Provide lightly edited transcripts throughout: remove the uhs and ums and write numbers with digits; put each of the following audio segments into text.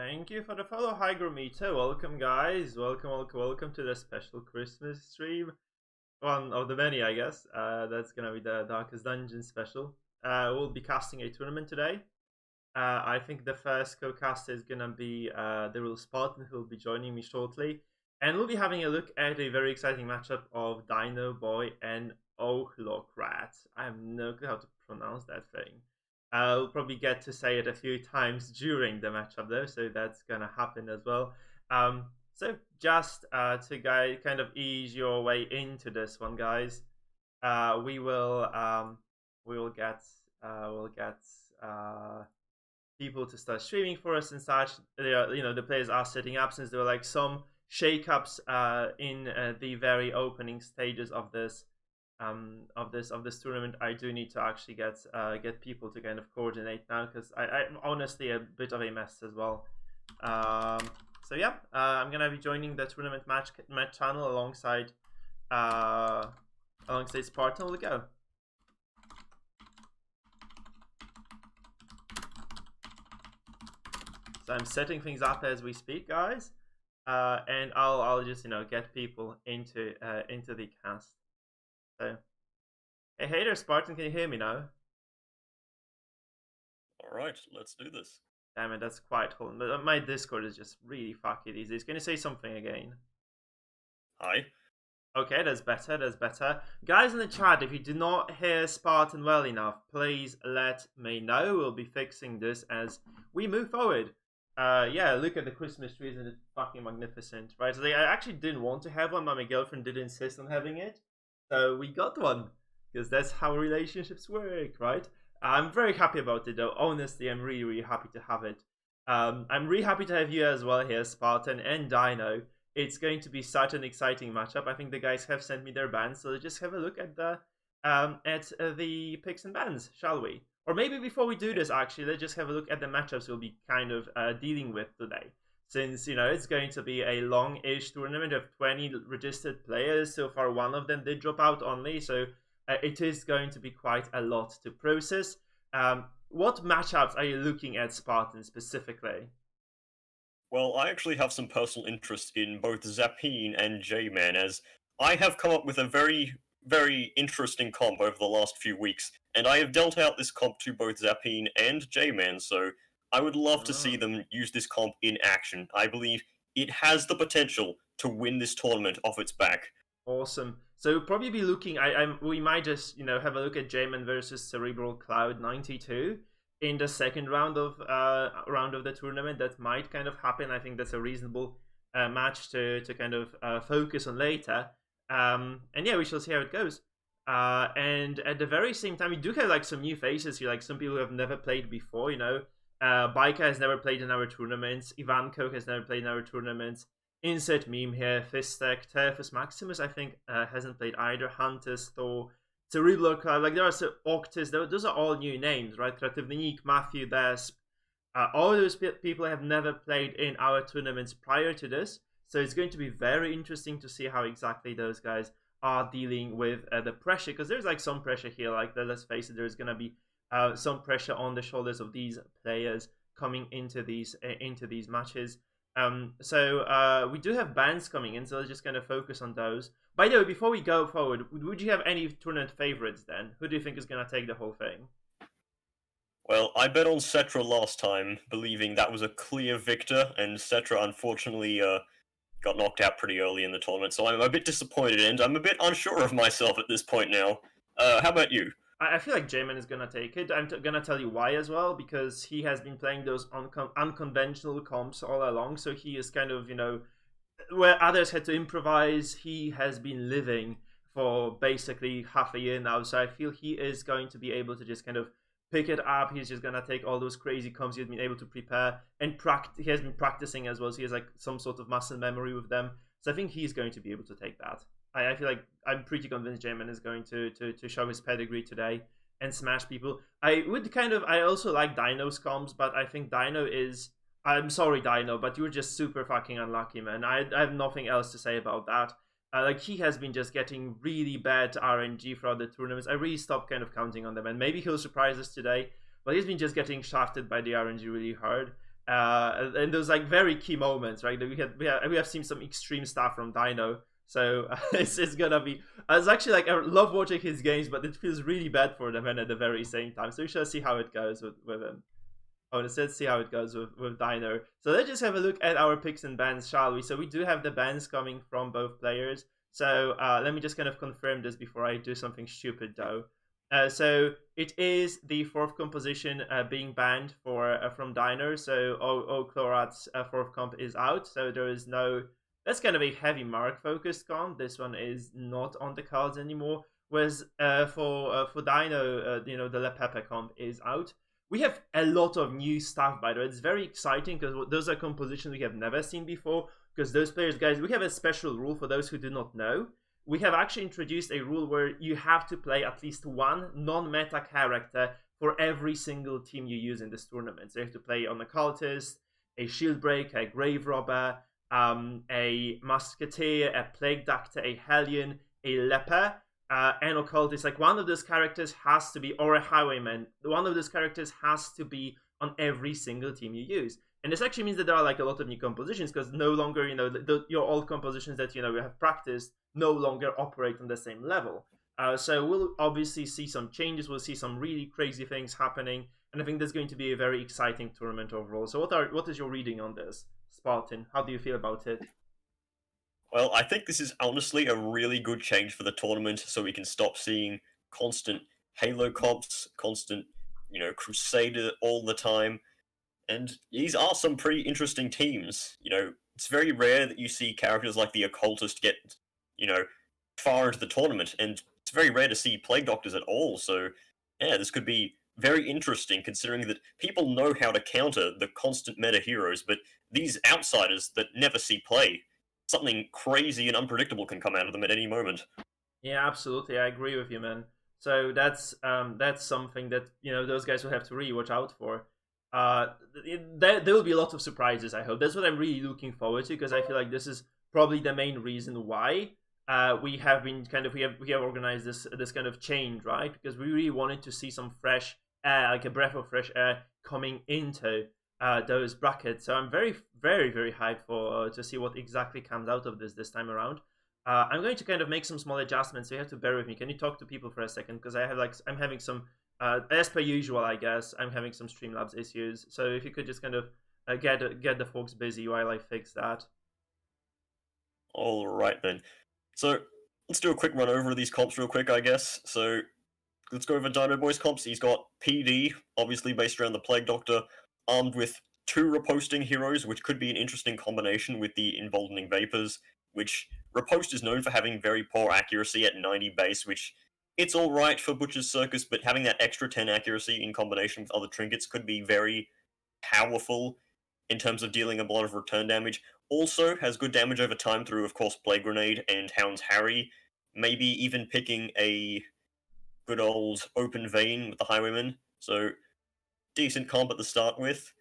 Thank you for the follow, Hygrometer. Welcome, guys. Welcome to the special Christmas stream. One of the many, I guess. That's gonna be the Darkest Dungeon special. We'll be casting a tournament today. I think the first co-caster is gonna be the real Spartan, who will be joining me shortly. And we'll be having a look at a very exciting matchup of Dino Boy and Ochlocrat. I have no clue how to pronounce that thing. We'll probably get to say it a few times during the matchup though, so that's gonna happen as well. So just to kind of ease your way into this one, guys, we'll get people to start streaming for us and such. The players are setting up since there were like some shakeups in the very opening stages of this tournament. I do need to actually get people to kind of coordinate now, because I'm honestly a bit of a mess as well. So yeah, I'm gonna be joining the tournament match channel alongside Spartan. We'll go. So I'm setting things up as we speak, guys, and I'll just get people into the cast. So, hey there, Spartan, can you hear me now? Alright, let's do this. Damn it, that's quite holding. My Discord is just really fucking easy. Can you say something again? Hi. Okay, that's better. Guys in the chat, if you do not hear Spartan well enough, please let me know. We'll be fixing this as we move forward. Yeah, look at the Christmas tree, isn't it fucking magnificent, right? So I actually didn't want to have one, but my girlfriend did insist on having it. So we got one, because that's how relationships work, right? I'm very happy about it, though. Honestly, I'm really happy to have it. I'm really happy to have you as well here, Spartan and Dino. It's going to be such an exciting matchup. I think the guys have sent me their bans, so let's just have a look at the picks and bans, shall we? Or maybe before we do this, actually, let's just have a look at the matchups we'll be kind of dealing with today. Since, it's going to be a long-ish tournament of 20 registered players. So far, one of them did drop out only, so it is going to be quite a lot to process. What matchups are you looking at, Spartan, specifically? Well, I actually have some personal interest in both Zappine and J-Man, as I have come up with a very, very interesting comp over the last few weeks, and I have dealt out this comp to both Zappine and J-Man, so I would love to see them use this comp in action. I believe it has the potential to win this tournament off its back. Awesome. So we'll probably be looking. We might just have a look at J-Man versus Cerebral Cloud 92 in the second round of the tournament. That might kind of happen. I think that's a reasonable match to kind of focus on later. And yeah, we shall see how it goes. And at the very same time, we do have like some new faces here, like some people who have never played before. Biker has never played in our tournaments. Ivanko has never played in our tournaments. Insert meme here. Fistek, Terfus Maximus, I think, hasn't played either. Hunters, Thor, Cerebral Cloud. Like, there are some Octus. Those are all new names, right? Kreativnik, Matthew, Desp. All those people have never played in our tournaments prior to this. So it's going to be very interesting to see how exactly those guys are dealing with the pressure. Because there's like some pressure here. Like, let's face it, there's going to be some pressure on the shoulders of these players coming into these matches. So we do have bans coming in, so let's just kind of focus on those. By the way, before we go forward, would you have any tournament favorites then? Who do you think is going to take the whole thing? Well, I bet on Cetra last time, believing that was a clear victor, and Cetra unfortunately got knocked out pretty early in the tournament, so I'm a bit disappointed, and I'm a bit unsure of myself at this point now. How about you? I feel like J-Man is going to take it. I'm going to tell you why as well, because he has been playing those unconventional comps all along, so he is kind of, where others had to improvise, he has been living for basically half a year now, so I feel he is going to be able to just kind of pick it up. He's just going to take all those crazy comps he's been able to prepare, and he has been practicing as well, so he has like some sort of muscle memory with them, so I think he's going to be able to take that. I feel like I'm pretty convinced J-Man is going to show his pedigree today and smash people. I also like Dino's comps, but I think Dino is... I'm sorry, Dino, but you're just super fucking unlucky, man. I have nothing else to say about that. Like, he has been just getting really bad RNG throughout the tournaments. I really stopped kind of counting on them, and maybe he'll surprise us today, but he's been just getting shafted by the RNG really hard. And those like very key moments, right? We have seen some extreme stuff from Dino, so it's gonna be. It's actually like I love watching his games, but it feels really bad for them and at the very same time. So we shall see how it goes with him. Oh, let's see how it goes with Dino. So let's just have a look at our picks and bans, shall we? So we do have the bans coming from both players. So let me just kind of confirm this before I do something stupid, though. So it is the fourth composition being banned for from Dino. So Chlorat's fourth comp is out. So there is no. That's kind of a heavy mark focused comp. This one is not on the cards anymore. Whereas for Dino, the Le Pepe comp is out. We have a lot of new stuff, by the way. It's very exciting because those are compositions we have never seen before. Because those players, guys, we have a special rule for those who do not know. We have actually introduced a rule where you have to play at least one non-meta character for every single team you use in this tournament. So you have to play an Occultist, a Shieldbreaker, a Grave Robber, a Musketeer, a Plague Doctor, a Hellion, a Leper, an Occultist. Like one of those characters has to be, or a Highwayman. One of those characters has to be on every single team you use. And this actually means that there are like a lot of new compositions because no longer, your old compositions that, we have practiced no longer operate on the same level. So we'll obviously see some changes. We'll see some really crazy things happening. And I think there's going to be a very exciting tournament overall. So what is your reading on this, Spartan? How do you feel about it? Well, I think this is honestly a really good change for the tournament so we can stop seeing constant Halo comps, constant, Crusader all the time. And these are some pretty interesting teams. It's very rare that you see characters like the Occultist get, far into the tournament, and it's very rare to see Plague Doctors at all. So, yeah, this could be very interesting considering that people know how to counter the constant meta heroes, but these outsiders that never see play, something crazy and unpredictable can come out of them at any moment. Yeah, absolutely. I agree with you, man. So that's something that those guys will have to really watch out for. There will be a lot of surprises. I hope that's what I'm really looking forward to because I feel like this is probably the main reason why we have been we have organized this kind of change, right? Because we really wanted to see some fresh air, like a breath of fresh air coming into those brackets. So I'm very, very, very hyped for to see what exactly comes out of this time around. I'm going to kind of make some small adjustments, so you have to bear with me. Can you talk to people for a second? Because I'm having some, as per usual, I guess, I'm having some Streamlabs issues. So if you could just kind of get the folks busy while I fix that. All right then. So let's do a quick run over of these comps real quick, I guess. So let's go over Dino Boy's comps. He's got PD, obviously based around the Plague Doctor, armed with 2 Reposting heroes, which could be an interesting combination with the Emboldening Vapors, which Riposte is known for having very poor accuracy at 90 base, which it's alright for Butcher's Circus, but having that extra 10 accuracy in combination with other trinkets could be very powerful in terms of dealing a lot of return damage. Also has good damage over time through, of course, Plague Grenade and Hound's Harry. Maybe even picking a good old Open Vein with the Highwayman. So, decent comp at the start with.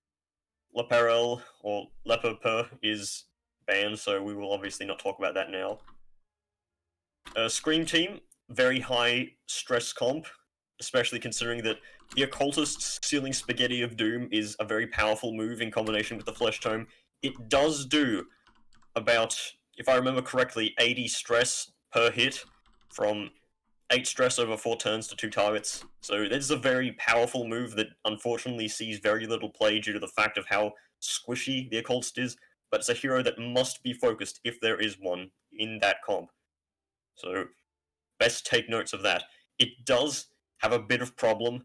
Leperel, or Leper is banned, so we will obviously not talk about that now. Scream Team, very high stress comp, especially considering that the Occultist's Sealing Spaghetti of Doom is a very powerful move in combination with the Flesh Tome. It does do about, if I remember correctly, 80 stress per hit from 8 stress over 4 turns to 2 targets. So this is a very powerful move that unfortunately sees very little play due to the fact of how squishy the Occultist is, but it's a hero that must be focused if there is one in that comp. So best take notes of that. It does have a bit of problem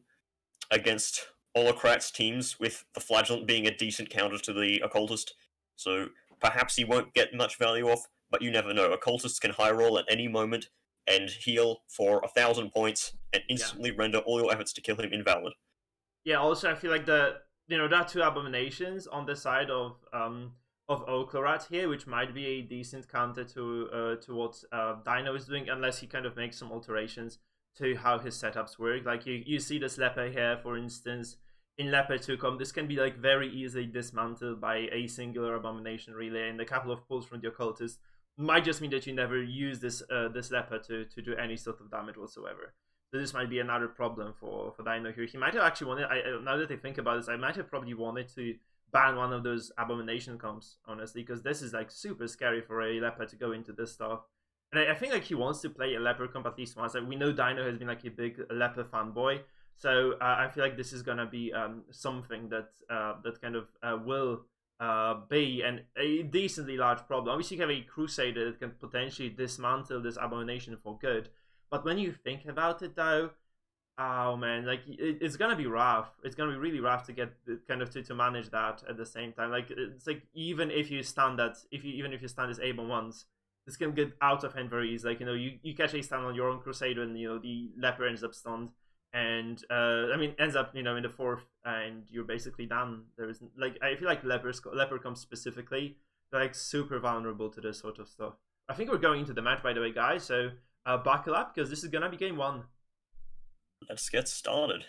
against Holocrat's teams, with the Flagellant being a decent counter to the Occultist. So perhaps he won't get much value off, but you never know. Occultists can high roll at any moment and heal for 1,000 points and instantly render all your efforts to kill him invalid. Yeah, also I feel like there are 2 abominations on the side of Oklorat here, which might be a decent counter to what Dino is doing, unless he kind of makes some alterations to how his setups work. Like you see this Leper here, for instance, in Leper 2 comp, this can be like very easily dismantled by a singular abomination relay, and a couple of pulls from the Occultist might just mean that you never use this Leper to do any sort of damage whatsoever. So this might be another problem for Dino here. He might have actually wanted, now that I think about this, I might have probably wanted to ban one of those abomination comps, honestly, because this is like super scary for a leper to go into this stuff. And I think like he wants to play a leper comp at least once. Like, we know Dino has been like a big leper fanboy, so I feel like this is gonna be something that that kind of will be a decently large problem. Obviously, you have a Crusader that can potentially dismantle this abomination for good. But when you think about it, though, oh man, like it's gonna be rough. It's gonna be really rough to get kind of to manage that at the same time. Like, it's like even if you stand that, even if you stand this Abel once, this can get out of hand very easy. Like, you catch a stun on your own Crusader, and the leper ends up stunned, and I mean ends up in the fourth, and you're basically done. There is like, I feel like leper comes specifically, they're like super vulnerable to this sort of stuff. I think we're going into the match, by the way, guys. So buckle up, because this is gonna be game one. Let's get started.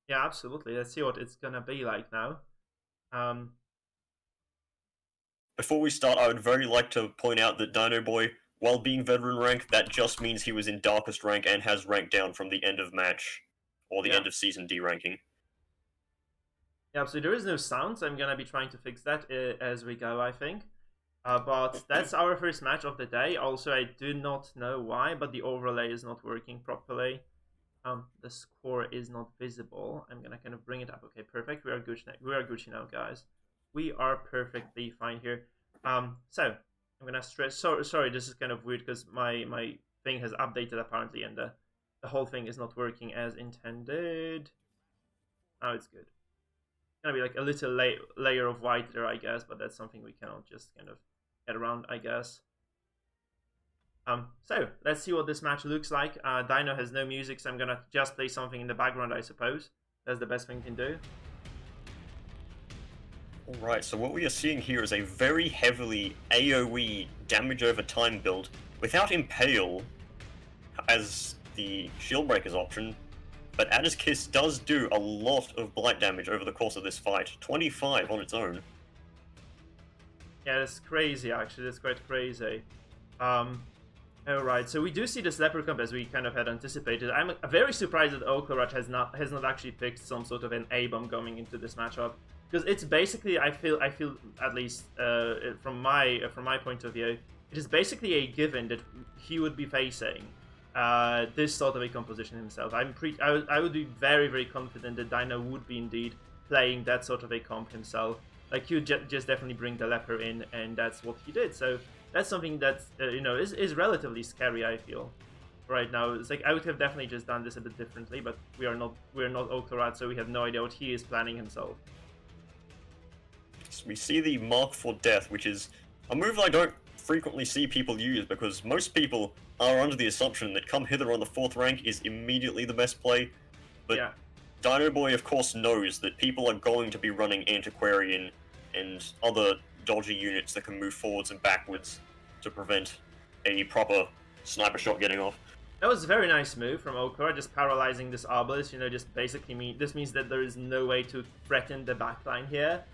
Yeah, absolutely. Let's see what it's gonna be like now. Before we start, I would very like to point out that Dino Boy, while being veteran rank, that just means he was in darkest rank and has ranked down from the end of match, or the end of season D ranking. Yeah, so there is no sound, so I'm gonna be trying to fix that as we go, I think. But that's our first match of the day. Also, I do not know why, but the overlay is not working properly. The score is not visible. I'm gonna kind of bring it up. Okay, perfect. We are Gucci now, guys. We are perfectly fine here. So I'm gonna stress. Sorry, this is kind of weird because my thing has updated apparently, and the whole thing is not working as intended. Now it's good. It's gonna be like a little layer of white there, I guess, but that's something we cannot just kind of get around, I guess. So let's see what this match looks like. Dino has no music, so I'm gonna just play something in the background, I suppose. That's the best thing we can do. Alright, so what we are seeing here is a very heavily AoE damage over time build without Impale as the shield breakers option, but Adder's Kiss does do a lot of blight damage over the course of this fight. 25 on its own. Yeah, that's crazy, actually. That's quite crazy. Alright, so we do see this leper comp as we kind of had anticipated. I'm very surprised that Oaklerat has not actually picked some sort of an A-bomb going into this matchup, because it's basically, I feel at least from my point of view, it is basically a given that he would be facing this sort of a composition himself. I would be very, very confident that Dino would be indeed playing that sort of a comp himself. Like, he would just definitely bring the leper in, and that's what he did. So that's something that is relatively scary, I feel, right now. It's like, I would have definitely just done this a bit differently, but we're not Oaklerat, so we have no idea what he is planning himself. So we see the Mark for Death, which is a move I don't frequently see people use, because most people are under the assumption that come hither on the 4th rank is immediately the best play. But yeah. Dino Boy, of course, knows that people are going to be running Antiquarian and other dodgy units that can move forwards and backwards to prevent a proper sniper shot getting off. That was a very nice move from Okura, just paralyzing this Obelisk. Just basically this means that there is no way to threaten the backline here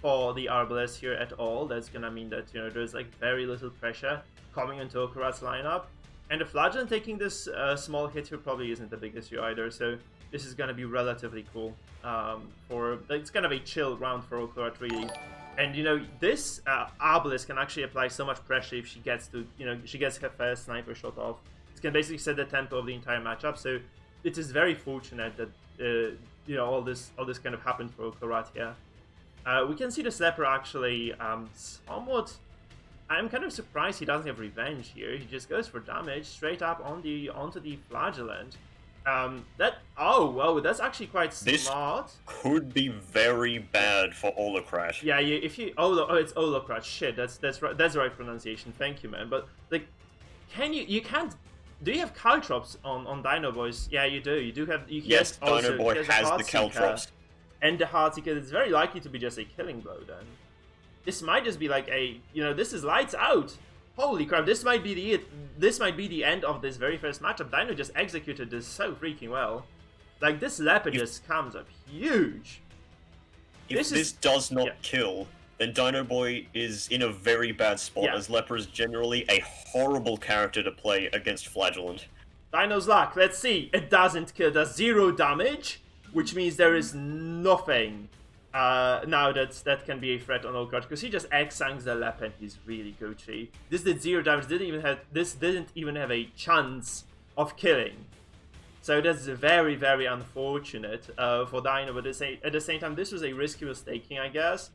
for the Arbalest here at all. That's gonna mean that there's like very little pressure coming into Okurat's lineup, and the Flagellant taking this small hit here probably isn't the biggest issue either. So this is gonna be relatively cool. It's kind of a chill round for Okurat, really. And this Arbalest can actually apply so much pressure if she gets to she gets her first sniper shot off. It can basically set the tempo of the entire matchup. So it is very fortunate that all this kind of happened for Okurat here. We can see the Leper actually somewhat. I'm kind of surprised he doesn't have revenge here. He just goes for damage straight up onto the Flagellant. That's actually quite smart. This could be very bad for Olocrat. Yeah, if you it's Olocrat. Shit, that's right. That's the right pronunciation. Thank you, man. But like, you can't. Do you have Caltrops on Dino Boys? Yeah, you do. You do have. Yes, Dino Boy has the Caltrops. And the Heartseeker is very likely to be just a killing blow then. This might just be like this is lights out. Holy crap, this might be the end of this very first matchup. Dino just executed this so freaking well. Like, this Leper just comes up huge. If this does not kill, then Dino Boy is in a very bad spot, as Leper is generally a horrible character to play against Flagellant. Dino's luck, let's see. It doesn't kill, does 0 damage, which means there is nothing now that can be a threat on Olcott, because he just X-sangs the Lep and he's really Gucci. This did 0 damage, didn't even have a chance of killing. So that's very, very unfortunate for Dino, but at the same time, this was a risk he was taking, I guess.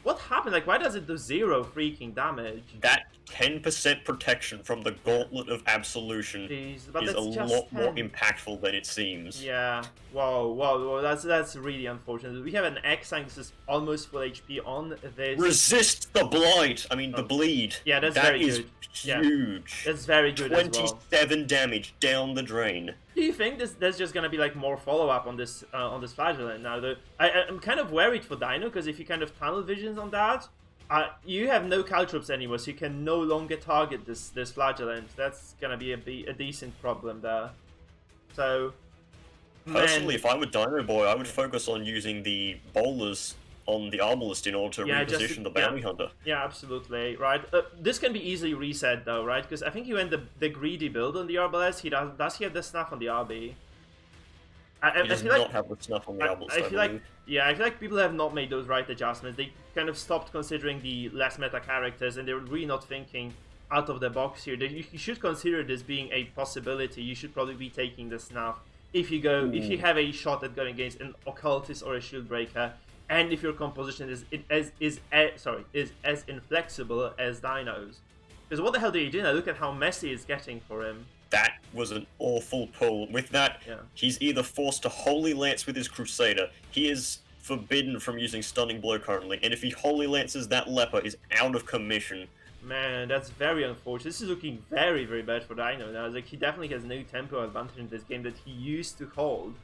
What happened? Like, why does it do 0 freaking damage? That 10% protection from the Gauntlet of Absolution is a lot more impactful than it seems. Yeah. Whoa, that's really unfortunate. We have an X-Sank, this is almost full HP on this. Resist the blight! I mean, the bleed. Yeah, that's very good. Huge. Yeah. That's very good as well. 27 damage down the drain. Do you think there's just gonna be like more follow-up on this flagellant now? I'm kind of worried for Dino, because if you kind of tunnel visions on that, you have no caltrops anymore, so you can no longer target this flagellant. That's gonna be a decent problem there. So personally, if I were Dino Boy, I would focus on using the bowlers on the Arbalest in order to reposition the Bounty Hunter. Yeah, absolutely, right. This can be easily reset though, right? Because I think he went the greedy build on the Arbalest. Does he have the snuff on the RB? He does not have the snuff on the Arbalest, I feel like people have not made those right adjustments. They kind of stopped considering the less meta characters, and they're really not thinking out of the box here. You should consider this being a possibility. You should probably be taking the snuff if you have a shot at going against an occultist or a shield breaker. And if your composition is as inflexible as Dino's. Because what the hell do you do now? Look at how messy it's getting for him. That was an awful pull. With that, he's either forced to Holy Lance with his Crusader. He is forbidden from using Stunning Blow currently. And if he Holy Lances, that Leper is out of commission. Man, that's very unfortunate. This is looking very, very bad for Dino now. Like, he definitely has no tempo advantage in this game that he used to hold.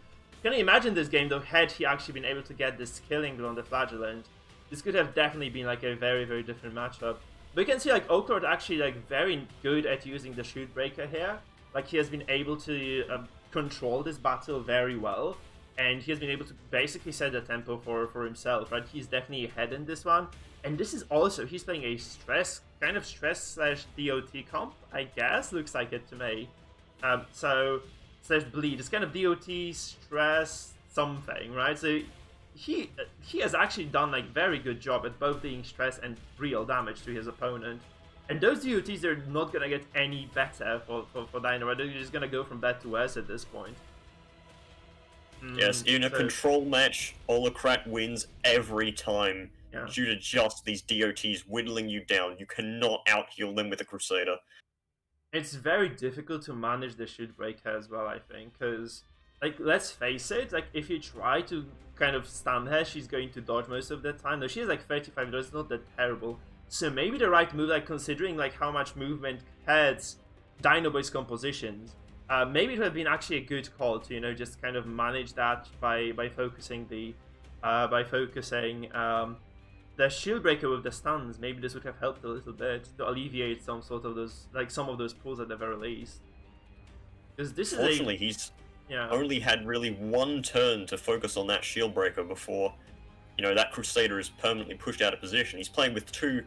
Can you imagine this game though, had he actually been able to get this killing blow on the flagellant? This could have definitely been like a very, very different matchup. But you can see like Oaklord actually like very good at using the shoot breaker here. Like, he has been able to control this battle very well, and he has been able to basically set the tempo for himself, right? He's definitely ahead in this one. And this is also, he's playing a stress / DOT comp, I guess, looks like it to me. Slash bleed. It's kind of DOT, stress, something, right? So he has actually done like very good job at both being stress and real damage to his opponent. And those DOTs are not gonna get any better for Dino, right? They're just gonna go from bad to worse at this point. Yes, in a control match, Holocrat wins every time due to just these DOTs whittling you down. You cannot out-heal them with a Crusader. It's very difficult to manage the shoot breaker as well, I think, because, like, let's face it, like, if you try to kind of stun her, she's going to dodge most of the time. Though she has like 35 dodge, it's not that terrible. So maybe the right move, like, considering like how much movement hurts Dino Boy's compositions, maybe it would have been actually a good call to, you know, just kind of manage that by focusing the the shield breaker with the stuns. Maybe this would have helped a little bit to alleviate some sort of those, like, some of those pulls at the very least. Because this is fortunately, he's only had really one turn to focus on that shield breaker before, you know, that Crusader is permanently pushed out of position. He's playing with two,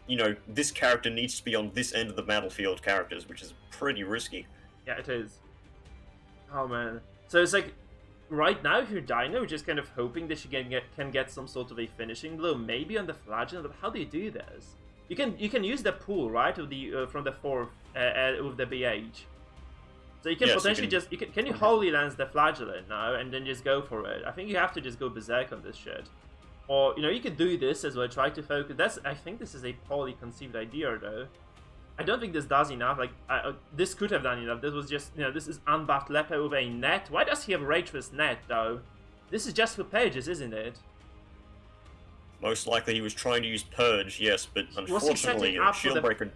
you know, this character needs to be on this end of the battlefield characters, which is pretty risky. Yeah, it is. Oh man. So it's like, right now, if you're Dino, just kind of hoping that you can get some sort of a finishing blow, maybe on the flagellant. But how do you do this? You can use the pool, right, of the from the fourth with the BH. So you can potentially can you Holy Lance the flagellant now and then just go for it? I think you have to just go berserk on this shit. Or, you know, you could do this as well. Try to focus. I think this is a poorly conceived idea though. I don't think this does enough. Like, this could have done enough. This was just, you know, this is unbuffed Leper with a net. Why does he have Rachus net, though? This is just for pages, isn't it? Most likely he was trying to use Purge, yes, but unfortunately, Shieldbreaker...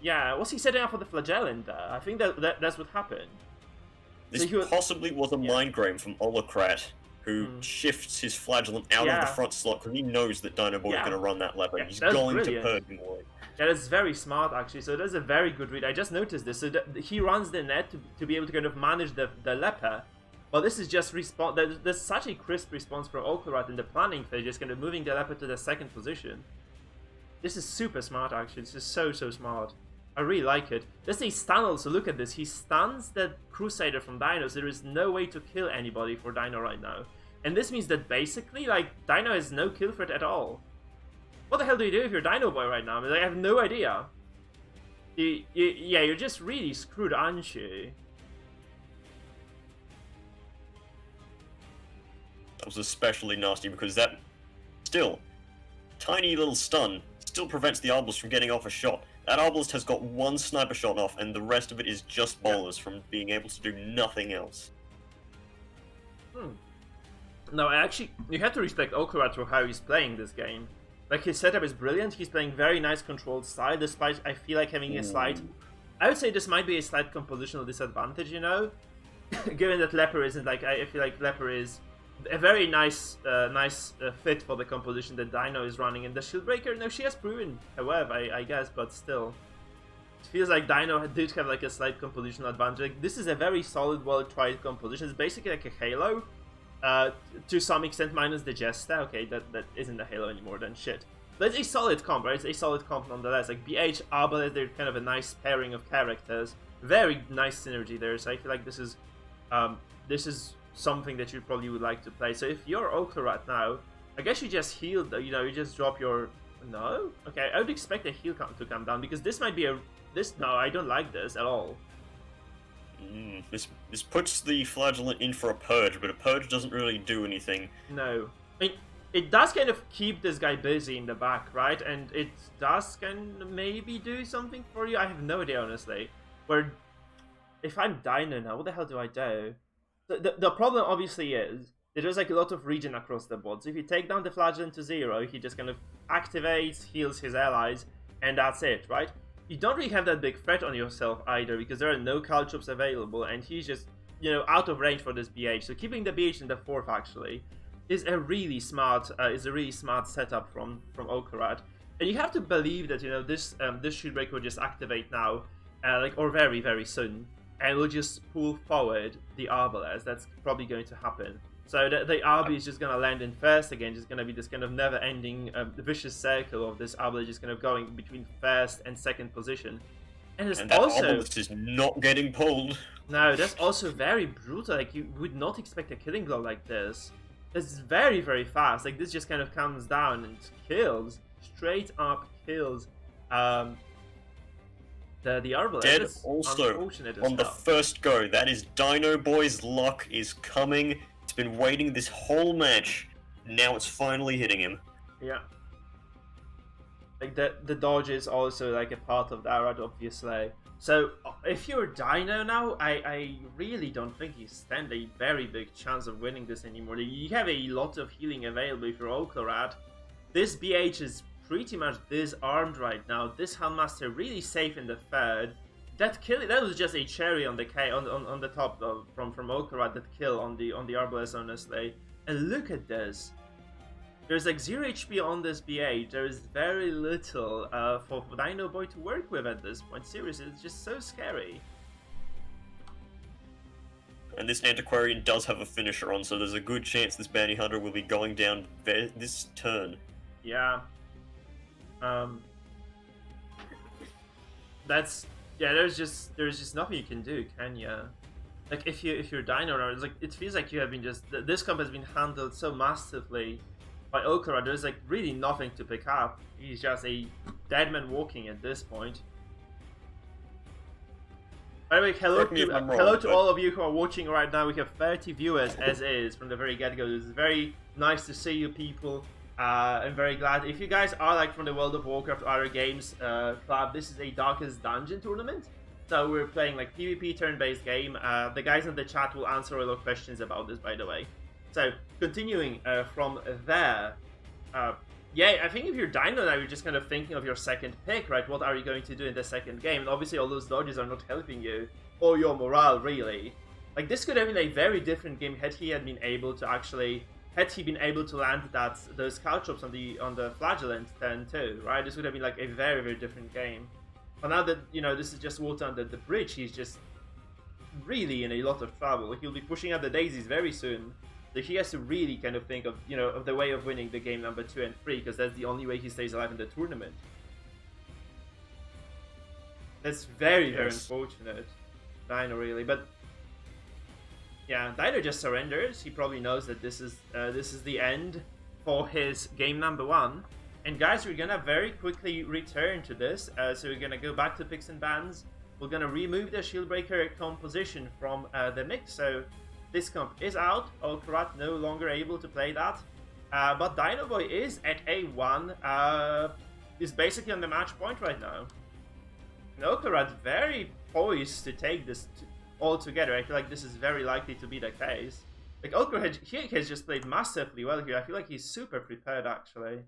Yeah, was he setting up for the Flagellant there? I think that's what happened. This possibly was a Mind Grain from Holocrat, who shifts his Flagellant out of the front slot because he knows that Dino Boy is going to run that Leper. He's going to Purge more. Yeah, that's very smart, actually. So that's a very good read. I just noticed this. So he runs the net to be able to kind of manage the Leper. But this is just response. There's such a crisp response from Olkarat in the planning phase, just kind of moving the Leper to the second position. This is super smart, actually. This is so smart. I really like it. There's a stun also. Look at this. He stuns the Crusader from Dino, so there is no way to kill anybody for Dino right now. And this means that basically, like, Dino has no kill threat at all. What the hell do you do if you're Dino Boy right now? I mean, like, I have no idea. Yeah, you're just really screwed, aren't you? That was especially nasty because that, still, tiny little stun still prevents the Arbalist from getting off a shot. That Arbalist has got one sniper shot off, and the rest of it is just bowlers from being able to do nothing else. No, actually, you have to respect Okurat for how he's playing this game. Like, his setup is brilliant, he's playing very nice controlled style, despite, I feel like, having a slight... I would say this might be a slight compositional disadvantage, you know? Given that Leper isn't, like, I feel like Leper is a very nice fit for the composition that Dino is running. And the Shieldbreaker, no, she has proven, however, I guess, but still. It feels like Dino did have, like, a slight compositional advantage. Like, this is a very solid, well-tried composition. It's basically like a Halo. To some extent, minus the Jester. Okay, that isn't a Halo anymore, then shit. But it's a solid comp, right? It's a solid comp nonetheless. Like, BH, Arbalest, they're kind of a nice pairing of characters. Very nice synergy there, so I feel like this is something that you probably would like to play. So if you're Okurat now, I guess you just heal, you know, you just drop your... No? Okay, I would expect a heal to come down, because this might be a... No, I don't like this at all. This puts the Flagellant in for a Purge, but a Purge doesn't really do anything. No. I mean, it does kind of keep this guy busy in the back, right? And it does kind of maybe do something for you. I have no idea, honestly. Where, if I'm Dino now, what the hell do I do? The problem obviously is that there's like a lot of regen across the board. So if you take down the Flagellant to 0, he just kind of activates, heals his allies, and that's it, right? You don't really have that big threat on yourself either, because there are no Caltrops available, and he's just, you know, out of range for this BH. So keeping the BH in the 4th actually is a really smart setup from Okurat. And you have to believe that, you know, this Shieldbreaker will just activate now, or very, very soon, and will just pull forward the Arbalest. That's probably going to happen. So the Arby is just going to land in first again, just going to be this kind of never-ending vicious circle of this Arbalest just kind of going between first and second position. And that Arbalest is not getting pulled. No, that's also very brutal. Like, you would not expect a killing blow like this. It's very, very fast. Like, this just kind of comes down and kills. Straight up kills the Arbalest. Dead also on the first go. That is Dino Boy's luck is coming. It's been waiting this whole match. Now it's finally hitting him. Yeah. Like, the dodge is also, like, a part of that, right, obviously. So, if you're Dino now, I really don't think you stand a very big chance of winning this anymore. You have a lot of healing available if you're Okurat. This BH is pretty much disarmed right now. This Handmaster really safe in the 3rd. That was just a cherry on the on the top from Okurat, that kill on the Arbalest, honestly. And look at this. There's like 0 HP on this BH. There is very little for Dino Boy to work with at this point. Seriously, it's just so scary. And this Antiquarian does have a finisher on, so there's a good chance this Bounty Hunter will be going down this turn. Yeah. There's just nothing you can do, can ya? Like, if you're Dino, it's like, it feels like you have been this comp has been handled so masterfully by Okurat. There's like really nothing to pick up. He's just a dead man walking at this point. By the way, hello to all of you who are watching right now. We have 30 viewers as is from the very get-go. It's very nice to see you people. I'm very glad. If you guys are like from the World of Warcraft or other games club, this is a Darkest Dungeon tournament. So we're playing like PvP turn-based game. The guys in the chat will answer all your questions about this, by the way. So continuing from there, yeah, I think if you're Dino now, you're just kind of thinking of your second pick, right? What are you going to do in the second game? And obviously all those dodges are not helping you or your morale, really. Like, this could have been a very different game had he been able to land those Caltrops on the Flagellant turn too, right? This would have been like a very, very different game. But now that, you know, this is just water under the bridge, he's just really in a lot of trouble. He'll be pushing out the daisies very soon. So he has to really kind of think of, you know, of the way of winning the game number 2 and 3, because that's the only way he stays alive in the tournament. That's very, very unfortunate. Dino, really, but Yeah, Dino just surrenders. He probably knows that this is the end for his game number 1. And guys, we're gonna very quickly return to this. So we're gonna go back to picks and bans. We're gonna remove the Shieldbreaker composition from the mix. So this comp is out. Olkarat no longer able to play that. But Dino Boy is at A1. Is basically on the match point right now. And Olkarat very poised to take this all together. I feel like this is very likely to be the case. Like Olkarat, he has just played massively well here. I feel like he's super prepared actually.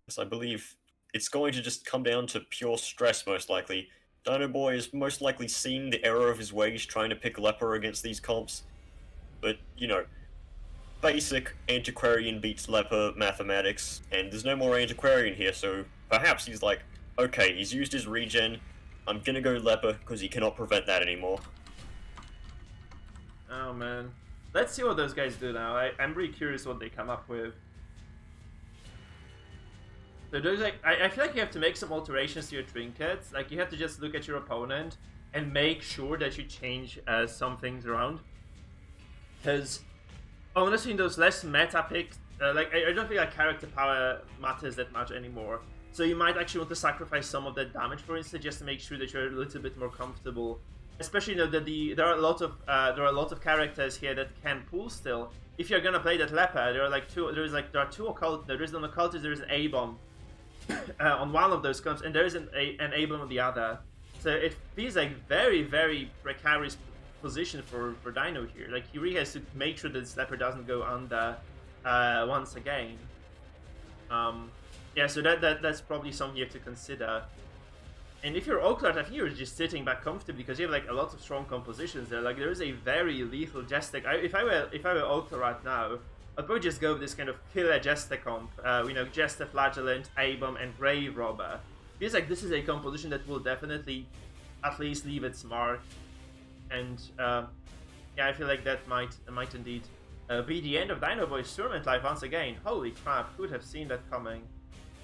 Yes, I believe it's going to just come down to pure stress, most likely. Dino Boy has most likely seen the error of his ways trying to pick Leper against these comps. But, you know, basic Antiquarian beats Leper mathematics, and there's no more Antiquarian here, so perhaps he's like, okay, he's used his regen, I'm gonna go Leper because he cannot prevent that anymore. Oh man. Let's see what those guys do now. I'm really curious what they come up with. So there's like, I feel like you have to make some alterations to your trinkets. Like you have to just look at your opponent and make sure that you change some things around. Because honestly, in those less meta picks, like I don't think like character power matters that much anymore. So you might actually want to sacrifice some of that damage, for instance, just to make sure that you're a little bit more comfortable. Especially, you know, that there are a lot of characters here that can pull still. If you're gonna play that Leper, there are two occult. There is an occultist, there is an A-bomb on one of those comps, and there is an A-bomb on the other. So it feels like very, very precarious position for Dino here. Like he really has to make sure that this Leper doesn't go under once again. Yeah, so that's probably something you have to consider. And if you're Oakland, I think you're just sitting back comfortably because you have like a lot of strong compositions there. Like there is a very lethal Jester. If I were Oakland right now, I'd probably just go with this kind of killer Jester comp. You know, Jester, Flagellant, A-bomb, and Grave Robber. Feels like this is a composition that will definitely at least leave its mark. And yeah, I feel like that might indeed be the end of Dino Boy's tournament life once again. Holy crap, who would have seen that coming?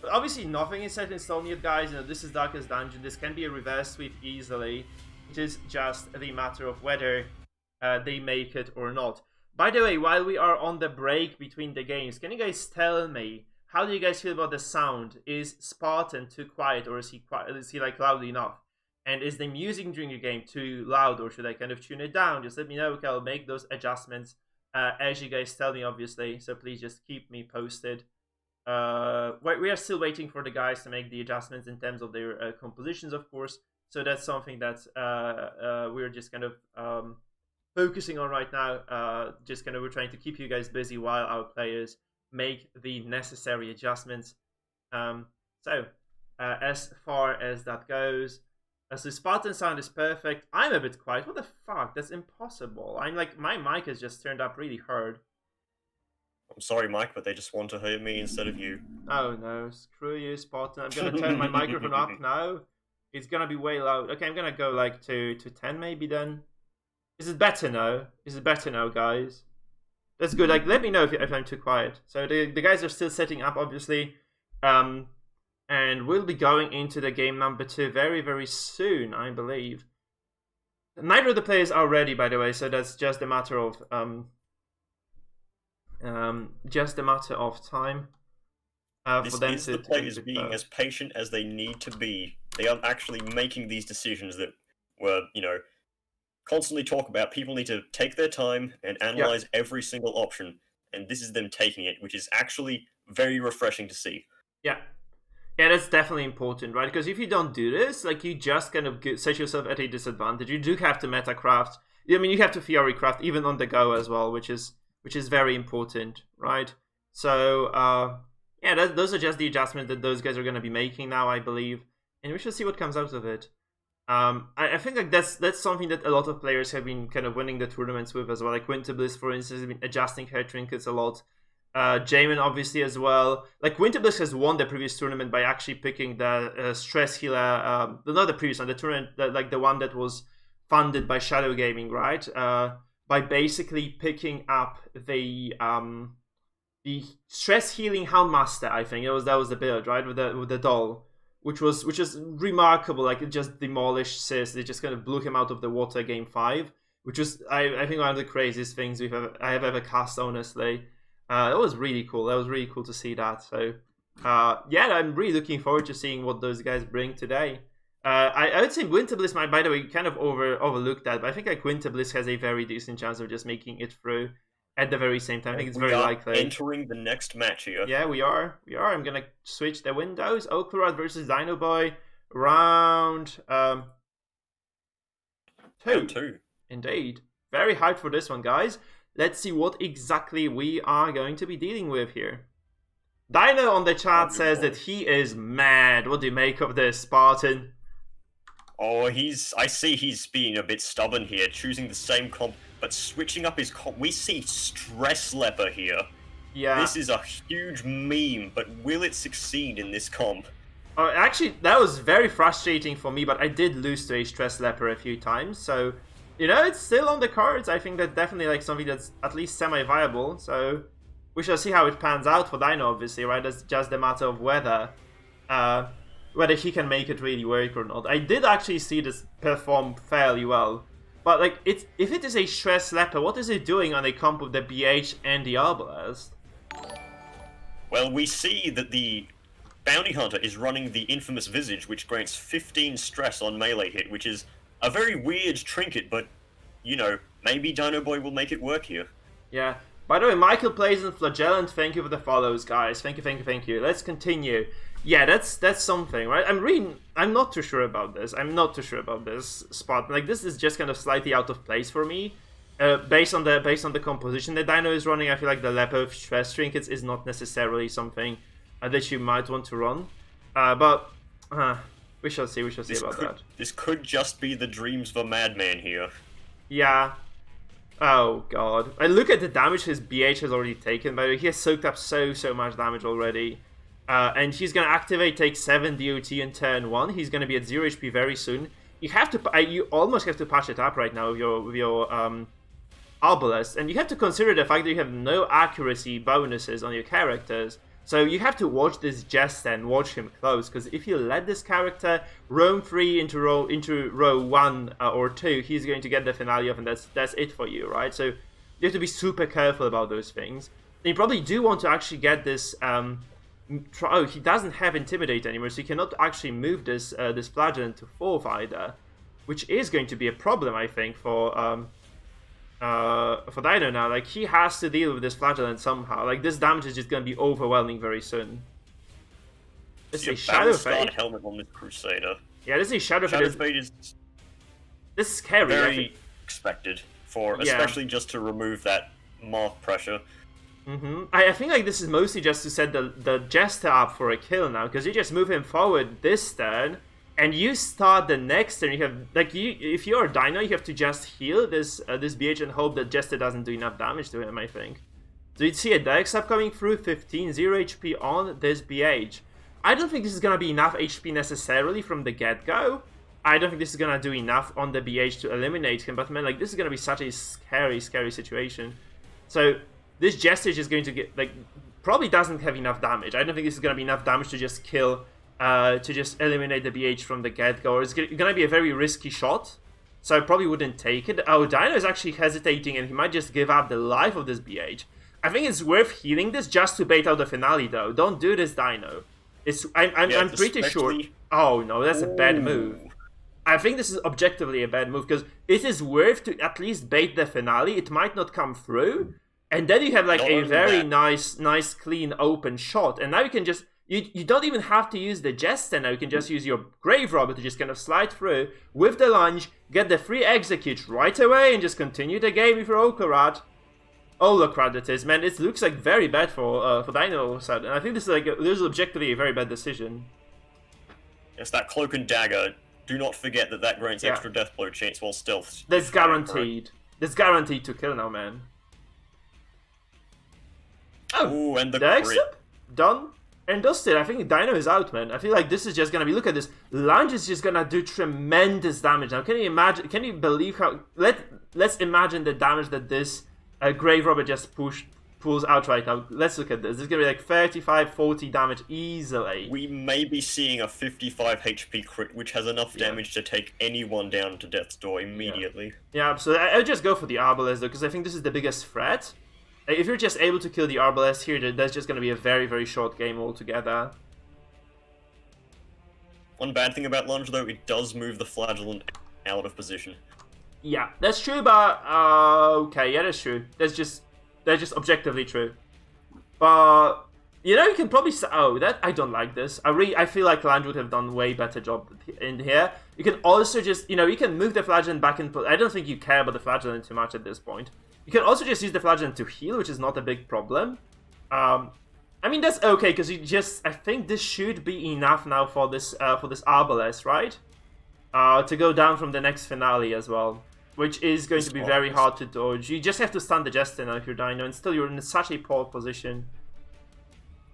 But obviously nothing is set in stone yet, guys. You know, this is Darkest Dungeon. This can be a reverse sweep easily. It is just the matter of whether they make it or not. By the way, while we are on the break between the games, can you guys tell me, how do you guys feel about the sound? Is Spartan too quiet, or is he like loud enough? And is the music during the game too loud, or should I kind of tune it down? Just let me know. Okay, I'll make those adjustments as you guys tell me, obviously. So please just keep me posted. We are still waiting for the guys to make the adjustments in terms of their compositions, of course. So that's something that we're just kind of focusing on right now. Just kind of we're trying to keep you guys busy while our players make the necessary adjustments. So as far as that goes, so Spartan sound is perfect. I'm a bit quiet. What the fuck? That's impossible. I'm like, my mic has just turned up really hard. I'm sorry, Mike, but they just want to hear me instead of you. Oh no, screw you, Spartan. I'm gonna turn my microphone up now. It's gonna be way loud. Okay, I'm gonna go like to 10 maybe then. Is it better now? Is it better now, guys? That's good. Like, let me know if I'm too quiet. So the guys are still setting up, obviously. And we'll be going into the game number 2 very, very soon, I believe. Neither of the players are ready, by the way, so that's just a matter of time for them to. The players being as patient as they need to be. They are actually making these decisions that were, you know, constantly talk about. People need to take their time and analyze every single option, and this is them taking it, which is actually very refreshing to see. Yeah. Yeah, that's definitely important, right? Because if you don't do this, like, you just kind of set yourself at a disadvantage. You do have to metacraft. I mean, you have to Fiori craft even on the go as well, which is very important, right? So, yeah, those are just the adjustments that those guys are going to be making now, I believe, and we shall see what comes out of it. I think like that's something that a lot of players have been kind of winning the tournaments with as well. Like Winterbliss, for instance, has been adjusting her trinkets a lot. Jamin obviously as well. Like Winterbliss has won the previous tournament by actually picking the stress healer. Not the previous one, the tournament, like the one that was funded by Shadow Gaming, right? By basically picking up the stress healing Houndmaster. I think that was the build, right, with the doll. which is remarkable. Like, it just demolished Sis. They just kind of blew him out of the water game 5, which was I think one of the craziest things I have ever cast. Honestly, that was really cool. That was really cool to see that. So yeah, I'm really looking forward to seeing what those guys bring today. I would say Winter Bliss might, by the way, kind of overlooked that, but I think like Winter Bliss has a very decent chance of just making it through at the very same time. I think it's very likely. Entering the next match here. Yeah, we are. I'm gonna switch the windows. Oaklerad versus Dino Boy, round 2. Round 2. Indeed. Very hyped for this one, guys. Let's see what exactly we are going to be dealing with here. Dino on the chat says that he is mad. What do you make of this, Spartan? Oh, I see he's being a bit stubborn here, choosing the same comp, but switching up his comp. We see Stress Leper here. Yeah. This is a huge meme, but will it succeed in this comp? Oh, actually, that was very frustrating for me, but I did lose to a Stress Leper a few times, so, you know, it's still on the cards. I think that's definitely like something that's at least semi-viable, so we shall see how it pans out for Dino, obviously, right? It's just a matter of whether he can make it really work or not. I did actually see this perform fairly well. But like, if it is a Stress Leper, what is it doing on a comp with the BH and the Arbalest? Well, we see that the Bounty Hunter is running the infamous Visage, which grants 15 stress on melee hit, which is a very weird trinket, but, you know, maybe Dino Boy will make it work here. Yeah. By the way, Michael plays in Flagellant. Thank you for the follows, guys. Thank you. Let's continue. Yeah, that's something, right? I'm not too sure about this. Spot. Like, this is just kind of slightly out of place for me. Based on the composition that Dino is running, I feel like the Leper of Stress Trinkets is not necessarily something that you might want to run. But we shall see about that. This could just be the dreams of a madman here. Yeah. Oh god. I look at the damage his BH has already taken. By the way, he has soaked up so much damage already. And he's gonna activate, take 7 DOT in turn 1. He's gonna be at 0 HP very soon. You almost have to patch it up right now with your Arbalest, and you have to consider the fact that you have no accuracy bonuses on your characters. So you have to watch this Jester and watch him close, because if you let this character roam free into row 1 or 2, he's going to get the finale off, and that's it for you, right? So you have to be super careful about those things. And you probably do want to actually get this. Oh, he doesn't have Intimidate anymore, so he cannot actually move this Flagellant to 4th either, which is going to be a problem, I think, for Dino now. Like, he has to deal with this Flagellant somehow. Like, this damage is just going to be overwhelming very soon. This is a Shadow Fade. Helmet on this Crusader. Yeah, this is a Shadow Fade. Shadow Fade is this is scary. Very expected especially just to remove that mark pressure. I think like this is mostly just to set the Jester up for a kill now, because you just move him forward this turn, and you start the next turn. You have like if you're a Dino, you have to just heal this BH and hope that Jester doesn't do enough damage to him, I think. So you'd see a Direct Stab coming through, 15, 0 HP on this BH. I don't think this is gonna be enough HP necessarily from the get-go. I don't think this is gonna do enough on the BH to eliminate him, but man, like, this is gonna be such a scary situation. So this Jester is just going to get, like, probably doesn't have enough damage. I don't think this is going to be enough damage to just kill, to just eliminate the BH from the get-go. It's going to be a very risky shot, so I probably wouldn't take it. Oh, Dino is actually hesitating, and he might just give up the life of this BH. I think it's worth healing this just to bait out the finale, though. Don't do this, Dino. I'm pretty sure... Oh, no, that's a bad move. I think this is objectively a bad move, because it is worth to at least bait the finale. It might not come through. And then you have like a very nice, clean, open shot. And now you can just, you don't even have to use the Jester now. You can just use your Grave Robber to just kind of slide through with the lunge, get the free execute right away, and just continue the game with your Olocrat it is. Man, it looks like very bad for Dino all of a sudden. And I think this is objectively a very bad decision. Yes, that Cloak and Dagger. Do not forget that grants extra death blow chance while stealth. That's guaranteed. That's guaranteed to kill now, man. Oh, and the crit. Done and dusted. I think Dino is out, man. I feel like this is just gonna be, look at this. Lunge is just gonna do tremendous damage. Now, can you imagine, can you believe how, let's imagine the damage that this Grave Robber just pushed pulls out right now. Let's look at this. It's gonna be like 35, 40 damage easily. We may be seeing a 55 HP crit, which has enough damage to take anyone down to death's door immediately. Yeah, so I'll just go for the Arbalest though, because I think this is the biggest threat. If you're just able to kill the Arbalest here, that's just gonna be a very, very short game altogether. One bad thing about Lunge, though, it does move the Flagellant out of position. Yeah, that's true, but okay, yeah, that's true. That's just objectively true. But you know, you can probably say, oh, that I don't like this. I feel like Lange would have done way better job in here. You can also just, you know, you can move the Flagellant back in. I don't think you care about the Flagellant too much at this point. You can also just use the Flagellant to heal, which is not a big problem. I mean, that's okay, because you just... I think this should be enough now for this Arbalest, right? To go down from the next finale as well. Which is going to be very hard to dodge. You just have to stun the Jester now if you're Dino, and still you're in such a poor position.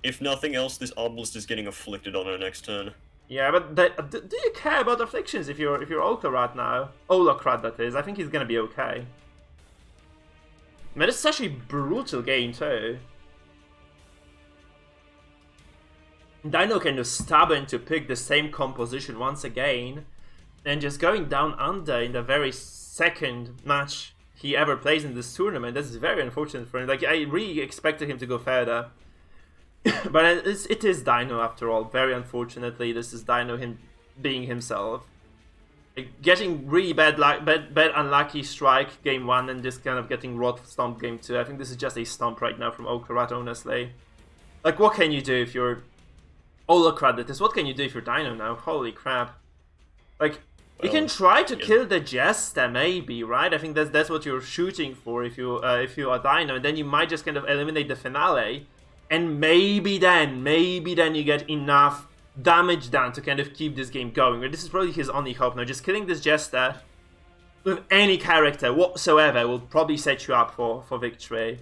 If nothing else, this Arbalest is getting afflicted on her next turn. Yeah, but do you care about afflictions if you're Olocrat now? Olocrat, that is. I think he's gonna be okay. Man, it's such a brutal game, too. Dino kind of stubborn to pick the same composition once again, and just going down under in the very second match he ever plays in this tournament. That's very unfortunate for him. Like, I really expected him to go further. But it is Dino after all. Very unfortunately, this is Dino him being himself. Like, getting really bad unlucky strike game 1 and just kind of getting rot stomp game 2. I think this is just a stomp right now from Olocrat, honestly. Like, what can you do if you're Olocrat? That is, what can you do if you're Dino now? Holy crap. Like, you can try to kill the Jester, maybe, right? I think that's what you're shooting for if you are Dino, and then you might just kind of eliminate the finale, and maybe then you get enough damage done to kind of keep this game going. This is probably his only hope now. Just killing this Jester with any character whatsoever will probably set you up for victory.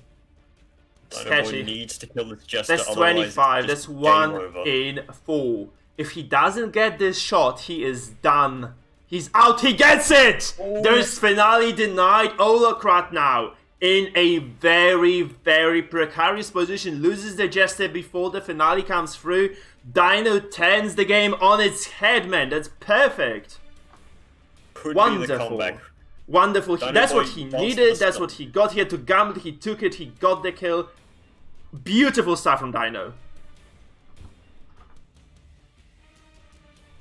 Sketchy. Needs to kill this Jester. That's 25. That's 1 in 4. If he doesn't get this shot, he is done. He's out. He gets it. Ooh. There's finale denied. Olocrat now in a very, very precarious position. Loses the Jester before the finale comes through. Dino turns the game on its head, man. That's perfect. Wonderful. Wonderful. That's what he needed. That's what he got. He had to gamble. He took it. He got the kill. Beautiful stuff from Dino.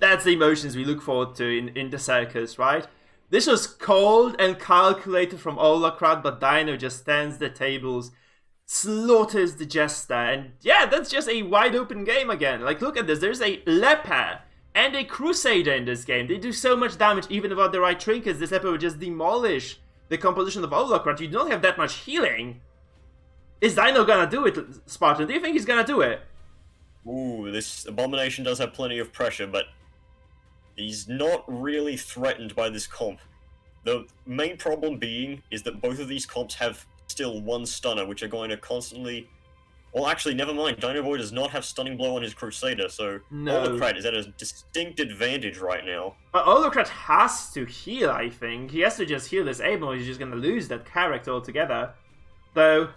That's the emotions we look forward to in the circus, right? This was cold and calculated from Olocrat, but Dino just stands the tables, slaughters the Jester, and yeah, that's just a wide open game again. Like, look at this. There's a Leper and a Crusader in this game. They do so much damage even without the right trinkets. This Leper would just demolish the composition of Olocrat. You don't have that much healing. Is Dino gonna do it, Spartan? Do you think he's gonna do it? Ooh, this Abomination does have plenty of pressure, but he's not really threatened by this comp. The main problem being is that both of these comps have still one stunner, which are going to constantly... Well, actually, never mind. Dino Boy does not have Stunning Blow on his Crusader, so Olocrat is at a distinct advantage right now. But Olocrat has to heal, I think. He has to just heal this Abel, or he's just going to lose that character altogether. Though,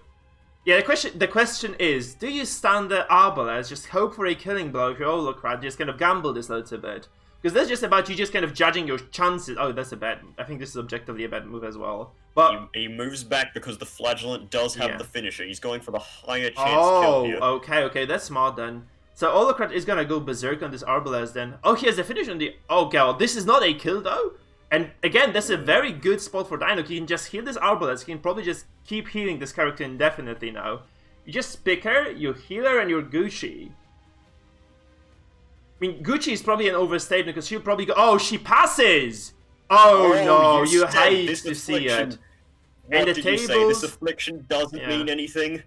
yeah, the question is, do you stun the Arbalest, just hope for a killing blow if you're Olocrat, just kind of gamble this a little bit? Because that's just about you just kind of judging your chances. Oh, that's a bad... I think this is objectively a bad move as well. But he moves back because the Flagellant does have the finisher. He's going for the higher chance kill here. Oh, okay, that's smart then. So Olocrat is gonna go berserk on this Arbalest then. Oh, he has a finish on the... Oh god, this is not a kill though. And again, that's a very good spot for Dino. He can just heal this Arbalest. He can probably just keep healing this character indefinitely now. You just pick her, you heal her, and you're Gucci. I mean, Gucci is probably an overstatement because she'll probably go, oh, she passes! Oh no, you hate to see it. What did you say? This affliction doesn't mean anything?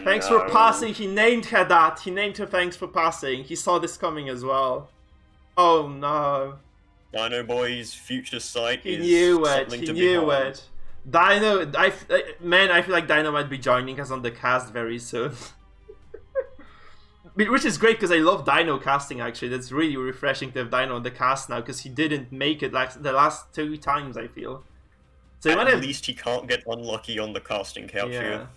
Thanks for passing. He named her that. He named her thanks for passing. He saw this coming as well. Oh no. Dino Boy's future sight is something to behold. He knew it. Dino, man, I feel like Dino might be joining us on the cast very soon. Which is great because I love Dino casting actually. That's really refreshing to have Dino on the cast now because he didn't make it like the last 2 times, I feel. So at least he can't get unlucky on the casting couch here.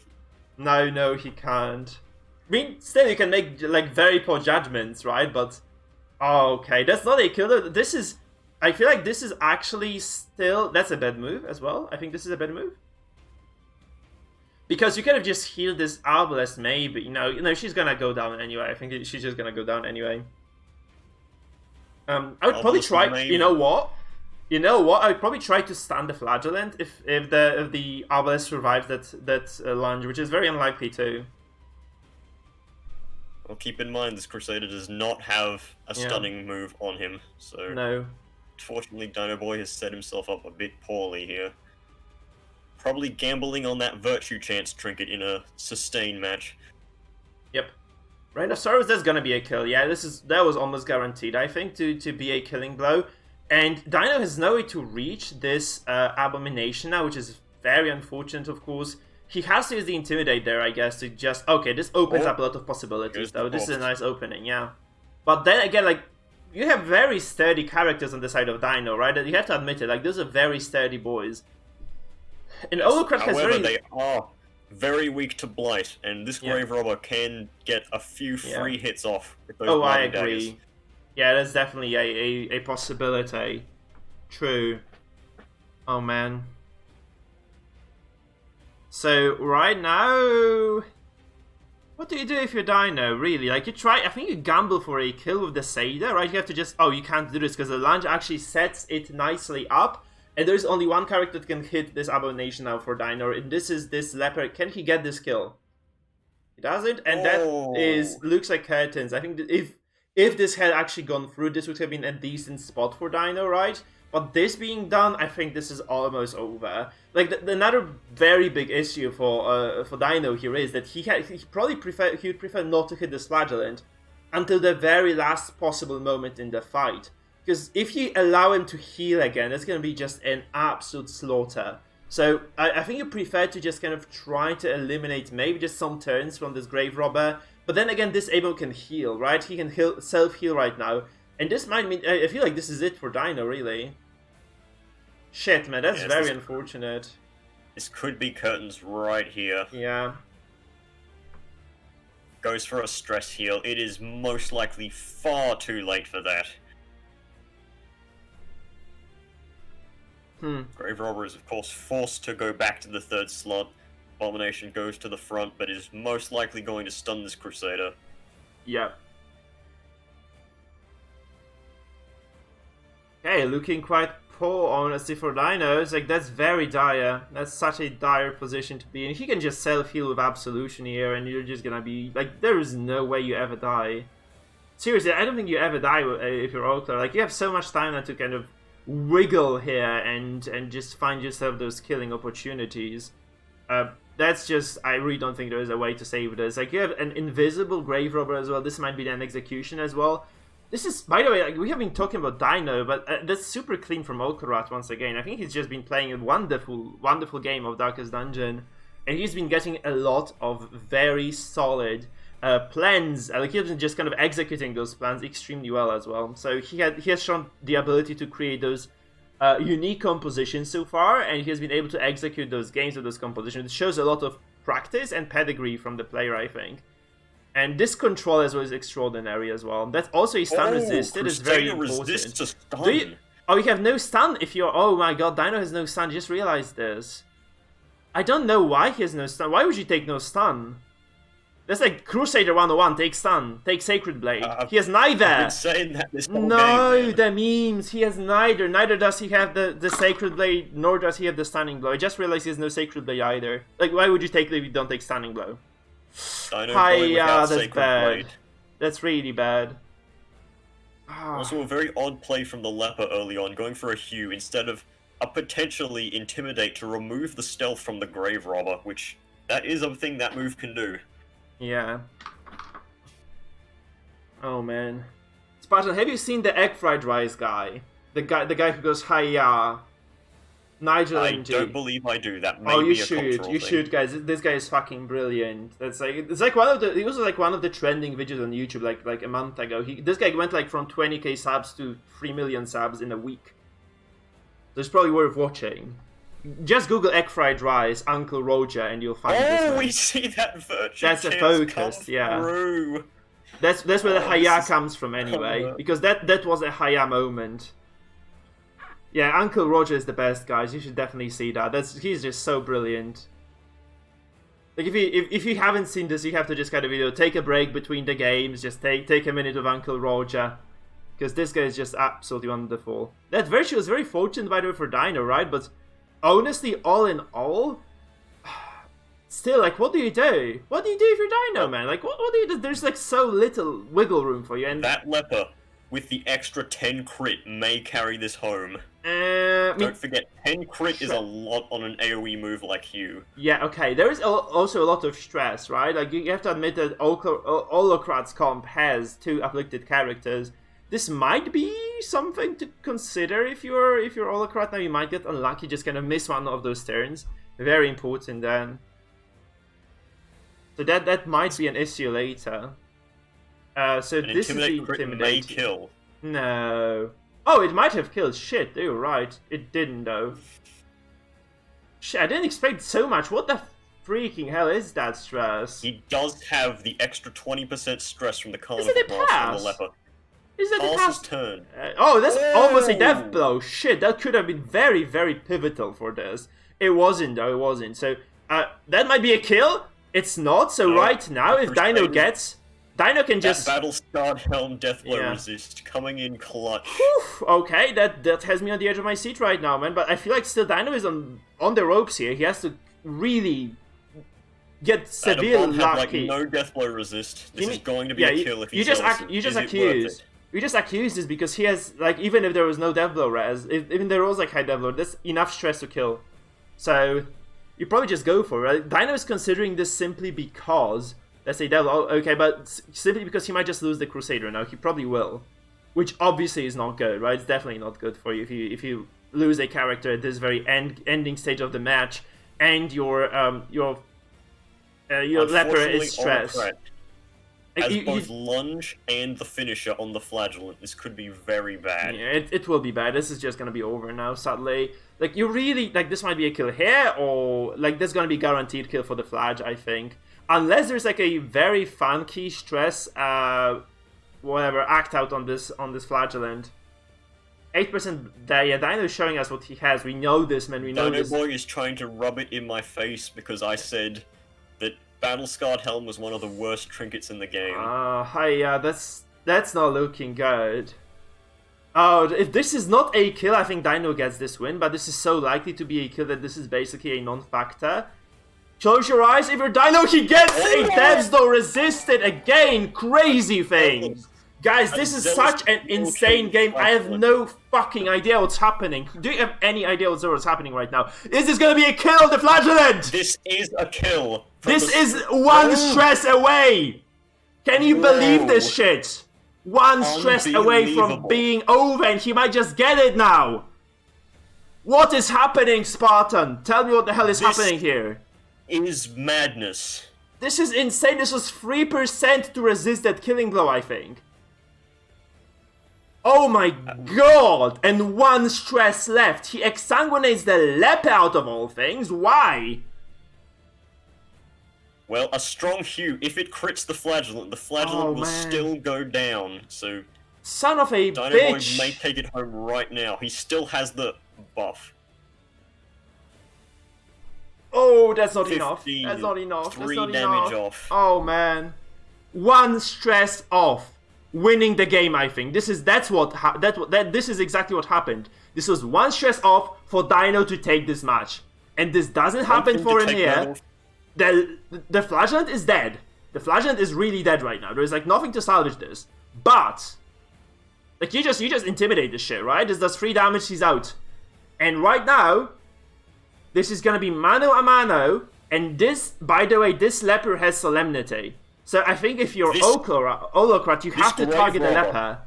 No, he can't. I mean, still, you can make, like, very poor judgments, right? But, oh, okay, that's not a killer. This is, I feel like this is actually still, that's a bad move as well. I think this is a bad move. Because you could have just healed this Arbalest, maybe. You know, she's gonna go down anyway. I think she's just gonna go down anyway. I would probably try, maybe. you know what? I would probably try to stun the Flagellant if the Arbalest survives that lunge, which is very unlikely too. Well, keep in mind, this Crusader does not have a stunning move on him, so... No. Unfortunately, Dino Boy has set himself up a bit poorly here. Probably gambling on that Virtue Chance trinket in a sustained match. Yep. Rhinoceros, that's gonna be a kill. Yeah, that was almost guaranteed, I think, to be a killing blow. And Dino has no way to reach this Abomination now, which is very unfortunate, of course. He has to use the Intimidate there, I guess, to just... Okay, this opens up a lot of possibilities, though. This is a nice opening, yeah. But then again, like, you have very sturdy characters on the side of Dino, right? You have to admit it, like, those are very sturdy boys. And Overcraft has However, really... they are very weak to Blight, and this Grave Robber can get a few free hits off with those I agree. daggers. Yeah, that's definitely a possibility. True. Oh, man. So, right now... What do you do if you're Dino, really? Like, I think you gamble for a kill with the Seder, right? You have to just... Oh, you can't do this, because the lunge actually sets it nicely up. And there's only one character that can hit this Abomination now for Dino, and this is this Leopard. Can he get this kill? He doesn't, and that looks like curtains. I think that if this had actually gone through, this would have been a decent spot for Dino, right? But this being done, I think this is almost over. Like, another very big issue for Dino here is that he would prefer not to hit this Flagellant until the very last possible moment in the fight. Because if you allow him to heal again, it's going to be just an absolute slaughter. So I think you prefer to just kind of try to eliminate maybe just some turns from this Grave Robber. But then again, this Abo can heal, right? He can self-heal right now. And this might mean... I feel like this is it for Dino, really. Shit, man, that's very unfortunate. This could be curtains right here. Yeah. Goes for a stress heal. It is most likely far too late for that. Grave Robber is, of course, forced to go back to the third slot. Abomination goes to the front, but is most likely going to stun this Crusader. Yeah. Okay, looking quite poor, honestly, for Dinos. Like, that's very dire. That's such a dire position to be in. He can just self-heal with Absolution here, and you're just gonna be... Like, there is no way you ever die. Seriously, I don't think you ever die if you're Okla. Like, you have so much time now to kind of wiggle here and just find yourself those killing opportunities. That's just... I really don't think there is a way to save this. Like, you have an invisible Grave Robber as well. This might be an execution as well. This is, by the way, like, we have been talking about Dino, but that's super clean from Olkarat once again. I think he's just been playing a wonderful, wonderful game of Darkest Dungeon, and he's been getting a lot of very solid plans. Like, he's been just kind of executing those plans extremely well as well. So he has shown the ability to create those unique compositions so far, and he has been able to execute those games with those compositions. It shows a lot of practice and pedigree from the player, I think. And this control as well is extraordinary as well. That's also a stun resist. It is very important. Resist to stun. You have no stun if you're... Oh my god, Dino has no stun. Just realized this. I don't know why he has no stun. Why would you take no stun? That's like Crusader 101. Take stun. Take Sacred Blade. He has neither. I've been saying that this whole game, man. The memes. He has neither. Neither does he have the Sacred Blade, nor does he have the Stunning Blow. I just realized he has no Sacred Blade either. Like, why would you take if you don't take Stunning Blow? That's bad. Blade. That's really bad. Also, a very odd play from the Leper early on, going for a Hue instead of a potentially Intimidate to remove the stealth from the Grave Robber, which that is a thing that move can do. Yeah. Oh man. Spartan, have you seen the Egg Fried Rice guy? The guy who goes hi-ya. Nigel I NG. don't believe I do. That may be a cultural thing. You should, guys. This guy is fucking brilliant. It's like one of the. It was like one of the trending videos on YouTube like a month ago. This guy went like from 20k subs to 3 million subs in a week. So it's probably worth watching. just Google egg fried rice, Uncle Roger, and you'll find this. Oh, we see that virtue. That's a focus, yeah. Through. That's where the Haya comes from anyway, because that was a Haya moment. Yeah, Uncle Roger is the best, guys. You should definitely see that. He's just so brilliant. Like if you haven't seen this, you have to just kind of take a break between the games, just take a minute of Uncle Roger, because this guy is just absolutely wonderful. That virtue was very fortunate, by the way, for Dino, right? But honestly, all in all, still, like, what do you do? What do you do if you're Dino, man? Like, what do you do? There's like so little wiggle room for you, and that leper with the extra 10 crit may carry this home. Don't forget, 10 crit is a lot on an AoE move like you. Yeah, okay. There is also a lot of stress, right? Like, you have to admit that Holocrat's comp has 2 afflicted characters. This might be something to consider if you're Holocrat now. You might get unlucky, just kind of miss one of those turns. Very important then. So that might be an issue later. So an this is the crit may kill. No. Oh, it might have killed. Shit, you're right. It didn't, though. Shit, I didn't expect so much. What the freaking hell is that stress? He does have the extra 20% stress from the carnival pass? from the leper. Is that the pass? Turn. Oh, that's almost a death blow. Shit, that could have been very, very pivotal for this. It wasn't, though. It wasn't. So, that might be a kill. It's not. So right now, if Dino gets... Dino can just... That battle-scarred helm deathblow resist coming in clutch. Whew, okay, that has me on the edge of my seat right now, man. But I feel like still Dino is on the ropes here. He has to really get severe lucky. Had, like, no deathblow resist. This is going to be a kill if he you just accuse this because he has, like, even if there was no deathblow res, even there was like high deathblow, that's enough stress to kill. So you probably just go for it. Right? Dino is considering this simply because. Let's say devil, okay, but simply because he might just lose the Crusader now. He probably will, which obviously is not good, right? It's definitely not good for you if you lose a character at this very ending stage of the match, and your leper is stressed. As both lunge and the finisher on the flagellant, this could be very bad. Yeah, it will be bad. This is just gonna be over now, sadly. Like, you really, like, this might be a kill here, or, like, there's gonna be guaranteed kill for the Flag, I think. Unless there's, like, a very funky stress, whatever, act out on this flagellant. 8% there, yeah, Dino is showing us what he has. We know this, man, we know this. Dino Boy is trying to rub it in my face because I said that Battle-Scarred Helm was one of the worst trinkets in the game. Yeah, that's not looking good. Oh, if this is not a kill, I think Dino gets this win, but this is so likely to be a kill that this is basically a non-factor. Close your eyes, if you're Dino, he gets a Devs though resisted again! Crazy things! Guys, this is such an insane game, I have no fucking idea what's happening. Do you have any idea what's happening right now? Is this gonna be a kill, the Flagellant? This is a kill! This is one stress away! Can you believe this shit? One stress away from being over, and he might just get it now! What is happening, Spartan? Tell me what the hell is happening here. Is madness. This is insane. This was 3% to resist that killing blow, I think. Oh my god! And one stress left. He exsanguinates the leper out of all things. Why? Well, a strong hue. If it crits the flagellant will still go down. So, son of a Dino bitch! Boy may take it home right now. He still has the buff. Oh, that's not enough. That's not enough. 3 that's not damage enough. off. Oh man, one stress off, winning the game. I think this is this is exactly what happened. This was one stress off for Dino to take this match, and this doesn't happen for him here. The Flagellant is dead. The Flagellant is really dead right now. There is like nothing to salvage this. But like you just intimidate this shit, right? This does 3 damage. He's out, and right now. This is gonna be mano a mano, and this, by the way, this leper has solemnity. So I think if you're Holocrat, you have to target the leper.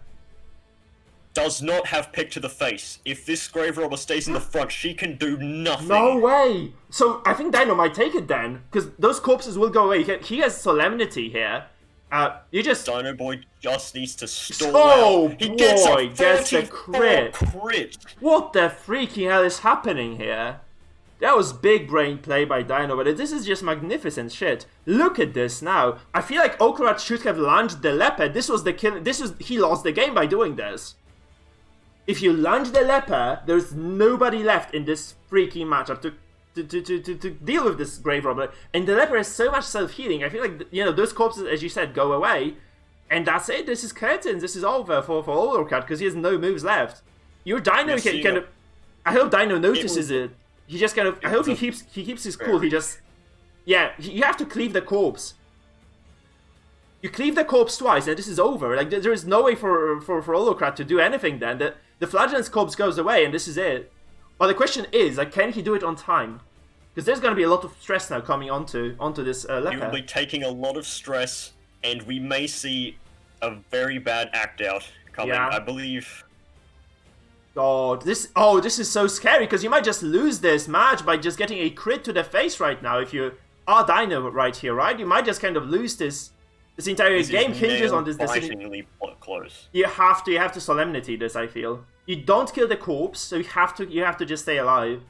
Does not have pick to the face. If this grave robber stays in the front, she can do nothing. No way! So I think Dino might take it then, because those corpses will go away. He has solemnity here. Dino Boy just needs to stall out. He gets a crit. What the freaking hell is happening here? That was big brain play by Dino, but this is just magnificent shit. Look at this now. I feel like Okrat should have launched the leper. This was the kill. He lost the game by doing this. If you launch the leper, there's nobody left in this freaking matchup to deal with this grave robber. And the leper has so much self-healing. I feel like, you know, those corpses, as you said, go away. And that's it. This is curtains. This is over for Okrat because he has no moves left. Your Dino can kind of... I hope Dino notices it. He just kind of... I hope he keeps his cool. He just... Yeah, you have to cleave the corpse. You cleave the corpse twice and this is over. Like, there is no way for Holocrat to do anything then. The Flagellant's corpse goes away and this is it. Well, the question is, like, can he do it on time? Because there's going to be a lot of stress now coming onto this leper. He will be taking a lot of stress and we may see a very bad act out coming, I believe... God, this is so scary because you might just lose this match by just getting a crit to the face right now if you are Dino right here, right? You might just kind of lose this entire game hinges on this decision. Close. You have to solemnity this, I feel. You don't kill the corpse, so you have to just stay alive.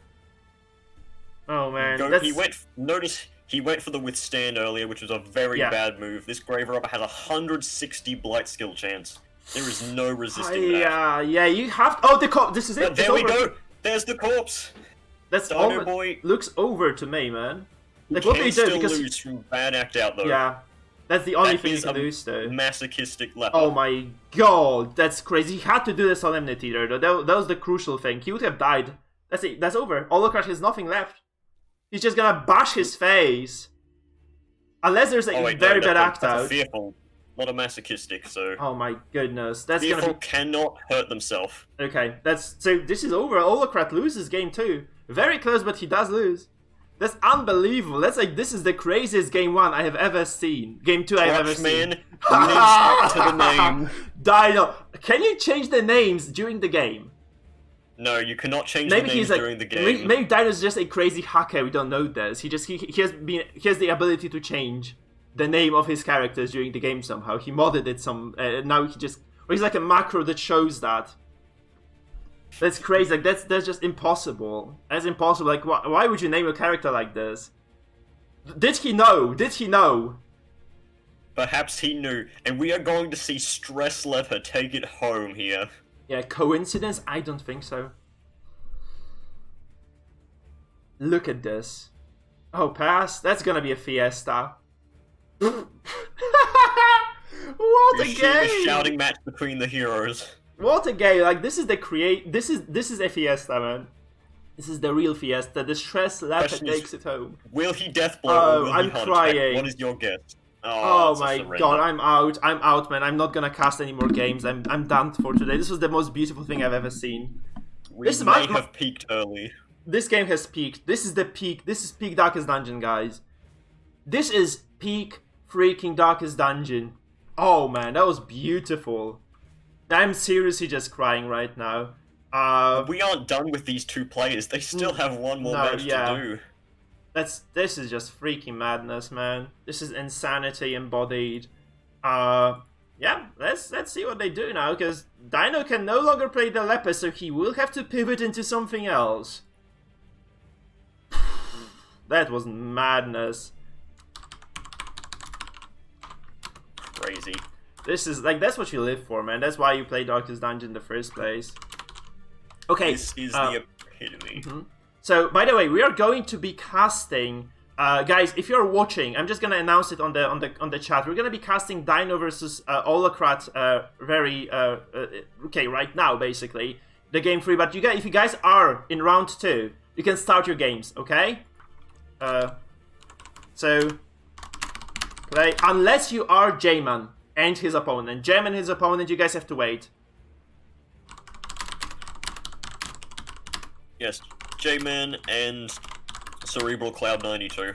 Oh man, notice he went for the withstand earlier, which was a very bad move. This grave robber has 160 blight skill chance. There is no resisting that. Yeah, you have to... Oh, the corpse! This is it! There we go! There's the corpse! That's Dino boy. Looks over to me, man. Like, what do you do? Still lose from bad act out, though. Yeah. That's the only thing you can lose, though. Masochistic leper. Oh my god, that's crazy. He had to do the solemnity there, though. That was the crucial thing. He would have died. That's it. That's over. Holocrat has nothing left. He's just gonna bash his face. Unless there's a very bad act out. Fearful. Not a masochistic, so... Oh my goodness, that's Fearful gonna be... cannot hurt themselves. Okay, so this is over. Holocrat loses game 2. Very close, but he does lose. That's unbelievable. This is the craziest game 1 I have ever seen. Game 2 I have ever seen. Lives up to the name. Dino, can you change the names during the game? No, you cannot change the names during the game. Maybe Dino's just a crazy hacker. We don't know this. He has the ability to change the name of his characters during the game somehow. He modded it now he's like a macro that shows that. That's crazy. Like that's just impossible. That's impossible. Like why would you name a character like this? Did he know? Did he know? Perhaps he knew, and we are going to see Stress Leper take it home here. Yeah, coincidence? I don't think so. Look at this. Oh, pass. That's gonna be a fiesta. What a game! A shouting match between the heroes. What a game! Like this is this is a fiesta, man. This is the real fiesta. The Stress Leper takes it home. Will he deathblow or will I'm he crying. What is your guess? Oh my god, I'm out, man. I'm not gonna cast any more games. I'm done for today. This was the most beautiful thing I've ever seen. We may have peaked early. This game has peaked. This is the peak. This is peak Darkest Dungeon, guys. This is peak freaking Darkest Dungeon. Oh man, that was beautiful. I'm seriously just crying right now. We aren't done with these two players. They still have one more match to do. This is just freaking madness, man. This is insanity embodied. Yeah, let's see what they do now, because Dino can no longer play the leper, so he will have to pivot into something else. That was madness. Crazy. This is like, that's what you live for, man. That's why you play Darkest Dungeon in the first place. Okay. This is the epitome. So, by the way, we are going to be casting, guys. If you're watching, I'm just gonna announce it on the chat. We're gonna be casting Dino versus Holocrat, okay, right now, basically the game 3. But if you guys are in round 2, you can start your games, okay? So play unless you are J-Man and his opponent. J-Man and his opponent, you guys have to wait. Yes. J-Man and Cerebral Cloud 92.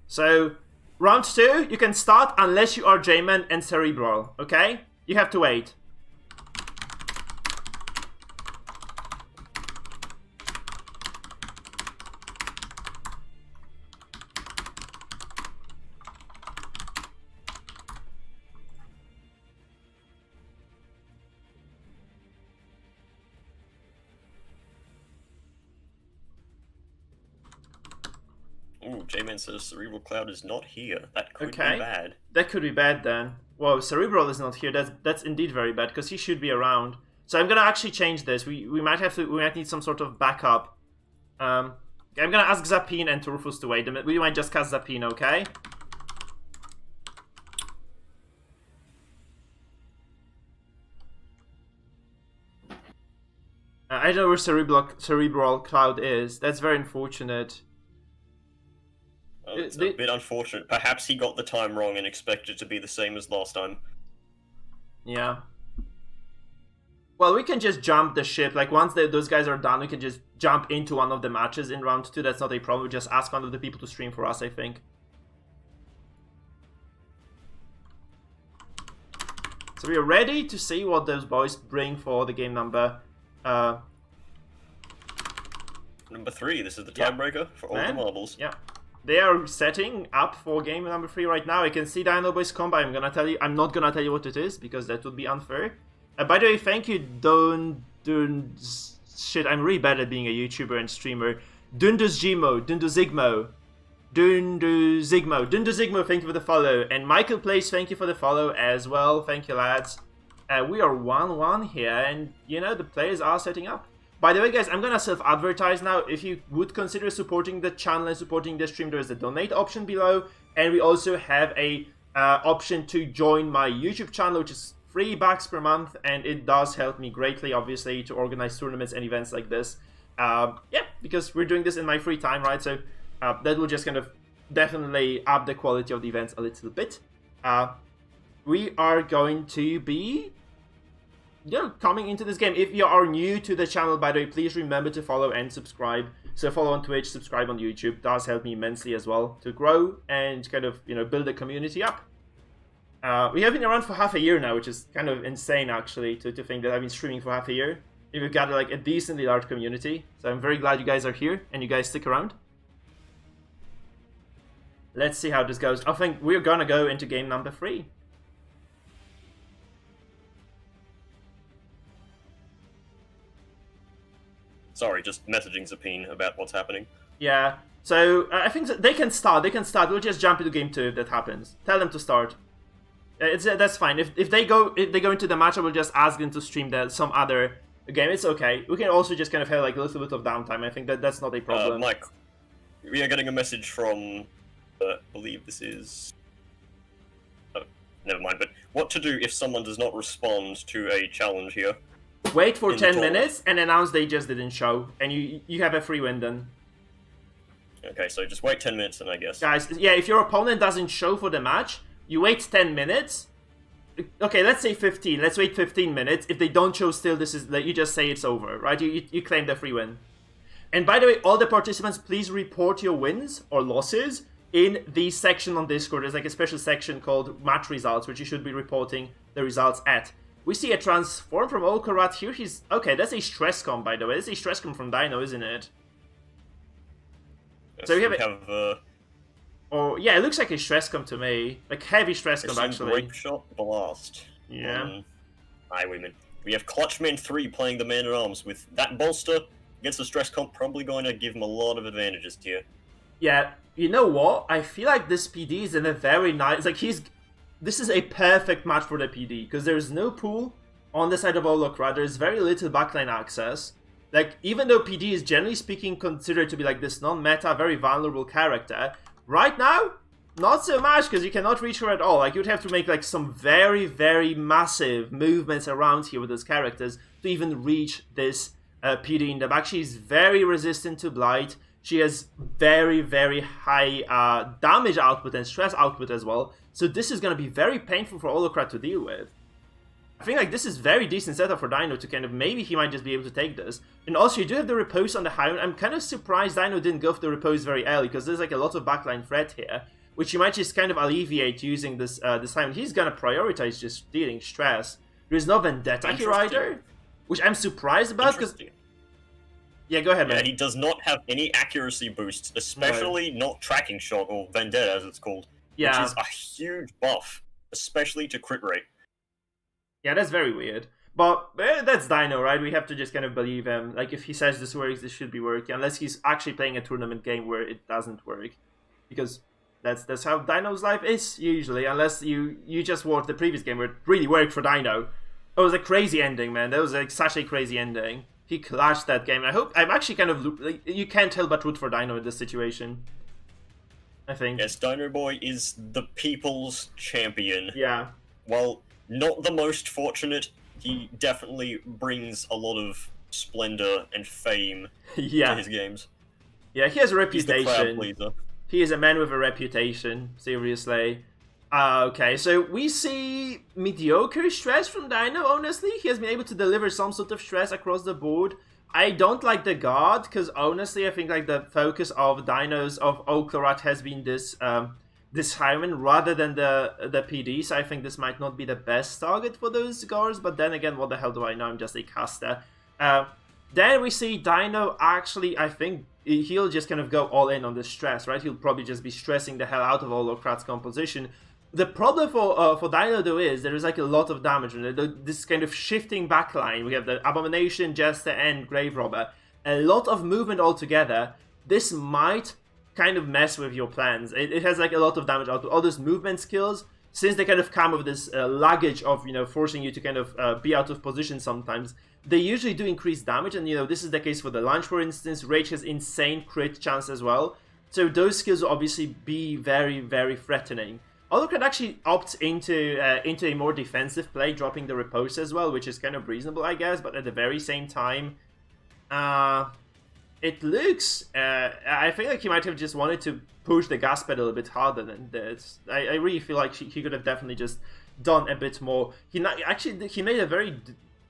So, round 2, you can start unless you are J-Man and Cerebral, okay? You have to wait. J-Man says Cerebral Cloud is not here. That could be Okay. bad. That could be bad then. Whoa, Cerebral is not here. That's indeed very bad because he should be around. So I'm gonna actually change this. We might need some sort of backup. I'm gonna ask Zapine and Turfus to wait. We might just cast Zapine, okay? I don't know where Cerebral Cloud is. That's very unfortunate. It's a bit unfortunate. Perhaps he got the time wrong and expected it to be the same as last time. Yeah. Well, we can just jump the ship. Like, once those guys are done, we can just jump into one of the matches in round 2. That's not a problem. We just ask one of the people to stream for us, I think. So we are ready to see what those boys bring for the game number... Number 3, this is the tiebreaker for all the marbles. Yeah. They are setting up for game number 3 right now. I can see Dino Boys combo. I'm not gonna tell you what it is because that would be unfair. By the way, thank you, shit, I'm really bad at being a YouTuber and streamer. Dunduzigmo, thank you for the follow. And Michael Plays, thank you for the follow as well. Thank you, lads. We are 1-1 here, and, you know, the players are setting up. By the way, guys, I'm gonna self-advertise now. If you would consider supporting the channel and supporting the stream, there is a donate option below. And we also have a option to join my YouTube channel, which is $3 per month. And it does help me greatly, obviously, to organize tournaments and events like this. Yeah, because we're doing this in my free time, right? So that will just kind of definitely up the quality of the events a little bit. We are going to be... coming into this game. If you are new to the channel, by the way, please remember to follow and subscribe. So follow on Twitch, subscribe on YouTube. Does help me immensely as well to grow and kind of, build a community up. We have been around for half a year now, which is kind of insane, actually, to think that I've been streaming for half a year. We've got, like, a decently large community. So I'm very glad you guys are here and you guys stick around. Let's see how this goes. I think we're gonna go into game number 3. Sorry, just messaging Zapine about what's happening. Yeah, so I think they can start. We'll just jump into game 2 if that happens. Tell them to start. That's fine. If they go into the match, I will just ask them to stream some other game. It's okay. We can also just kind of have like a little bit of downtime. I think that's not a problem. Mike, we are getting a message from, I believe this is... Oh, never mind. But what to do if someone does not respond to a challenge here? Wait for 10 minutes and announce they just didn't show, and you have a free win then. Okay, so just wait 10 minutes then, I guess. Guys, yeah, if your opponent doesn't show for the match, you wait 10 minutes. Okay, let's say 15. Let's wait 15 minutes. If they don't show still, this is like you just say it's over, right? You claim the free win. And by the way, all the participants, please report your wins or losses in the section on Discord. There's like a special section called Match Results, which you should be reporting the results at. We see a transform from Olkarat here. Okay, that's a stress comp, by the way. That's a stress comp from Dino, isn't it? Yes, so we have Oh, yeah, it looks like a stress comp to me. Like heavy stress comp, actually. Grape Shot Blast. Yeah. Highwayman. We have Clutchman 3 playing the Man-at-Arms with that bolster. Against the stress comp, probably going to give him a lot of advantages here. Yeah, you know what? I feel like this PD is in a very nice... Like, this is a perfect match for the PD, because there's no pool on the side of Olokra. There's very little backline access. Like, even though PD is generally speaking considered to be like this non-meta, very vulnerable character, right now, not so much, because you cannot reach her at all. Like, you'd have to make like some very, very massive movements around here with those characters to even reach this PD in the back. She's very resistant to Blight. She has very, very high damage output and stress output as well. So this is going to be very painful for Olokrat to deal with. I think like this is very decent setup for Dino to kind of, maybe he might just be able to take this. And also you do have the repose on the Highland. I'm kind of surprised Dino didn't go for the repose very early, because there's like a lot of backline threat here, which you might just kind of alleviate using this Highland. He's going to prioritize just dealing stress. There's no Vendetta here either, which I'm surprised about, because... Yeah, go ahead, man. Yeah, he does not have any accuracy boosts, especially not Tracking Shot, or Vendetta as it's called. Yeah. Which is a huge buff, especially to crit rate. Yeah, that's very weird. But that's Dino, right? We have to just kind of believe him. Like, if he says this works, this should be working. Unless he's actually playing a tournament game where it doesn't work. because that's how Dino's life is usually, unless you just watched the previous game where it really worked for Dino. It was a crazy ending, man. That was like such a crazy ending. He clutched that game. I'm actually kind of like, you can't help but root for Dino in this situation. I think. Yes, Dino Boy is the people's champion. Yeah. While not the most fortunate, he definitely brings a lot of splendor and fame to his games. Yeah, he has a reputation. He's the crowd pleaser. He is a man with a reputation, seriously. Okay, so we see mediocre stress from Dino, honestly. He has been able to deliver some sort of stress across the board. I don't like the guard, because honestly, I think like the focus of Dinos of Oklorat has been this Hyman rather than the PD, so I think this might not be the best target for those guards, but then again, what the hell do I know? I'm just a caster. Then we see Dino actually, I think he'll just kind of go all in on the stress, right? He'll probably just be stressing the hell out of Holocrat's composition. The problem for Dino though is there is like a lot of damage. This kind of shifting backline. We have the Abomination, Jester, and Grave Robber. A lot of movement altogether. This might kind of mess with your plans. It has like a lot of damage output. All those movement skills, since they kind of come with this luggage of, forcing you to kind of be out of position sometimes, they usually do increase damage. And, this is the case for the Lunge, for instance. Rage has insane crit chance as well. So those skills will obviously be very, very threatening. Holocrat actually opts into a more defensive play, dropping the Repose as well, which is kind of reasonable, I guess. But at the very same time, it looks... I feel like he might have just wanted to push the gas pedal a bit harder than this. I really feel like he could have definitely just done a bit more. He made a very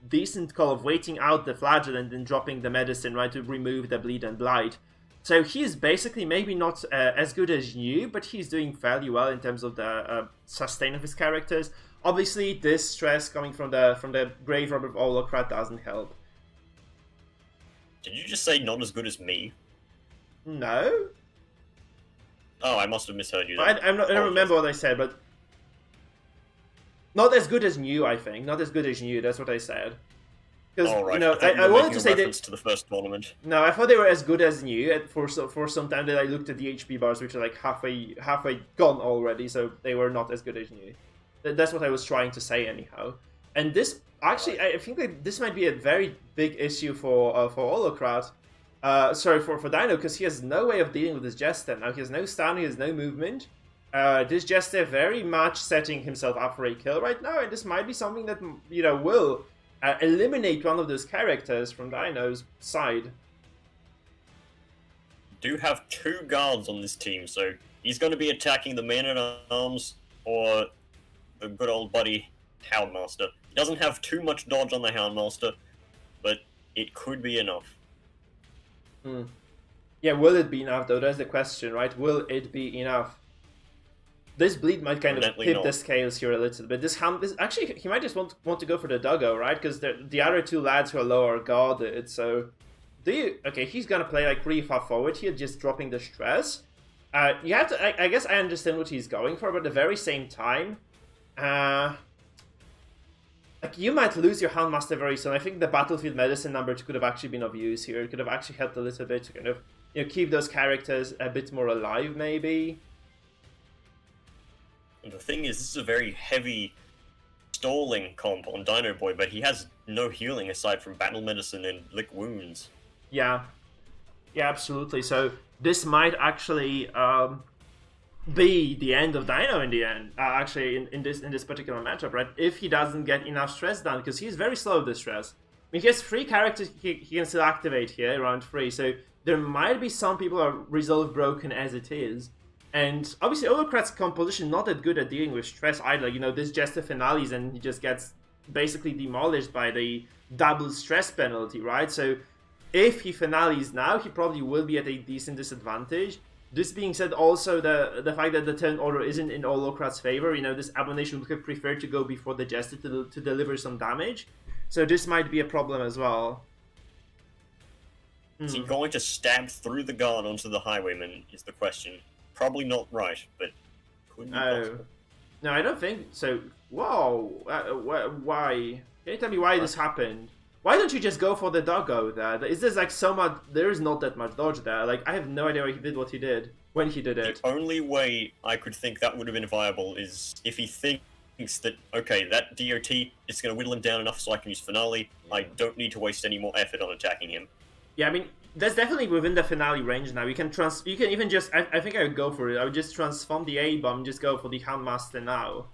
decent call of waiting out the Flagell and then dropping the medicine, right, to remove the Bleed and Blight. So he's basically maybe not as good as you, but he's doing fairly well in terms of the sustain of his characters. Obviously, this stress coming from the Grave Robber of Holocrat doesn't help. Did you just say not as good as me? No. Oh, I must have misheard you. I don't remember what I said, but not as good as you. I think not as good as you. That's what I said. Because I wanted to say that to the first tournament. No, I thought they were as good as new for some time. That I looked at the HP bars, which are like halfway gone already, so they were not as good as new. That's what I was trying to say, anyhow. And this actually, I think that this might be a very big issue for Holocrat. For Dino, because he has no way of dealing with this Jester now. He has no stun, he has no movement. This Jester very much setting himself up for a kill right now, and this might be something that will eliminate one of those characters from Dino's side. Do have two guards on this team, so he's going to be attacking the Man-at-Arms or the good old buddy Houndmaster. He doesn't have too much dodge on the Houndmaster, but it could be enough. Yeah, will it be enough though? That's the question, right? Will it be enough? This Bleed might kind of tip the scales here a little bit. This actually, he might just want to go for the Doggo, right? Because the other two lads who are low are guarded. So, okay, he's gonna play like pretty far forward here, just dropping the stress. You have to. I guess I understand what he's going for, but at the very same time, like you might lose your Houndmaster very soon. I think the Battlefield Medicine number could have actually been of use here. It could have actually helped a little bit to kind of keep those characters a bit more alive, maybe. And the thing is, this is a very heavy stalling comp on Dino Boy, but he has no healing aside from Battle Medicine and Lick Wounds. Yeah, absolutely. So this might actually be the end of Dino in the end. Actually, in this particular matchup, right? If he doesn't get enough stress done, because he's very slow with the stress. I mean, he has 3 characters he can still activate here, round 3. So there might be some people who are resolve broken as it is. And obviously, Holocrat's composition not that good at dealing with stress either. This Jester finales and he just gets basically demolished by the double stress penalty, right? So if he finales now, he probably will be at a decent disadvantage. This being said, also the fact that the turn order isn't in Holocrat's favor, this Abomination would have preferred to go before the Jester to deliver some damage. So this might be a problem as well. Is he going to stab through the guard onto the Highwayman is the question. Probably not right, but could be possible. No, I don't think so. Whoa, why? Can you tell me why this happened? Why don't you just go for the doggo there? Is this like so much? There is not that much dodge there. Like, I have no idea why he did what he did when he did it. The only way I could think that would have been viable is if he thinks that, okay, that DOT is going to whittle him down enough so I can use Finale. I don't need to waste any more effort on attacking him. Yeah, I mean, that's definitely within the Finale range now. You can even just, I think I would go for it. I would just transform the A-bomb, just go for the Houndmaster now.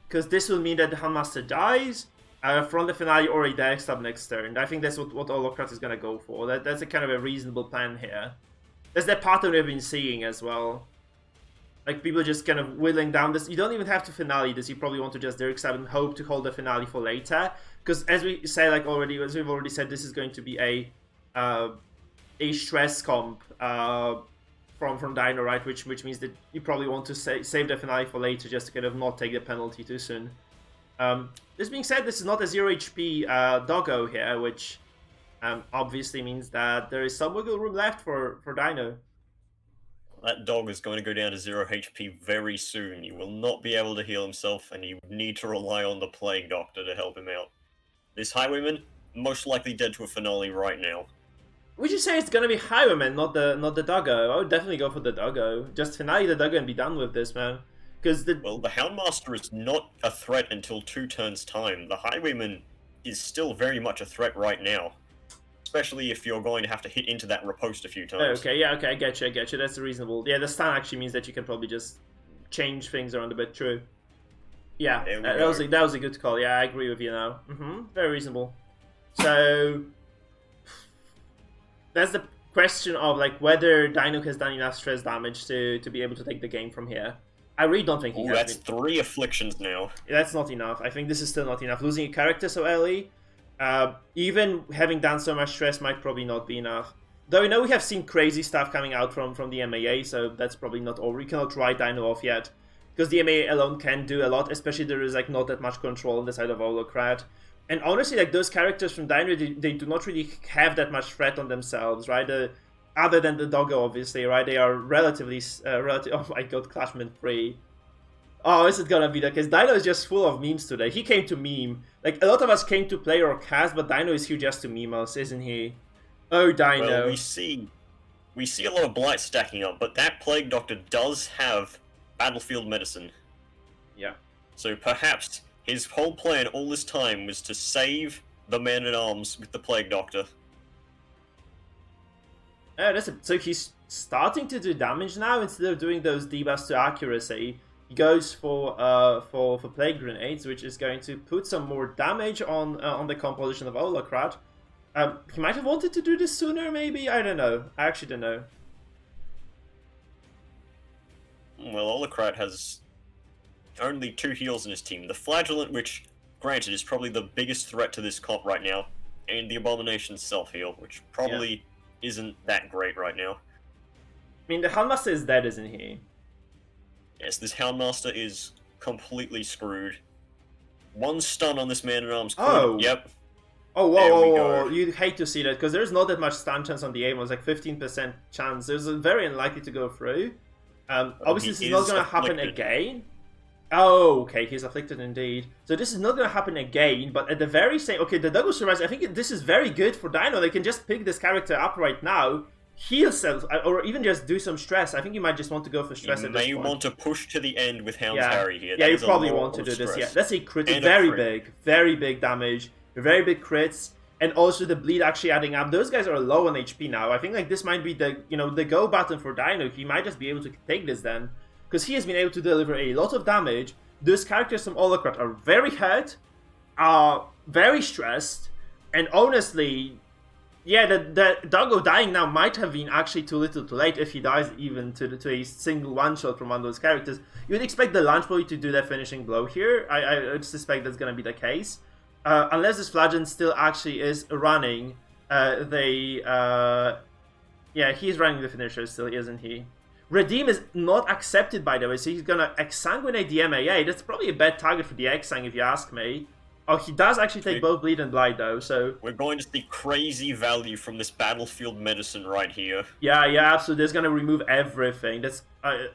Because this will mean that the Houndmaster dies from the Finale or a direct stab next turn. I think that's what Holocrat is going to go for. That's a kind of a reasonable plan here. That's the pattern we've been seeing as well. Like, people just kind of whittling down this. You don't even have to Finale this. You probably want to just direct stab and hope to hold the Finale for later. Because as we say, like already, as we've already said, this is going to be a stress comp from Dino, right? Which means that you probably want to save the Finale for later, just to kind of not take the penalty too soon. This being said, this is not a 0 HP doggo here, which obviously means that there is some wiggle room left for Dino. That dog is going to go down to 0 HP very soon. He will not be able to heal himself, and you need to rely on the Plague Doctor to help him out. This Highwayman, most likely dead to a Finale right now. Would you say it's gonna be Highwayman, not the doggo? I would definitely go for the doggo. Just Finale the doggo and be done with this, man. Well, the Houndmaster is not a threat until 2 turns' time. The Highwayman is still very much a threat right now. Especially if you're going to have to hit into that riposte a few times. Okay, yeah, okay, I get you. That's reasonable. Yeah, the stun actually means that you can probably just change things around a bit, true. Yeah, that was a good call. Yeah, I agree with you now. Very reasonable. So, that's the question of, like, whether Dino has done enough stress damage to be able to take the game from here. I really don't think he has. That's 3 afflictions now. That's not enough. I think this is still not enough. Losing a character so early, even having done so much stress might probably not be enough. Though we know we have seen crazy stuff coming out from the MAA, so that's probably not over. You cannot write Dino off yet. Because the MAA alone can do a lot, especially there is like not that much control on the side of Holocrat. And honestly, like those characters from Dino, they do not really have that much threat on themselves, right? Other than the doggo, obviously, right? They are relatively, oh my god, Clashman 3. Oh, is it gonna be that case? Dino is just full of memes today. He came to meme. Like, a lot of us came to play or cast, but Dino is here just to meme us, isn't he? Oh, Dino. Well, we see a lot of Blight stacking up, but that Plague Doctor does have Battlefield Medicine. Yeah. So perhaps his whole plan all this time was to save the Man-at-Arms with the Plague Doctor. So he's starting to do damage now instead of doing those debuffs to accuracy. He goes for Plague Grenades, which is going to put some more damage on the composition of Holocrat. He might have wanted to do this sooner, maybe? I don't know. I actually don't know. Well, Holocrat has only 2 heals in his team. The Flagellant, which, granted, is probably the biggest threat to this comp right now, and the Abomination self-heal, which probably isn't that great right now. I mean, the Houndmaster is dead, isn't he? Yes, this Houndmaster is completely screwed. 1 stun on this Man-at-Arms. Oh! Yep. Oh, whoa. You'd hate to see that, because there's not that much stun chance on the aim. It was like 15% chance. There's a very unlikely to go through. Obviously, this is not going to happen again. Oh, okay, he's afflicted indeed. So this is not going to happen again, but at the very same... Okay, the Doggo survives. I think this is very good for Dino. They can just pick this character up right now, heal self, or even just do some stress. I think you might just want to go for stress at this point. You may want to push to the end with Hound's Harry here. Yeah, you probably want to do this. Yeah, that's a crit. Very big damage. Very big crits. And also the bleed actually adding up. Those guys are low on HP now. I think like this might be the the go button for Dino. He might just be able to take this then. Because he has been able to deliver a lot of damage. Those characters from Holocrat are very hurt, are very stressed, and honestly, yeah, the Doggo dying now might have been actually too little too late if he dies even to a single one-shot from one of those characters. You would expect the Lunch Boy to do that finishing blow here. I suspect that's going to be the case. Unless this Flagellant still actually is running, yeah, he's running the finisher still, isn't he? Redeem is not accepted, by the way, so he's gonna exsanguinate the MAA. That's probably a bad target for the Exsang, if you ask me. Oh, he does actually take both Bleed and Blight, though, so... We're going to see crazy value from this battlefield medicine right here. Yeah, absolutely. That's going to remove everything. That's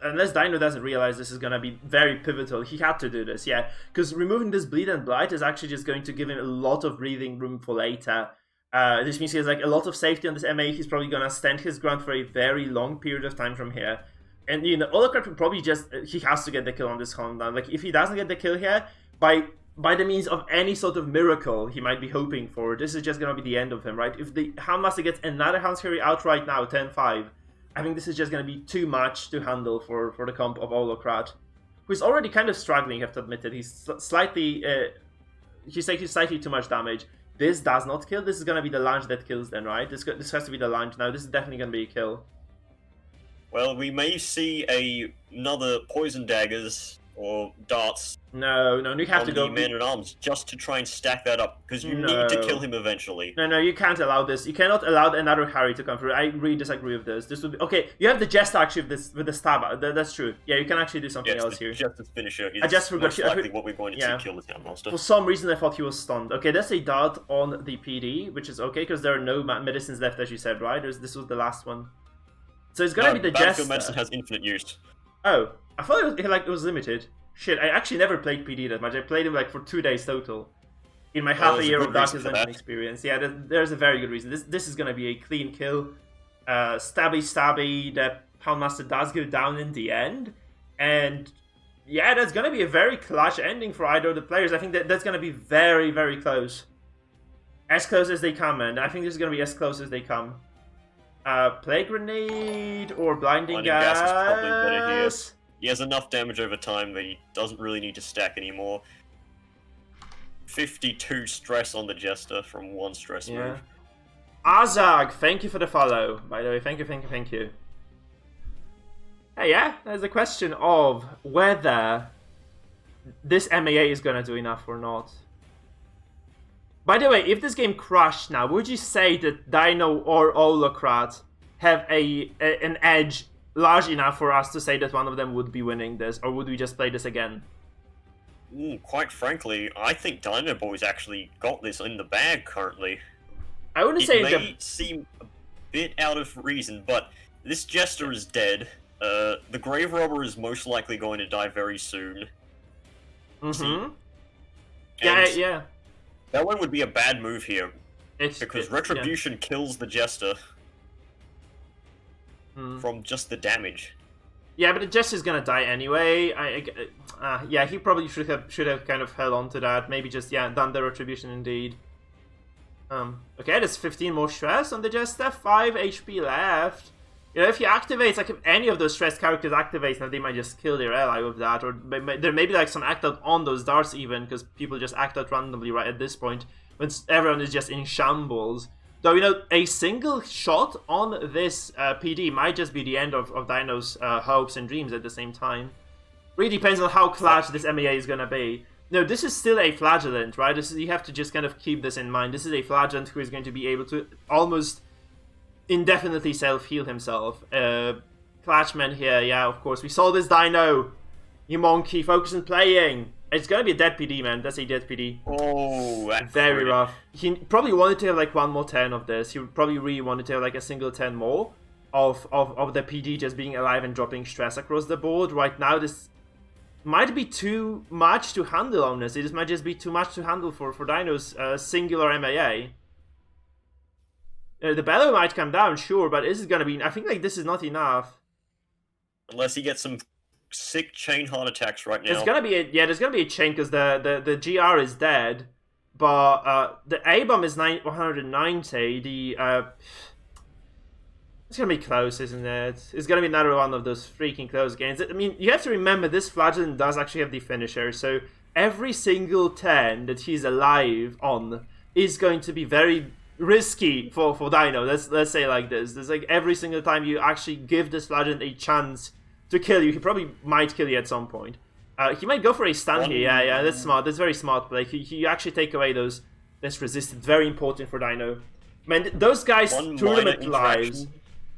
unless Dino doesn't realize this is going to be very pivotal. He had to do this, yeah. Because removing this Bleed and Blight is actually just going to give him a lot of breathing room for later. This means he has like a lot of safety on this MA. He's probably going to stand his ground for a very long period of time from here. And, you know, Holocrat will probably just... He has to get the kill on this countdown. Like, if he doesn't get the kill here, by the means of any sort of miracle he might be hoping for, this is just going to be the end of him, right? If the Houndmaster gets another Hound Fury out right now, 10-5, I think this is just going to be too much to handle for the comp of Holocrat, who's already kind of struggling, I have to admit it. He's slightly... he's taking slightly too much damage. This does not kill. This is going to be the launch that kills then, right? This has to be the launch now. This is definitely going to be a kill. Well, we may see another Poison Daggers or darts. No, you have to go. On the Man-at-Arms, just to try and stack that up, because you need to kill him eventually. No, you can't allow this. You cannot allow another Harry to come through. I really disagree with this. This would be... Okay, you have the Jester actually with the stab. That's true. Yeah, you can actually do something else here. Jester's finisher. I just forgot. Most likely what we're going to see kill the Houndmaster. For some reason, I thought he was stunned. Okay, that's a dart on the PD, which is okay, because there are no medicines left, as you said, right? This was the last one. So it's gonna be the Jester. Medicine has infinite use. Oh, I thought it was limited. Shit, I actually never played PD that much. I played him like for 2 days total. In my half a year of Darkest Dungeon experience. Yeah, there's a very good reason. This is gonna be a clean kill. Stabby, the Houndmaster does go down in the end. And yeah, that's gonna be a very clutch ending for either of the players. I think that's gonna be very, very close. As close as they come, and I think this is gonna be as close as they come. Plague Grenade or Blinding Gas is probably better here. He has enough damage over time that he doesn't really need to stack anymore. 52 stress on the Jester from one stress move. Azag, thank you for the follow. By the way, thank you. Hey, yeah, there's a question of whether this MAA is gonna do enough or not. By the way, if this game crashed now, would you say that Dino or Holocrat have an edge large enough for us to say that one of them would be winning this, or would we just play this again? Quite frankly, I think Dino Boy's actually got this in the bag currently. I wouldn't say it may seem a bit out of reason, but this Jester is dead. The Grave Robber is most likely going to die very soon. Mm-hmm. Yeah. That one would be a bad move here, because Retribution kills the Jester from just the damage. Yeah, but the Jester's gonna die anyway. Yeah, he probably should have kind of held on to that. Maybe just done the Retribution indeed. Okay, there's 15 more stress on the Jester. 5 HP left. You know, if he activates, like if any of those stressed characters activates, now they might just kill their ally with that, or there may be like some act out on those darts even, because people just act out randomly right at this point when everyone is just in shambles. Though, you know, a single shot on this PD might just be the end of Dino's hopes and dreams at the same time. Really depends on how clutch this MEA is gonna be. No, this is still a Flagellant, right? You have to just kind of keep this in mind. This is a Flagellant who is going to be able to almost indefinitely self-heal himself. Clutchman here, yeah, of course. We saw this Dino. You monkey, focus on playing. It's gonna be a dead PD, man. That's a dead PD. Oh, that's very rough. He probably wanted to have like one more 10 of this. He probably really wanted to have like a single 10 more of the PD just being alive and dropping stress across the board. Right now, this might be too much to handle, honestly. This might just be too much to handle for Dino's singular MAA. The bellow might come down, sure, but this is gonna be... I think like this is not enough. Unless he gets some sick chain heart attacks right now. There's gonna be a chain because the GR is dead, but the A bomb is 190. It's gonna be close, isn't it? It's gonna be another one of those freaking close games. I mean, you have to remember this Flagellant does actually have the finisher, so every single 10 that he's alive on is going to be very risky for Dino. Let's say like this. There's like every single time you actually give this Flagellant a chance to kill you, he probably might kill you at some point. He might go for a stun here. Yeah, that's smart. That's very smart play. He actually take away this resistance. Very important for Dino. Man, those guys' tournament lives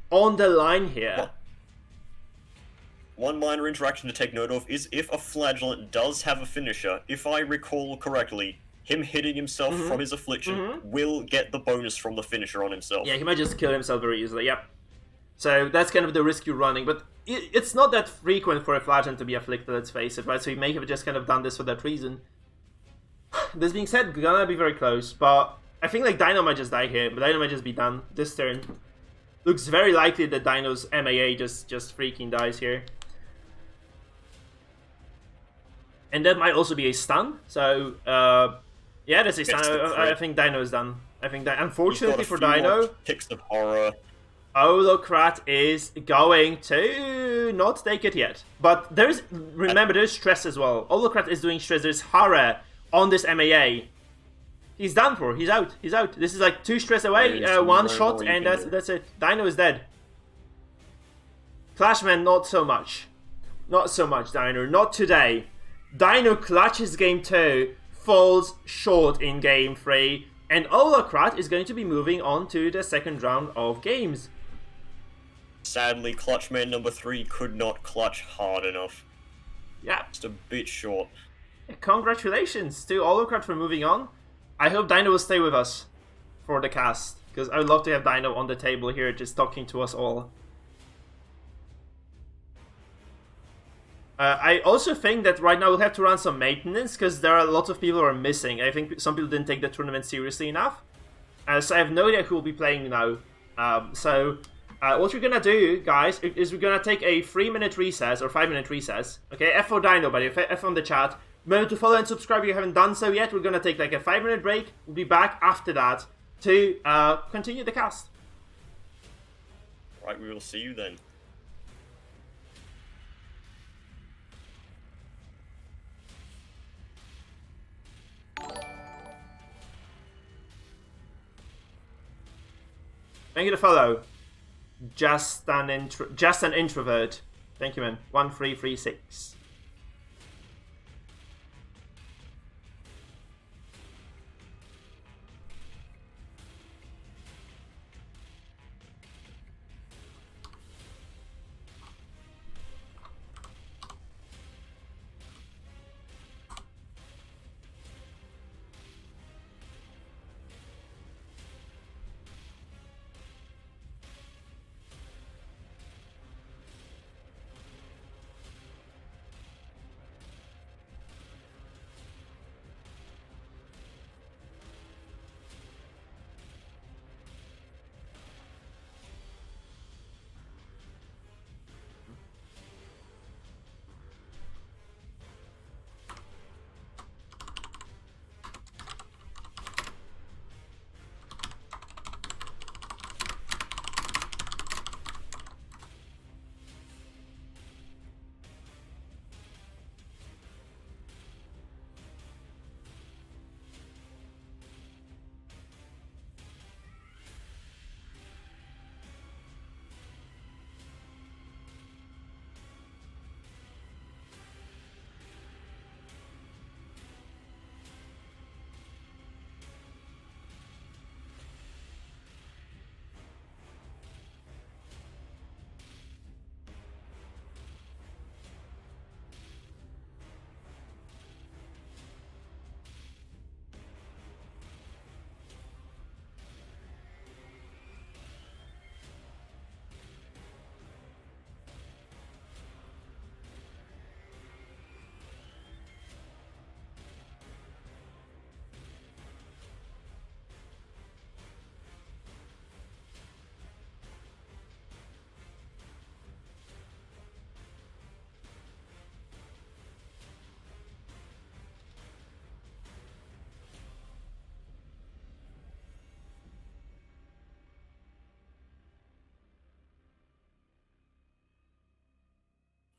on the line here. One minor interaction to take note of is if a Flagellant does have a finisher, if I recall correctly, him hitting himself from his affliction will get the bonus from the finisher on himself. Yeah, he might just kill himself very easily, yep. So that's kind of the risk you're running, but it's not that frequent for a Flagent to be afflicted, let's face it, right? So he may have just kind of done this for that reason. This being said, gonna be very close, but I think like Dino might just die here, but Dino might just be done this turn. Looks very likely that Dino's MAA just freaking dies here. And that might also be a stun, so yeah, that's a stun. I think Dino is done. I think that, unfortunately for Dino, ticks of horror. Holocrat is going to not take it yet. But there's, remember, there's stress as well. Holocrat is doing stress. There's horror on this MAA. He's done for. He's out. He's out. This is like 2 stress away, 1 shot, and that's it. Dino is dead. Clashman, not so much. Not so much, Dino. Not today. Dino clutches game 2, falls short in game 3, and Holocrat is going to be moving on to the second round of games. Sadly, Clutchman number 3 could not clutch hard enough. Yeah. Just a bit short. Congratulations to Holocrat for moving on. I hope Dino will stay with us for the cast, because I would love to have Dino on the table here just talking to us all. I also think that right now we'll have to run some maintenance, because there are lots of people who are missing. I think some people didn't take the tournament seriously enough. So I have no idea who will be playing now. What we're gonna do, guys, is we're gonna take a 3-minute recess, or 5-minute recess. Okay, F for Dino, buddy, F on the chat. Remember to follow and subscribe if you haven't done so yet. We're gonna take like a 5-minute break. We'll be back after that to continue the cast. Right, we will see you then. Thank you to follow. Just an introvert. Thank you, man. 1336.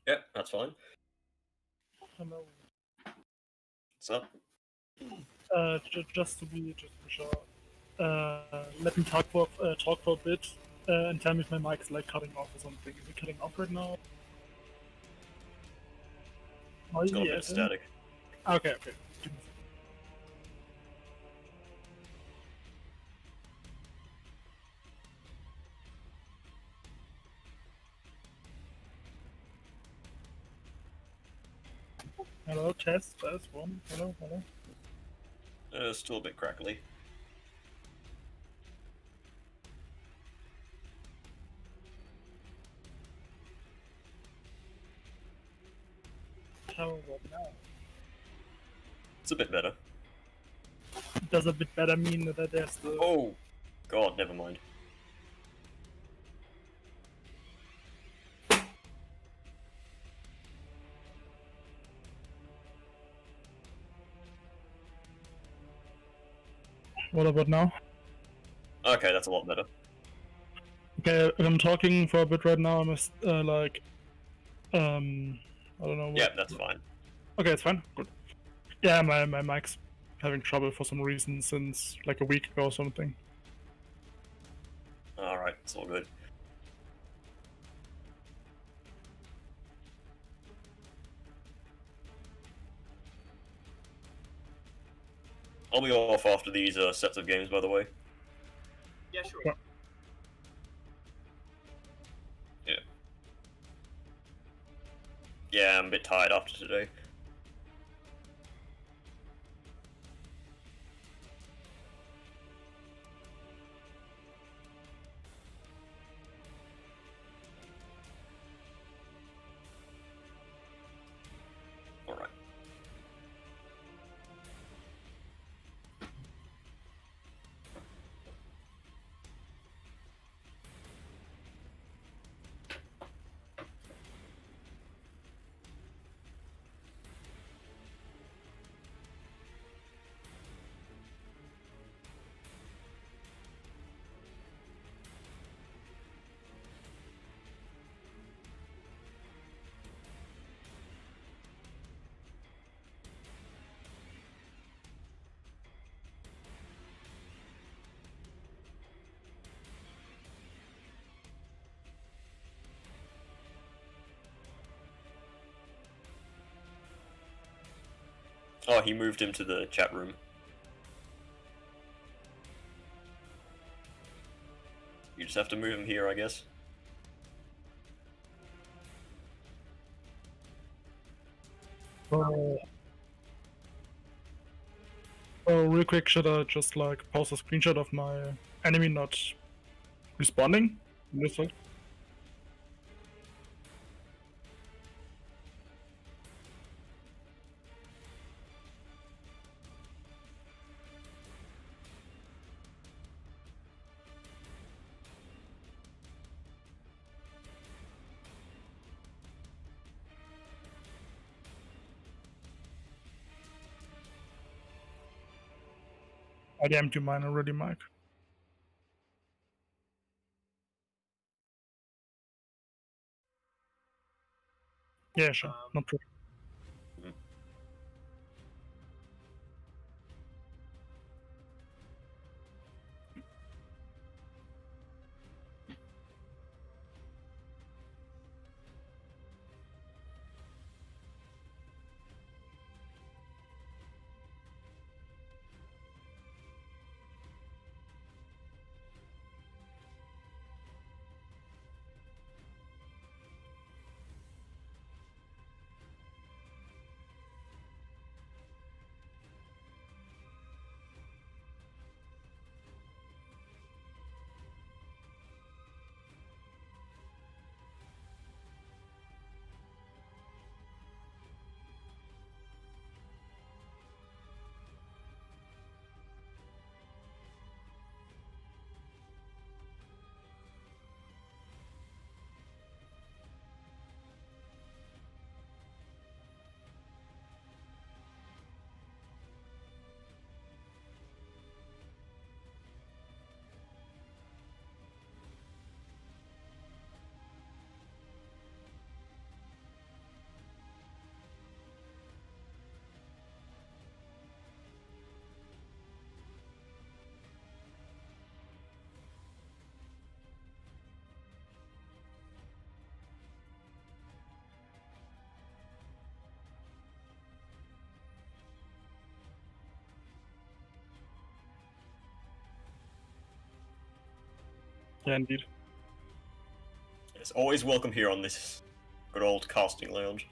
Yep, that's fine. Hello. What's up? Just to be sure, let me talk for a bit and tell me if my mic is like cutting off or something. Is it cutting off right now? It's got a bit of static. Okay. Hello, test 1. Hello. Still a bit crackly. How about now? It's a bit better. Does a bit better mean that there's the... Oh, God, never mind. What about now? Okay, that's a lot better. Okay, if I'm talking for a bit right now, I must, I don't know what... Yeah, that's fine. Okay, it's fine. Good. Yeah, my mic's having trouble for some reason since like a week ago or something. Alright, it's all good. I'll be off after these sets of games, by the way. Yeah, sure. Yeah. Yeah. Yeah, I'm a bit tired after today. Alright. Oh, he moved him to the chat room. You just have to move him here, I guess. Oh, real quick, should I just like post a screenshot of my enemy not responding? This way? I DM'd you mine already, Mike. Yeah, sure. No problem. Yeah, indeed. It's always welcome here on this good old casting lounge.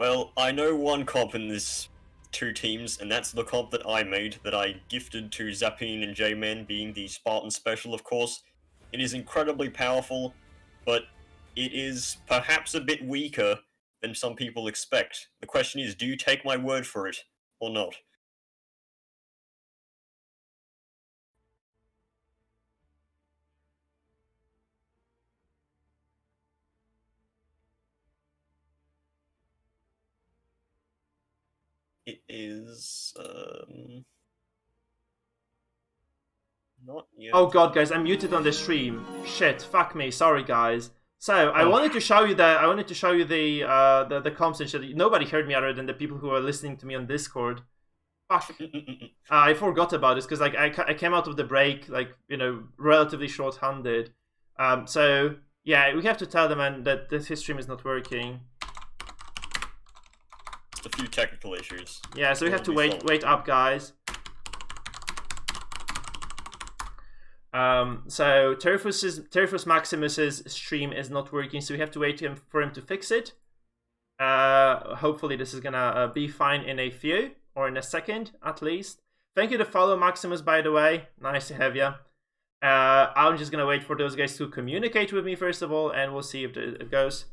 Well, I know one comp in this 2 teams, and that's the comp that I made, that I gifted to Zappine and J-Man, being the Spartan Special, of course. It is incredibly powerful, but it is perhaps a bit weaker than some people expect. The question is, do you take my word for it, or not? It is, not yet. Oh god, guys, I'm muted on the stream. Shit, fuck me. Sorry, guys. So I wanted to show you the comps and shit. Nobody heard me other than the people who are listening to me on Discord. Fuck. I forgot about this because like I came out of the break like relatively short-handed. So yeah, we have to tell the man that his stream is not working. A few technical issues. Yeah, so we have to wait up, guys. So Turfus Maximus's stream is not working, so we have to wait for him to fix it. Hopefully this is gonna be fine in a few, or in a second at least. Thank you to follow Maximus, by the way. Nice to have you. I'm just gonna wait for those guys to communicate with me first of all, and we'll see if it goes.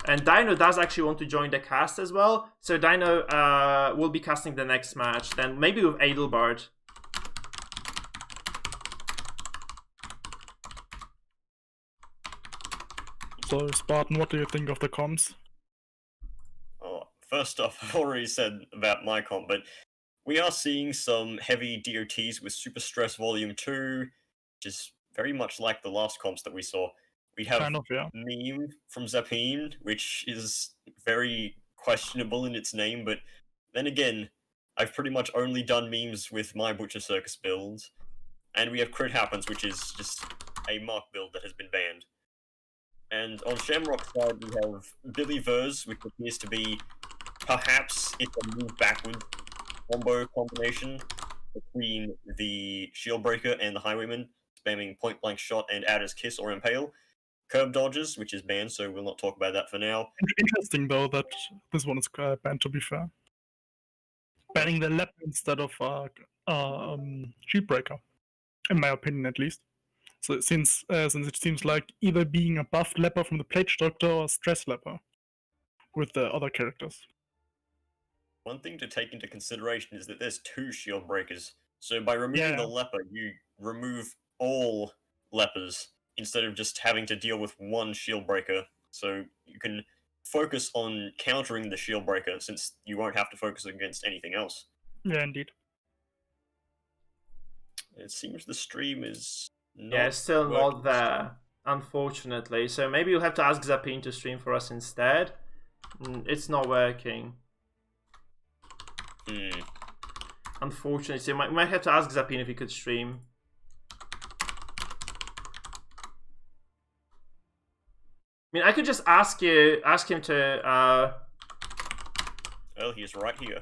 And Dino does actually want to join the cast as well, so Dino will be casting the next match, then maybe with Adelbart. So, Spartan, what do you think of the comms? Oh, first off, I've already said about my comp, but we are seeing some heavy DOTs with Super Stress Volume 2, which is very much like the last comps that we saw. We have Kind of, yeah. Meme from Zappine, which is very questionable in its name, but then again, I've pretty much only done memes with my Butcher Circus build, and we have Crit Happens, which is just a Mark build that has been banned. And on Shamrock's side, we have Billy Verse, which appears to be perhaps it's a move backwards combo combination between the Shieldbreaker and the Highwayman, spamming Point Blank Shot and Adder's Kiss or Impale. Curve Dodges, which is banned, so we'll not talk about that for now. Interesting, though, that this one is banned, to be fair. Banning the Lep instead of Shieldbreaker, in my opinion, at least. So since it seems like either being a buffed leper from the Plate Doctor or stress leper with the other characters. One thing to take into consideration is that there's 2 shield breakers. So by removing the leper, you remove all lepers instead of just having to deal with one shield breaker. So you can focus on countering the shield breaker since you won't have to focus against anything else. Yeah, indeed. It seems the stream is still not there, unfortunately. So maybe you'll have to ask Zappine to stream for us instead. It's not working. Unfortunately, so you might have to ask Zappine if he could stream. I mean, I could just ask him to. Well, he's right here.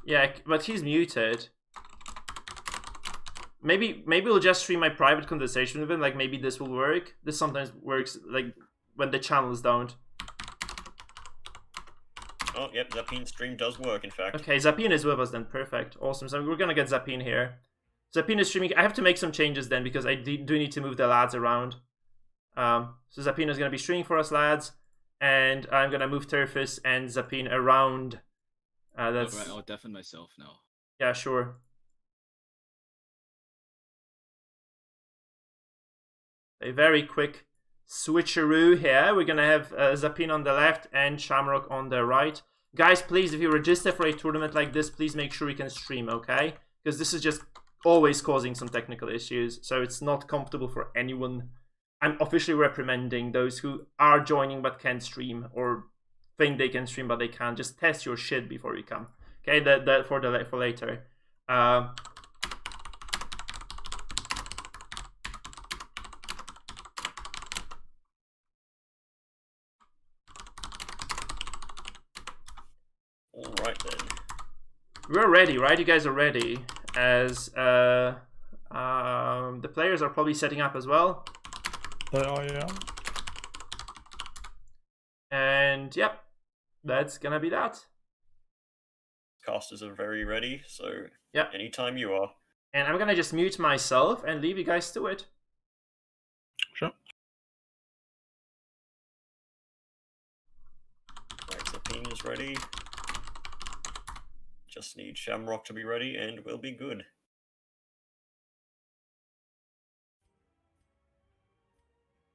Yeah, but he's muted. Maybe we'll just stream my private conversation with him. Like maybe this will work. This sometimes works, like when the channels don't. Oh, yep, Zappine's stream does work, in fact. Okay, Zappine is with us then. Perfect, awesome. So we're gonna get Zappine here. Zappine is streaming. I have to make some changes then because I do need to move the lads around. So Zappine is gonna be streaming for us, lads, and I'm gonna move Turfus and Zappine around. That's right. I'll deafen myself now. Yeah, sure. A very quick switcheroo here. We're gonna have Zappine on the left and Shamrock on the right. Guys, please, if you register for a tournament like this, please make sure you can stream, okay? Because this is just always causing some technical issues, so it's not comfortable for anyone. I'm officially reprimanding those who are joining but can't stream, or think they can stream but they can't. Just test your shit before you come. Okay, that for later. Alright then. We're ready, right? You guys are ready. As the players are probably setting up as well. They are, yeah. And yep, that's gonna be that. Casters are very ready, so Yeah. anytime you are. And I'm gonna just mute myself and leave you guys to it. Sure. Right, Zapine is ready. Just need Shamrock to be ready, and we'll be good.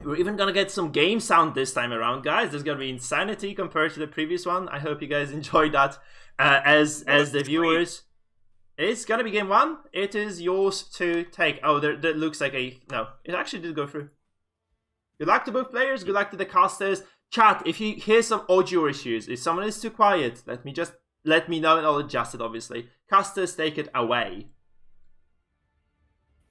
We're even gonna get some game sound this time around, guys. There's gonna be insanity compared to the previous one. I hope you guys enjoyed that as the viewers. It's gonna be game one. It is yours to take. Oh, there looks like a... No, it actually did go through. Good luck to both players. Good luck to the casters. Chat, if you hear some audio issues, if someone is too quiet, let me know and I'll adjust it, obviously. Casters, take it away.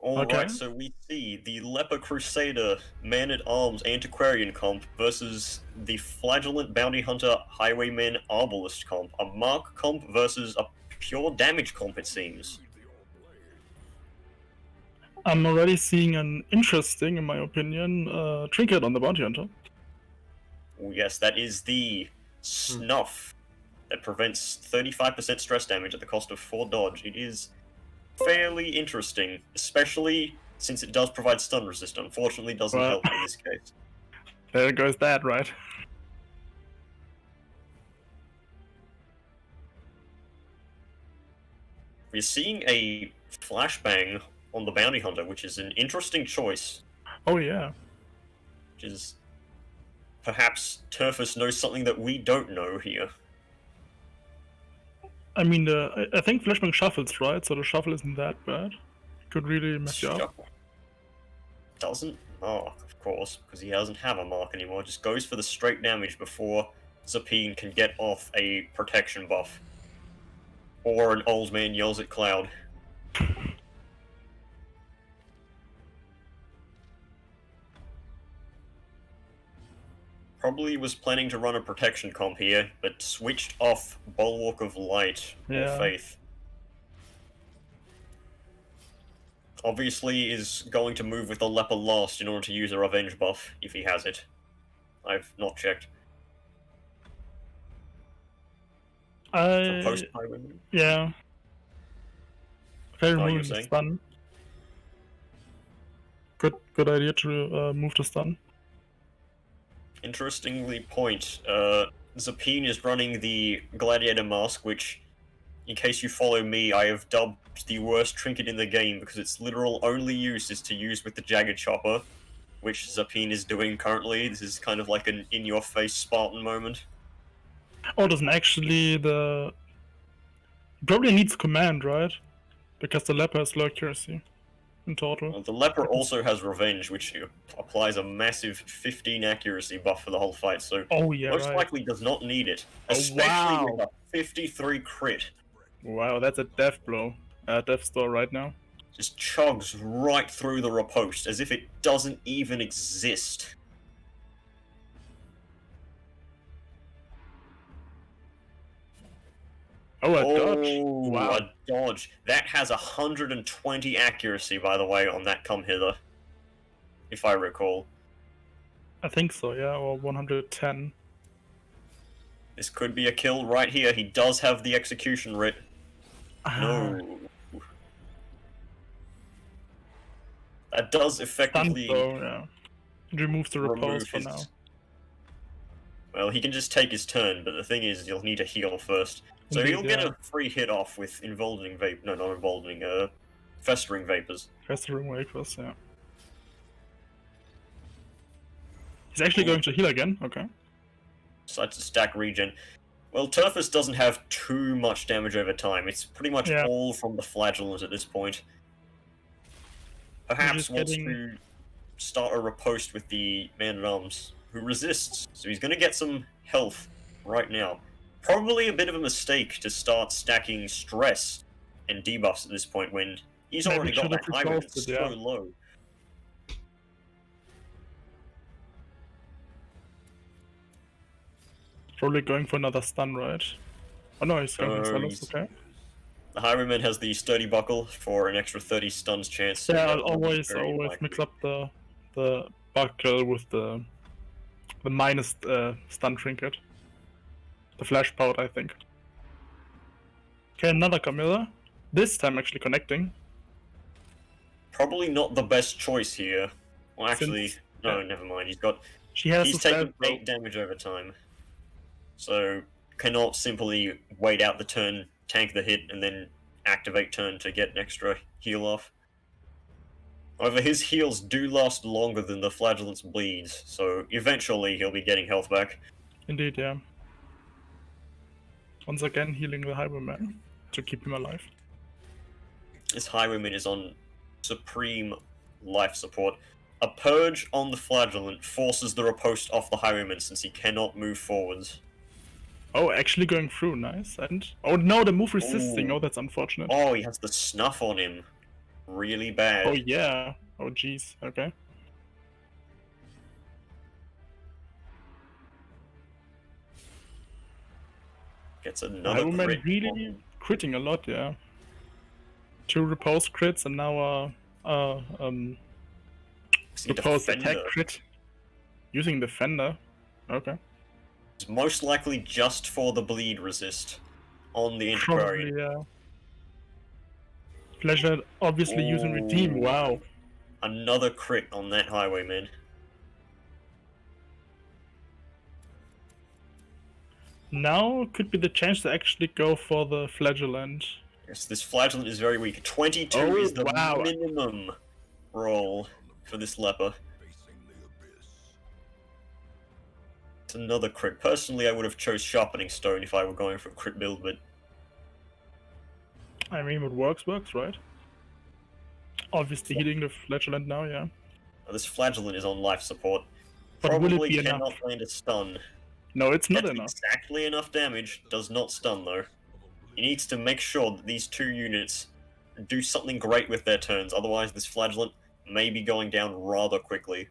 Alright, so we see the Leper Crusader Man-at-Arms Antiquarian comp versus the Flagellant Bounty Hunter Highwayman Arbalist comp. A Mark comp versus a pure damage comp, it seems. I'm already seeing an interesting, in my opinion, trinket on the Bounty Hunter. Oh, yes, that is the Snuff that prevents 35% stress damage at the cost of 4 dodge. It is fairly interesting, especially since it does provide stun resist. Unfortunately, doesn't help in this case. There goes that, right? We're seeing a flashbang on the Bounty Hunter, which is an interesting choice. Oh yeah. Which is... Perhaps Turfus knows something that we don't know here. I mean, I think Flashbang shuffles, right? So the shuffle isn't that bad. It could really mess you up. Doesn't mark, of course, because he doesn't have a mark anymore. Just goes for the straight damage before Zapine can get off a protection buff. Or an old man yells at Cloud. Probably was planning to run a protection comp here, but switched off Bulwark of Light or Faith. Obviously is going to move with the Leper last in order to use a revenge buff, if he has it. I've not checked. Yeah. Very move the stun. Good idea to move the stun. Interestingly point, Zapine is running the Gladiator Mask, which, in case you follow me, I have dubbed the worst trinket in the game because its literal only use is to use with the Jagged Chopper, which Zapine is doing currently. This is kind of like an in-your-face Spartan moment. Oh, doesn't actually the... It probably needs command, right? Because the Leper has low accuracy in total. Well, the Leper also has Revenge, which applies a massive 15 accuracy buff for the whole fight, so most likely does not need it. Especially with a 53 crit. Wow, that's a death blow. Death store right now. Just chugs right through the riposte, as if it doesn't even exist. Oh, a dodge. Wow. A dodge. That has 120 accuracy, by the way, on that come hither. If I recall. I think so, yeah, or 110. This could be a kill right here. He does have the execution writ. No. That does effectively... yeah. It removes the repose for now. Well, he can just take his turn, but the thing is, you'll need to heal first. So he'll get a free hit off with emboldening vape. No, not emboldening. Festering vapors. Festering vapors, yeah. He's actually going to heal again. Okay. Decides to stack regen. Well, Turfus doesn't have too much damage over time. It's pretty much all from the Flagellant at this point. Perhaps wants to start a riposte with the Man-at-Arms, who resists. So he's going to get some health right now. Probably a bit of a mistake to start stacking stress and debuffs at this point when he's already got that high and it's so low. Probably going for another stun, right? Oh no, he's going for okay. The Highwayman has the Sturdy Buckle for an extra 30 stuns chance. Yeah, I'll always mix up the buckle with the minus stun trinket. the flash pout, I think. Okay, another Camilla. This time actually connecting. Probably not the best choice here. Well, actually, Since- no, never mind. He's taken 8 damage over time. So, cannot simply wait out the turn, tank the hit, and then activate turn to get an extra heal off. However, his heals do last longer than the Flagellant's bleeds, so eventually he'll be getting health back. Indeed, yeah. Once again, healing the Highwayman to keep him alive. This Highwayman is on supreme life support. A purge on the Flagellant forces the riposte off the Highwayman since he cannot move forwards. Oh, actually going through, nice. And oh no, the move resisting. Ooh. Oh, that's unfortunate. Oh, he has the snuff on him. Really bad. Oh yeah. Oh jeez. Okay. Gets another Highwayman crit. really critting a lot, yeah. 2 repose crits and now repose attack crit. Using Defender. Okay. It's most likely just for the bleed resist on the Antiquarian. Probably, yeah. Pleasure obviously using Redeem, Ooh. wow. Another crit on that Highwayman. Now could be the chance to actually go for the Flagellant. Yes, this Flagellant is very weak. 22 Oh, is the wow. minimum roll for this leper. It's another crit. Personally, I would have chose Sharpening Stone if I were going for a crit build, but I mean, what works, right? Obviously hitting the Flagellant now, yeah. this Flagellant is on life support. But will it Probably be cannot enough? land a stun. No, it's not Gets enough. exactly enough damage, does not stun though. He needs to make sure that these 2 units do something great with their turns, otherwise this Flagellant may be going down rather quickly.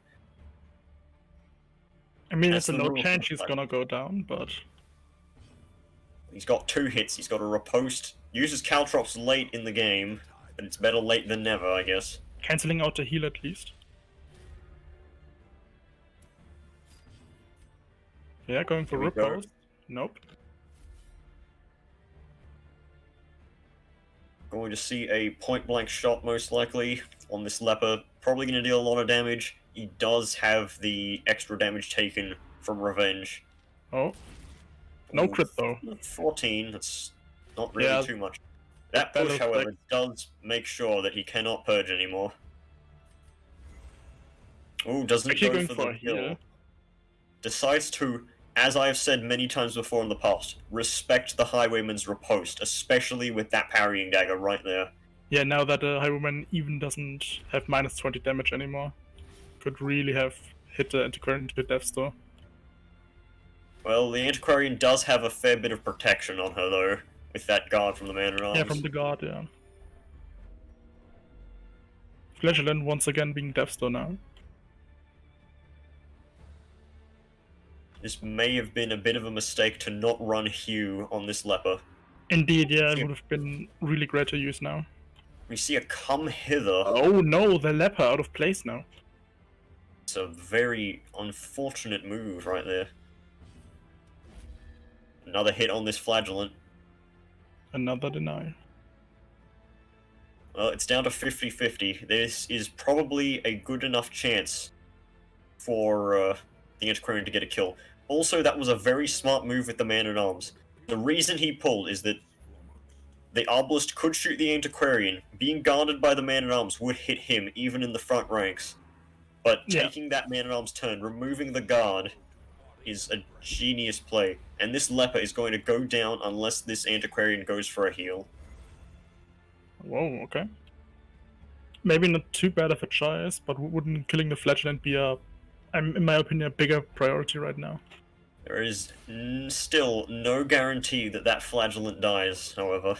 I mean, That's it's a the low rule chance for he's the gonna go down, but... He's got 2 hits, he's got a riposte, uses Caltrops late in the game, but it's better late than never, I guess. Cancelling out the heal at least. Yeah, going for Here we go. Repose. Nope. Going to see a point-blank shot, most likely, on this leper. Probably going to deal a lot of damage. He does have the extra damage taken from Revenge. Oh. No Ooh, crit though. 14, that's not really Yeah. too much. That That push, looks however, like- does make sure that he cannot purge anymore. Ooh, doesn't Actually go going for for the a heal. kill. Decides to, as I have said many times before in the past, respect the Highwayman's riposte, especially with that parrying dagger right there. Yeah, now that the Highwayman even doesn't have minus 20 damage anymore. Could really have hit the Antiquarian to death store. Well, the Antiquarian does have a fair bit of protection on her, though, with that guard from the Man-at-Arms. Yeah, from the guard, yeah. Flagellant once again being death store now. This may have been a bit of a mistake to not run Hugh on this leper. Indeed, yeah, it would have been really great to use now. We see a come hither. Oh no, the leper out of place now. It's a very unfortunate move right there. Another hit on this Flagellant. Another deny. Well, it's down to 50-50. This is probably a good enough chance for the Antiquarian to get a kill. Also, that was a very smart move with the Man-at-Arms. The reason he pulled is that the Obelisk could shoot the Antiquarian. Being guarded by the Man-at-Arms would hit him, even in the front ranks. But Yeah. taking that Man-at-Arms turn, removing the guard, is a genius play. And this leper is going to go down unless this Antiquarian goes for a heal. Whoa, okay. Maybe not too bad of a choice, but wouldn't killing the Flagellant be in my opinion, a bigger priority right now? There is still no guarantee that that Flagellant dies, however.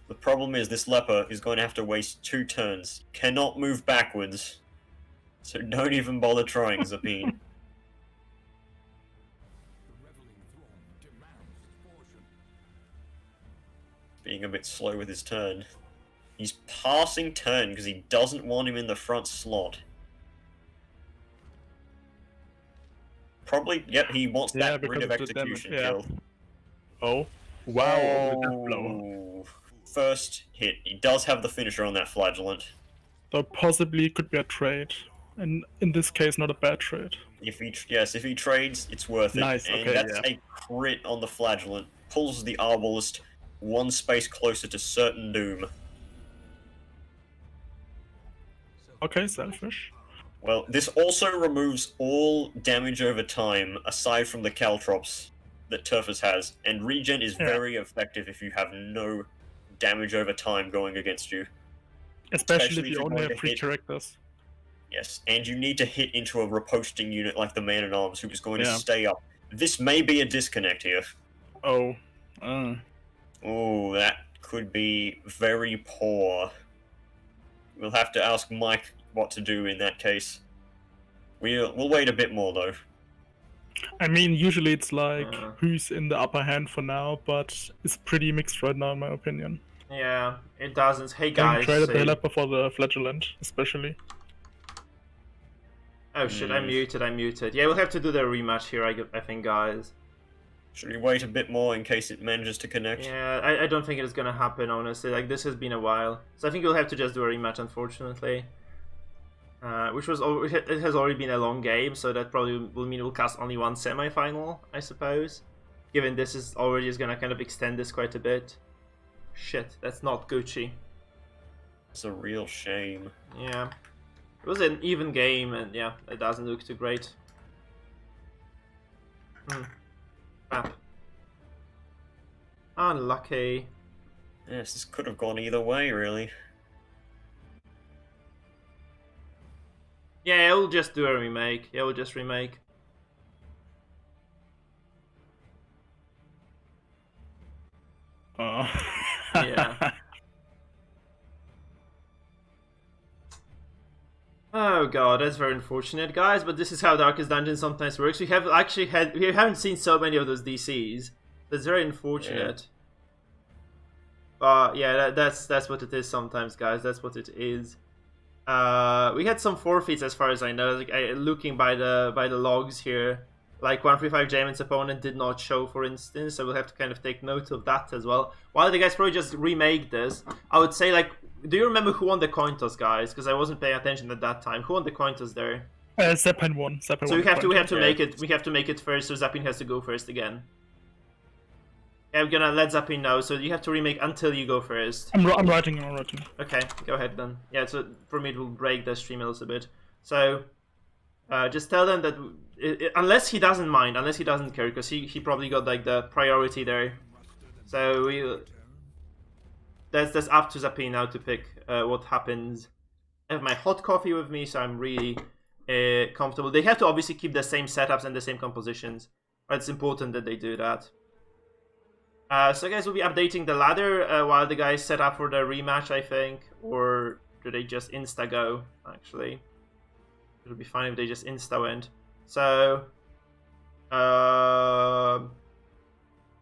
The problem is this leper is going to have to waste 2 turns. Cannot move backwards. So don't even bother trying, Zapine. Being a bit slow with his turn. He's passing turn because he doesn't want him in the front slot. probably. Yep, he wants Yeah, that because rid of of the damage, execution yeah. kill. Oh. Wow, over the death blow. Oh, first hit. He does have the finisher on that flagellant. So possibly it could be a trade. And in this case, not a bad trade. If he trades, it's worth it. Nice, And okay, that's yeah. a crit on the flagellant. Pulls the arbalist one space closer to certain doom. Okay, selfish. Well, this also removes all damage over time, aside from the caltrops that Turfus has, and regen is Yeah. very effective if you have no damage over time going against you. Especially if you you're only going have to 3 hit- characters. Yes, and you need to hit into a riposting unit like the Man-at-Arms, who is going to Yeah. stay up. This may be a disconnect here. Oh. Oh, that could be very poor. We'll have to ask Mike what to do in that case. We'll wait a bit more, though. I mean, usually it's like Yeah. who's in the upper hand for now, but it's pretty mixed right now, in my opinion. Yeah, it doesn't. Hey Getting guys. traded the see- Helper for the Flagellant, especially. Oh shit, I'm muted. Yeah, we'll have to do the rematch here, I think, guys. Should we wait a bit more in case it manages to connect? Yeah, I don't think it's gonna happen, honestly. Like, this has been a while. So I think we'll have to just do a rematch, unfortunately. It has already been a long game, so that probably will mean we'll cast only one semi-final, I suppose. Given this is gonna kind of extend this quite a bit. Shit, that's not Gucci. It's a real shame. Yeah. It was an even game, and yeah, it doesn't look too great. Crap. Unlucky. Yes, this could have gone either way, really. Yeah, we'll just do a remake. Yeah, we'll just remake. Yeah. Oh god, that's very unfortunate, guys. But this is how Darkest Dungeon sometimes works. We haven't seen so many of those DCs. That's very unfortunate. But yeah, that's what it is sometimes, guys. That's what it is. We had some forfeits as far as I know. Like, looking by the logs here, like 135 Jamin's opponent did not show, for instance. So we'll have to kind of take note of that as well. While the guys probably just remake this, I would say, like, do you remember who won the coin toss, guys? Because I wasn't paying attention at that time. Who won the coin toss there? Zeppin won. So we have to make it. We have to make it first. So Zappin has to go first again. Yeah, I'm gonna let Zappin know. So you have to remake until you go first. I'm writing. Okay, go ahead then. Yeah, so for me it will break the stream a little bit. So just tell them that unless he doesn't mind, unless he doesn't care, because he probably got like the priority there. So that's up to Zappin now to pick what happens. I have my hot coffee with me, so I'm really comfortable. They have to obviously keep the same setups and the same compositions. But it's important that they do that. So guys, we'll be updating the ladder while the guys set up for the rematch, I think. Or do they just insta-go, actually? It'll be fine if they just insta-went. So,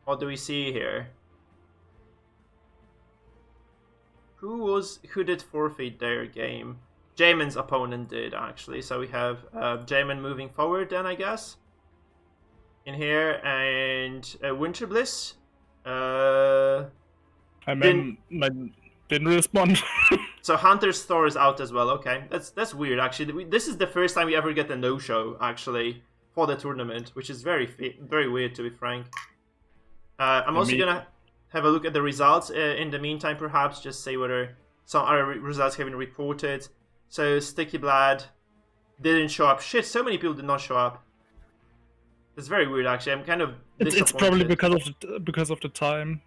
what do we see here? Who did forfeit their game? Jamin's opponent did, actually. So we have Jamin moving forward then, I guess. In here, and Winter Bliss. Didn't respond. So Hunter's Thor is out as well. Okay, that's weird. Actually, this is the first time we ever get a no-show actually for the tournament, which is very weird, to be frank. I'm also gonna have a look at the results in the meantime, perhaps just say whether some other results have been reported. So Sticky Blood didn't show up. Shit, so many people did not show up. It's very weird, actually. I'm kind of It's probably because of the time.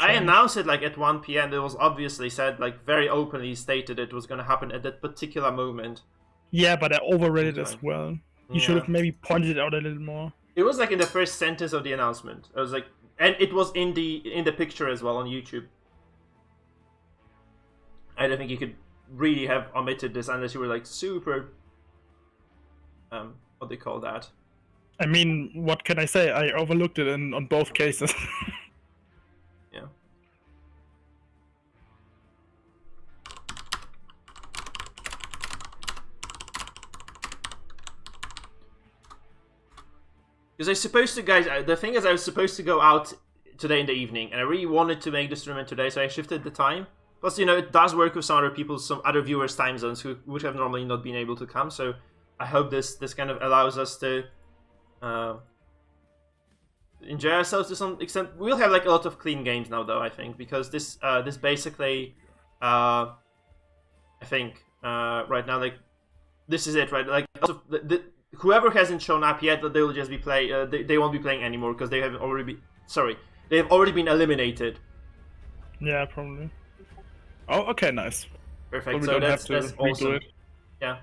I announced it like at 1 p.m. It was obviously said, like very openly stated it was going to happen at that particular moment. Yeah, but I overread it as well. You should have maybe pointed it out a little more. It was like in the first sentence of the announcement. I was like, and it was in the picture as well on YouTube. I don't think you could really have omitted this unless you were like super. What do they call that? I mean, what can I say? I overlooked it on both cases. Yeah. Because I was supposed to, guys. The thing is, I was supposed to go out today in the evening, and I really wanted to make this tournament today, so I shifted the time. Plus, it does work with some other people, some other viewers' time zones who would have normally not been able to come. So I hope this kind of allows us to enjoy ourselves to some extent. We'll have like a lot of clean games now, though. I think because this basically, I think right now like this is it, right? Like whoever hasn't shown up yet, they will just be they won't be playing anymore because they have already been eliminated. Yeah, probably. Oh, okay, nice. Perfect. So that's awesome. It. Yeah.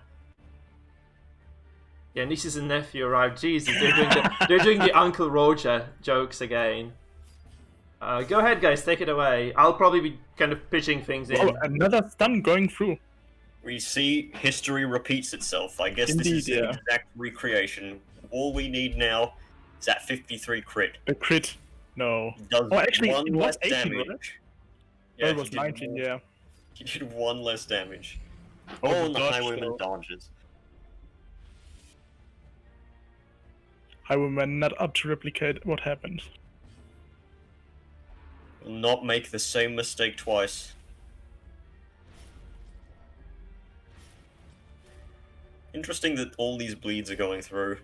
Yeah, nieces and nephew arrived. Jesus, they're doing the Uncle Roger jokes again. Go ahead, guys, take it away. I'll probably be kind of pitching things in. Oh, another stun going through. We see history repeats itself. I guess Indeed, this is an exact recreation. All we need now is that 53 crit. The crit. No. Does actually, one it was less 18, damage. right? Yeah, it was 19, yeah. He did one less damage. Oh, and the dodge, Highwayman though. dodges. Highwayman not up to replicate what happened. Will not make the same mistake twice. Interesting that all these bleeds are going through,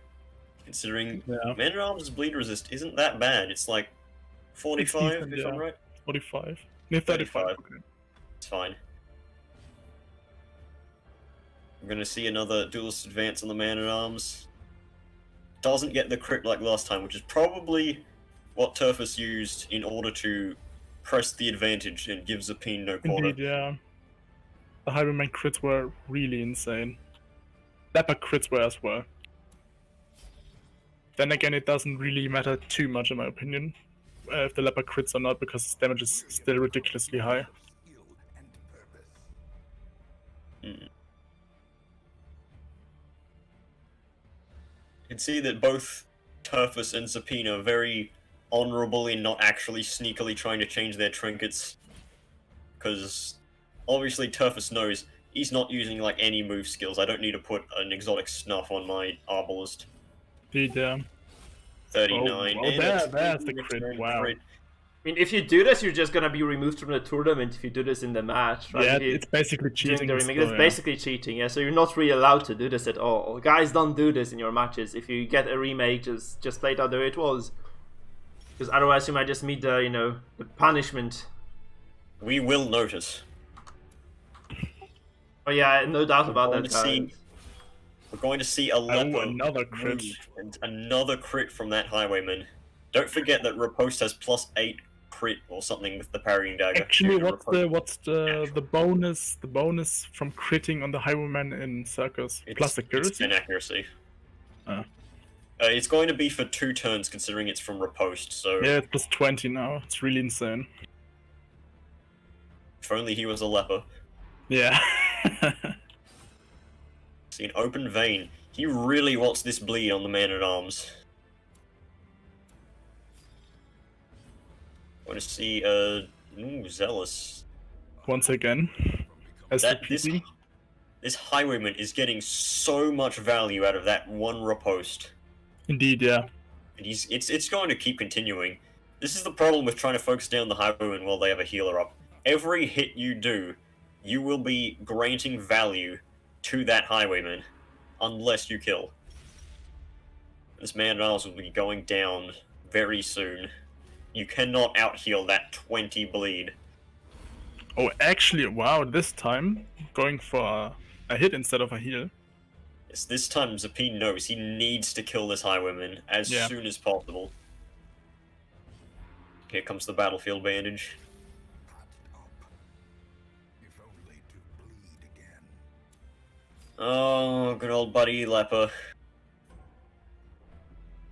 considering Man-at-Arms' bleed resist isn't that bad. It's like 45, if I'm right? 45. No, 35. Okay. It's fine. We're going to see another duelist advance on the Man-at-Arms. Doesn't get the crit like last time, which is probably what Turfus used in order to press the advantage and give Zapine no quarter. Indeed, yeah. The Highwayman crits were really insane. Leper crits were as well. Then again, it doesn't really matter too much in my opinion, if the Leper crits or not, because his damage is still ridiculously high. You can see that both Turfus and Zapine are very honorable in not actually sneakily trying to change their trinkets. Because obviously Turfus knows he's not using like any move skills. I don't need to put an exotic snuff on my Arbalist. Indeed, yeah. 39. Oh, there's the crit. Wow. Crit. I mean, if you do this, you're just gonna be removed from the tournament if you do this in the match, right? Yeah, If you- it's basically cheating. It's still, yeah. basically cheating, yeah. So you're not really allowed to do this at all. Guys, don't do this in your matches. If you get a remake, just play it out the way it was, because otherwise you might just meet the the punishment. We will notice. Oh yeah, no doubt about We're that, going to guys. We're going to see a leper another crit. move, and another crit from that Highwayman. Don't forget that Riposte has +8 crit or something with the parrying dagger. Actually, due to what's the bonus? The bonus from critting on the Highwayman in Circus plus accuracy. It's 10 accuracy. Ah. It's going to be for 2 turns, considering it's from Riposte. So Yeah, it's plus 20 now. It's really insane. if only he was a leper. Yeah. See an open vein. He really wants this bleed on the Man-at-Arms. Want to see Zealous. Once again, as This repeating. Highwayman is getting so much value out of that one Riposte. Indeed, yeah. And it's going to keep continuing. This is the problem with trying to focus down the Highwayman while they have a healer up. Every hit you do, you will be granting value to that Highwayman, unless you kill. This Man-at-Arms will be going down very soon. You cannot out-heal that 20 bleed. Oh, actually, wow, this time, going for a hit instead of a heal. Yes, this time Zapine knows he needs to kill this Highwayman as soon as possible. Here comes the battlefield bandage. Oh, good old buddy Leper.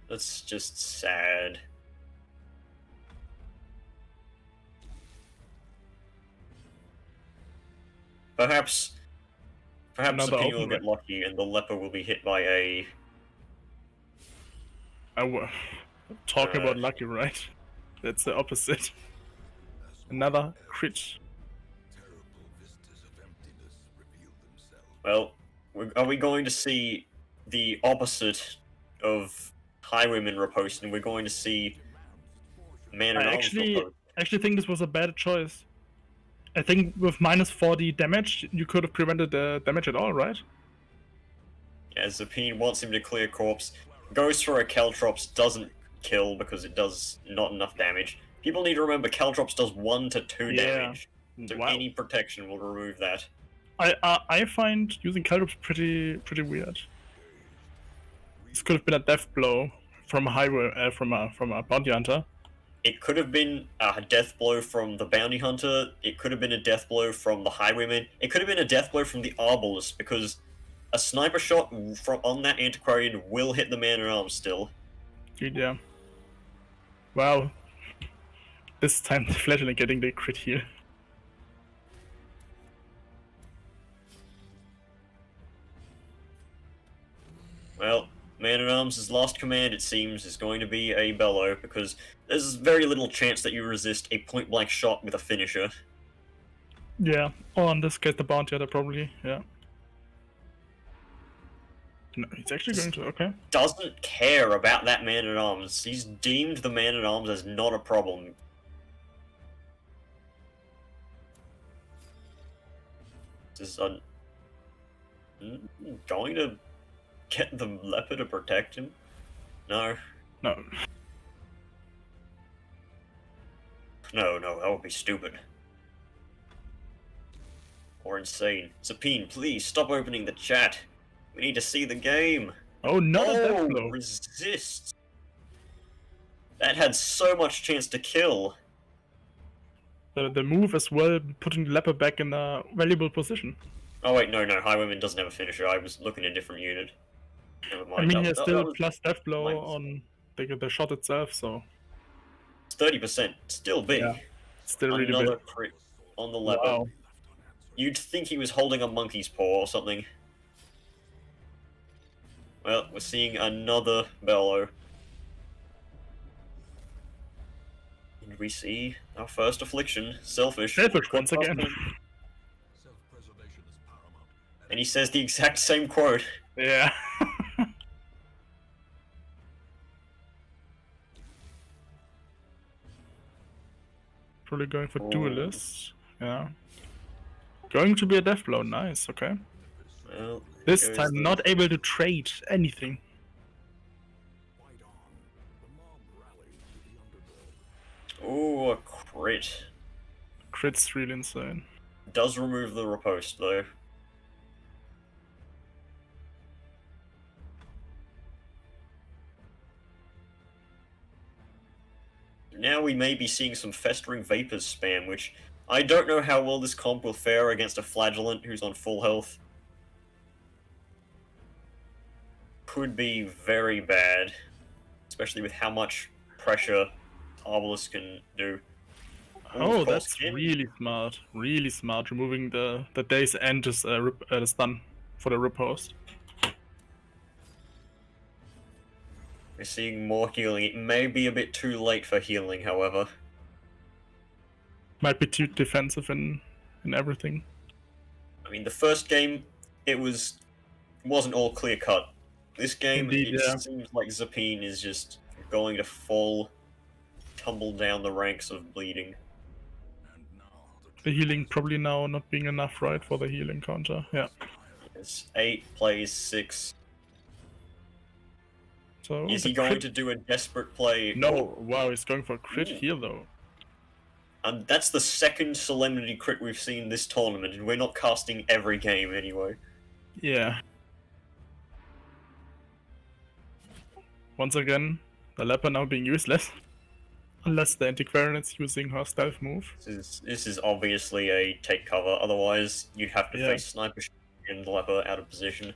That's just sad. Perhaps Another Zapine will open get one. lucky and the Leper will be hit by a... Talk about lucky, right? That's the opposite. Another crit. Well, are we going to see the opposite of Highwayman riposte, and we're going to see Man-at-Arms riposte. I actually think this was a bad choice. I think with minus 40 damage, you could have prevented the damage at all, right? Yeah, Zapine wants him to clear corpse, goes for a Caltrops, doesn't kill because it does not enough damage. People need to remember Caltrops does 1 to 2 damage, so Wow. any protection will remove that. I find using Caltrops pretty weird. This could have been a death blow from a highway from a bounty hunter. It could have been a death blow from the bounty hunter. It could have been a death blow from the highwayman. It could have been a death blow from the arbalist, because a sniper shot on that antiquarian will hit the man-at-arms still. Yeah. Wow. This time the fledgling getting the crit heal. Well, Man-at-Arms' last command, it seems, is going to be a bellow, because there's very little chance that you resist a point-blank shot with a finisher. Yeah, or in this case the bounty hunter probably, yeah. No, he's actually going to, okay. Doesn't care about that Man-at-Arms. He's deemed the Man-at-Arms as not a problem. This is going to get the leper to protect him? No. No. No, that would be stupid. Or insane. Zapine, please stop opening the chat. We need to see the game. Oh, not a death blow. Resist. That had so much chance to kill. The move as well, putting the leper back in a valuable position. Oh wait, no, Highwayman doesn't have a finisher. I was looking at a different unit. Never mind. I mean, he has still was plus death blow on the shot itself, so... 30%. Still big. Yeah, still really Another big. crit on the leper. Wow. You'd think he was holding a monkey's paw or something. Well, we're seeing another bellow. And we see our first affliction, Selfish. Selfish once again. And he says the exact same quote. Yeah. Probably going for duelist. Yeah. Going to be a death blow. Nice. Okay. Well, this time not able to trade anything. Oh, a crit. Crit's really insane. Does remove the riposte though. Now we may be seeing some Festering Vapors spam, which I don't know how well this comp will fare against a Flagellant who's on full health. Could be very bad, especially with how much pressure Arbalest can do. Oh, that's really smart. Really smart, removing the day's end is the stun for the riposte. We're seeing more healing. It may be a bit too late for healing, however. Might be too defensive in everything. I mean, the first game, it wasn't all clear cut. This game, Indeed, it seems like Zapine is just going to tumble down the ranks of bleeding. The healing probably now not being enough, right, for the healing counter. Yeah. It's 8 plays 6. So is he going to do a desperate play? No, wow, he's going for a crit heal though. And that's the second Solemnity crit we've seen this tournament, and we're not casting every game anyway. Yeah. Once again, the leper now being useless. Unless the Antiquarian is using her stealth move. This is obviously a take cover, otherwise you'd have to face Sniper and leper out of position.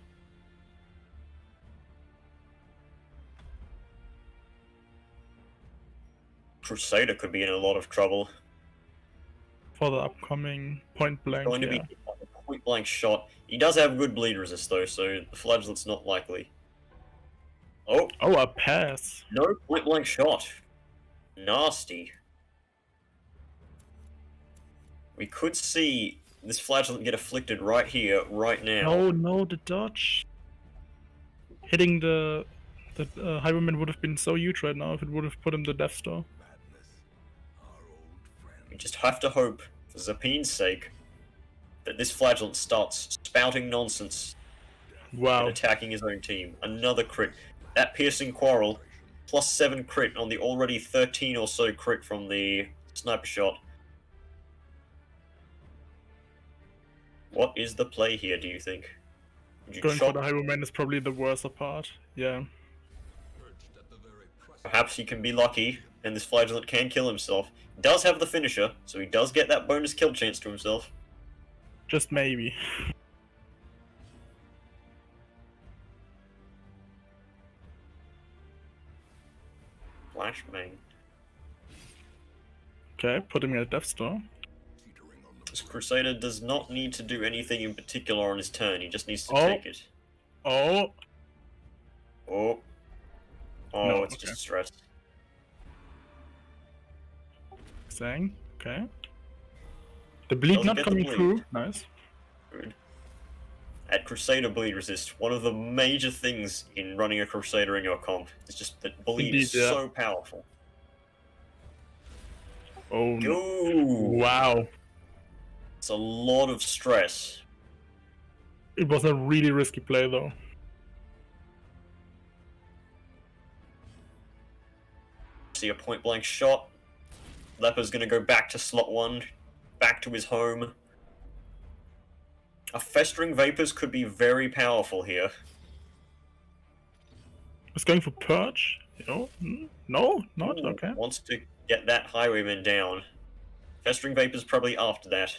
Crusader could be in a lot of trouble. For the upcoming point blank, going to be a point blank shot. He does have good bleed resist though, so the Flagellant's not likely. Oh, a pass. No point blank shot. Nasty. We could see this Flagellant get afflicted right here, right now. Oh no, the dodge. Hitting the That Highwayman would have been so huge right now if it would have put him the Death Star. We just have to hope, for Zapine's sake, that this Flagellant starts spouting nonsense and Wow. attacking his own team. Another crit. That Piercing Quarrel, plus 7 crit on the already 13 or so crit from the sniper shot. What is the play here, do you think? Would you Going shot? for the Highwayman is probably the worst part. Yeah. Perhaps he can be lucky, and this Flagellant can kill himself. Does have the finisher, so he does get that bonus kill chance to himself. Just maybe. Flashbang. Okay, put him in a Death Star. This Crusader does not need to do anything in particular on his turn, he just needs to Oh. take it. Oh! Oh. Oh, No, it's okay. just stress. Sang. Okay. The bleed Doesn't not get the coming bleed. through. Nice. Good. At Crusader bleed resist, one of the major things in running a Crusader in your comp is just that bleed is Indeed, yeah. so powerful. Oh no. Ooh, Wow. it's a lot of stress. It was a really risky play though. See a point blank shot. Leper's gonna go back to slot 1, back to his home. A Festering Vapors could be very powerful here. Was going for Purge? No? No? Not? Ooh, Okay. Wants to get that Highwayman down. Festering Vapors probably after that.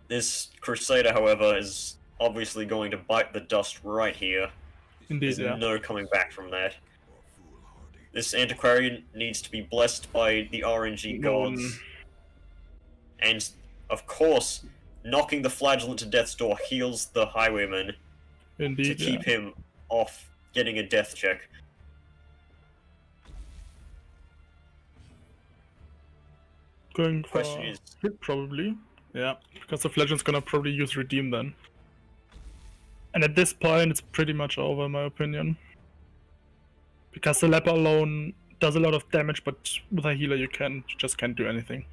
This Crusader, however, is obviously going to bite the dust right here. Indeed, There's yeah. no coming back from that. This Antiquarian needs to be blessed by the RNG gods. And, of course, knocking the Flagellant to death's door heals the Highwayman to Indeed, keep yeah. him off getting a death check. Going for Question is- hit probably. Yeah, because the Flagelland's gonna probably use Redeem then. And at this point, it's pretty much over, in my opinion. Because the Leper alone does a lot of damage, but with a healer you just can't do anything.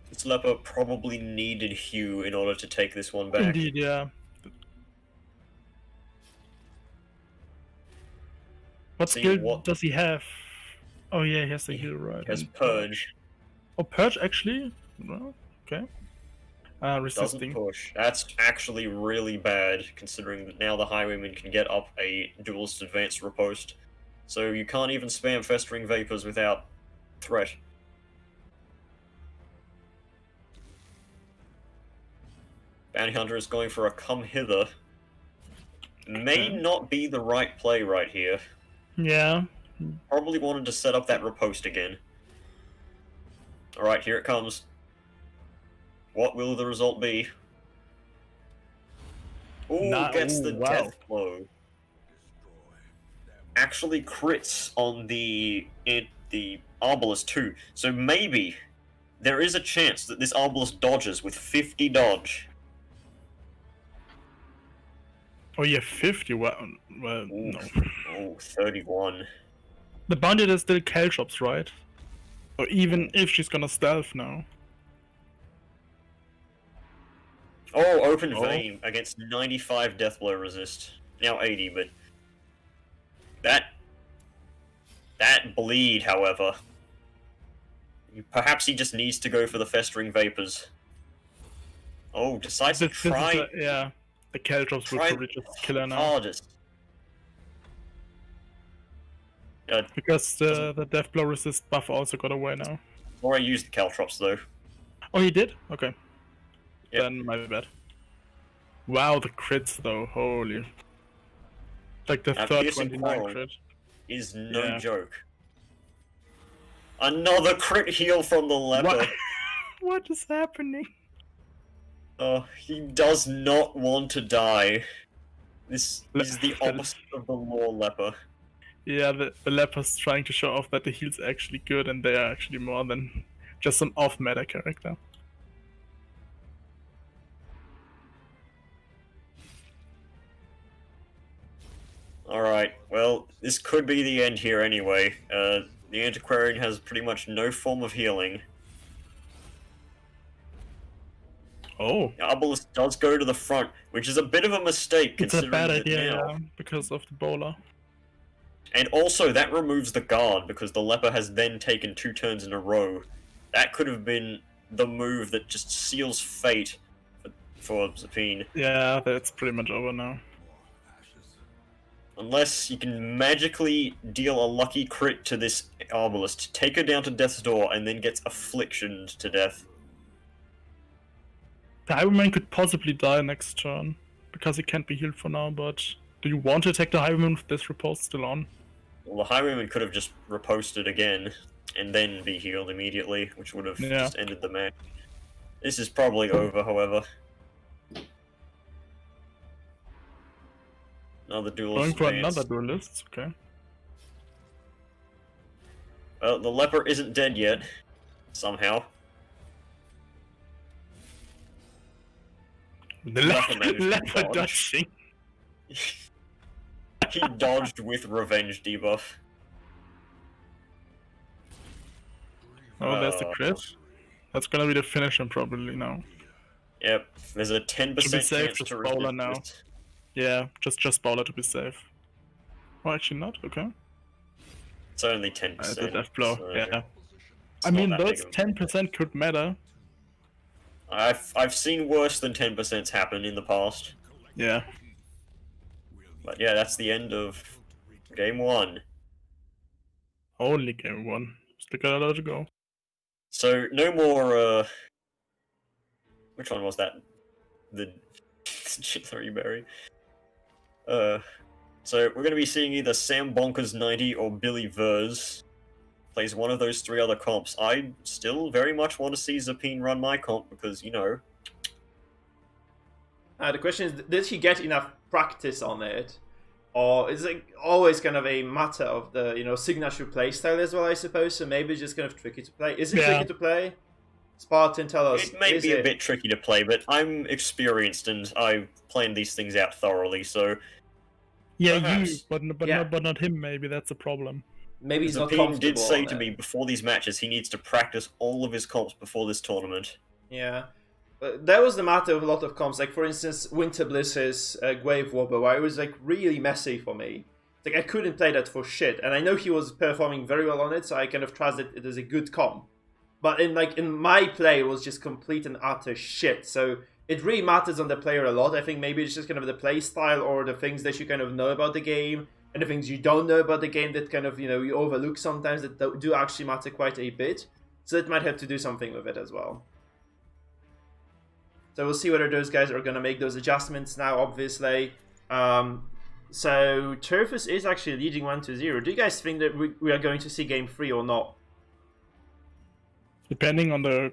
This Leper probably needed Hugh in order to take this one back. Indeed, yeah. What See, skill what- does he have? Oh yeah, he has the He heal, right? has and Purge. Oh, Purge actually? Well, okay. Doesn't Resisting. push. That's actually really bad, considering that now the Highwayman can get up a Duelist Advanced Riposte. So you can't even spam Festering Vapors without threat. Bounty Hunter is going for a come hither. May Okay. not be the right play right here. Yeah. Probably wanted to set up that riposte again. Alright, here it comes. What will the result be? Ooh, gets the wow. death blow. Actually crits on the Arbalest too. So maybe there is a chance that this Arbalest dodges with 50 dodge. Oh yeah, 50. Well, no. Oh, 31. The bandit is still Caltrops, right? Or even if she's gonna stealth now. Oh, open Oh. vein against 95 deathblow resist. Now 80, but that bleed, however. Perhaps he just needs to go for the Festering Vapors. Oh, decides to try yeah, the Caltrops will try probably just kill her now. hardest. Because the death blow resist buff also got away now. Or I used the Caltrops though. Oh, he did? Okay. Yep. Then my bad. Wow, the crits though, holy. Like the That third piercing 29 quarrel crit. Is no Yeah. joke. Another crit heal from the leper. What? What is happening? Oh, he does not want to die. This is the opposite of the lore leper. Yeah, the leper's trying to show off that the heal's actually good and they are actually more than just some off-meta character. Alright, well, this could be the end here anyway. The Antiquarian has pretty much no form of healing. Oh, The Obelisk does go to the front, which is a bit of a mistake it's a considering bad that idea, now. yeah, because of the bowler. And also, that removes the guard, because the Leper has then taken 2 turns in a row. That could have been the move that just seals fate for Zapine. Yeah, that's pretty much over now. Unless you can magically deal a lucky crit to this Obelisk, take her down to death's door, and then gets afflictioned to death. The Highwayman could possibly die next turn, because he can't be healed for now, but do you want to attack the Highwayman with this repulse still on? Well, the Highwayman could have just riposted again, and then be healed immediately, which would have just ended the match. This is probably over, however. Another duelist. Going for another duelist, okay. Well, the Leper isn't dead yet, somehow. The managed to leper dodge. dodging. He dodged with revenge debuff. Oh, there's the crit. That's gonna be the finisher probably now. Yep, there's a 10% To be safe, chance just to bowler resist now. this. Yeah, just bowler to be safe. Oh, actually not, okay. It's only 10%. The death blow, so yeah. it's I not mean, that those big of a 10% could matter. I've seen worse than 10% happen in the past. Yeah. But yeah, that's the end of game 1. Only game 1. Still got a lot to go. So no more which one was that? The Chitlery Berry. So we're gonna be seeing either Sam Bonkers 90 or Billy Verz plays one of those 3 other comps. I still very much want to see Zapine run my comp because, you know. The question is, did he get enough practice on it? Or is it always kind of a matter of the, signature playstyle as well, I suppose? So maybe it's just kind of tricky to play. Is it tricky to play? Spartan, tell us. It may be a bit tricky to play, but I'm experienced and I've planned these things out thoroughly, so... Yeah, perhaps. but not him, maybe. That's the problem. Maybe he's not Zapine comfortable did say on to it. me before these matches he needs to practice all of his comps before this tournament. Yeah. That was the matter of a lot of comps. Like, for instance, Winter Bliss's Grave Wobber, where it was, really messy for me. Like, I couldn't play that for shit. And I know he was performing very well on it, so I kind of trusted it as a good comp. But in my play, it was just complete and utter shit. So it really matters on the player a lot. I think maybe it's just kind of the play style or the things that you kind of know about the game and the things you don't know about the game that kind of, you overlook sometimes that do actually matter quite a bit. So it might have to do something with it as well. So we'll see whether those guys are going to make those adjustments now, obviously. So Turfus is actually leading 1-0. Do you guys think that we are going to see game 3 or not? Depending on the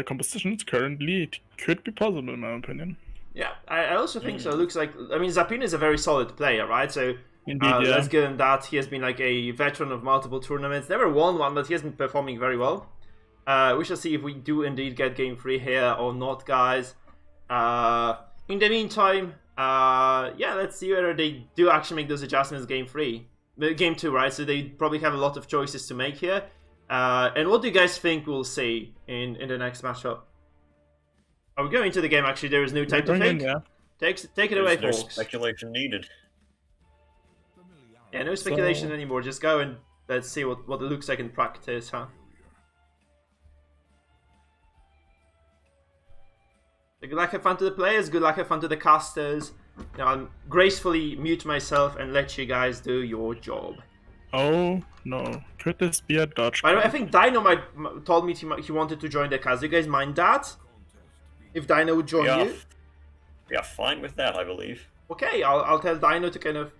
compositions currently, it could be possible in my opinion. Yeah, I also think so. It looks like, Zapine is a very solid player, right? So Indeed, yeah. let's give him that. He has been like a veteran of multiple tournaments. Never won one, but he has been performing very well. We shall see if we do indeed get game 3 here or not, guys. In the meantime, let's see whether they do actually make those adjustments game 2, right? So they probably have a lot of choices to make here. And what do you guys think we'll see in the next matchup? Are we going into the game? Actually, there is no time to think. Yeah. Take it away, There's no folks. speculation needed. Yeah, no speculation anymore. Just go and let's see what it looks like in practice, huh? Good luck, have fun to the players. Good luck, have fun to the casters. I'll gracefully mute myself and let you guys do your job. Oh no! Could this be a dodge? By the way, I think Dino told me he wanted to join the cast. Do you guys mind that? If Dino would join you? Yeah, fine with that, I believe. Okay, I'll tell Dino to kind of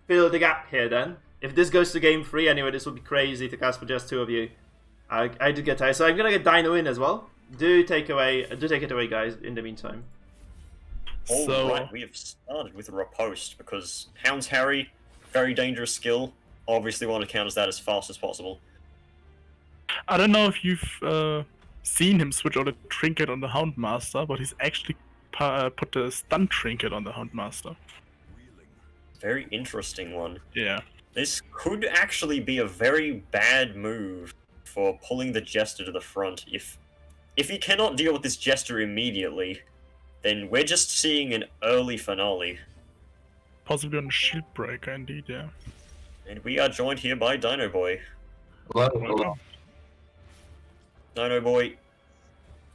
fill the gap here then. If this goes to game 3, anyway, this would be crazy to cast for just 2 of you. I did get tired, so I'm gonna get Dino in as well. Do take it away, guys. In the meantime. Alright, we have started with a riposte because Hound's Harry, very dangerous skill. Obviously, want to counter that as fast as possible. I don't know if you've seen him switch out a trinket on the Houndmaster, but he's actually put the stun trinket on the Houndmaster. very interesting one. Yeah. This could actually be a very bad move for pulling the Jester to the front. If he cannot deal with this Jester immediately, then we're just seeing an early finale. Possibly on a shield breaker, indeed, yeah. And we are joined here by Dino Boy. Welcome. Dino Boy,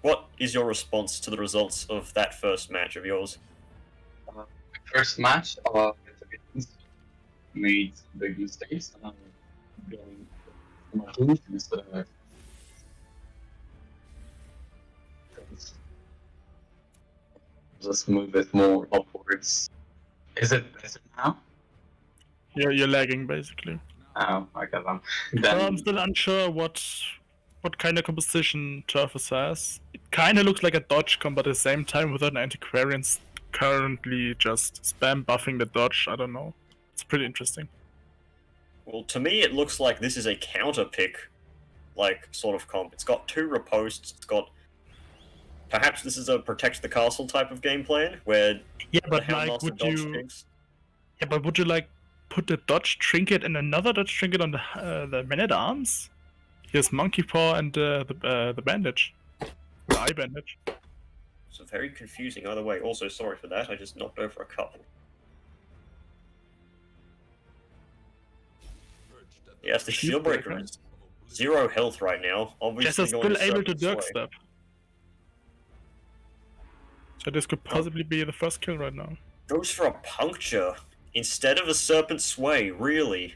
what is your response to the results of that first match of yours? First match, made big mistakes. Just move it more upwards. Is it better now? You're lagging, basically. Oh, I got them. So I'm still unsure what kind of composition Turfus has. It kind of looks like a dodge comp, but at the same time, without an antiquarian's currently just spam buffing the dodge. I don't know. It's pretty interesting. Well, to me, it looks like this is a counter pick, like, sort of comp. It's got 2 riposts, it's got... Perhaps this is a protect the castle type of game plan, where Yeah, the but like, Houndmaster would dodge you... picks. Yeah, but would you like put the dodge trinket and another dodge trinket on the man-at-arms? Here's Monkey Paw and the bandage. The eye bandage. So very confusing either way. Also, sorry for that, I just knocked over a cup. Yes, the Shield Shieldbreaker breaker. is 0 health right now. Obviously Jester's going still able to Serpent's Dirk Way. Step. So this could possibly be the first kill right now. Goes for a puncture instead of a Serpent Sway, really?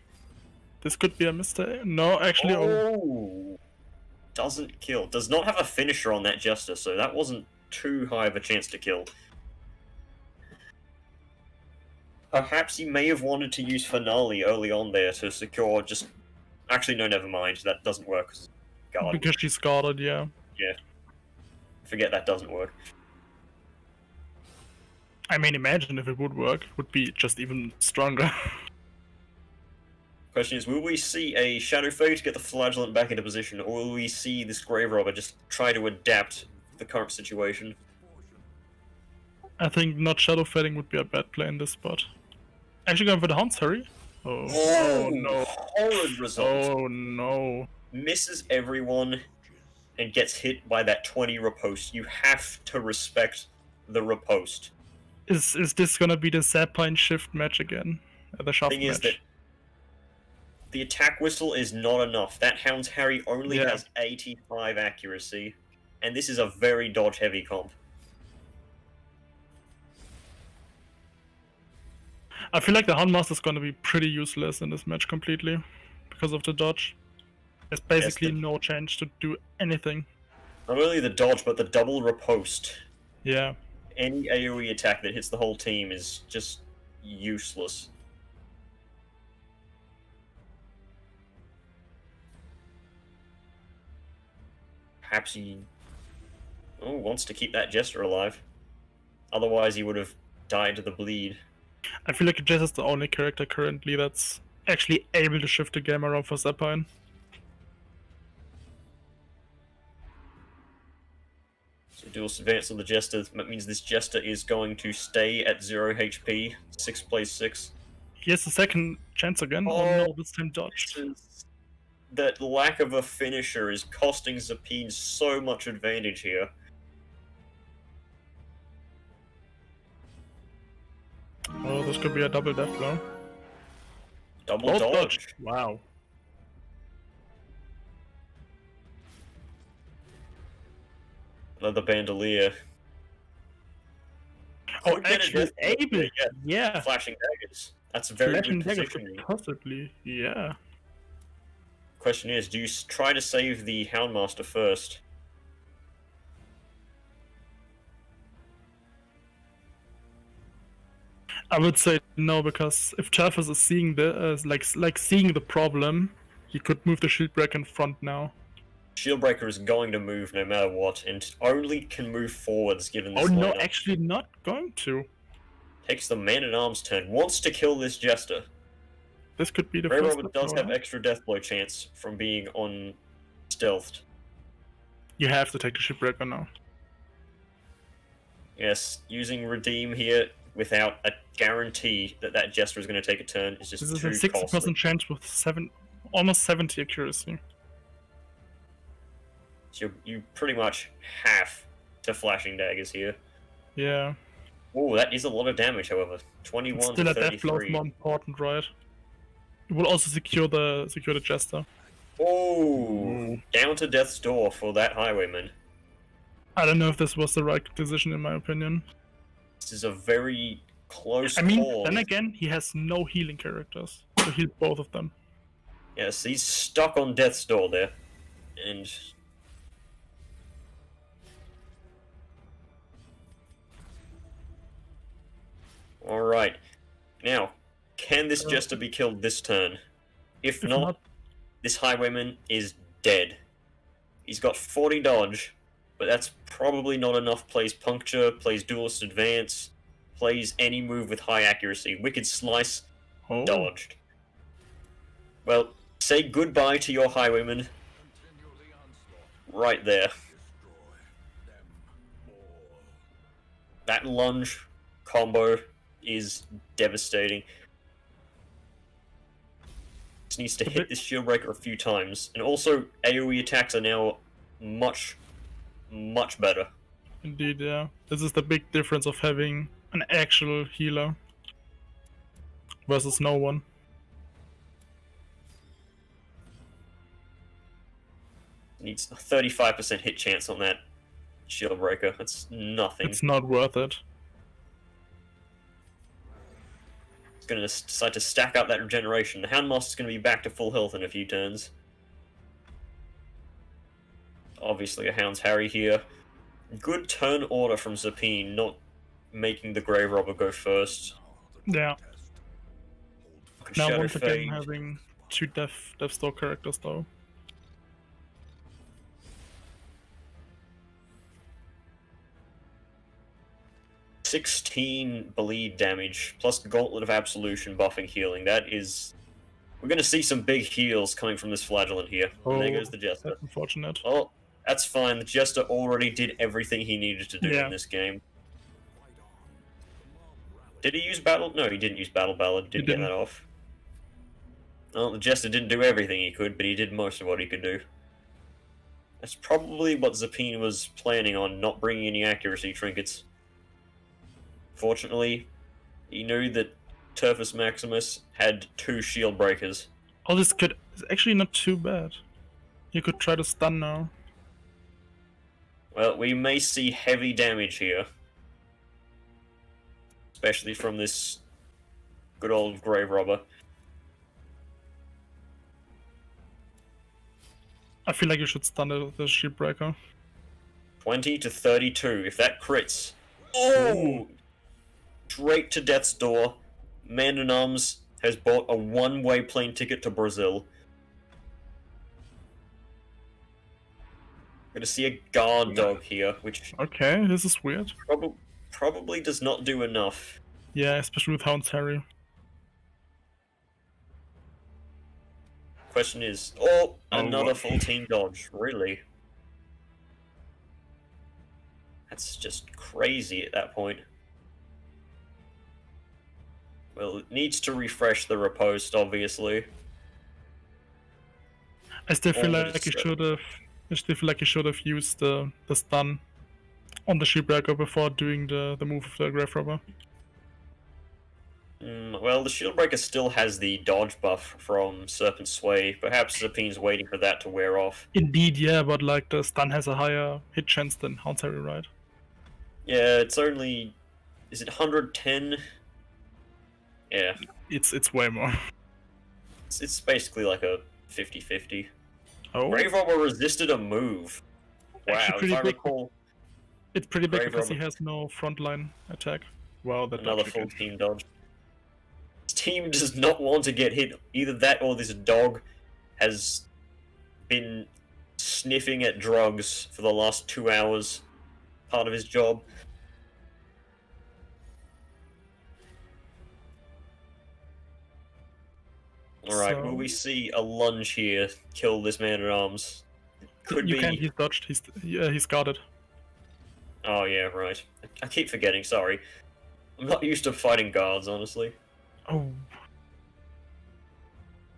This could be a mistake. No, actually, Oh! Doesn't kill. Does not have a finisher on that Jester, so that wasn't too high of a chance to kill. Perhaps he may have wanted to use Finale early on there to secure just... Actually, no, never mind. That doesn't work. because she's guarded, yeah. Forget that doesn't work. I mean, imagine if it would work. It would be just even stronger. Question is, will we see a Shadow Fade get the Flagellant back into position, or will we see this Grave Robber just try to adapt the current situation? I think not shadow fading would be a bad play in this spot. Actually going for the Hounds, hurry. Oh no. Horrid result. Oh no. Misses everyone and gets hit by that 20 riposte. You have to respect the riposte. Is this gonna be the Sapine shift match again? The shaft Thing match? is that the attack whistle is not enough. That Hound's Harry only Yeah. has 85 accuracy, and this is a very dodge-heavy comp. I feel like the Houndmaster is gonna be pretty useless in this match completely because of the dodge. There's basically no chance to do anything. Not only the dodge, but the double riposte. Yeah. Any AoE attack that hits the whole team is just useless. Perhaps he wants to keep that Jester alive. Otherwise he would have died to the bleed. I feel like Jess is the only character currently that's actually able to shift the game around for Sapine. So dual advance on the Jester, that means this Jester is going to stay at 0 HP, 6 plays 6. He has a second chance again. Oh no, this time dodged. That lack of a finisher is costing Zapine so much advantage here. Oh, this could be a double death blow. Double Both dodge. dodged. Wow. Another bandolier. Oh, Could get a actually death blow able. here, Yeah. Flashing daggers. That's very Flashing good dagger positioning. could possibly. Yeah. Question is, do you try to save the Houndmaster first? I would say no, because if Turfus is seeing the like seeing the problem, he could move the shield breaker in front now. Shieldbreaker is going to move no matter what, and only can move forwards given this Oh no, lineup. actually not going to. Takes the man-at-arms turn, wants to kill this Jester. This could be the Grey first. Robert does blow, have huh? extra death blow chance from being on stealthed. You have to take the shield breaker now. Yes, using Redeem here, without a guarantee that that Jester is going to take a turn is just This is too a 60% costly. chance with almost 70 accuracy. So you pretty much have to flashing daggers here. Yeah. Oh, that is a lot of damage, however. 21 Still to a death blow is 33. more important, right? It will also secure the Jester. Oh, down to death's door for that Highwayman. I don't know if this was the right decision in my opinion. This is a very close I mean, call. then again, he has no healing characters to heal both of them. Yes, he's stuck on death's door there. And alright. Now, can this Jester be killed this turn? If not, this Highwayman is dead. He's got 40 dodge, but that's probably not enough. Plays Puncture, plays Duelist Advance, plays any move with high accuracy. Wicked Slice, dodged. Well, say goodbye to your Highwayman. Right there. That lunge combo is devastating. Just needs to hit this shield breaker a few times. And also, AoE attacks are now much better. Indeed, yeah. This is the big difference of having an actual healer versus no one. Needs a 35% hit chance on that shield breaker. That's nothing. It's not worth it. It's going to decide to stack up that regeneration. The Houndmaster's going to be back to full health in a few turns. Obviously a Hound's Harry here. Good turn order from Zapine, not making the Grave Robber go first. Yeah. Now Shadow once again Fade. having two Deathstalk characters though. $16 bleed damage, plus Gauntlet of Absolution buffing healing. That is... We're going to see some big heals coming from this Flagellant here. And there goes the Jester. That's unfortunate. Oh, that's fine. The Jester already did everything he needed to do in this game. Did he use Battle? No, he didn't use Battle Ballad. Didn't get that off. Well, the Jester didn't do everything he could, but he did most of what he could do. That's probably what Zapine was planning on, not bringing any accuracy trinkets. Fortunately, he knew that Turfus Maximus had 2 shield breakers. Oh, this could is actually not too bad. You could try to stun now. Well, we may see heavy damage here. Especially from this good old Grave Robber. I feel like you should stun the shield breaker. 20 to 32. If that crits... Oh! Straight to death's door. Man-at-Arms has bought a one-way plane ticket to Brazil. We're gonna see a guard dog here, which Okay, this is weird. probably does not do enough. Yeah, especially with Hound's Harry. Question is, another full team dodge, really? That's just crazy at that point. Well, it needs to refresh the riposte, obviously. I still feel Almost like he should have used the stun on the shield breaker before doing the move of the Grave Robber. Well, the shield breaker still has the dodge buff from Serpent Sway. Perhaps Zapine's waiting for that to wear off. Indeed, yeah, but like the stun has a higher hit chance than Hound's Harry, right? Yeah, it's only... Is it 110? Yeah. It's way more. It's basically like a 50-50. Oh, Grave Robber resisted a move. Wow, Actually if I pretty big. recall, it's pretty big Grave because he Robber. has no frontline attack. Wow, that another dodge full again. team dodge. This team does not want to get hit. Either that or this dog has been sniffing at drugs for the last 2 hours. Part of his job. Alright, So- will we see a lunge here kill this man-at-arms? Could You be... can't. He's dodged. He's guarded. Oh yeah, right. I keep forgetting, sorry. I'm not used to fighting guards, honestly. Oh,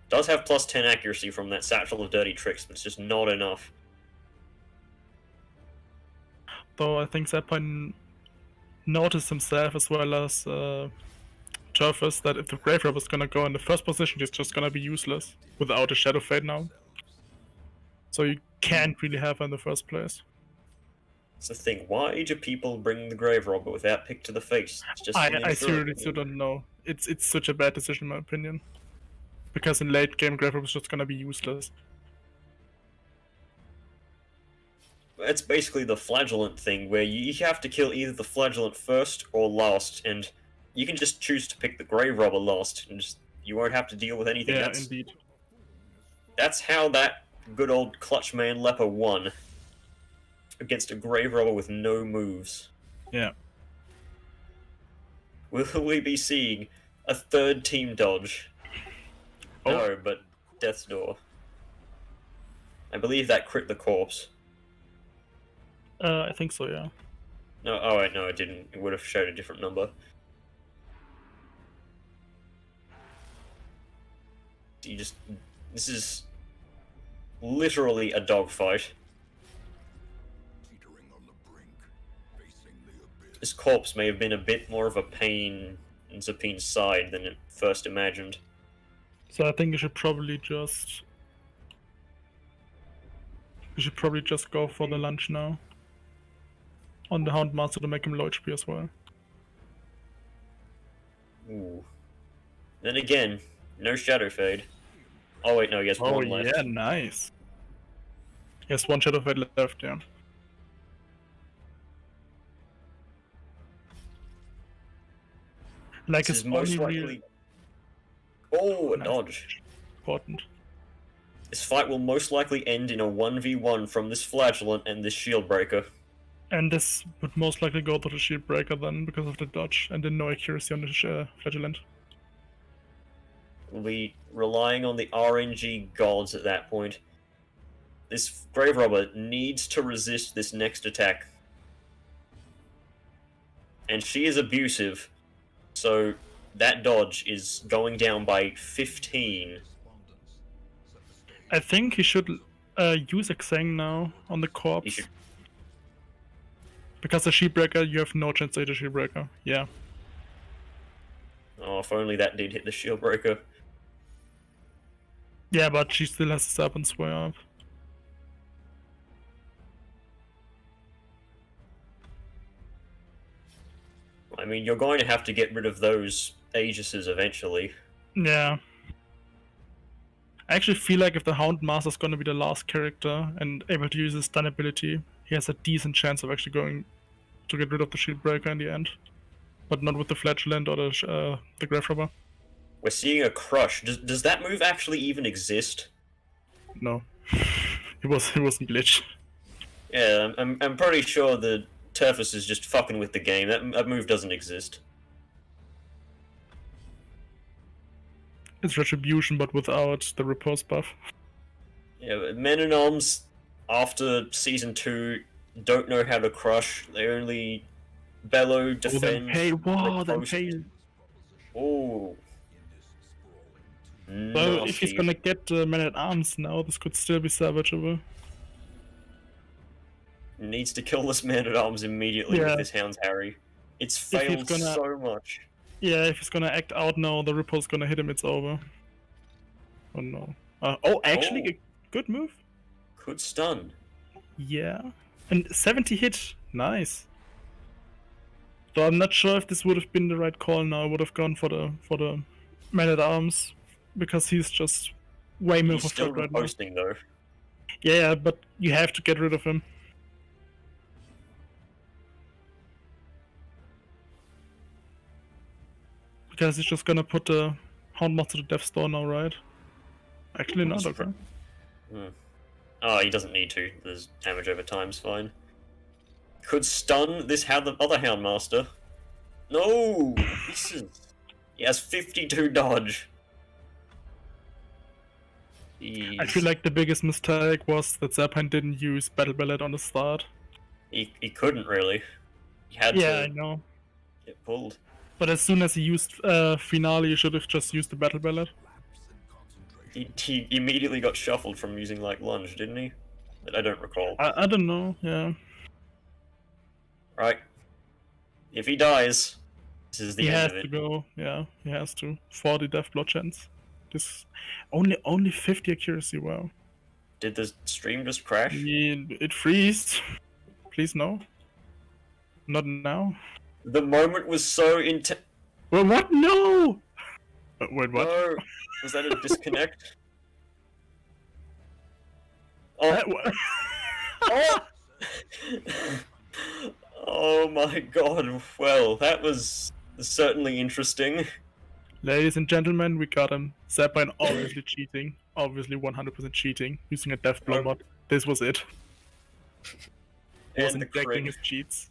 Does have plus 10 accuracy from that Satchel of Dirty Tricks, but it's just not enough. though I think Zeppelin noticed himself as well as Turfus that if the Grave Robber is gonna go in the first position, he's just gonna be useless without a Shadow Fade now. So you can't really have her in the first place. It's the thing, why do people bring the Grave Robber without pick to the face? It's just I seriously still don't know. It's such a bad decision in my opinion. Because in late game, Grave Robber is just gonna be useless. It's basically the Flagellant thing, where you have to kill either the Flagellant first or last, and you can just choose to pick the Grave Robber last, and you won't have to deal with anything. Yeah, indeed. That's how that good old Clutchman Leper won. Against a Grave Robber with no moves. Yeah. Will we be seeing a third team dodge? Oh. No, but Death's Door. I believe that crit the corpse. I think so, yeah. No, oh wait, no, it didn't. It would have showed a different number. This is literally a dogfight. This corpse may have been a bit more of a pain in Zapin's side than it first imagined. So I think you should probably just... We should probably just go for the lunge now. On the Houndmaster to make him low HP as well. Ooh. Then again, no Shadow Fade. Oh wait, no, he has one left. Yeah, nice. He has one Shadow Fade left, yeah. Like This it's is most only likely... Oh, a Nice. dodge. important. This fight will most likely end in a 1v1 from this Flagellant and this Shield Breaker. And this would most likely go to the Shield Breaker then, because of the dodge and the no accuracy on the Flagellant. We'll be relying on the RNG gods at that point. This Grave Robber needs to resist this next attack. And she is abusive, so that dodge is going down by 15. I think he should use Xang now on the corpse. He should... Because the Shield Breaker, you have no chance to hit the Shield Breaker. Yeah. Oh, if only that did hit the Shield Breaker. Yeah, but she still has the Serpent Swear up. I mean, you're going to have to get rid of those Aegises eventually. Yeah. I actually feel like if the Houndmaster is going to be the last character and able to use his stun ability, he has a decent chance of actually going to get rid of the Shield Breaker in the end. But not with the Flagellant or the Grave Robber. We're seeing a Crush. Does that move actually even exist? No. it wasn't glitch. Yeah, I'm pretty sure that Turfus is just fucking with the game. That move doesn't exist. It's Retribution, but without the Repose buff. Yeah, but Men-at-Arms, after Season 2, don't know how to crush. They only bellow, defend, riposte. Oh. So if he's gonna get Men-at-Arms now, this could still be salvageable. Needs to kill this Man-at-Arms immediately with his Hound's Harry. It's failed so much. Yeah, if he's gonna act out now, the Ripple's gonna hit him, it's over. Oh no. Oh, actually, a good move. Could stun. Yeah. And 70 hit. Nice. So I'm not sure if this would have been the right call now. I would have gone for the Man-at-Arms. Because he's just way more He's still right now. riposting though. Yeah, but you have to get rid of him. Because he's just gonna put the Houndmaster to Death's Door now, right? Actually not, okay. Oh, he doesn't need to. There's damage over time's fine. Could stun this the other Houndmaster. No! This is... He has 52 dodge. Jeez. I feel like the biggest mistake was that Zapine didn't use Battle Ballet on the start. He couldn't really. He had Yeah, to I know. get pulled. But as soon as he used Finale, he should have just used the Battle Ballad. He immediately got shuffled from using like Lunge, didn't he? I don't recall. I don't know, yeah. Right. If he dies, this is the He end has of it. to go, yeah, he has to. 40 death blow chance. This only 50 accuracy, wow. Did the stream just crash? It freezed. Please no. Not now. The moment was so intense. Well, what? No! Wait, what? No. Was that a disconnect? Oh. Oh! Oh my god. Well, that was certainly interesting. Ladies and gentlemen, we got him. Zeppine obviously cheating. Obviously 100% cheating. Using a death blow mod. This was it. And Was the injecting crit. his cheats.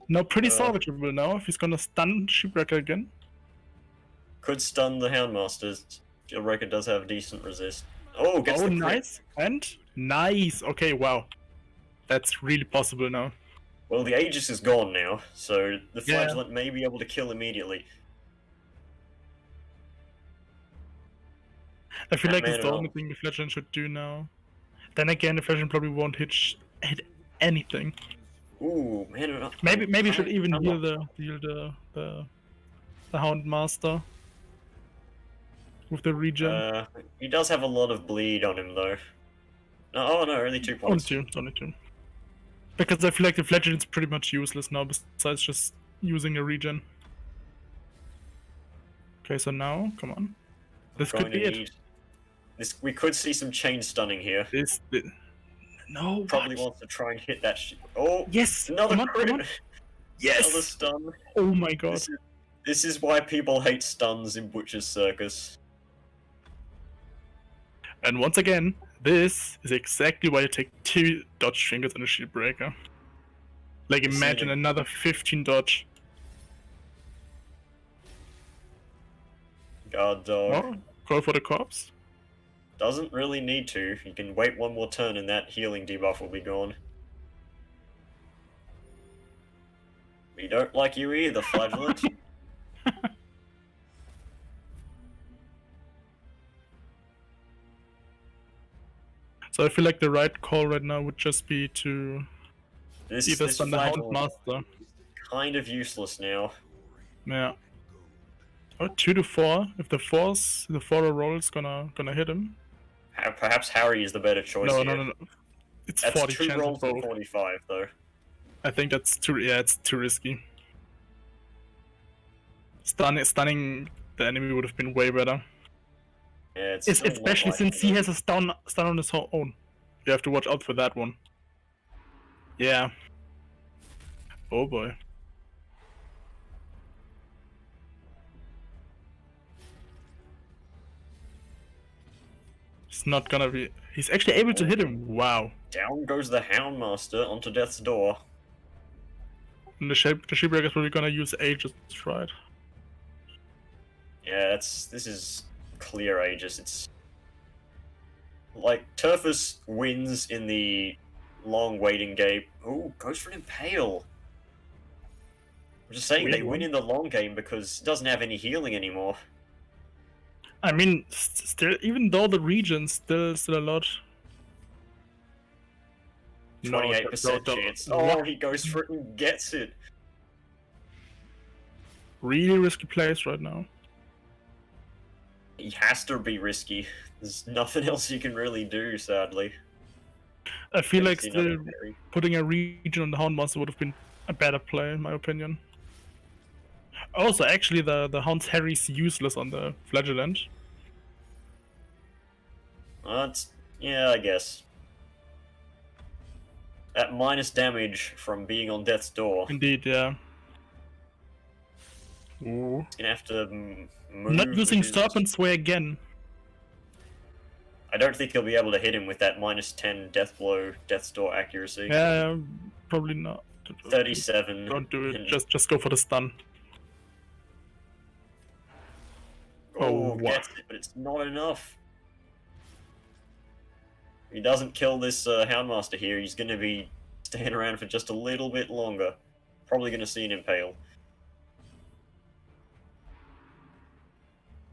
Now pretty salvageable now if he's gonna stun Shipwrecker again. Could stun the Houndmasters. Shipwrecker does have decent resist. Oh, gets Oh, the crit. nice. And nice. Okay, wow. That's really possible now. Well, the Aegis is gone now, so the Yeah. Flagellant may be able to kill immediately. I feel like Man it's the at only all. thing the Flagellant should do now. Then again, the Flagellant probably won't hit anything. Ooh, man. Maybe should even I'm heal not- the Houndmaster with the regen. He does have a lot of bleed on him, though. No, oh no, only 2 Only points. two, only two. Because I feel like the Flagelant's pretty much useless now, besides just using a regen. Okay, so now, come on. This Going could be to it. need- We could see some chain stunning here. No, Probably what? wants to try and hit that Oh! Yes! Another Come on, crit! come on. Another Yes! stun. Oh my god. This is why people hate stuns in Butcher Circus. And once again, this is exactly why you take 2 dodge trinkets and a shield breaker. Like This is imagine a- another 15 dodge. God dog. Oh, call for the corpse. Doesn't really need to. You can wait one more turn and that healing debuff will be gone. We don't like you either, Flagellant. So I feel like the right call right now would just be to This either stun the Flagellant Houndmaster. is kind of useless now. Yeah. Or 2 to 4. If the 4 roll is gonna hit him. Perhaps Harry is the better choice No, here. no. It's That's 40 2 chance rolls of for both. 45, though. I think that's too. Yeah, it's too risky. Stunning the enemy would have been way better. Yeah, it's still not Especially like since it, he has a stun on his own. You have to watch out for that one. Yeah. Oh boy. It's not gonna be. He's actually able to hit him. Wow. Down goes the Houndmaster onto death's door. And the Shipwrecker is probably gonna use Aegis, right? Yeah, this is clear Aegis. It's like Turfus wins in the long waiting game. Ooh, goes for an Impale. I'm just saying Weird they one. win in the long game because it doesn't have any healing anymore. I mean, still, even though the region's still a lot. 28% No, chance. what? Oh, he goes for it and gets it. Really risky plays right now. He has to be risky. There's nothing else you can really do, sadly. I feel like See another still parry. putting a region on the Houndmaster would have been a better play, in my opinion. Also, actually, the Hound's Harry's useless on the Flagellant. Yeah, I guess. That minus damage from being on death's door. Indeed, yeah. Ooh. He's gonna have to move. Not using his- Serpent Sway again. I don't think he'll be able to hit him with that minus 10 death blow, death's door accuracy. Yeah, probably not. 37. Don't do it. and- Just go for the stun. Oh, wow. gets it, but it's not enough. If he doesn't kill this Houndmaster here, he's gonna be staying around for just a little bit longer. Probably gonna see an Impale.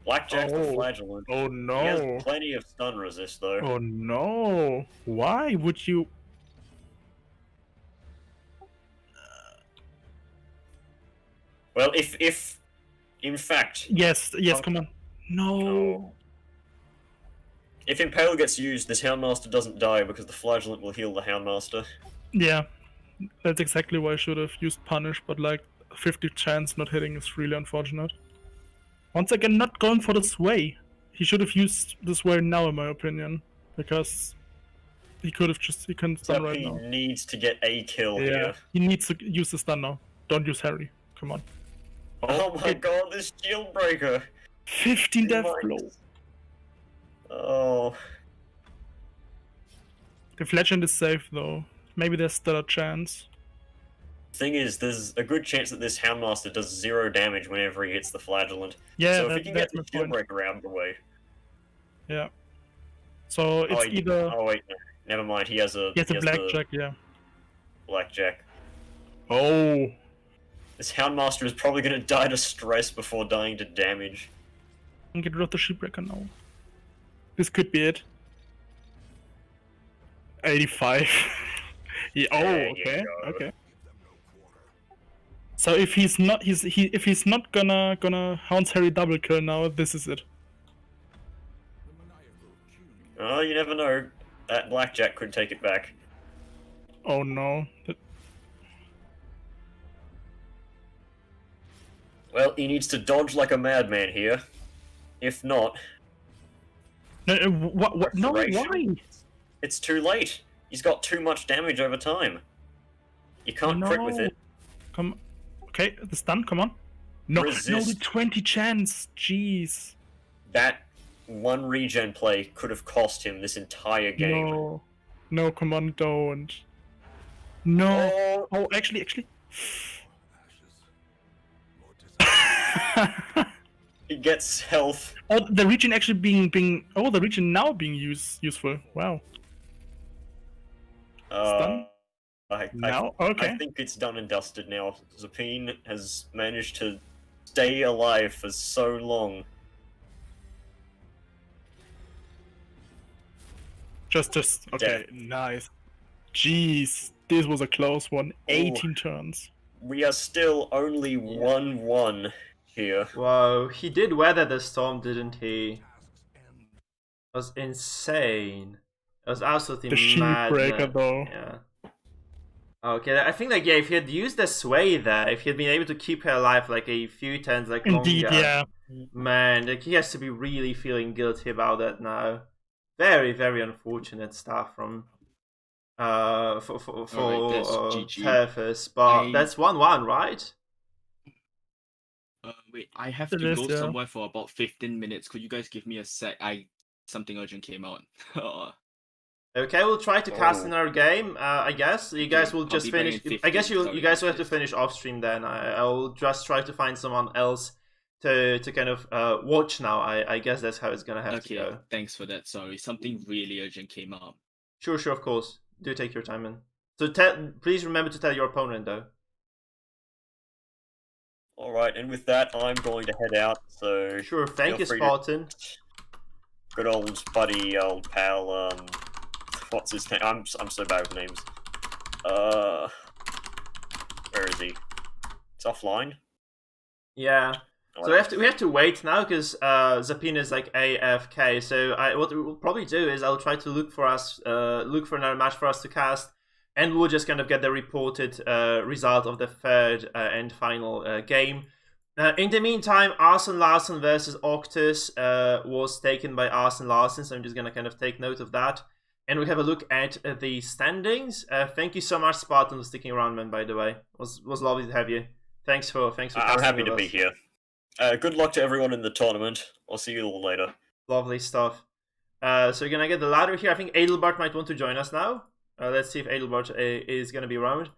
Blackjack's the flagellant. Oh He has no. plenty of stun resist, though. Oh no. Why would you? Well, if in fact, Yes, come on. No. if Impale gets used, this Houndmaster doesn't die because the Flagellant will heal the Houndmaster. Yeah, that's exactly why I should have used Punish, but like 50 chance not hitting is really unfortunate. Once again, not going for the sway. He should have used the sway now, in my opinion, because he could have just, he can stun right He now. needs to get a kill here. He needs to use the stun now. Don't use Harry. Come on. Oh my god, this shield breaker! 15 death blow. Oh. The Legend is safe though. Maybe there's still a chance. Thing is, there's a good chance that this Houndmaster does 0 damage whenever he hits the Flagellant. Yeah, so if he can get that's the my shield point. breaker out of the way. Yeah. So it's either. Oh wait, no. Never mind. He has a. He has a the blackjack, yeah. Blackjack. Oh. This Houndmaster is probably going to die to stress before dying to damage. And get rid of the Shipbreaker now. This could be it. 85. Yeah, oh, There you okay, go. okay. So if he's not, if he's not gonna Hounds Harry double kill now, this is it. Oh, you never know. That Blackjack could take it back. Oh no. Well, he needs to dodge like a madman here. If not, No, what? No, why? it's too late. He's got too much damage over time. You can't crit with it. Come. Okay, the stun. Come on. No, Resist. no, the 20 chance. Jeez. That one regen play could have cost him this entire game. No. No, come on, don't. No. Oh, Oh, actually. he gets health. Oh, the region actually being. Oh, the region now being useful. Wow. Stun? Now? Okay. I think it's done and dusted now. Zapine has managed to stay alive for so long. Just. Okay, nice. Jeez, this was a close one. 18 turns. We are still only 1-1 here. Whoa, he did weather the storm, didn't he? It was insane. It was absolutely The mad. Shipbreaker, though. Yeah. Okay, I think like if he had used the sway there, if he had been able to keep her alive like a few turns like Indeed, longer, yeah. man, like he has to be really feeling guilty about that now. Very, very unfortunate stuff from for GG. Turfus, but that's 1-1, right? Wait, I have It to is, go yeah. somewhere for about 15 minutes. Could you guys give me a sec? Something urgent came out. Okay, we'll try to cast another game. I guess you guys will I'll just be back in finish. 15, I guess you sorry, guys will have to guys. finish off stream then. I'll just try to find someone else to kind of watch now. I guess that's how it's gonna have to Okay, go. thanks for that. Sorry, something really urgent came up. Sure, of course. Do take your time, man. So please remember to tell your opponent though. Alright, and with that, I'm going to head out, so... Sure, thank feel you, free to- Spartan. Good old buddy, old pal, what's his name? I'm so bad with names. Where is he? It's offline? Yeah. So we have to wait now because Zapine is like AFK. So what we'll probably do is I'll try to look for another match for us to cast, and we'll just kind of get the reported result of the third and final game. In the meantime, Arsene Larsen versus Octus was taken by Arsene Larsen, so I'm just gonna kind of take note of that. And we have a look at the standings. Thank you so much, Spartan, for sticking around, man. By the way, was lovely to have you. Thanks for I'm casting happy with to be us. here. Good luck to everyone in the tournament. I'll see you all later. Lovely stuff. So we're gonna get the ladder here. I think Adelbart might want to join us now. Let's see if Adelbart is gonna be around.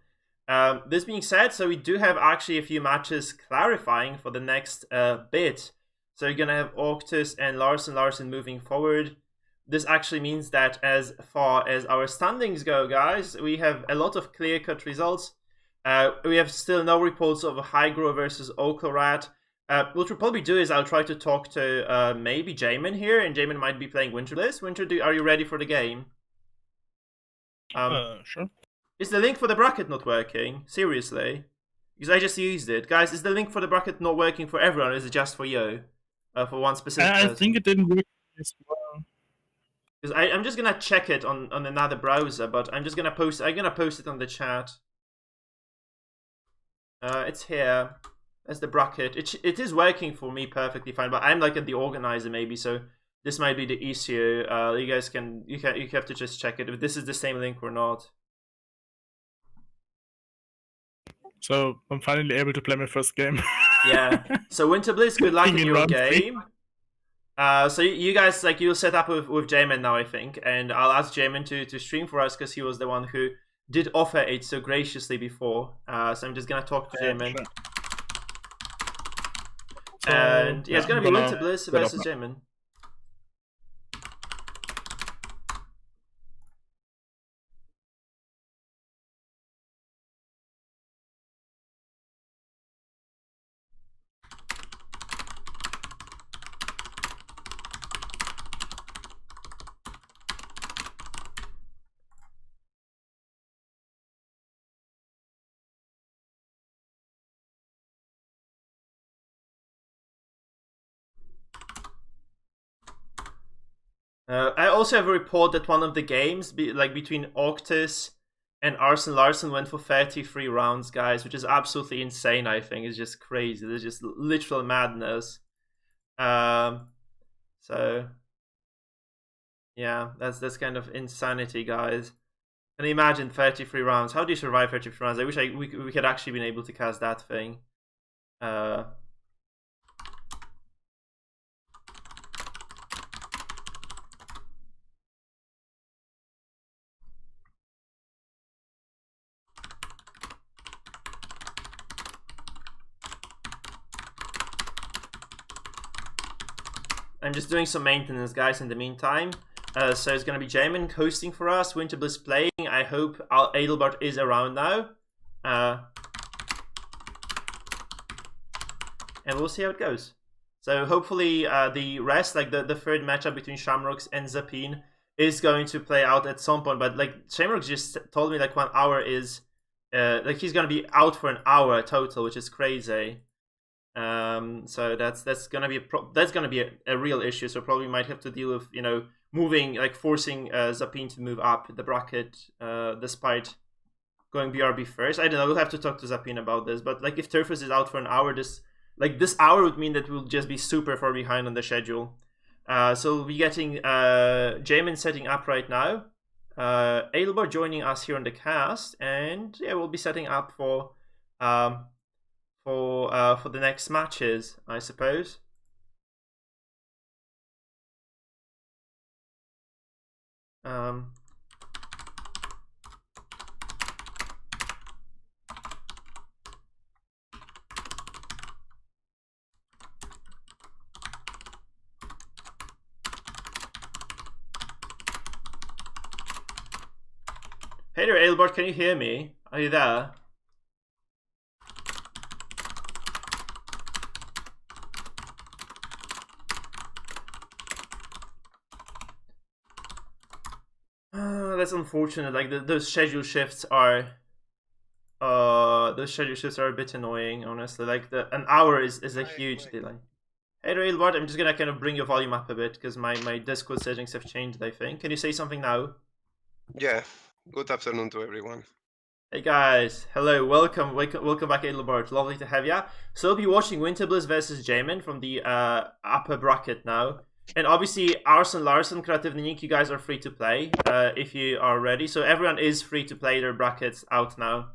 This being said, so we do have actually a few matches clarifying for the next bit. So you're gonna have Octus and Larsen moving forward. This actually means that as far as our standings go, guys, we have a lot of clear-cut results. We have still no reports of Hygro versus Oklorat. what we'll probably do is I'll try to talk to maybe Jamin here, and Jamin might be playing Winter Bliss. Winter, are you ready for the game? Sure. Is the link for the bracket not working? Seriously? Because I just used it. Guys, is the link for the bracket not working for everyone, or is it just for you? For one specific person? I think it didn't work as well. Because I'm just gonna check it on another browser, but I'm gonna post it on the chat. It's here. That's the bracket. It is working for me perfectly fine, but I'm like at the organizer maybe, so this might be the issue. You guys you have to just check it if this is the same link or not. So I'm finally able to play my first game. Yeah. So Winter Bliss, good luck in your game. So you guys, like, you'll set up with Jamin now, I think, and I'll ask Jamin to stream for us because he was the one who did offer it so graciously before. So I'm just gonna talk to Jamin. Sure. And yeah, it's gonna be Winter Bliss versus Jamin. I also have a report that one of the games, between Octus and Arsen Larsen, went for 33 rounds, guys, which is absolutely insane. I think it's just crazy. There's just literal madness. So yeah, that's kind of insanity, guys. Can you imagine 33 rounds? How do you survive 33 rounds? I wish we had actually been able to cast that thing. I'm just doing some maintenance, guys, in the meantime. So it's going to be Jamin hosting for us, Winter Bliss playing. I hope Adelbert is around now. And we'll see how it goes. So hopefully the rest, like the third matchup between Shamrocks and Zapine, is going to play out at some point. But like Shamrocks just told me like 1 hour is... like he's going to be out for an hour total, which is crazy. So that's gonna be a real issue. So probably might have to deal with moving, like forcing Zapine to move up the bracket despite going BRB first. I don't know. We'll have to talk to Zapine about this. But like if Turfus is out for an hour, this hour would mean that we'll just be super far behind on the schedule. So we'll be getting Jamin setting up right now. Adelbert joining us here on the cast, and yeah, we'll be setting up for the next matches, I suppose. Hey there, Adelbert, can you hear me? Are you there? That's unfortunate. Like those schedule shifts are a bit annoying, honestly. Like an hour is a huge delay. Hey Railbot, I'm just gonna kind of bring your volume up a bit because my Discord settings have changed, I think. Can you say something now? Yeah. Good afternoon to everyone. Hey guys, hello, welcome back, Adelbert. Lovely to have ya. So we'll be watching Winter Bliss versus Jamin from the upper bracket now. And obviously, Arsen Larsen, Kreatywny Nick, you guys are free to play if you are ready. So everyone is free to play, their brackets out now.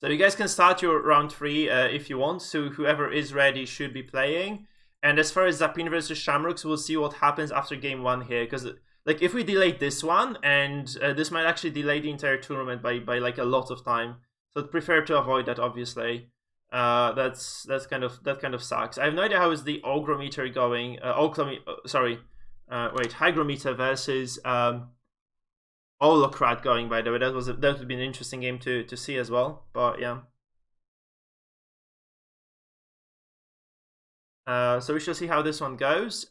So you guys can start your round 3 if you want. So whoever is ready should be playing. And as far as Zapine versus Shamrocks, we'll see what happens after game 1 here. Because like if we delay this one, and this might actually delay the entire tournament by like a lot of time. So I'd prefer to avoid that, obviously. That kind of sucks. I have no idea how is the Ogrometer going. Wait, Hygrometer versus Holocrat going, by the way. That would be an interesting game to see as well. But yeah. So we shall see how this one goes.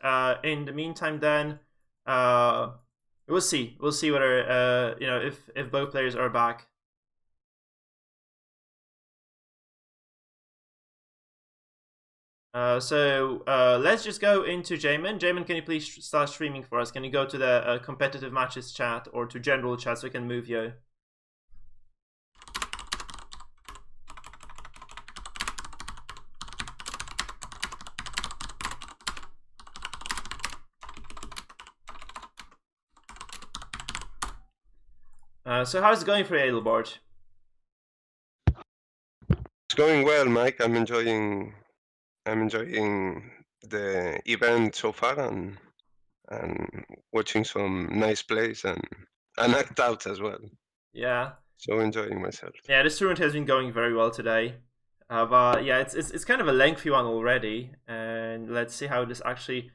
In the meantime, then we'll see. We'll see whether if both players are back. So let's just go into Jamin. Jamin, can you please start streaming for us? Can you go to the competitive matches chat or to general chat so we can move you? So how's it going for you, Edelbart? It's going well, Mike. I'm enjoying the event so far and watching some nice plays and act out as well. Yeah. So enjoying myself. Yeah, this tournament has been going very well today. But yeah, it's kind of a lengthy one already, and let's see how this actually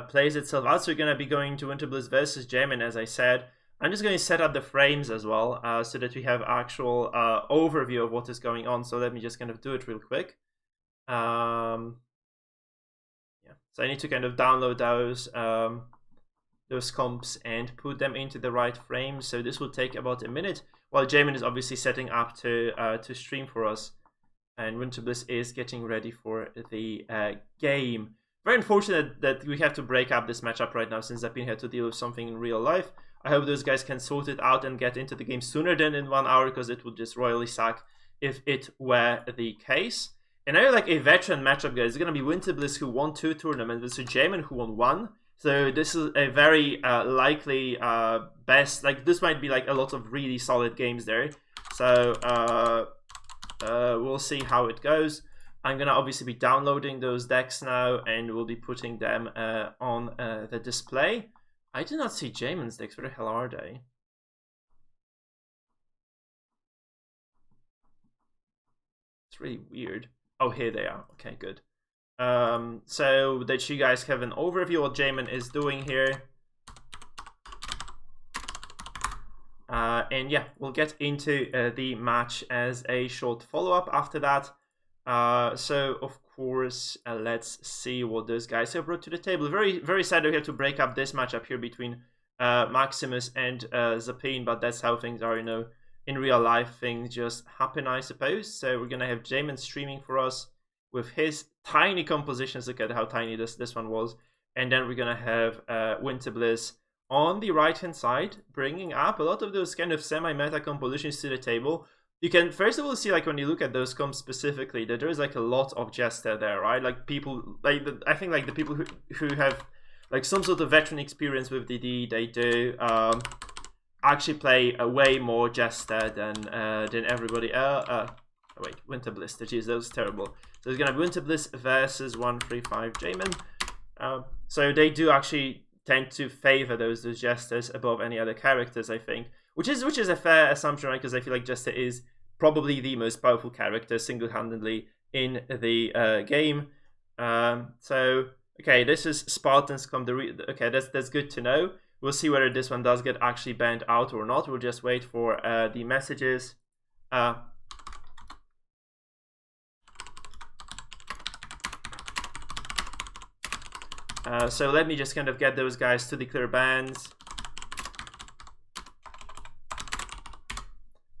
plays itself out. So we're gonna be going to Winter Bliss versus Jamin, as I said. I'm just going to set up the frames as well, so that we have actual overview of what is going on. So let me just kind of do it real quick. Yeah, so I need to kind of download those comps and put them into the right frames. So this will take about a minute, while Jamin is obviously setting up to stream for us, and Winter Bliss is getting ready for the game. Very unfortunate that we have to break up this matchup right now, since Zapin had to deal with something in real life. I hope those guys can sort it out and get into the game sooner than in 1 hour, because it would just royally suck if it were the case. And I like a veteran matchup, guys. It's going to be Winter Bliss, who won 2 tournaments, versus Jamin, who won 1. So this is a very likely best. Like, this might be like a lot of really solid games there. So we'll see how it goes. I'm going to obviously be downloading those decks now, and we'll be putting them on the display. I do not see Jamin's decks. Where the hell are they? It's really weird. Oh, here they are. Okay, good. So that you guys have an overview of what Jamin is doing here. And yeah, we'll get into the match as a short follow-up after that. So of course, let's see what those guys have brought to the table. Very, very sad we have to break up this matchup here between Maximus and Zapin, but that's how things are, in real life. Things just happen, I suppose. So we're gonna have Jamin streaming for us with his tiny compositions. Look at how tiny this one was. And then we're gonna have Winter Bliss on the right hand side, bringing up a lot of those kind of semi-meta compositions to the table. You can first of all see, like, when you look at those comps specifically, that there is like a lot of Jester there, right? Like people, like I think like the people who have like some sort of veteran experience with DD, they do actually play a way more Jester than everybody else. Oh, wait, Winter Bliss. Jeez, that was terrible. So it's gonna be Winter Bliss versus 135 Jamin. So they do actually tend to favor those Jesters above any other characters, I think. Which is a fair assumption, right? Because I feel like Jester is probably the most powerful character single-handedly in the game. So okay, this is Spartans come the okay, that's good to know. We'll see whether this one does get actually banned out or not. We'll just wait for the messages. So let me just kind of get those guys to declare bans.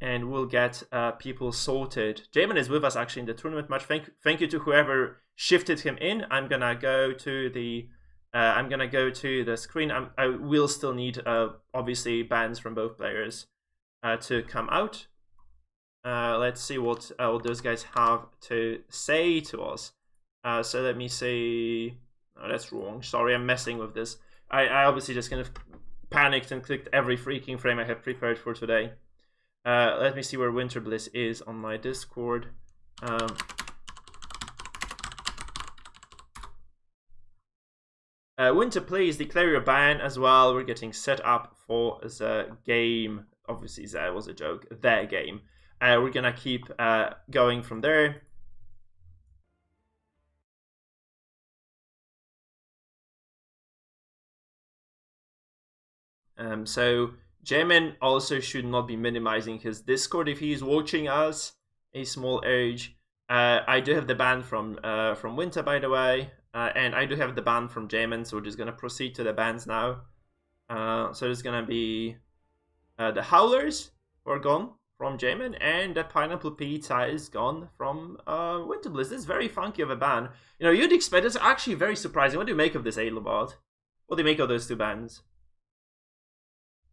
And we'll get people sorted. Jamin is with us actually in the tournament match. Thank you to whoever shifted him in. I'm gonna go to the screen. I will still need obviously bans from both players to come out. Let's see what those guys have to say to us. So let me see. Oh, that's wrong. Sorry, I'm messing with this. I obviously just kind of panicked and clicked every freaking frame I have prepared for today. Let me see where Winter Bliss is on my Discord. Winter, please declare your ban as well. We're getting set up for the game. Obviously, that was a joke. Their game. We're gonna keep going from there. So Jamin also should not be minimizing his Discord if he is watching us. A small urge. I do have the ban from Winter, by the way, and I do have the ban from Jamin, so we're just gonna proceed to the bans now. So there's gonna be the Howlers who are gone from Jamin, and the Pineapple Pizza is gone from Winter Bliss. This is very funky of a ban. You know, you'd expect it's actually very surprising. What do you make of this, Aelobot? What do you make of those two bans?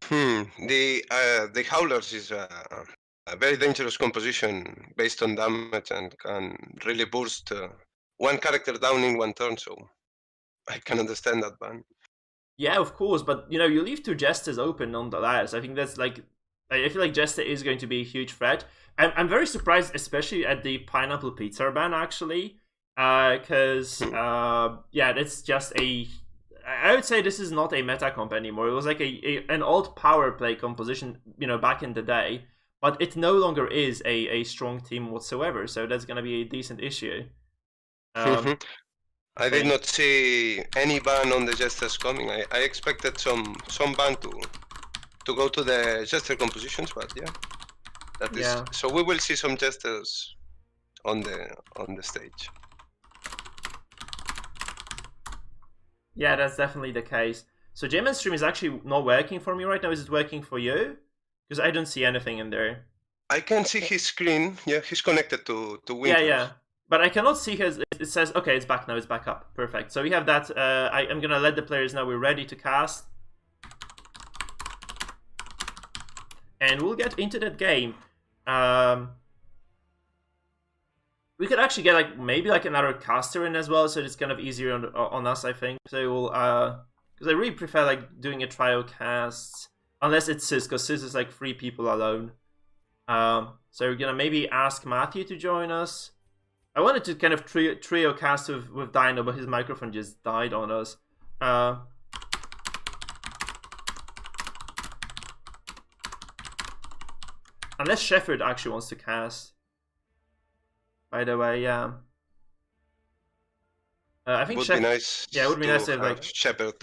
The Howlers is a very dangerous composition based on damage and can really boost one character down in one turn, so I can understand that ban. Yeah, of course, but you know, you leave two Jesters open nonetheless. I think that's like, I feel like Jester is going to be a huge threat. I'm very surprised, especially at the Pineapple Pizza ban, actually, because yeah, it's just I would say this is not a meta comp anymore. It was like an old power play composition, you know, back in the day, but it no longer is a strong team whatsoever. So that's gonna be a decent issue. I did not see any ban on the Jesters coming. I expected some ban to go to the Jester compositions, but yeah, that is. Yeah. So we will see some Jesters on the stage. Yeah, that's definitely the case. So Jamin's stream is actually not working for me right now. Is it working for you? Because I don't see anything in there. I can see his screen. Yeah, he's connected to Windows. Yeah. But I cannot see his. It says, okay, it's back now. It's back up. Perfect. So we have that. I'm gonna let the players know we're ready to cast, and we'll get into that game. We could actually get like maybe like another caster in as well, so it's kind of easier on us, I think. So we'll because I really prefer like doing a trio cast, unless it's Sis, because Sis is like 3 people alone. So we're gonna maybe ask Matthew to join us. I wanted to kind of trio cast with Dino, but his microphone just died on us. Unless Shepard actually wants to cast. By the way, yeah. I think would be nice. Yeah, it would be nice to have like Shepard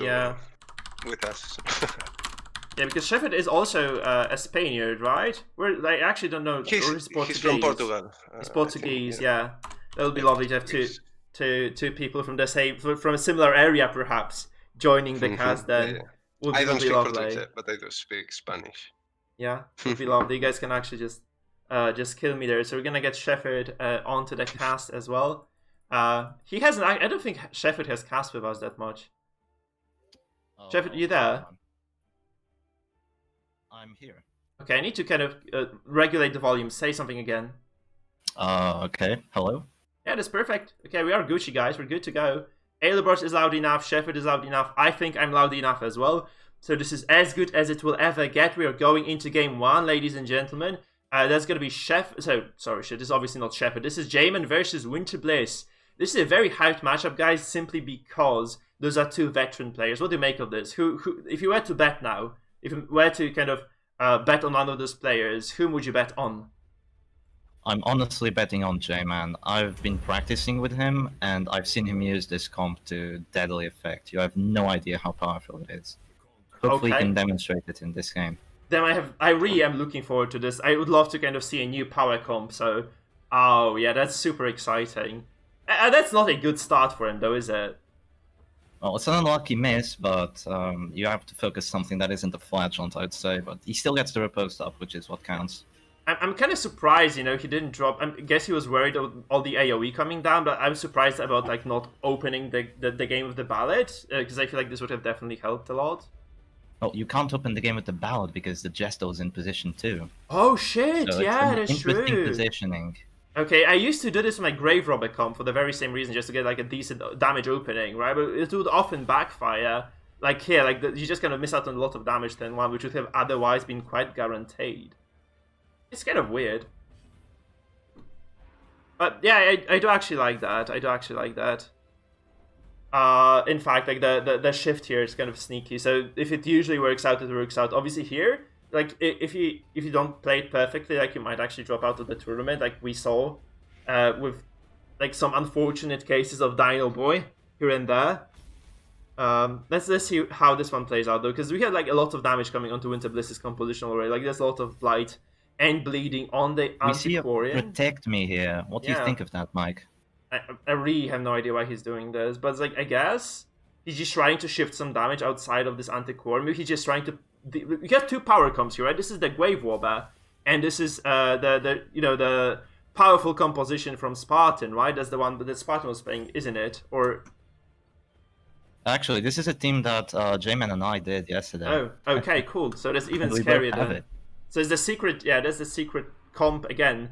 with us. Yeah, because Shepard is also a Spaniard, right? I actually don't know. He's from Portugal. He's Portuguese, yeah. That would be lovely to have two people from the same, from a similar area, perhaps, joining the cast. Then would I don't be speak lovely. Portuguese, but I do speak Spanish. Yeah, would be lovely. You guys can actually just kill me there. So we're gonna get Shepard onto the cast as well. He hasn't. I don't think Shepard has cast with us that much. Oh, Shepard, you there? I'm here. Okay, I need to kind of regulate the volume. Say something again. Okay. Hello? Yeah, that's perfect. Okay, we are Gucci, guys. We're good to go. Aelobot is loud enough. Shepard is loud enough. I think I'm loud enough as well. So this is as good as it will ever get. We are going into game 1, ladies and gentlemen. That's going to be this is obviously not Shepard. This is Jamin versus Winter Bliss. This is a very hyped matchup, guys, simply because those are 2 veteran players. What do you make of this? Who if you were to bet now, if you were to kind of bet on one of those players, whom would you bet on? I'm honestly betting on J-Man. I've been practicing with him, and I've seen him use this comp to deadly effect. You have no idea how powerful it is. Hopefully he can demonstrate it in this game. Then I really am looking forward to this. I would love to kind of see a new power comp, so... Oh, yeah, that's super exciting. That's not a good start for him, though, is it? Well, it's an unlucky miss, but you have to focus something that isn't a flagellant, I'd say. But he still gets the riposte up, which is what counts. I'm kind of surprised, you know, he didn't drop... I guess he was worried of all the AoE coming down, but I'm surprised about, like, not opening the game with the ballad, because I feel like this would have definitely helped a lot. Well, you can't open the game with the ballad because the Jester is in position too. Oh shit! So yeah, it's that's true. Interesting positioning. Okay, I used to do this with my Grave Robber comp for the very same reason, just to get like a decent damage opening, right? But it would often backfire. Like here, like you just kind of miss out on a lot of damage turn 1, which would have otherwise been quite guaranteed. It's kind of weird. But yeah, I do actually like that. I do actually like that. In fact, like the shift here is kind of sneaky. So if it usually works out, it works out. Obviously here, like if you don't play it perfectly, like you might actually drop out of the tournament, like we saw, with like some unfortunate cases of Dino Boy here and there. Let's see how this one plays out though, because we had like a lot of damage coming onto Winter Bliss's composition already. Like there's a lot of blight and bleeding on the We see a Antiquarian. protect me here. What do you think of that, Mike? I really have no idea why he's doing this, but it's like, I guess he's just trying to shift some damage outside of this Antiquarian. Maybe he's just trying to. We have two power comps here, right? This is the Grave Robber, and this is the powerful composition from Spartan, right? That's the one that Spartan was playing, isn't it? Or actually, this is a team that J-Man and I did yesterday. Oh, okay, cool. So that's even We scarier both have than. it. So it's the secret. Yeah, that's the secret comp again.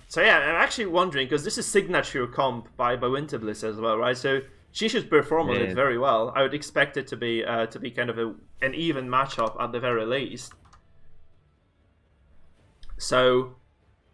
So yeah, I'm actually wondering because this is signature comp by Winter Bliss as well, right? So she should perform on it very well. I would expect it to be kind of an even matchup at the very least. So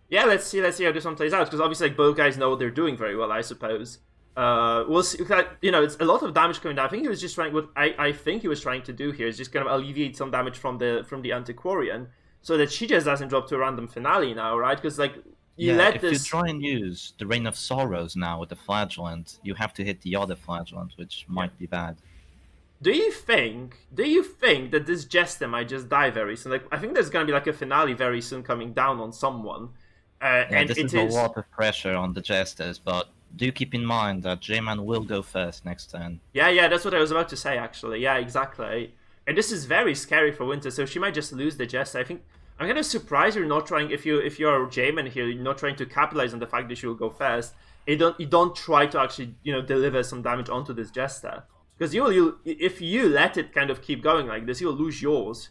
yeah, let's see how this one plays out, because obviously like both guys know what they're doing very well, I suppose. We'll see. It's a lot of damage coming down. I think he was just trying. What I think he was trying to do here is just kind of alleviate some damage from the Antiquarian, so that she just doesn't drop to a random finale now, right? Because like if you try and use the Reign of Sorrows now with the Flagellant, you have to hit the other Flagellant, which might be bad. Do you think that this Jester might just die very soon? Like I think there's gonna be like a finale very soon coming down on someone. And this is a lot of pressure on the Jesters, but do keep in mind that J-Man will go first next turn. Yeah, that's what I was about to say, actually. Yeah, exactly. And this is very scary for Winter, so she might just lose the Jester. I think I'm kind of surprised you're not trying, if you're J-Man here, you're not trying to capitalize on the fact that she will go first. You don't try to actually, deliver some damage onto this Jester. Because if you let it kind of keep going like this, you'll lose yours.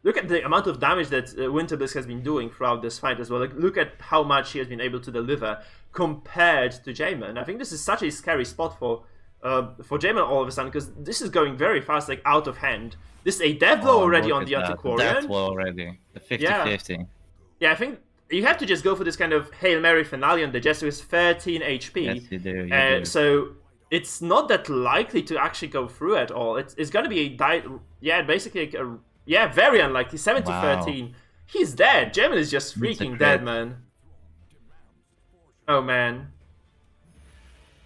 Look at the amount of damage that Winter Bliss has been doing throughout this fight as well. Like, look at how much she has been able to deliver compared to J-Man. I think this is such a scary spot for J-Man all of a sudden, because this is going very fast, like out of hand. This is a death blow already on the Antiquarian. Death blow already. The 50-50. Yeah, I think you have to just go for this kind of Hail Mary finale on the Jester with 13 HP. Yes, you do. So it's not that likely to actually go through at all. It's going to be basically very unlikely. 7-13. He's dead. J-Man is just freaking dead, man. Oh man.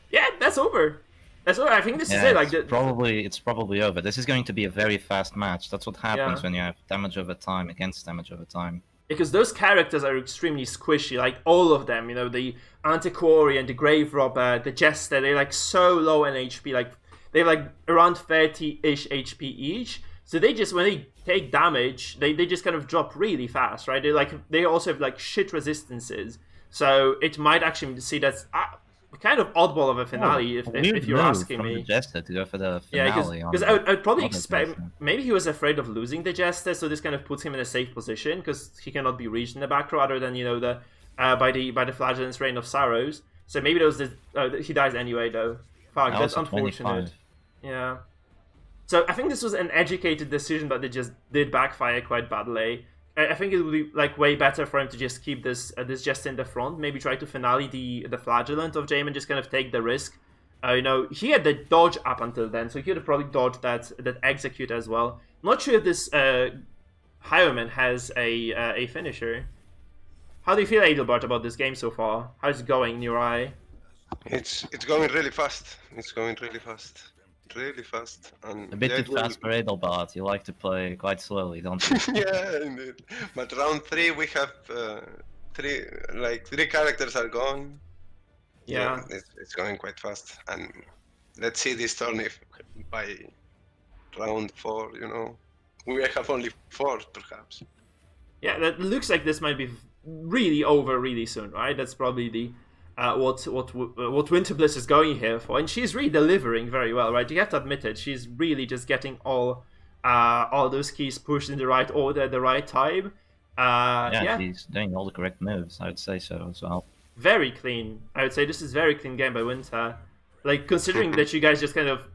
Yeah, that's over. That's over. I think this is it. Like it's probably over. This is going to be a very fast match. That's what happens when you have damage over time against damage over time. Because those characters are extremely squishy, like all of them. The Antiquarian, the Grave Robber, the Jester. They're like so low in HP. Like they're like around 30-ish HP each. So they just, when they take damage, they just kind of drop really fast, right? They also have like shit resistances. So it might actually see that's kind of oddball of a finale if you're asking me. The Jester to go for the finale. Yeah, because I'd probably expect maybe he was afraid of losing the Jester, so this kind of puts him in a safe position because he cannot be reached in the back row other than by the Flagellant's Reign of Sorrows. So maybe that was he dies anyway though. Fuck, that's unfortunate. 25. Yeah. So I think this was an educated decision, but it just did backfire quite badly. I think it would be like way better for him to just keep this Jester in the front, maybe try to finale the Flagellant of J-Man, just kind of take the risk. He had the dodge up until then, so he could have probably dodged that execute as well. Not sure if this Highwayman has a finisher. How do you feel, Adelbert, about this game so far? How's it going in your eye? It's going really fast. It's going really fast. Really fast. And a bit too fast for Adelbert. You like to play quite slowly, don't you? Yeah, indeed. But round 3 we have three characters are gone. Yeah. It's going quite fast. And let's see this turn if by round 4, we have only 4 perhaps. Yeah, that looks like this might be really over really soon, right? That's probably the what Winter Bliss is going here for, and she's really delivering very well, right? You have to admit it. She's really just getting all those keys pushed in the right order at the right time. She's doing all the correct moves. I would say so as well. Very clean. I would say this is very clean game by Winter. Like considering that you guys just kind of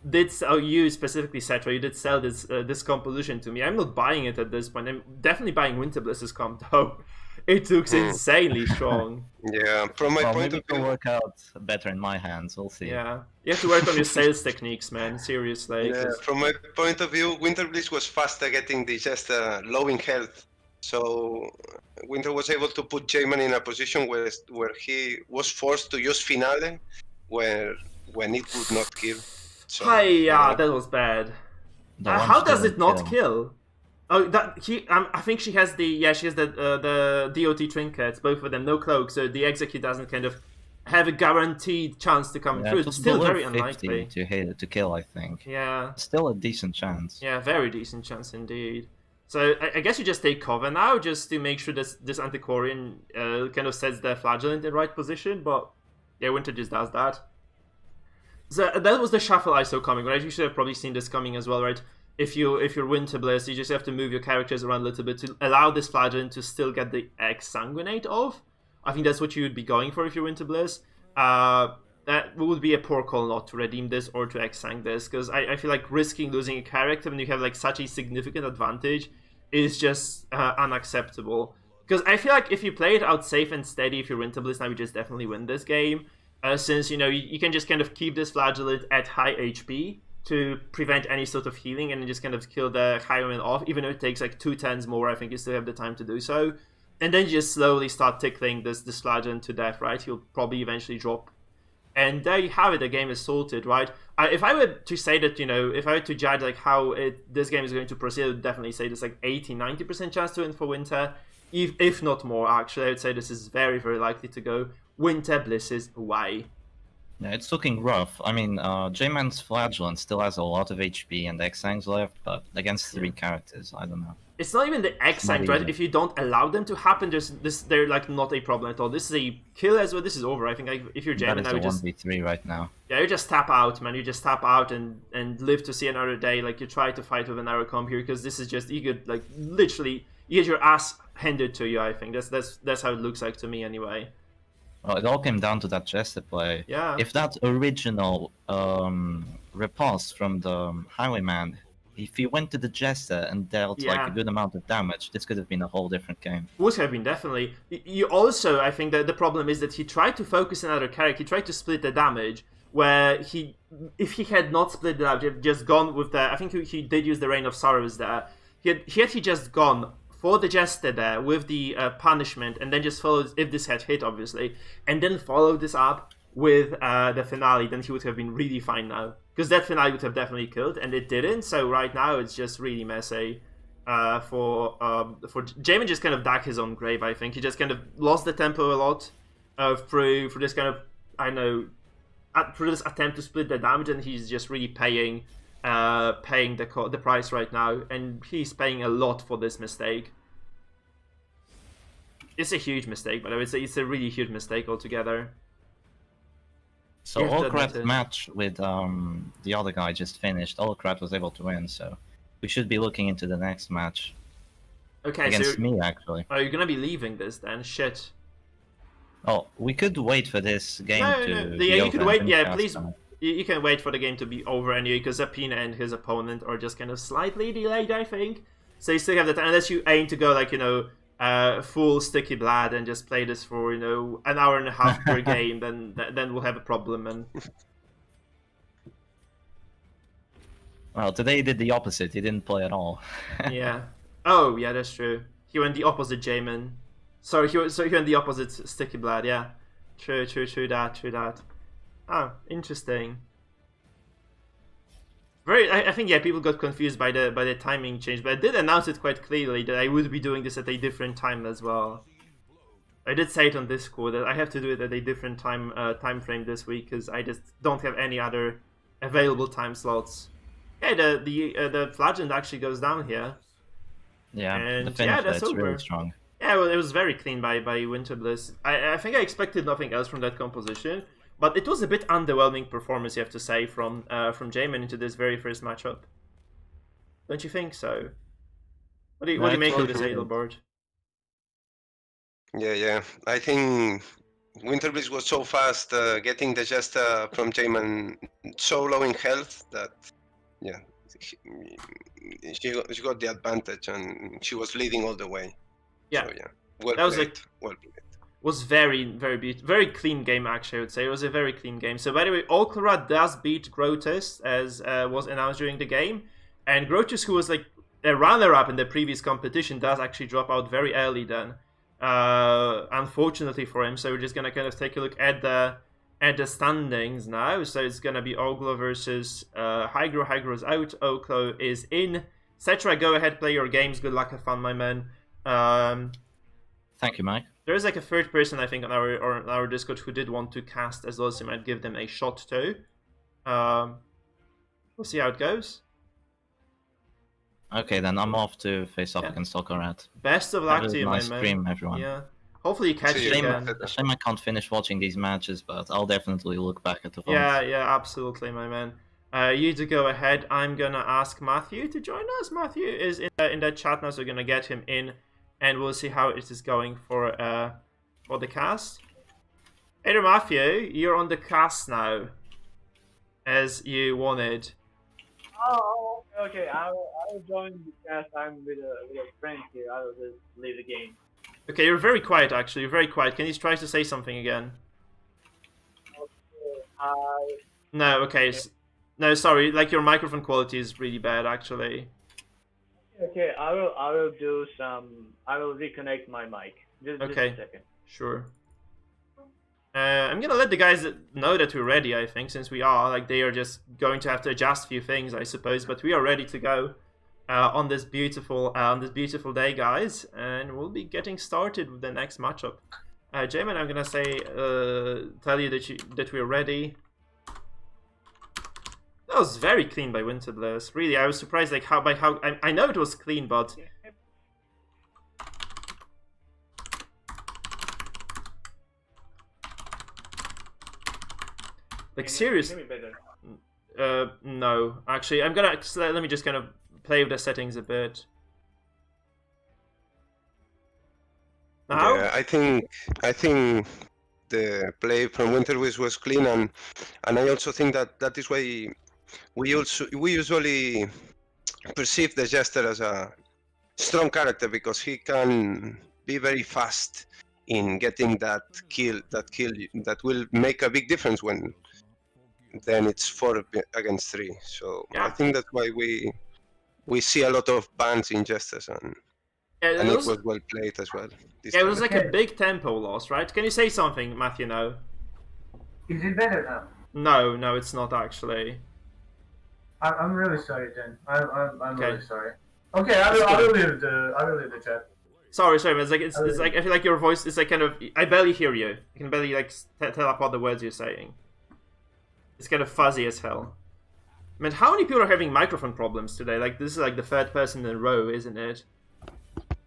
did sell, you specifically, Cetra, you did sell this composition to me. I'm not buying it at this point. I'm definitely buying Winter Bliss's comp though. It looks insanely strong. Yeah, from my point of view, it'll work out better in my hands. We'll see. Yeah, you have to work on your sales techniques, man. Seriously. Yeah, from my point of view, Winter Bliss was faster getting the Jester low in health, so Winter was able to put J-Man in a position where he was forced to use Finale, when it would not kill. So, Hi, yeah, yeah. that was bad. The How launch does it didn't not kill? Oh, I think she has the DOT trinkets, both of them, no cloak, so the execute doesn't kind of have a guaranteed chance to come Yeah, through. it It's was still below very 50 unlikely. to hit to kill, I think. Yeah, Still a decent chance. yeah, very decent chance indeed. So I guess you just take cover now, just to make sure this Antiquarian kind of sets the Flagellant in the right position. But yeah, Winter just does that. So that was the shuffle I saw coming, right? You should have probably seen this coming as well, right? If you're Winter Bliss, you just have to move your characters around a little bit to allow this Flagellant to still get the Exsanguinate off. I think that's what you would be going for if you're Winter Bliss. That would be a poor call not to redeem this or to Exsang this, because I feel like risking losing a character when you have like such a significant advantage is just unacceptable. Because I feel like if you play it out safe and steady, if you're Winter Bliss now, you just definitely win this game. Since, you know, you can just kind of keep this Flagellant at high HP to prevent any sort of healing and then just kind of kill the Highwayman off. Even though it takes like 2 turns more, I think you still have the time to do so. And then you just slowly start tickling this Flagellant to death, right? He'll probably eventually drop. And there you have it, the game is sorted, right? If I were to say that, you know, if I were to judge like how this game is going to proceed, I would definitely say there's like 80-90% chance to win for Winter. If not more, actually, I would say this is very, very likely to go Winter Bliss's way. Yeah, it's looking rough. I mean, J-Man's Flagellant still has a lot of HP and X-Sangs left, but against 3 characters, I don't know. It's not even the X-Sangs, right? If you don't allow them to happen, they're like not a problem at all. This is a kill as well. This is over. I think if you're J-Man now, you just 1v3 right now. Yeah, you just tap out, man. You just tap out and live to see another day. Like, you try to fight with an arrow comp here, because this is just, you could like literally you get your ass handed to you. I think that's how it looks like to me anyway. Well, it all came down to that Jester play. Yeah. If that original repulse from the Highwayman, if he went to the Jester and dealt like a good amount of damage, this could have been a whole different game. Would have been, definitely. You also, I think that the problem is that he tried to focus another character. He tried to split the damage, where if he had not split the damage, he had just gone with the, I think he did use the Reign of Sorrows there. Had he just gone for the Jester there with the punishment, and then just followed, if this had hit obviously, and then followed this up with the finale, then he would have been really fine now. Because that finale would have definitely killed, and it didn't, so right now it's just really messy for Jamin. Just kind of dug his own grave, I think. He just kind of lost the tempo a lot through this kind of, I don't know, through this attempt to split the damage, and he's just really paying the price right now, and he's paying a lot for this mistake. It's a huge mistake, but I would say it's a really huge mistake altogether. So Allcrat's match with the other guy just finished. Allcrat was able to win, so we should be looking into the next match. Okay, against me, actually. Are you gonna be leaving this then? Shit. Oh, we could wait for this game to be yeah, you over could wait. and Yeah, cast please. on. You can wait for the game to be over anyway, because Zapina and his opponent are just kind of slightly delayed, I think. So you still have the time, unless you aim to go like, you know, full Sticky Blood and just play this for, you know, an hour and a half per game, then we'll have a problem. And well, today he did the opposite. He didn't play at all. yeah. Oh, yeah, that's true. He went the opposite Jamin. Sorry, he went the opposite Sticky Blood. Yeah, true that. Oh, interesting. I think yeah, people got confused by the timing change, but I did announce it quite clearly that I would be doing this at a different time as well. I did say it on Discord that I have to do it at a different time frame this week, because I just don't have any other available time slots. Yeah, the Flagellant actually goes down here. Yeah, and the finish that's it's over. really strong. Yeah, well, it was very clean by Winter Bliss. I think I expected nothing else from that composition, but it was a bit underwhelming performance, you have to say, from Jamin into this very first matchup. Don't you think so? What do you make of this Adelboard? Yeah. I think Winter Bliss was so fast getting the Jester from Jamin so low in health that, yeah, she got the advantage and she was leading all the way. Yeah, so, yeah. Well played. Was very, very beautiful, very clean game, actually, I would say. It was a very clean game. So, by the way, Allclara does beat Grotus, as was announced during the game. And Grotus, who was like a runner-up in the previous competition, does actually drop out very early then. Unfortunately for him. So we're just going to kind of take a look at the at the standings now. So it's gonna be Oglo versus Hygro. Hygro's out, Oklo is in. Cetra, go ahead, play your games. Good luck, have fun, my man. Thank you, Mike. There is like a third person, I think, on our Discord who did want to cast as well, so you might give them a shot too. We'll see how it goes. Okay, then I'm off to face off against Okarat. Best of luck to you, nice my man. stream, everyone. Yeah. Hopefully you catch it again. Shame I can't finish watching these matches, but I'll definitely look back at the VODs. Yeah, absolutely, my man. You to go ahead. I'm gonna ask Matthew to join us. Matthew is in that chat now, so we're gonna get him in, and we'll see how it is going for the cast. Hey there, Matthew, you're on the cast now, as you wanted. Oh, okay. I will join the cast. I'm with a friend here. I will just leave the game. Okay, you're very quiet, actually. You're very quiet. Can you try to say something again? Okay. No, okay. No, sorry. Like, your microphone quality is really bad, actually. Okay, I will do some. I will reconnect my mic. Just a second. Sure. I'm gonna let the guys know that we're ready, I think, since we are. Like, they are just going to have to adjust a few things, I suppose, but we are ready to go on this beautiful day, guys, and we'll be getting started with the next matchup. Jamin, I'm gonna say, tell you that we're ready. That was very clean by Winterbliss. Really, I was surprised, like, how I know it was clean, but like, seriously. No, actually, I'm gonna let me just kind of play with the settings a bit. Now? Yeah, I think the play from Winterbliss was clean, and I also think that is why we usually perceive the Jester as a strong character, because he can be very fast in getting that kill that will make a big difference when then it's 4 against 3. So yeah. I think that's why we see a lot of bans in Jesters, and it was well played as well. Yeah, it was like a big tempo loss, right? Can you say something, Matthew, now? Is it better now? No, it's not actually. I'm really sorry, then. I'm really sorry. Okay, I will leave the chat. Sorry, but it's like I feel like your voice is like kind of, I barely hear you. I can barely like tell apart the words you're saying. It's kind of fuzzy as hell. I mean, how many people are having microphone problems today? Like, this is like the third person in a row, isn't it?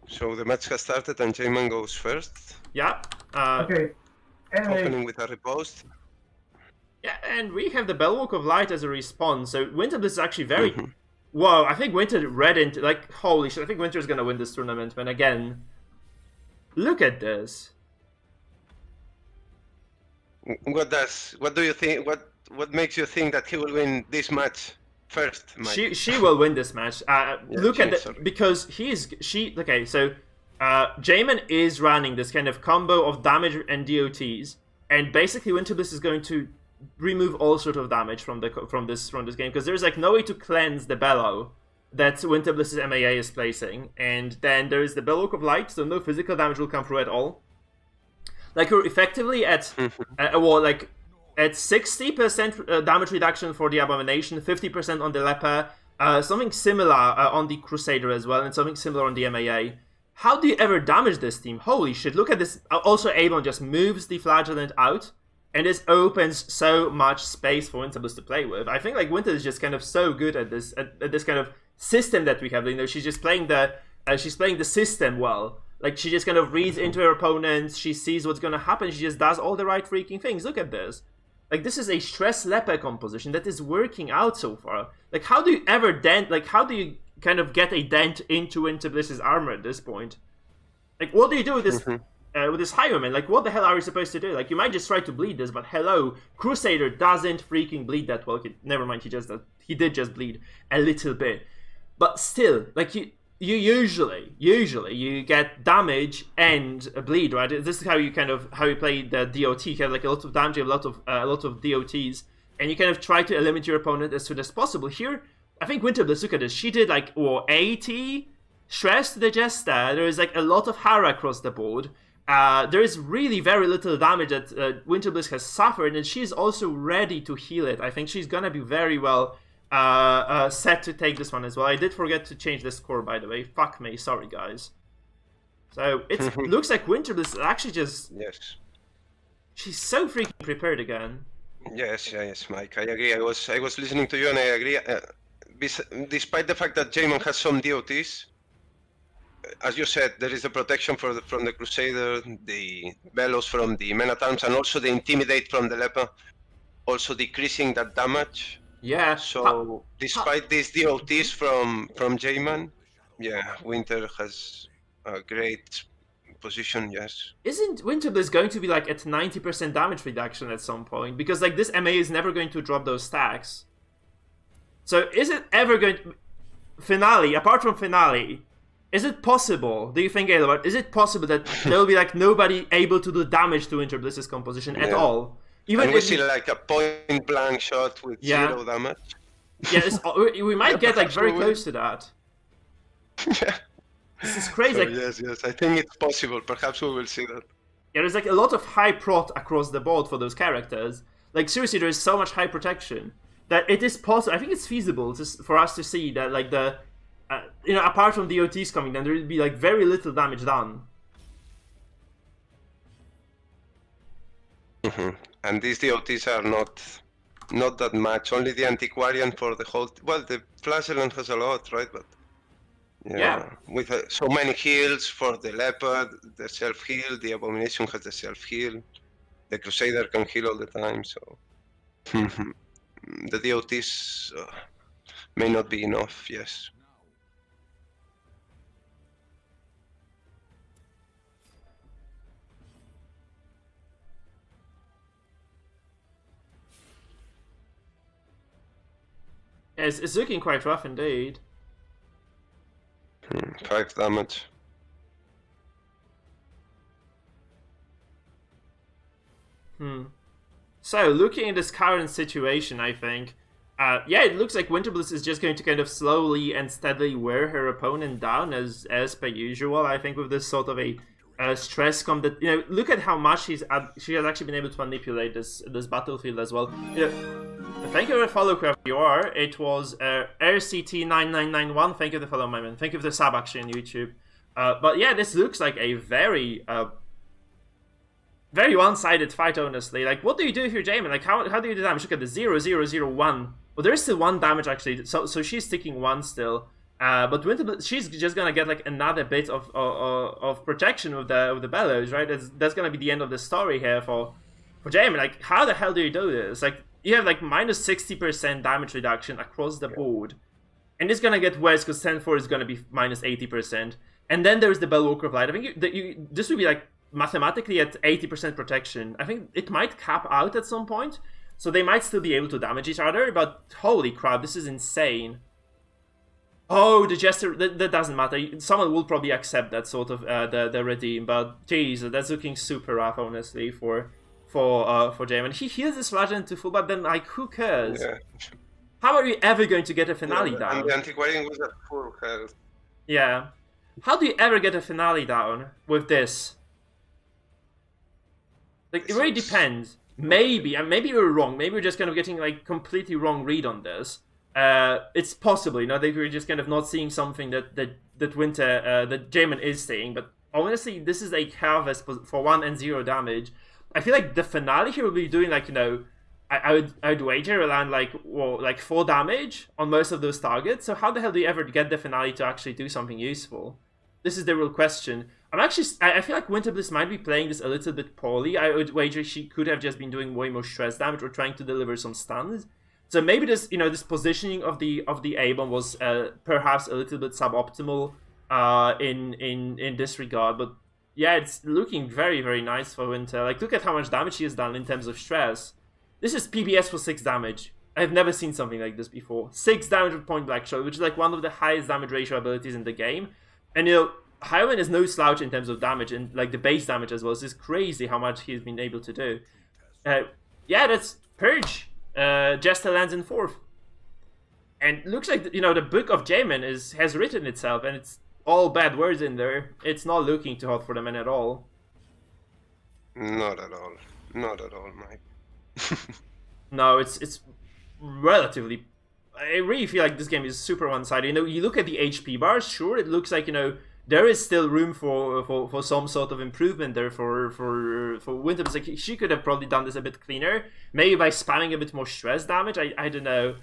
So the match has started and J-Man goes first. Yeah. Okay. Opening with a riposte. Yeah, and we have the Bellwalk of Light as a response. So Winterbliss is actually very... Whoa, I think Winter read into... Like, holy shit, I think Winter's gonna win this tournament. And again, look at this. What do you think? What makes you think that he will win this match first, Mike? She will win this match. Look at the, because okay, so Jamin is running this kind of combo of damage and DOTs, and basically Winterbliss is going to remove all sort of damage from this game, because there's like no way to cleanse the Bellow that Winterbliss's MAA is placing, and then there is the Bellwalk of Light, so no physical damage will come through at all. Like, you're effectively at at 60% damage reduction for the Abomination, 50% on the Leper, something similar on the Crusader as well, and something similar on the MAA. How do you ever damage this team? Holy shit, look at this. Also, Abon just moves the Flagellant out, and this opens so much space for Winterbliss to play with. I think like Winter is just kind of so good at this kind of system that we have. You know, she's just playing the system well. Like, she just kind of reads into her opponents, she sees what's gonna happen, she just does all the right freaking things. Look at this. Like, this is a stress leper composition that is working out so far. Like, how do you ever dent, like, how do you kind of get a dent into Winterbliss's armor at this point? Like, what do you do with this Highwayman? Like, what the hell are you supposed to do? Like, you might just try to bleed this, but hello, Crusader doesn't freaking bleed that well. Never mind, he did just bleed a little bit. But still, like, you usually you get damage and a bleed, right? This is how you play the DOT. You have like a lot of damage, you have a lot of DOTs, and you kind of try to eliminate your opponent as soon as possible. Here, I think Winterbliss, look at this. She did like 80 stress to the Jester. There is like a lot of Hara across the board. there is really very little damage that Winterbliss has suffered, and she's also ready to heal it. I think she's gonna be very well set to take this one as well. I did forget to change the score, by the way. Fuck me, sorry guys. So it looks like Winterbliss is actually just... Yes. She's so freaking prepared again. Yes, Mike. I agree. I was listening to you, and I agree. Despite the fact that Jaemon has some DOTs, as you said, there is the protection from the Crusader, the Bellows from the Men at Arms, and also the Intimidate from the Leper, also decreasing that damage. Yeah. So despite these DOTs from Jaemon, yeah, Winter has a great position. Yes. Isn't Winterbliss going to be like at 90% damage reduction at some point? Because like this MA is never going to drop those stacks. So is it ever going to... Finale, apart from Finale, is it possible, do you think, Aelobart, is it possible that there will be like nobody able to do damage to Winterbliss's composition at all? Even and we see like a point blank shot with 0 damage. Yeah, we might get like very close to that. Yeah. This is crazy. So, yes, I think it's possible. Perhaps we will see that. Yeah, there's like a lot of high prot across the board for those characters. Like seriously, there is so much high protection that it is possible. I think it's feasible for us to see that like the, apart from the OTs coming down, there will be like very little damage done. And these DOTs are not that much. Only the Antiquarian for the whole. Well, the Flagellant has a lot, right? But yeah. With so many heals for the Leopard, the self-heal, the Abomination has the self-heal, the Crusader can heal all the time, so... the DOTs may not be enough, yes. Yes, it's looking quite rough indeed. 5 damage. So, looking at this current situation, I think, it looks like Winterbliss is just going to kind of slowly and steadily wear her opponent down as per usual. I think with this sort of a stress comp that, look at how much she has actually been able to manipulate this battlefield as well. Thank you for the follow, whoever you are. It was RCT9991. Thank you for the follow, my man. Thank you for the sub, actually, on YouTube. But yeah, this looks like a very one-sided fight, honestly. Like, what do you do if you're Jaemon? Like, how do you do damage? Look at the 0-0-0-1. Well, there's still 1 damage, actually. So she's sticking 1 still. But Winterbliss, she's just gonna get like another bit of protection with the Bellows, right? That's gonna be the end of the story here for Jaemon. Like, how the hell do you do this? Like, you have like minus 60% damage reduction across the board, and it's gonna get worse because 10-4 is gonna be minus 80%, and then there's the Bellwalker of Light. I think this would be like mathematically at 80% protection. I think it might cap out at some point, so they might still be able to damage each other. But holy crap, this is insane. Oh, the Jester, that doesn't matter. Someone will probably accept that sort of the redeem, but jeez, that's looking super rough, honestly, for Jaemon. He heals his Flagellant to full, but then like, who cares? Yeah. How are you ever going to get a finale down? And the Antiquarian was at full health. Yeah. How do you ever get a finale down with this? Like, it really depends. Maybe we're wrong. Maybe we're just kind of getting like completely wrong read on this. It's possible, that we're just kind of not seeing something that Jaemon is saying. But honestly, this is a harvest for 1 and 0 damage. I feel like the finale here will be doing like, I would wager around like 4 damage on most of those targets. So how the hell do you ever get the finale to actually do something useful? This is the real question. I feel like Winterbliss might be playing this a little bit poorly. I would wager she could have just been doing way more stress damage or trying to deliver some stuns. So maybe this, this positioning of the A-bomb was perhaps a little bit suboptimal in this regard. But yeah, it's looking very, very nice for Winter. Like, look at how much damage she has done in terms of stress. This is PBS for 6 damage. I've never seen something like this before. 6 damage with point blank shot, which is like one of the highest damage ratio abilities in the game. And Highwind is no slouch in terms of damage, and like the base damage as well. It's just crazy how much he's been able to do. Yeah, that's Purge. Jester lands in 4th. And looks like, the Book of Jaemon has written itself, and it's all bad words in there. It's not looking too hot for the men at all. Not at all. Not at all, Mike. No, it's relatively. I really feel like this game is super one-sided. You know, you look at the HP bars. Sure, it looks like there is still room for some sort of improvement there for Winter. Like she could have probably done this a bit cleaner, maybe by spamming a bit more stress damage. I don't know,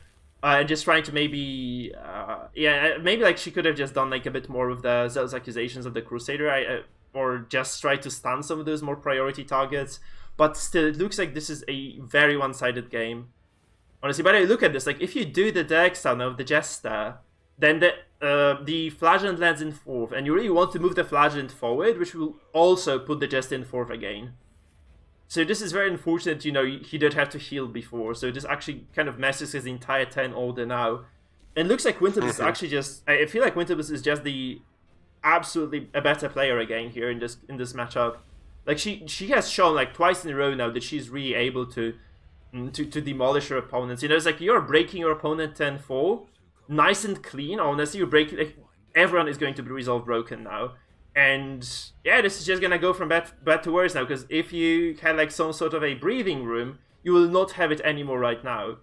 just trying to maybe maybe like she could have just done like a bit more of the Zealous Accusations of the Crusader, or just try to stun some of those more priority targets. But still, it looks like this is a very one-sided game. Honestly, but I look at this, like, if you do the direct stun of the Jester, then the Flagellant lands in 4th, and you really want to move the Flagellant forward, which will also put the Jester in 4th again. So this is very unfortunate, he did have to heal before, so this actually kind of messes his entire 10 order now. And it looks like Winterbliss is actually just... I feel like Winterbliss is just absolutely a better player again here in this matchup. Like, she has shown, like, twice in a row now that she's really able to demolish her opponents. It's like you're breaking your opponent 10-4, nice and clean. Honestly, you're breaking... Like, everyone is going to be resolved broken now. And, yeah, this is just gonna go from bad to worse now, because if you had, like, some sort of a breathing room, you will not have it anymore right now.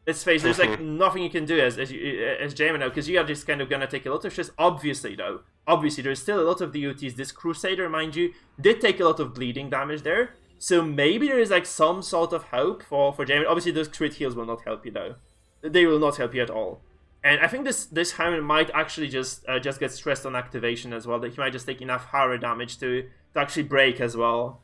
Let's face it, there's, like, nothing you can do as Jamin now, because you are just kind of gonna take a lot of stress. Obviously, there's still a lot of DOTs. This Crusader, mind you, did take a lot of bleeding damage there. So maybe there is, like, some sort of hope for Jamin. Obviously, those crit heals will not help you, though. They will not help you at all. And I think this Hammond might actually just get stressed on activation as well. That he might just take enough horror damage to actually break as well.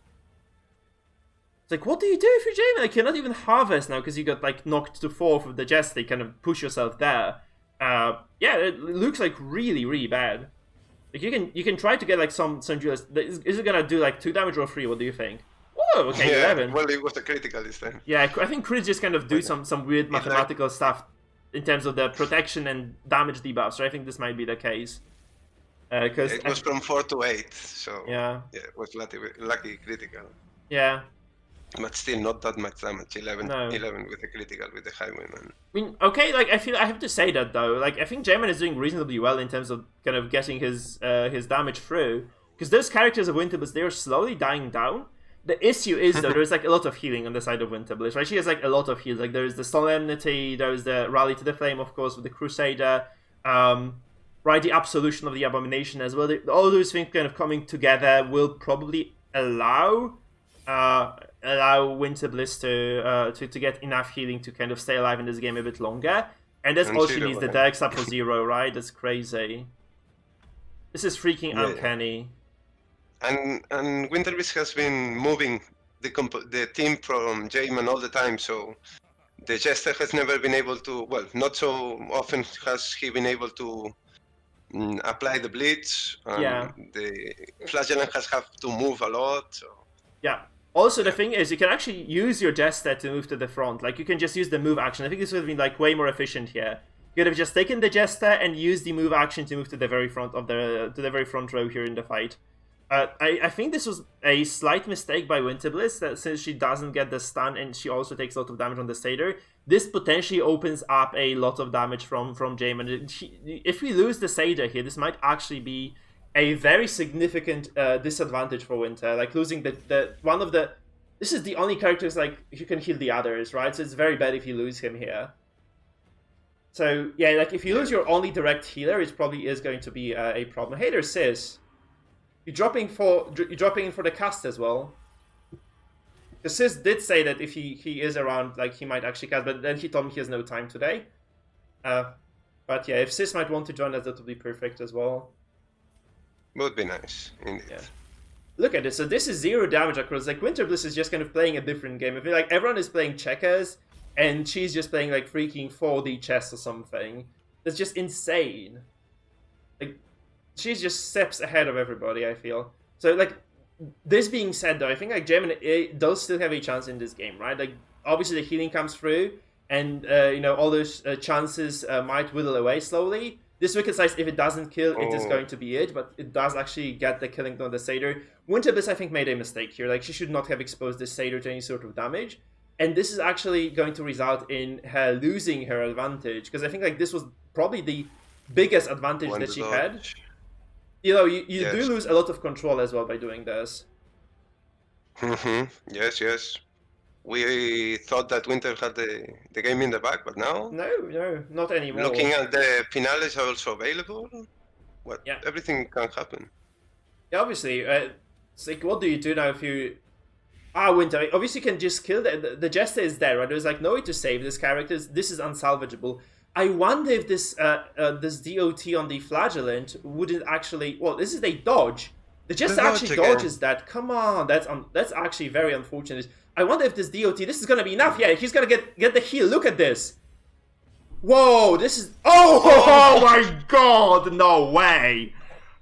It's like, what do you do if you're Jamin? Like, you're not even harvest now because you got, like, knocked to 4th with the Jester. You kind of push yourself there. Yeah, it looks like really, really bad. Like, you can try to get, like, some duelist. Is it gonna do, like, 2 damage or 3? What do you think? Whoa, okay, yeah, 11. Well, it was a critical this time. Yeah, I think crits just kind of do some weird mathematical stuff in terms of the protection and damage debuffs. So I think this might be the case. Because it was from 4 to 8, so yeah, it was lucky critical. Yeah. But still not that much damage. 11 No. with a critical with the Highwayman. I mean, okay, like I have to say that though. Like I think Jamin is doing reasonably well in terms of kind of getting his damage through. Because those characters of Winterbliss, they are slowly dying down. The issue is though, there's like a lot of healing on the side of Winterbliss, right? She has like a lot of heals. Like there's the Solemnity, there's the Rally to the Flame, of course, with the Crusader. Right, the Absolution of the Abomination as well. All those things kind of coming together will probably allow Winterbliss to get enough healing to kind of stay alive in this game a bit longer. And that's all she needs. The Dex up for 0, right? That's crazy. This is freaking uncanny. And Winterbliss has been moving the team from Jamin all the time, so the Jester has never been able to, well, not so often has he been able to apply the Blitz. The Flagellant has had to move a lot. So. Yeah. Also, the thing is, you can actually use your Jester to move to the front. Like, you can just use the move action. I think this would have been, like, way more efficient here. You could have just taken the Jester and used the move action to move to the very front of the very front row here in the fight. I think this was a slight mistake by Winterbliss, that since she doesn't get the stun and she also takes a lot of damage on the Satyr, this potentially opens up a lot of damage from Jamin. If we lose the Satyr here, this might actually be a very significant disadvantage for Winter. Like losing this is the only characters like you can heal the others, right? So it's very bad if you lose him here. So yeah, like if you lose your only direct healer, it probably is going to be a problem. Hey there, Sis. You're dropping in for the cast as well. Because Sis did say that if he is around, like he might actually cast, but then he told me he has no time today. But yeah, if Sis might want to join us, that would be perfect as well. Would be nice, indeed. Yeah. Look at this. So this is 0 damage across. Like Winterbliss is just kind of playing a different game. I feel like everyone is playing checkers, and she's just playing like freaking 4D chess or something. That's just insane. Like. She's just steps ahead of everybody, I feel. So, like, this being said, though, I think, like, Jamin does still have a chance in this game, right? Like, obviously the healing comes through, and, all those chances might whittle away slowly. This Wicked Slice, if it doesn't kill, it is going to be it, but it does actually get the killing on the Satyr. Winterbliss, I think, made a mistake here. Like, she should not have exposed this Satyr to any sort of damage. And this is actually going to result in her losing her advantage, because I think, like, this was probably the biggest advantage that she had. You do lose a lot of control as well by doing this. Yes, yes. We thought that Winter had the game in the bag, but now No, not anymore. looking at the finales are also available. Yeah. Everything can happen. Yeah, obviously. It's like, what do you do now if you... Winter. Obviously, you can just kill the Jester is there, right? There's like no way to save this character. This is unsalvageable. I wonder if this this DOT on the Flagellant wouldn't actually... Well, this is a dodge. The Jester actually dodges that. Come on, that's actually very unfortunate. I wonder if this DOT... This is gonna be enough. Yeah, he's gonna get the heal. Look at this. Whoa, this is... Oh my god, no way.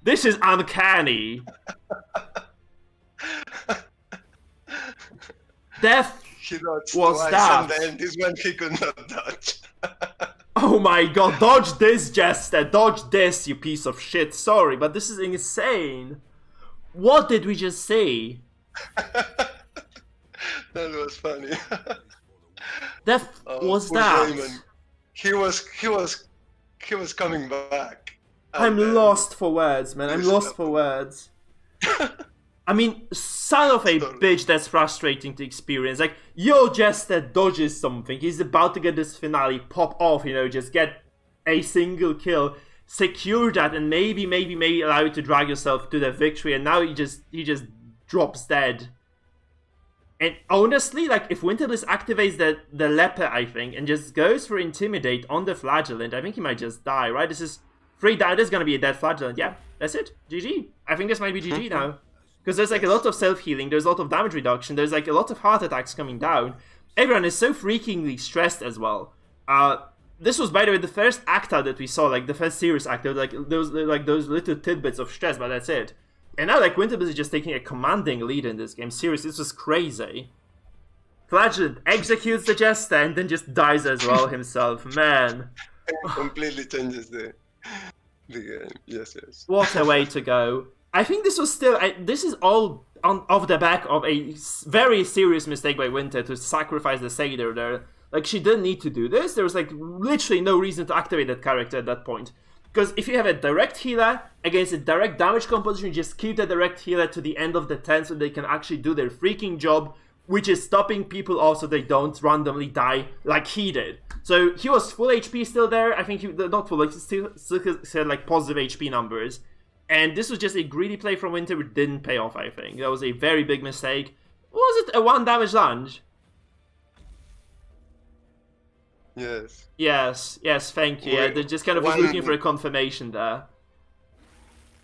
This is uncanny. Death was that. And then this one he could not dodge. Oh my god, dodge this, Jester. Dodge this, you piece of shit. Sorry, but this is insane. What did we just see? That was funny. Death was that. Raymond. He was coming back. I'm lost for words, man. I'm lost for words. I mean, son of a bitch, that's frustrating to experience. Like, yo, Jester dodges something. He's about to get this finale pop off, you know, just get a single kill, secure that, and maybe allow you to drag yourself to the victory. And now he just drops dead. And honestly, like, if Winterbliss activates the leper, I think, and just goes for Intimidate on the Flagellant, I think he might just die, right? This is 3 down. This is gonna be a dead Flagellant. Yeah, that's it. GG. I think this might be GG now. Because there's like a lot of self-healing, there's a lot of damage reduction, there's like a lot of heart attacks coming down. Everyone is so freakingly stressed as well. This was, by the way, the first act out that we saw, like the first serious act. There was like those little tidbits of stress, but that's it. And now, like, Winterbliss is just taking a commanding lead in this game. Seriously, this was crazy. Flagellant executes the Jester and then just dies as well himself. Man. Completely changes the game. Yes. What a way to go. I think this was still... this is all off the back of a very serious mistake by Winter to sacrifice the Satyr there. Like, she didn't need to do this. There was, like, literally no reason to activate that character at that point. Because if you have a direct healer against a direct damage composition, you just keep the direct healer to the end of the turn so they can actually do their freaking job, which is stopping people off so they don't randomly die like he did. So he was full HP still there. I think not full, like, still had like positive HP numbers. And this was just a greedy play from Winter, which didn't pay off, I think. That was a very big mistake. Was it a 1 damage lunge? Yes, thank you. They're just kind of looking for a confirmation there.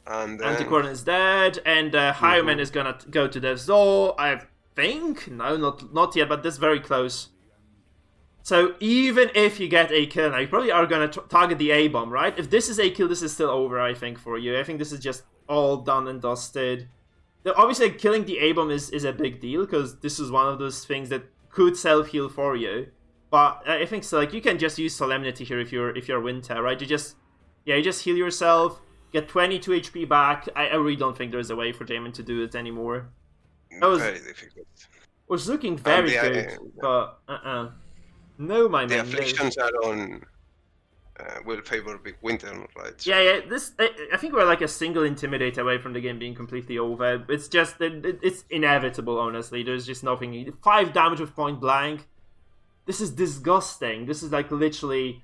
And then... Antiquarian is dead, and Highman is gonna go to Death's Door, I think? No, not yet, but that's very close. So even if you get a kill now, you probably are gonna target the A-bomb, right? If this is a kill, this is still over, I think, for you. I think this is just all done and dusted. Obviously, killing the A-bomb is a big deal, because this is one of those things that could self-heal for you. But I think so. Like, you can just use Solemnity here if you're Winter, right? You just heal yourself, get 22 HP back. I really don't think there's a way for Jamin to do it anymore. That was very difficult. Was looking very good, but no, my man. The afflictions are on. Will favor big Winter, right? So. Yeah. I think we're like a single Intimidate away from the game being completely over. It's just it's inevitable. Honestly, there's just nothing. 5 damage with point blank. This is disgusting. This is like literally...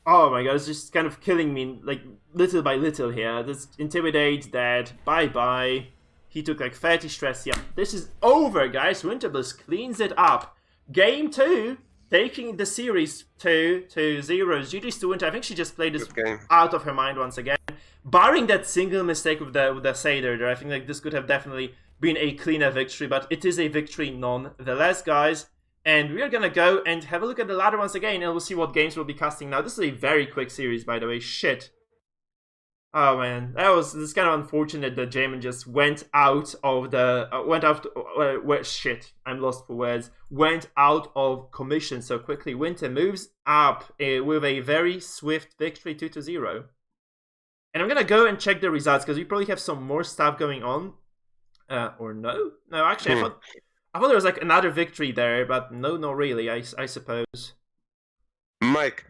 Oh my god, it's just kind of killing me like little by little here. This Intimidate, dead. Bye-bye. He took like 30 stress. Yeah, this is over, guys. Winterbliss cleans it up. Game 2, taking the series 2-0. GG's to Winter. I think she just played this out of her mind once again. Barring that single mistake with the Satyr there, I think like this could have definitely been a cleaner victory, but it is a victory nonetheless, guys. And we are gonna go and have a look at the ladder once again, and we'll see what games we'll be casting now. This is a very quick series, by the way. Shit. Oh man, it's kind of unfortunate that Jamin just went out of the shit. I'm lost for words. Went out of commission so quickly. Winter moves up with a very swift victory, 2-0. And I'm gonna go and check the results because we probably have some more stuff going on. Or no? No, actually, I thought there was like another victory there, but no, not really, I suppose. Mike,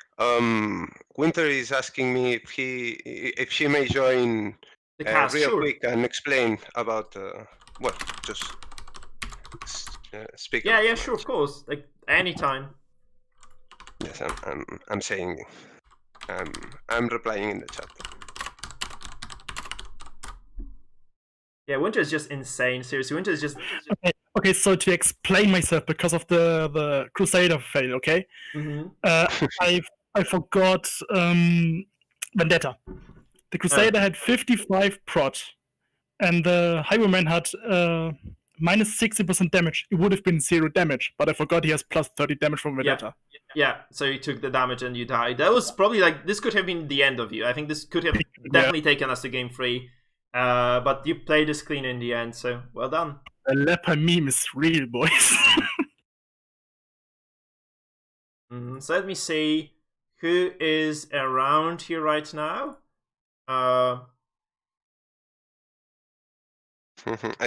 Winter is asking me if she may join the cast, real sure. quick and explain about just speak? Yeah, sure, of course. Like anytime. Yes, I'm saying, I'm replying in the chat. Yeah, Winter is just insane. Seriously, Winter is just. Okay. So to explain myself, because of the Crusader fail, okay? Mm-hmm. I forgot Vendetta. The Crusader had 55 prot, and the Highwayman had minus 60% damage. It would have been 0 damage, but I forgot he has plus 30 damage from Vendetta. Yeah, so you took the damage and you died. That was probably like, this could have been the end of you. I think this could have definitely taken us to game 3. But you played this clean in the end, so well done. The leper meme is real, boys. So let me see who is around here right now. I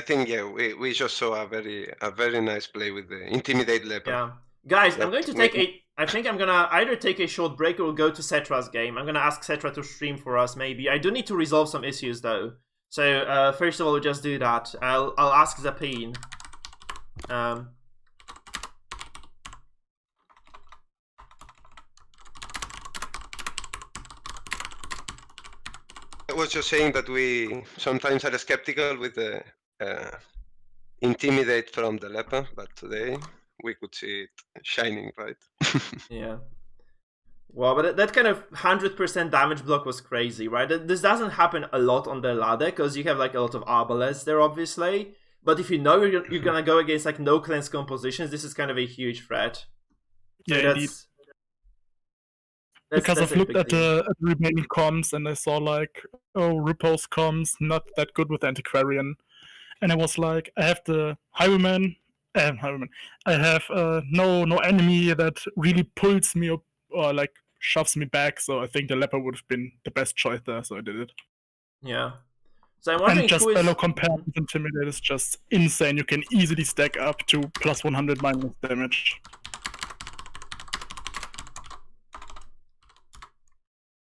think we just saw a very nice play with the Intimidate Leper. Yeah, guys, I'm going to take I think I'm gonna either take a short break or go to Cetra's game. I'm gonna ask Cetra to stream for us. Maybe I do need to resolve some issues though. So first of all, we'll just do that. I'll ask Zapine. I was just saying that we sometimes are skeptical with the Intimidate from the Leper, but today we could see it shining, right? Yeah. Well, but that kind of 100% damage block was crazy, right? This doesn't happen a lot on the ladder, because you have like a lot of Arbalests there, obviously. But if you know you're gonna go against like no cleanse compositions, this is kind of a huge threat. So yeah, indeed. Because I've looked at the remaining comms and I saw like, oh, Riposte comms, not that good with Antiquarian. And I was like, I have the Highwayman. I have no enemy that really pulls me up or like shoves me back, so I think the Leper would have been the best choice there, so I did it. Yeah. So I'm wondering, and just fellow compared with Intimidate is just insane. You can easily stack up to plus 100 minus damage.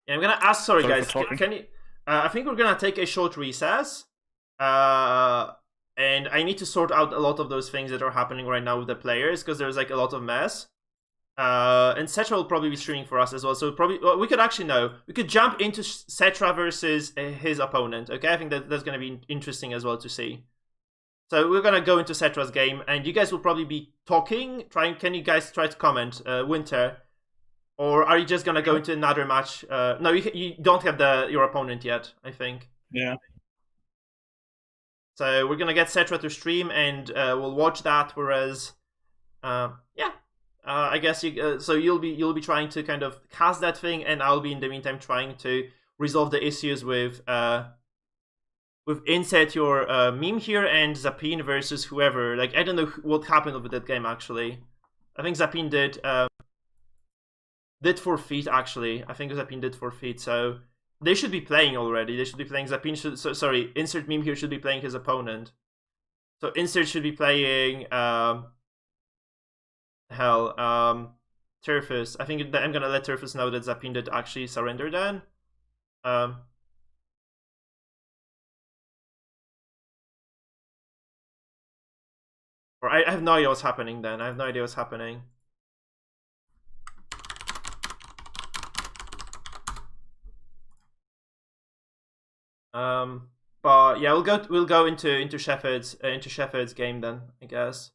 Yeah, I'm gonna ask. Sorry guys, can you? I think we're gonna take a short recess. And I need to sort out a lot of those things that are happening right now with the players, because there's like a lot of mess. And Cetra will probably be streaming for us as well. So probably we could jump into Cetra versus his opponent. Okay, I think that's gonna be interesting as well to see. So we're gonna go into Cetra's game, and you guys will probably be talking. Can you guys try to comment, Winter, or are you just gonna go into another match? No, you don't have your opponent yet, I think. Yeah. So we're gonna get Cetra to stream, and we'll watch that. Whereas, I guess so you'll be trying to kind of cast that thing, and I'll be in the meantime trying to resolve the issues with Insert Your Meme here and Zapine versus whoever. Like, I don't know what happened with that game actually. I think Zapine did forfeit actually. I think Zapine did forfeit, so they should be playing already. They should be playing. Zapine should. Sorry, Insert Meme here should be playing his opponent. So Insert should be playing. Turfus. I think I'm gonna let Turfus know that Zapine did actually surrender then. Or I have no idea what's happening then. I have no idea what's happening. But yeah, we'll go into Shepherd's game then, I guess.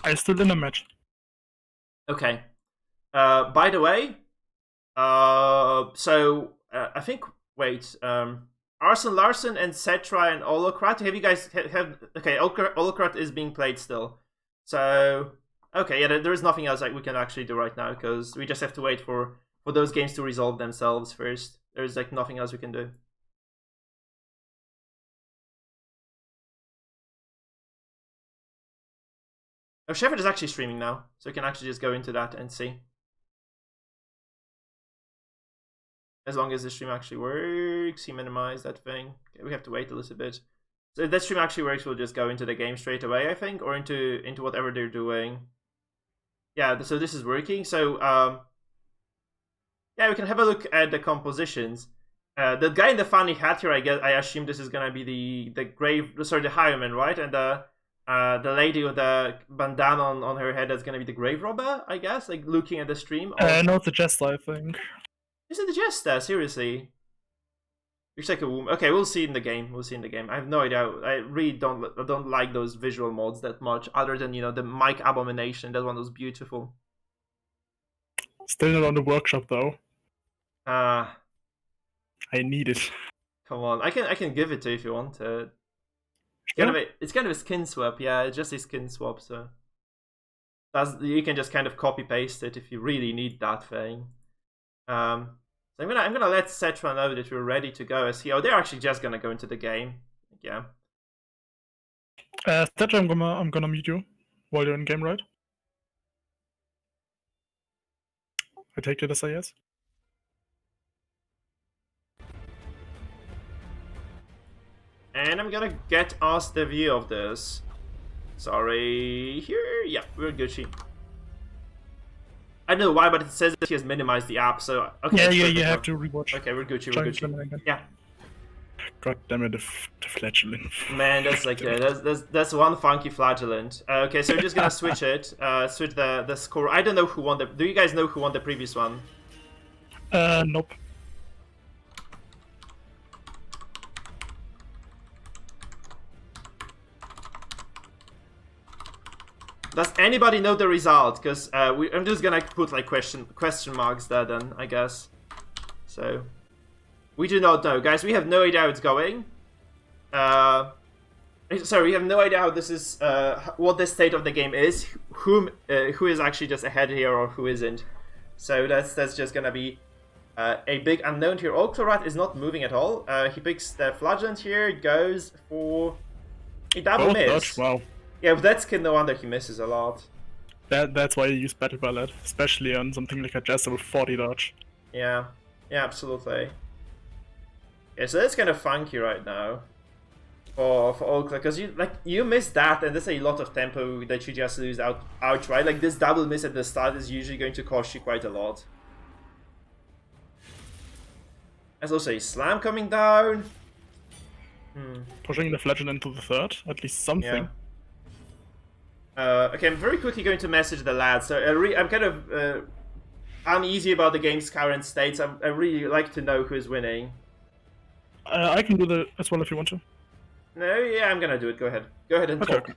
I still in a match. Okay. By the way, so I think Arson Larson and Cetra and Olocrat. Have you guys have? Okay, Olocrat is being played still. So okay, yeah, there is nothing else we can actually do right now, because we just have to wait for those games to resolve themselves first. There's like nothing else we can do. Oh, Shepherd is actually streaming now, so we can actually just go into that and see. As long as the stream actually works, he minimized that thing. Okay, we have to wait a little bit. So if that stream actually works, we'll just go into the game straight away, I think, or into whatever they're doing. Yeah, so this is working. So Yeah, we can have a look at the compositions. The guy in the funny hat here, I assume this is gonna be the hireman, right? And the lady with the bandana on her head is gonna be the grave robber, I guess. Like looking at the stream. No, it's the jester, I think. Is it the jester? Seriously? Looks like a woman. Okay, we'll see in the game. We'll see in the game. I have no idea. I really don't like those visual mods that much. Other than the Mike Abomination. That one was beautiful. Still not on the workshop though. I need it. Come on, I can give it to you if you want it. It's kind of a skin swap, yeah. It's just a skin swap, so you can just kind of copy paste it if you really need that thing. So I'm gonna let Cetra know that we're ready to go. They're actually just gonna go into the game. Yeah. Cetra, I'm gonna mute you while you're in game, right? I take it as a yes. And I'm gonna get us the view of this. Sorry, here, yeah, we're Gucci. I don't know why, but it says that he has minimized the app, so okay. Yeah, you have to rewatch. Okay, we're Gucci, Yeah. God damn it, the flagellant. Man, that's like that's one funky flagellant. Okay, so we're just gonna switch it. Switch the score. I don't know who won the. Do you guys know who won the previous one? Nope. Does anybody know the result? Because I'm just gonna put like question marks there then, I guess. So we do not know, guys. We have no idea how it's going. Sorry, we have no idea how this is. What the state of the game is. Who is actually just ahead here or who isn't. So that's just gonna be a big unknown here. Oklorat is not moving at all. He picks the flagellant here. Goes for a double miss. Dodge, wow. Yeah, with that skin, no wonder he misses a lot. That's why you use Battle Ballad, especially on something like a Jester with 40 dodge. Yeah, absolutely. Yeah, so that's kind of funky right now for Oakland, because you miss that, and that's a lot of tempo that you just lose outright. Like this double miss at the start is usually going to cost you quite a lot. There's also a slam coming down. Pushing the flagellant into the third, at least something. Yeah. Okay, I'm very quickly going to message the lads. So I'm kind of uneasy about the game's current states. I really like to know who is winning. I can do that as well if you want to. No, yeah, I'm gonna do it. Go ahead. Go ahead and talk. Okay.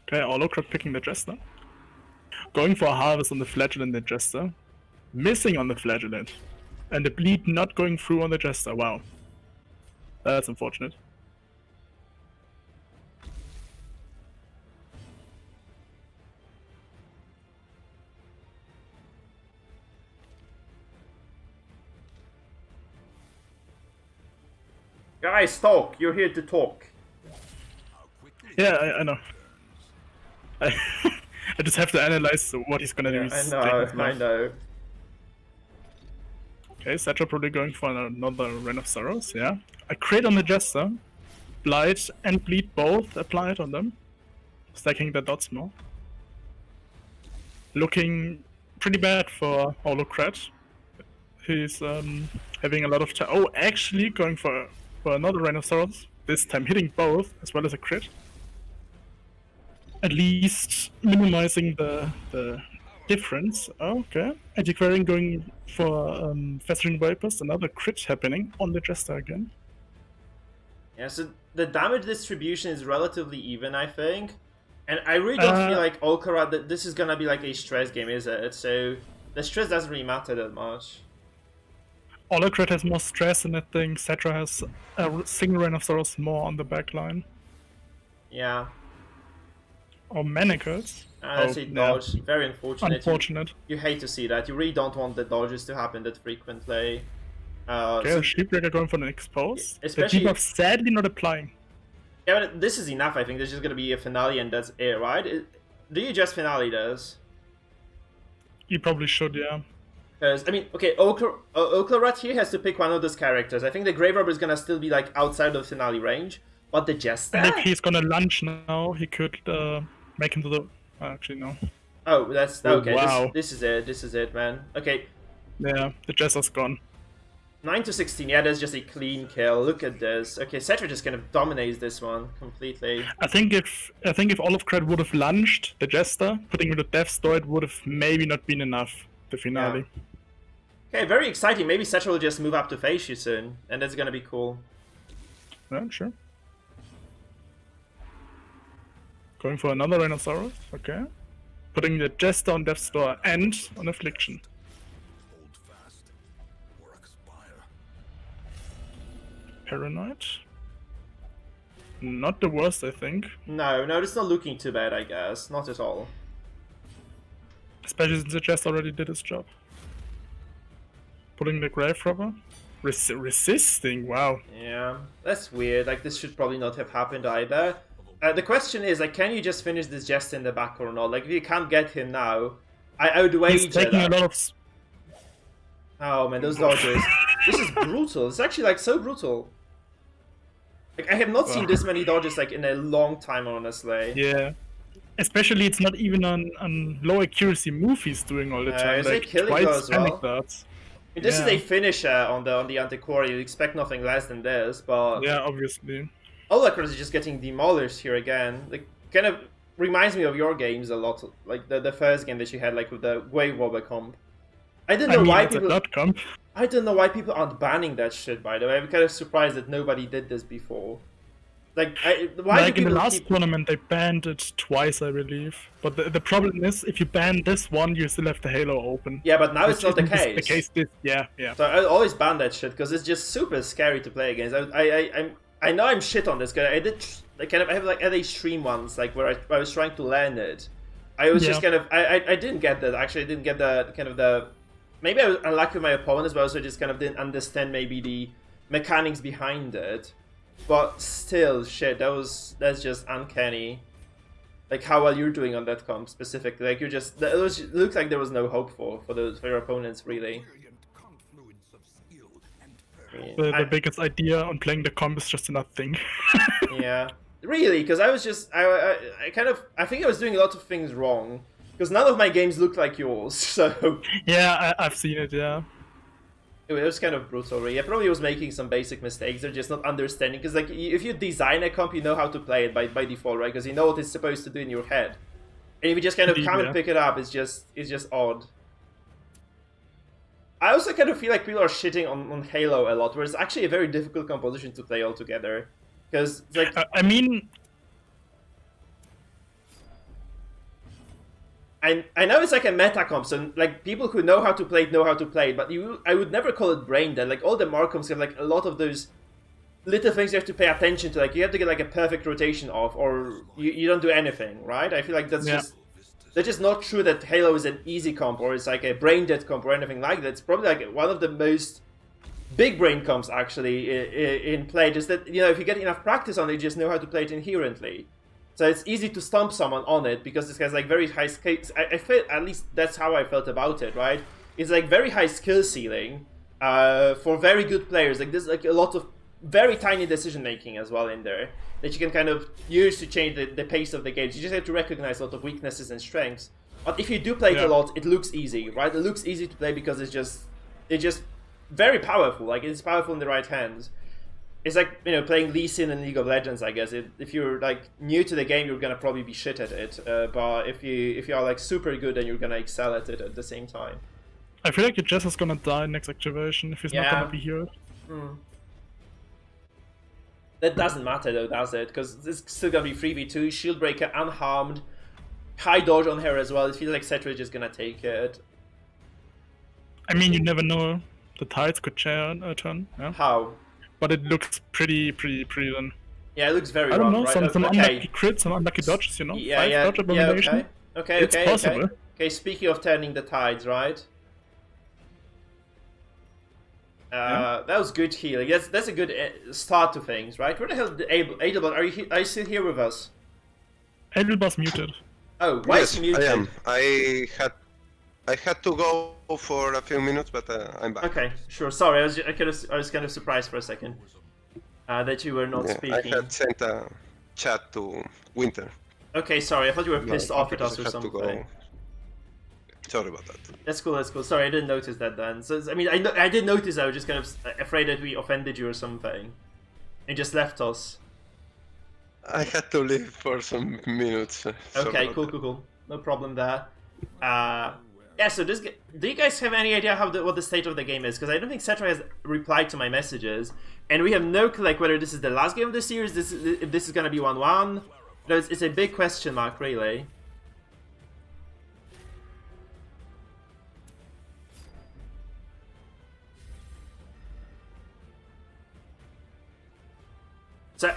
Okay, Holocrat picking the Jester. Going for a harvest on the flagellant and Jester. Missing on the flagellant. And the bleed not going through on the Jester. Wow. That's unfortunate. Guys, talk. You're here to talk. Yeah, I know. I just have to analyze what he's gonna do. I know. Okay, Cetra probably going for another Reign of Sorrows, yeah. A crit on the Jester. Blight and Bleed both applied on them. Stacking the dots more. Looking pretty bad for Holocrat. He's having a lot of time. Oh, actually going for another Reign of Sorrows. This time hitting both, as well as a crit. At least minimizing the difference. Okay. Antiquarian going for Festering Vipers, another crit happening on the Jester again. Yeah, so the damage distribution is relatively even, I think. And I really don't feel like Okara, that this is gonna be like a stress game, is it? So the stress doesn't really matter that much. Holocrat has more stress, and I think Cetra has a single Reign of Sorrows more on the backline. Yeah. Or Manacles. That's a dodge. Yeah. Very unfortunate. Unfortunate. You hate to see that. You really don't want the dodges to happen that frequently. Okay, so Sheepbreaker going for an expose. Especially, the debuff sadly not applying. Yeah, but this is enough, I think. There's just gonna be a finale and that's it, right? Do you just finale this? You probably should, yeah. Because, I mean, okay, Oklorat here has to pick one of those characters. I think the Grave Robber is gonna still be, like, outside of finale range. But the Jester? And if he's gonna lunge now, he could make him to the... Actually, no. Oh, that's... Oh, Okay, wow. this is it. This is it, man. Okay. Yeah, the Jester's gone. 9-16, yeah, that's just a clean kill. Look at this. Okay, Cetra just kind of dominates this one completely. I think if Olive Crad would have lunged the Jester, putting him to Death's Door, it would have maybe not been enough, the finale. Yeah. Okay, very exciting. Maybe Cetra will just move up to face you soon, and that's gonna be cool. Yeah, sure. Going for another Rhinoceros, okay. Putting the Jester on Death's Door and on Affliction. Paranoid. Not the worst, I think. No, it's not looking too bad, I guess. Not at all. Especially since the Jester already did his job. Putting the Grave Robber. Resisting, wow. Yeah, that's weird. Like, this should probably not have happened either. The question is, like, can you just finish this Jester in the back or not? Like, if you can't get him now, I would wager He's taking a lot of... Oh man, those dodges. This is brutal. It's actually, like, so brutal. Like, I have not seen this many dodges, like, in a long time, honestly. Yeah. Especially it's not even on low accuracy move he's doing all the time. Is Like, it killing twice as well? panic darts. I mean, this is a finisher on the Antiquary. You expect nothing less than this, but... Yeah, obviously. Olakros is just getting demolished here again. Like, kind of reminds me of your games a lot. Like, the first game that you had, like, with the Wave Robber comp. I don't know why people... I don't know why people aren't banning that shit, by the way. I'm kind of surprised that nobody did this before. Like, why like in the last tournament, they banned it twice, I believe. But the problem is, if you ban this one, you still have the Halo open. Yeah, but now it's not the case. The case this, yeah. So I always ban that shit because it's just super scary to play against. I know I'm shit on this guy. I have like a stream once, like where I was trying to learn it. I was just kind of I didn't get that. Actually, I didn't get the kind of the. Maybe I was unlucky with my opponents, but I also just kind of didn't understand maybe the mechanics behind it. But still, shit, that's just uncanny. Like how well you're doing on that comp specifically. Like it looked like there was no hope for your opponents really. The biggest idea on playing the comp is just nothing. Yeah, really, because I was just I think I was doing a lot of things wrong. Because none of my games look like yours, so... Yeah, I've seen it, yeah. It was kind of brutal, really. I probably was making some basic mistakes, they're just not understanding. Because, like, if you design a comp, you know how to play it by default, right? Because you know what it's supposed to do in your head. And if you just kind of come and pick it up, it's just odd. I also kind of feel like people are shitting on Halo a lot, where it's actually a very difficult composition to play altogether. Because, like... I mean... I know it's like a meta comp, so like people who know how to play it, but I would never call it brain dead. Like all the Marcoms have like a lot of those little things you have to pay attention to. Like you have to get like a perfect rotation off, or you don't do anything, right? I feel like that's just not true that Halo is an easy comp or it's like a brain dead comp or anything like that. It's probably like one of the most big brain comps actually in play. Just that, you know, if you get enough practice on it, you just know how to play it inherently. So it's easy to stomp someone on it because this has like very high skills. I feel, at least that's how I felt about it, right? It's like very high skill ceiling for very good players. Like there's like a lot of very tiny decision making as well in there that you can kind of use to change the pace of the games. You just have to recognize a lot of weaknesses and strengths. But if you do play it a lot, it looks easy, right? It looks easy to play because it's just very powerful. Like it's powerful in the right hands. It's like, you know, playing Lee Sin in League of Legends, I guess. If you're like new to the game, you're gonna probably be shit at it. But if you are like super good, then you're gonna excel at it at the same time. I feel like your Jess is gonna die next activation if he's not gonna be healed. That doesn't matter though, does it? Because it's still gonna be 3v2, Shield Breaker unharmed, high dodge on her as well. It feels like Cetra is just gonna take it. I mean, you never know. The tides could turn. Yeah? How? But it looks pretty then. Yeah, it looks very I don't rough, know, right? some unlucky crits, some unlucky dodges, you know? Yeah, dodge abomination. Okay. It's possible. Okay, speaking of turning the tides, right? That was good healing. That's a good start to things, right? Where the hell did Adelbert, are you still here with us? Adelbert's muted. Oh, why is he muted? I am. I had to go for a few minutes, but I'm back. Okay, sure. Sorry, I was kind of surprised for a second. that you were not I speaking. had sent a chat to Winter. Okay, sorry. I thought you were pissed off at us or because I had to go. something. Sorry about that. That's cool. That's cool. Sorry, I didn't notice that then. So I mean, I did notice. I was just kind of afraid that we offended you or something, and just left us. I had to leave for some minutes. Okay, cool. No problem there. Yeah. So do you guys have any idea what the state of the game is? Because I don't think Cetra has replied to my messages, and we have no clue like whether this is the last game of the series. If this is gonna be 1-1. No, it's a big question mark, really. So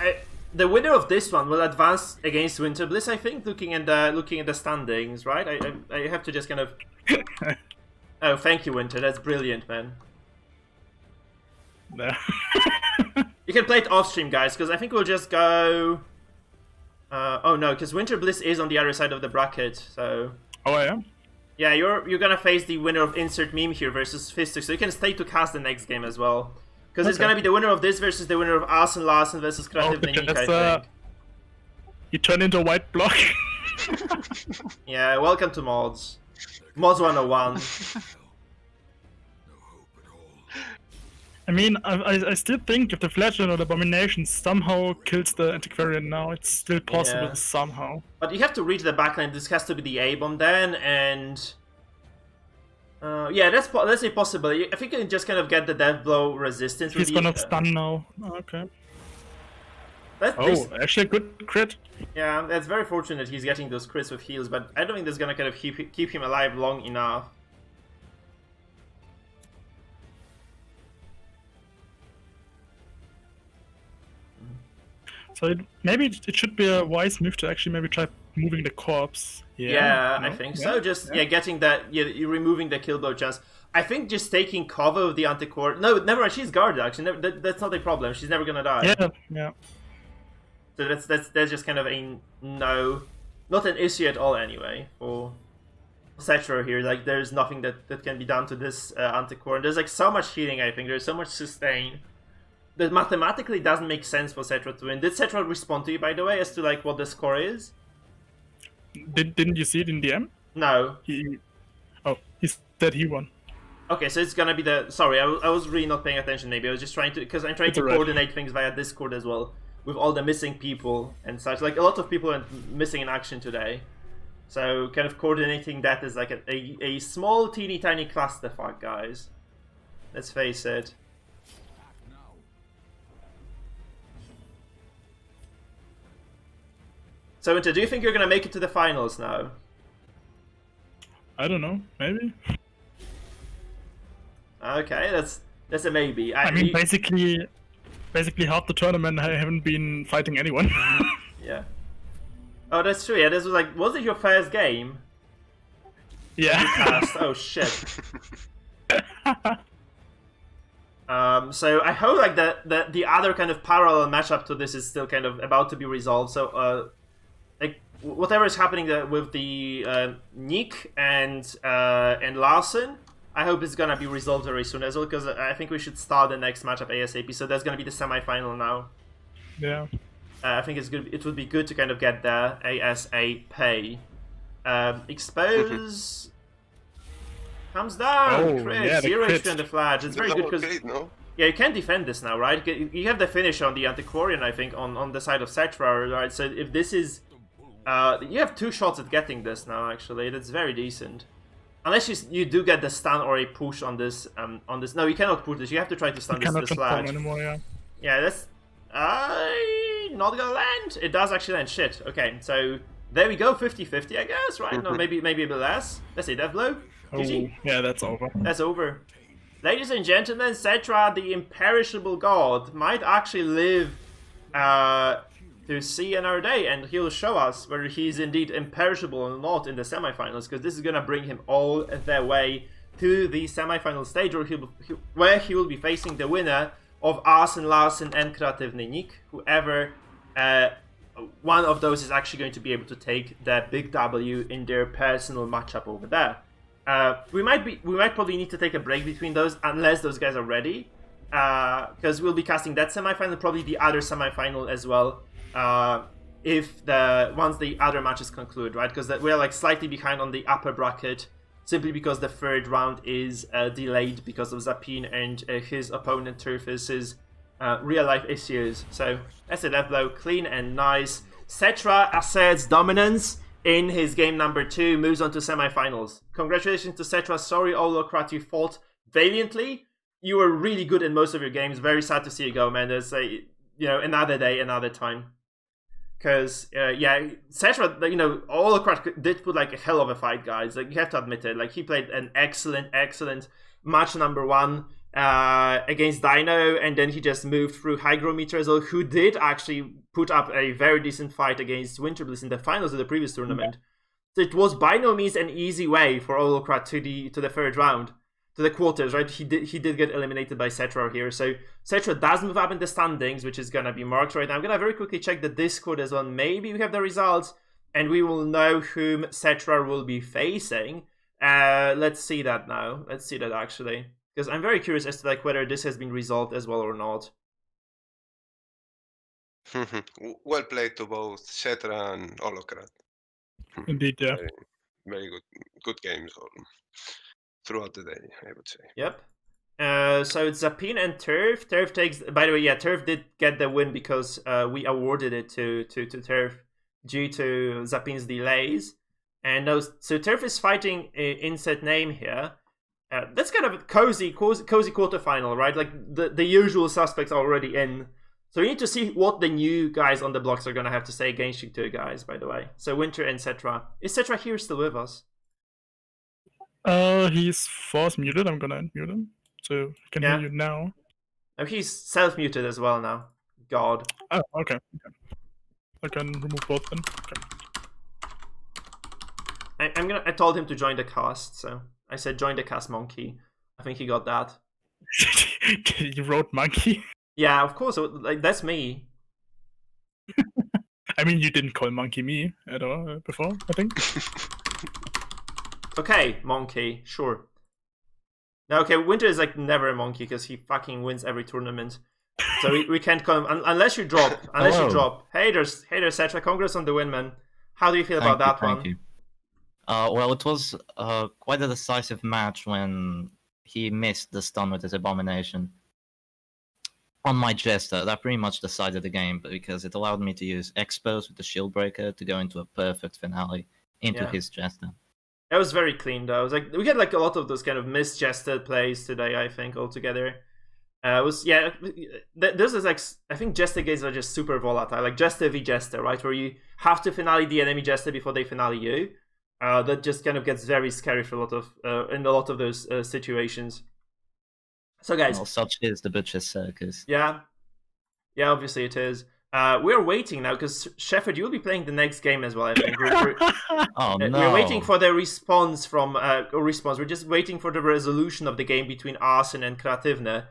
the winner of this one will advance against Winter Bliss, I think. Looking at the standings, right? I have to just kind of. Oh, thank you, Winter. That's brilliant, man. No. You can play it off stream, guys, because I think we'll just go. Oh no, because Winter Bliss is on the other side of the bracket, so. Oh, I am. Yeah, you're gonna face the winner of Insert Meme here versus Fistic, so you can stay to cast the next game as well. Because it's gonna be the winner of this versus the winner of Asen Larsen versus Creative Ninik, I think. You turn into a white block. Yeah, welcome to mods. Mods 101. I mean, I still think if the Fledgling or the Abomination somehow kills the Antiquarian now, it's still possible somehow. But you have to reach the backline. This has to be the A-bomb then, and... yeah, that's a possibility. I think you can just kind of get the death blow resistance. He's gonna stun now. Oh, okay. Actually a good crit. Yeah, that's very fortunate he's getting those crits with heals, but I don't think that's gonna kind of keep him alive long enough. So maybe it should be a wise move to actually maybe try moving the corpse. Yeah, I think so. Just getting that, you're removing the kill blow chance. I think just taking cover of the Anticore. No, never mind. She's guarded. Actually, that's not a problem. She's never gonna die. Yeah. So that's just kind of not an issue at all anyway for Cetra here. Like there's nothing that can be done to this Anticore. And there's like so much healing. I think there's so much sustain that mathematically doesn't make sense for Cetra to win. Did Cetra respond to you, by the way, as to like what the score is? Didn't you see it in DM? No. He said he won. Okay, so it's gonna be the... Sorry, I was really not paying attention maybe. I was just trying to... Because I'm trying to coordinate things via Discord as well. With all the missing people and such. Like, a lot of people are missing in action today. So, kind of coordinating that is like a small, teeny, tiny clusterfuck, guys. Let's face it. So, Winter, do you think you're gonna make it to the finals now? I don't know. Maybe. Okay, that's a maybe. I mean, basically half the tournament I haven't been fighting anyone. Yeah. Oh, that's true. Yeah, this was like, was it your first game? Yeah. Oh shit. So I hope like the other kind of parallel matchup to this is still kind of about to be resolved. So like whatever is happening with the Nick and Larsen, I hope it's gonna be resolved very soon as well, because I think we should start the next matchup ASAP. So that's gonna be the semi-final now. Yeah. I think it's good. It would be good to kind of get there ASAP. Expose comes down. Oh, crit. yeah, 0 crit. HP on the flash. It's very good because yeah, you can defend this now, right? You have the finish on the Antiquarian, I think, on the side of Cetra, right? So if this is, you have 2 shots at getting this now. Actually, that's very decent. Unless you do get the stun or a push on this. No, you cannot push this. You have to try to stun this flash. Anymore, yeah. Yeah, that's not gonna land. It does actually land. Shit. Okay, so there we go. 50-50, I guess. Right? No, maybe a bit less. Let's say death blow. GG. Yeah, that's over. That's over. Ladies and gentlemen, Cetra, the imperishable god, might actually live to see another day, and he'll show us whether he's indeed imperishable or not in the semifinals, because this is gonna bring him all the way to the semifinal stage, where he will be facing the winner of Asen Larsen and Creative Ninik. Whoever one of those is actually going to be able to take the big W in their personal matchup over there. We might probably need to take a break between those unless those guys are ready. because we'll be casting that semifinal, probably the other semifinal as well. If once the other matches conclude, right? Because we're like slightly behind on the upper bracket, simply because the third round is delayed because of Zapin and his opponent Turfis's real life issues. So that's a death blow, clean and nice. Cetra asserts dominance in his game number 2, moves on to semifinals. Congratulations to Cetra. Sorry, Olocrat, you fought valiantly. You were really good in most of your games. Very sad to see you go, man. There's another day, another time. Because Cetra, Olocrat did put like a hell of a fight, guys. Like, you have to admit it. Like, he played an excellent match number 1 against Dino, and then he just moved through Hygrometer as well, who did actually put up a very decent fight against Winterbliss in the finals of the previous tournament. So it was by no means an easy way for Olocrat to the third round, to the quarters, right? He did get eliminated by Cetra here. So Cetra does move up in the standings, which is gonna be marked right now. I'm gonna very quickly check the Discord as well. Maybe we have the results, and we will know whom Cetra will be facing. Let's see that now. Let's see that actually. Because I'm very curious as to like whether this has been resolved as well or not. Well played to both Cetra and Olocrat. Indeed, yeah. Very good games throughout the day, I would say. Yep. So it's Zapin and Turf. Turf takes. By the way, yeah, Turf did get the win because we awarded it to Turf due to Zapin's delays. And so Turf is fighting inset name here. That's kind of a cozy quarterfinal, right? Like the usual suspects are already in. So we need to see what the new guys on the blocks are going to have to say against you two guys, by the way. So Winter and Cetra. Is Cetra here still with us? He's force muted. I'm going to unmute him. So I can hear you now. Oh, he's self-muted as well now. God. Oh, okay. I can remove both then. Okay. I told him to join the cast, so I said join the cast, monkey. I think he got that. You wrote monkey? Yeah, of course. Like, that's me. I mean, you didn't call monkey me at all before, I think. Okay, monkey, sure. Now, okay, Winter is like never a monkey because he fucking wins every tournament. So we can't call him unless you drop. Unless you drop. Hey there, Cetra. Congrats on the win, man. How do you feel about that one? Thank you. Well, it was quite a decisive match when he missed the stun with his abomination on my Jester. That pretty much decided the game, because it allowed me to use Expose with the Shield Breaker to go into a perfect finale into his Jester. That was very clean, though. It was like we had like a lot of those kind of misgested plays today, I think, altogether. This is like, I think Jester games are just super volatile, like Jester v Jester, right? Where you have to finale the enemy Jester before they finale you. That just kind of gets very scary for in a lot of those situations. So guys, well, such is the Butcher Circus. Yeah, obviously it is. We're waiting now because Shepard, you'll be playing the next game as well. I think oh no, we're waiting for the response from We're just waiting for the resolution of the game between Arsen and Kreatywne.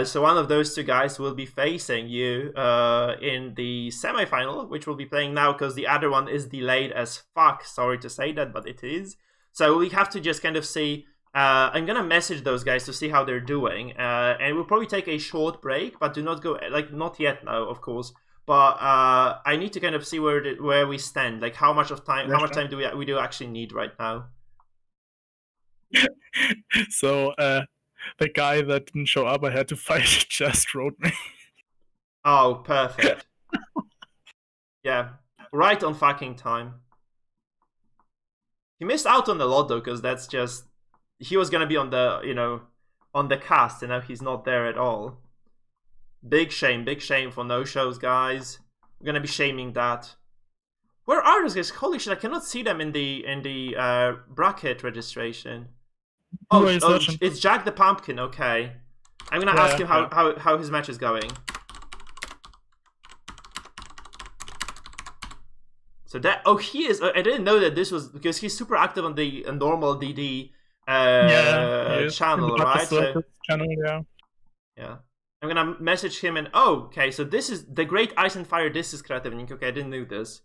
So one of those two guys will be facing you in the semifinal, which we'll be playing now because the other one is delayed as fuck. Sorry to say that, but it is. So we have to just kind of see. I'm gonna message those guys to see how they're doing, and we'll probably take a short break, but do not go not yet now, of course. But I need to kind of see where we stand, like how much time do we do actually need right now. So the guy that didn't show up I had to fight just wrote me. Oh, perfect. Yeah, right on fucking time. He missed out on a lot though, because that's just. He was gonna be on the cast, and now he's not there at all. Big shame for no shows, guys. We're gonna be shaming that. Where are those guys? Holy shit! I cannot see them in the bracket registration. Oh, it's Jack the Pumpkin. Okay, I'm gonna ask him how his match is going. So he is. I didn't know that this was because he's super active on the normal DD. Channel, right? Channel, yeah. I'm gonna message him and okay, so this is the Great Ice and Fire. This is Kreatywne. Okay, I didn't know this.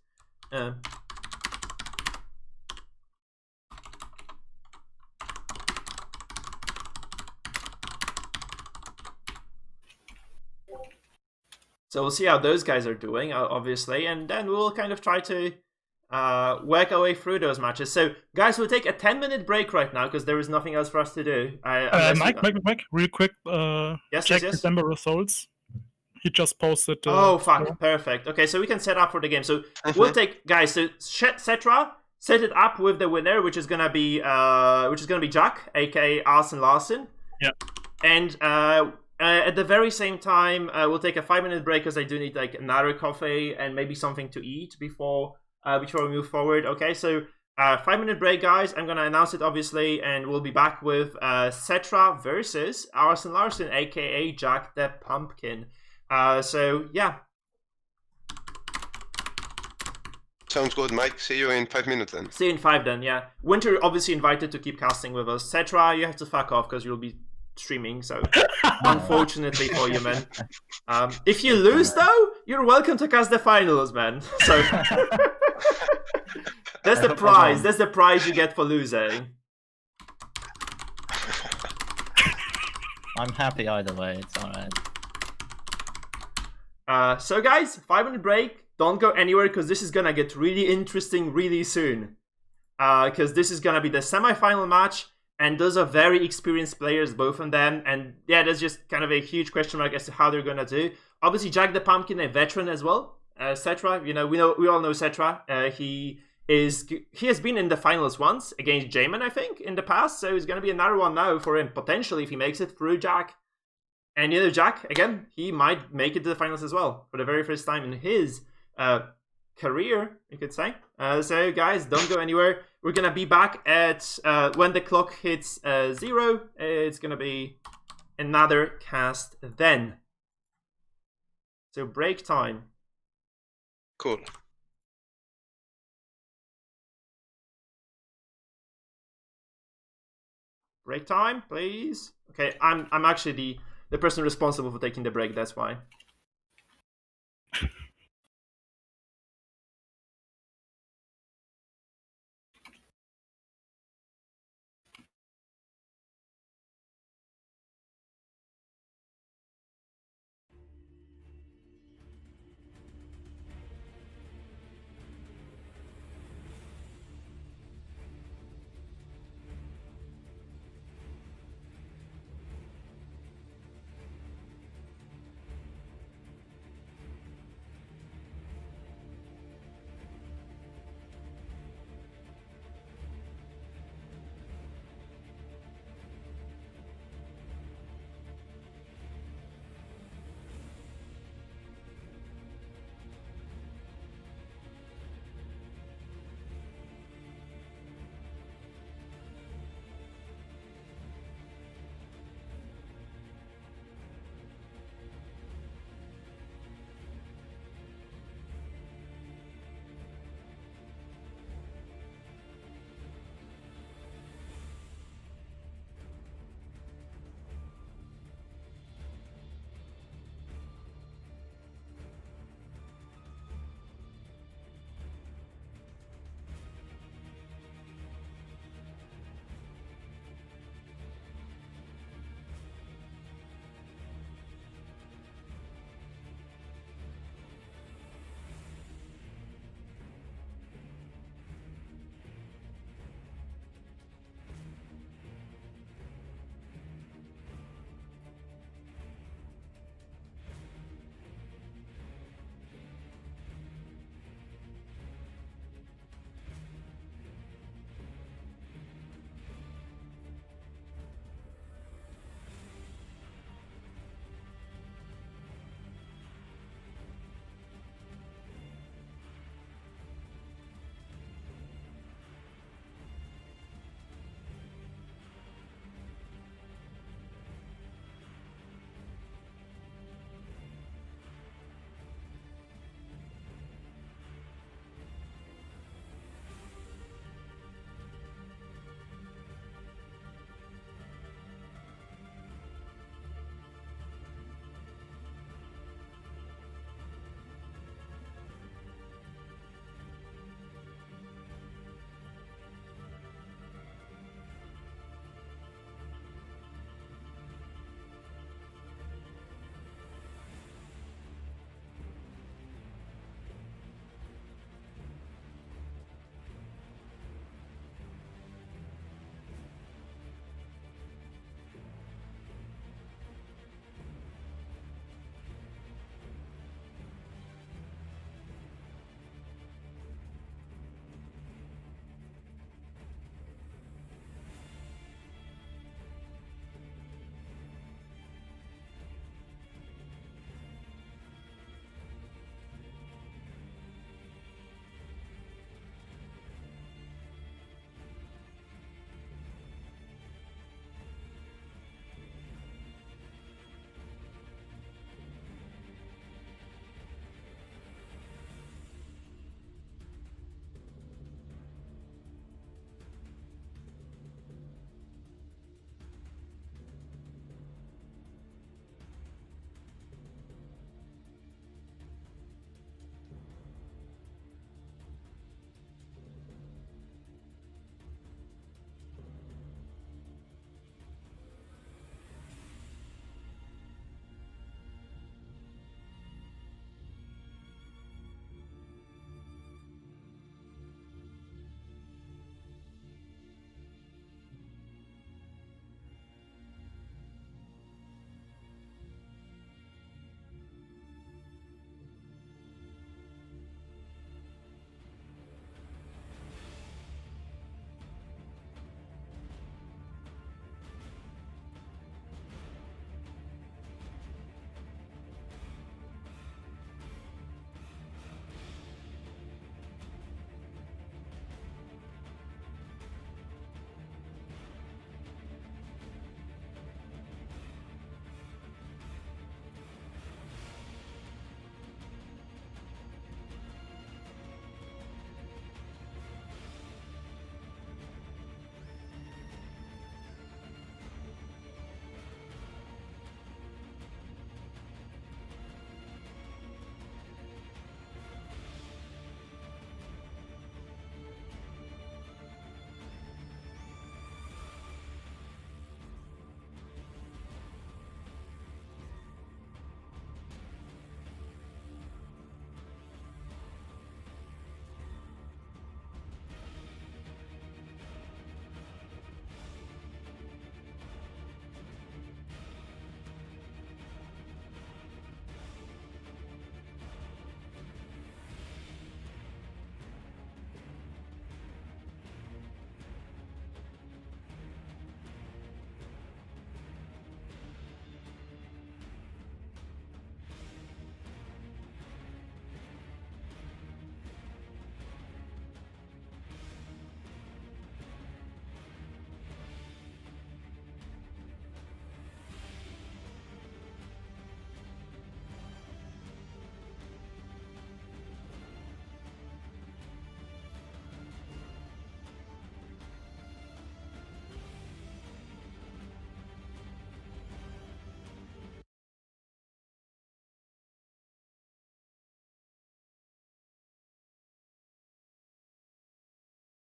So we'll see how those guys are doing, obviously, and then we'll kind of try to work our way through those matches. So, guys, we'll take a 10-minute break right now because there is nothing else for us to do. Mike, real quick. Check yes. December results. He just posted. Oh fuck! Perfect. Okay, so we can set up for the game. So we'll take, guys. So Cetra, set it up with the winner, which is gonna be Jack, aka Arsen Larsen. Yeah. And at the very same time, we'll take a 5-minute break because I do need like another coffee and maybe something to eat before we move forward. Okay, so 5-minute break, guys. I'm gonna announce it obviously, and we'll be back with Cetra versus Arsen Larsen, aka Jack the Pumpkin. So yeah. Sounds good, Mike. See you in 5 minutes then. See you in 5 then, yeah. Winter obviously invited to keep casting with us. Cetra, you have to fuck off because you'll be streaming, so unfortunately for you, man. If you lose though, you're welcome to cast the finals, man. So that's the prize. That's the prize you get for losing. I'm happy either way, it's alright. So guys, 5-minute break. Don't go anywhere because this is gonna get really interesting really soon. Because this is gonna be the semi-final match, and those are very experienced players, both of them. And yeah, there's just kind of a huge question mark as to how they're gonna do. Obviously, Jack the Pumpkin, a veteran as well. Cetra, we all know Cetra. He has been in the finals once against Jamin, I think, in the past. So it's gonna be another one now for him potentially if he makes it through Jack. And Jack, again, he might make it to the finals as well for the very first time in his career, you could say. So, guys, don't go anywhere. We're going to be back at when the clock hits 0. It's going to be another cast then. So, break time. Cool. Break time, please. Okay, I'm actually the person responsible for taking the break, that's why.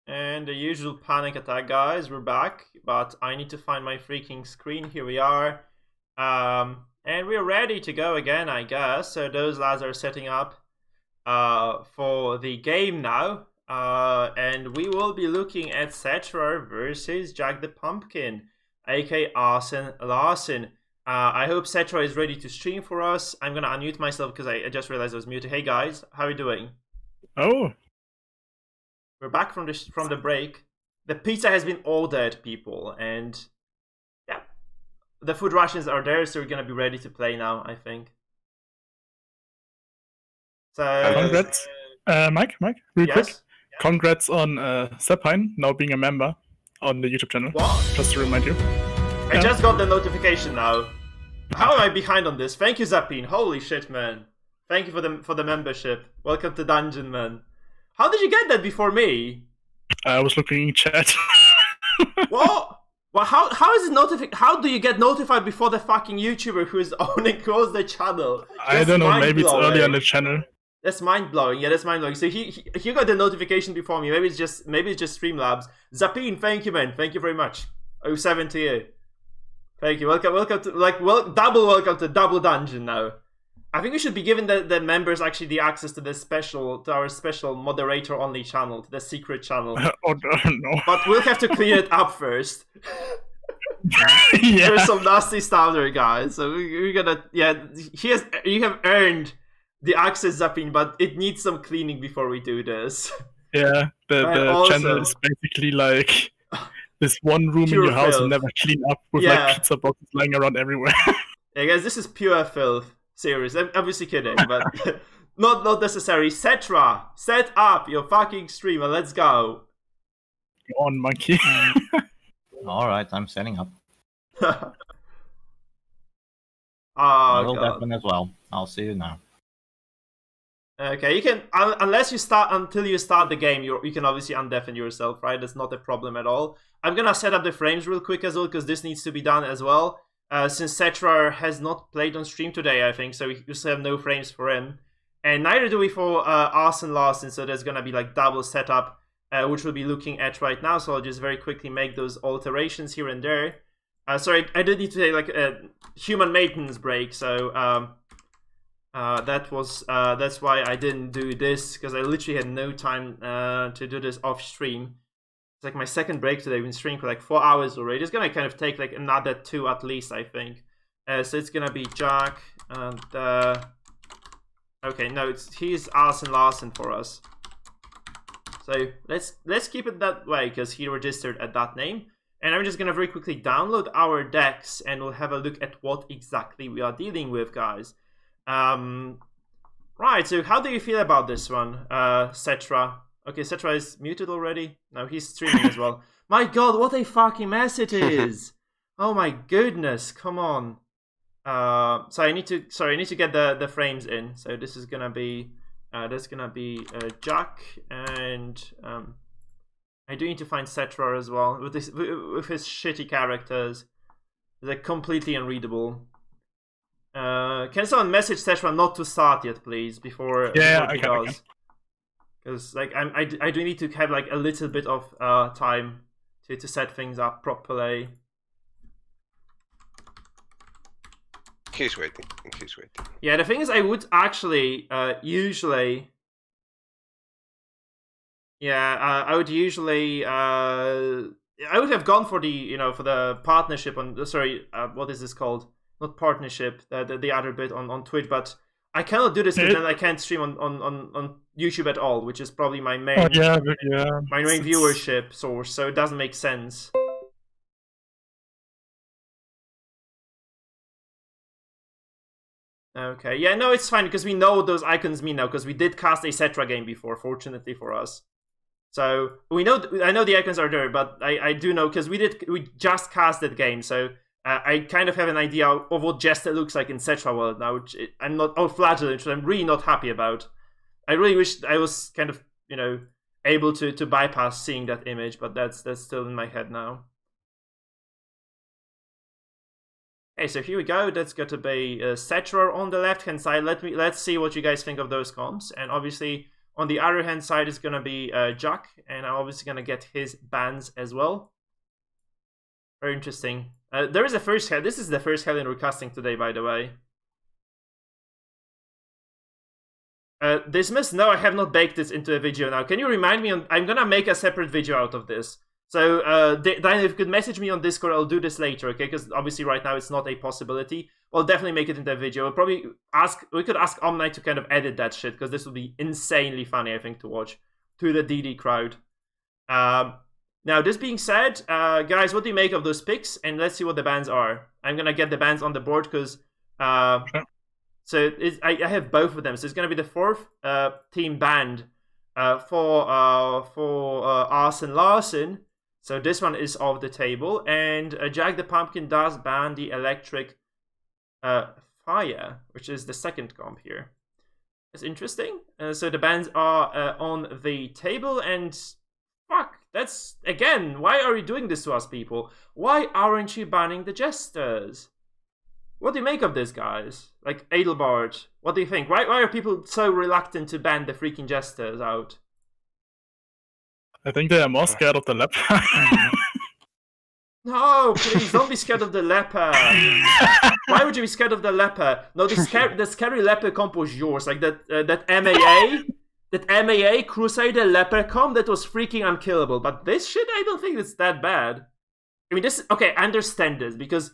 And the usual panic attack, guys. We're back, but I need to find my freaking screen. Here we are. And we're ready to go again, I guess. So those lads are setting up for the game now. And we will be looking at Cetra versus Jack the Pumpkin, aka Arsen Larsen. I hope Cetra is ready to stream for us. I'm gonna unmute myself because I just realized I was muted. Hey guys, how are you doing? Oh. We're back from the break. The pizza has been ordered, people, and yeah, the food rations are there, so we're gonna be ready to play now, I think. So Congrats, Mike, real quick. Congrats on Sepine now being a member on the YouTube channel. What? Just to remind you. I just got the notification now. How am I behind on this? Thank you, Zapine. Holy shit, man. Thank you for the membership. Welcome to Dungeon, man. How did you get that before me? I was looking in chat. What? Well, how is it notified? How do you get notified before the fucking YouTuber who is owning the channel? I don't know. Maybe it's early on the channel. That's mind blowing. Yeah, that's mind blowing. So he got the notification before me. Maybe it's just Streamlabs. Zapine, thank you, man. Thank you very much. 07 to you. Thank you. Welcome to double welcome to Double Dungeon now. I think we should be giving the members actually the access to our special moderator only channel, to the secret channel. Oh no. But we'll have to clean it up first. Yeah. There's some nasty stuff there, guys. So we're gonna you have earned the access, Zapine, but it needs some cleaning before we do this. Yeah, the channel is basically like this one room in your house and never clean up with like pizza boxes lying around everywhere. Yeah, guys, this is pure filth. Serious. I'm obviously kidding, but not necessary. Cetra, set up your fucking streamer. Let's go. Go on, monkey. Alright, I'm setting up. Oh, I will God. deafen as well. I'll see you now. Okay, you can until you start the game. You can obviously undeafen yourself, right? That's not a problem at all. I'm gonna set up the frames real quick as well because this needs to be done as well. Since Cetra has not played on stream today, I think, so we still have no frames for him. And neither do we for Arsen Larsen, so there's gonna be like double setup, which we'll be looking at right now. So I'll just very quickly make those alterations here and there. Sorry, I did need to take like a human maintenance break, so that's why I didn't do this, because I literally had no time to do this off stream. It's like my second break today. I've been streaming for like 4 hours already. It's gonna kind of take like another 2 at least, I think. So it's gonna be Jack and okay, no, he's Arsen Larsen for us. So let's keep it that way because he registered at that name. And I'm just gonna very quickly download our decks and we'll have a look at what exactly we are dealing with, guys. Right, so how do you feel about this one, Cetra? Okay, Cetra is muted already. No, he's streaming as well. My God, what a fucking mess it is! Oh my goodness, come on. So I need to get the frames in. So this is gonna be that's gonna be Jack, and I do need to find Cetra as well with his shitty characters. They're completely unreadable. Can someone message Cetra not to start yet, please, before he does? Because like I do need to have like a little bit of time to set things up properly. He's waiting. Yeah, the thing is, I would actually usually. Yeah, I would usually. I would have gone for the for the partnership on. Sorry, what is this called? Not partnership. The other bit on Twitch, but I cannot do this because then I can't stream on YouTube at all, which is probably my main my main viewership source. So it doesn't make sense. Okay, yeah, no, it's fine because we know what those icons mean now because we did cast a Cetra game before, fortunately for us. So we know I know the icons are there, but I do know because we just cast that game, so I kind of have an idea of what Jester looks like in Cetra world now, which I'm not flagellant, which I'm really not happy about. I really wish I was kind of able to bypass seeing that image, but that's still in my head now. Okay, so here we go. That's got to be Cetra on the left hand side. Let's see what you guys think of those comps, and obviously On the other hand side is gonna be Jack, and I'm obviously gonna get his bans as well. Very interesting. There is a first hell. This is the first Hellion we're casting today, by the way. Dismiss? No, I have not baked this into a video now. Can you remind me? I'm gonna make a separate video out of this. So, Diana, if you could message me on Discord, I'll do this later, okay? Because obviously right now it's not a possibility. I'll definitely make it into a video. We'll probably we could ask Omnight to kind of edit that shit, because this would be insanely funny, I think, to watch. To the DD crowd. Now, this being said, guys, what do you make of those picks? And let's see what the bans are. I'm gonna get the bans on the board, because... Sure. So I have both of them. So it's going to be the fourth team banned for Arson Larson. So this one is off the table. And Jack the Pumpkin does ban the Electric Fire, which is the second comp here. It's interesting. So the bans are on the table. And fuck, that's, again, why are you doing this to us, people? Why aren't you banning the Jesters? What do you make of this, guys? Like, Adelbart, what do you think? Why are people so reluctant to ban the freaking Jesters out? I think they are more scared of the leper. No, please, don't be scared of the leper. Why would you be scared of the leper? No, the scary leper comp was yours. Like, that MAA Crusader leper comp, that was freaking unkillable. But this shit, I don't think it's that bad. I mean, this... Okay, I understand this, because...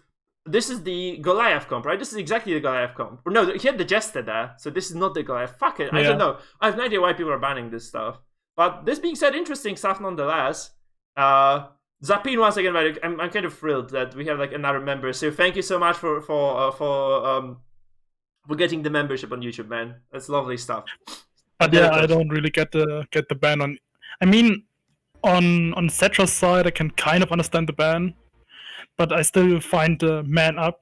This is the Goliath comp, right? This is exactly the Goliath comp. Or no, he had the Jester there, so this is not the Goliath. Fuck it, I don't know. I have no idea why people are banning this stuff. But this being said, interesting stuff nonetheless. Zapin, once again, I'm kind of thrilled that we have like another member. So thank you so much for getting the membership on YouTube, man. That's lovely stuff. But yeah, I don't really get the ban on. I mean, on Cetra's side, I can kind of understand the ban. But I still find the man up.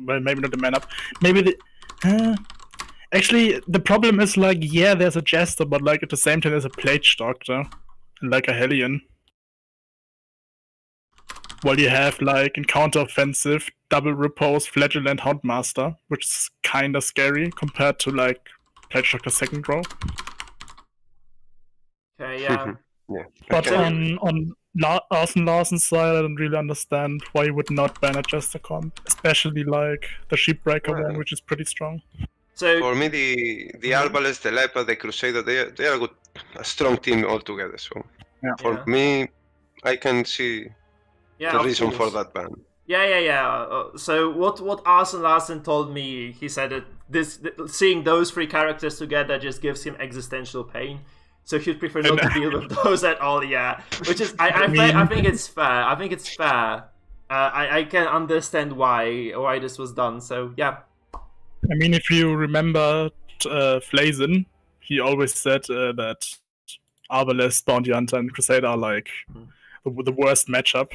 Well, maybe not the man up. Maybe the... actually, the problem is, like, yeah, there's a Jester, but, like, at the same time, there's a Plage Doctor. And, like, a Hellion. While you have, like, Encounter Offensive, Double Repose, Flagellant Houndmaster, which is kind of scary compared to, like, Plage Doctor second row. Okay, yeah. Yeah. But Okay. on Arson Larson's side, I don't really understand why you would not ban a Jester comp, especially like the Sheepbreaker one, which is pretty strong. So For me, the Arbalest, the Leper, the Crusader, they are a strong team altogether. So for me, I can see the of reason for course. that ban. Yeah. So what Arson Larson told me, he said that seeing those three characters together just gives him existential pain. So he'd prefer not to deal with those at all. Yeah, which is I think it's fair. I think it's fair. I can understand why this was done. So yeah. I mean, if you remember Flazen, he always said that Arbalest, Bounty Hunter, and Crusader are like the worst matchup.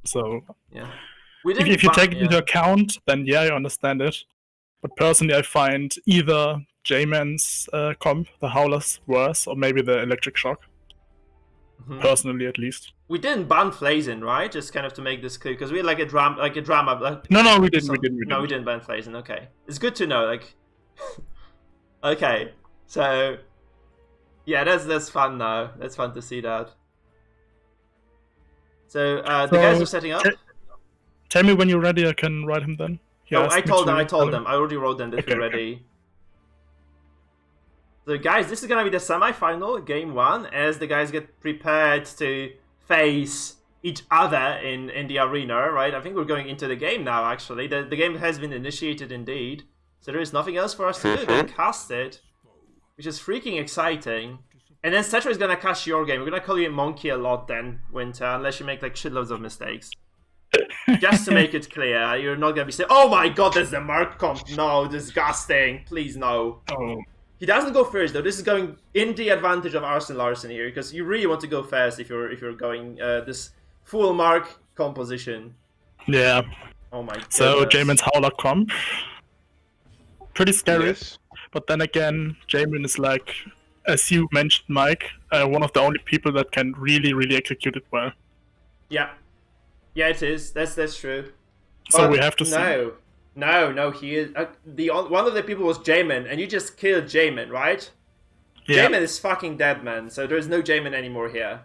So yeah. If you take it into account, then yeah, I understand it. But personally, I find either J-Man's comp, the Howler's, worse, or maybe the Electric Shock. Personally, at least. We didn't ban Flazen, right? Just kind of to make this clear, because we had like a drama. No, we didn't. No, we didn't ban Flazen. Okay, it's good to know. Like, okay, so yeah, that's fun now. That's fun to see that. So the guys are setting up. Tell me when you're ready. I can write him then. I told them. I already wrote them that we're ready. So guys, this is gonna be the semi-final, game 1, as the guys get prepared to face each other in the arena, right? I think we're going into the game now, actually. The game has been initiated indeed. So there is nothing else for us to do than cast it, which is freaking exciting. And then Cetra is gonna cast your game. We're gonna call you Monkey a lot then, Winter, unless you make like shitloads of mistakes. Just to make it clear, you're not gonna be saying, "Oh my god, there's the Merc comp." No, disgusting. Please no. Oh. He doesn't go first though. This is going in the advantage of Arson Larson here, because you really want to go fast if you're going this full Mark composition. Yeah. Oh my god. So Jamin's Howler comp, pretty scary. Yes. But then again, Jamin is like, as you mentioned, Mike, one of the only people that can really execute it well. Yeah. Yeah, it is. That's true. So but we have to see. No, he is. One of the people was Jamin, and you just killed Jamin, right? Yeah. Jamin is fucking dead, man. So there's no Jamin anymore here.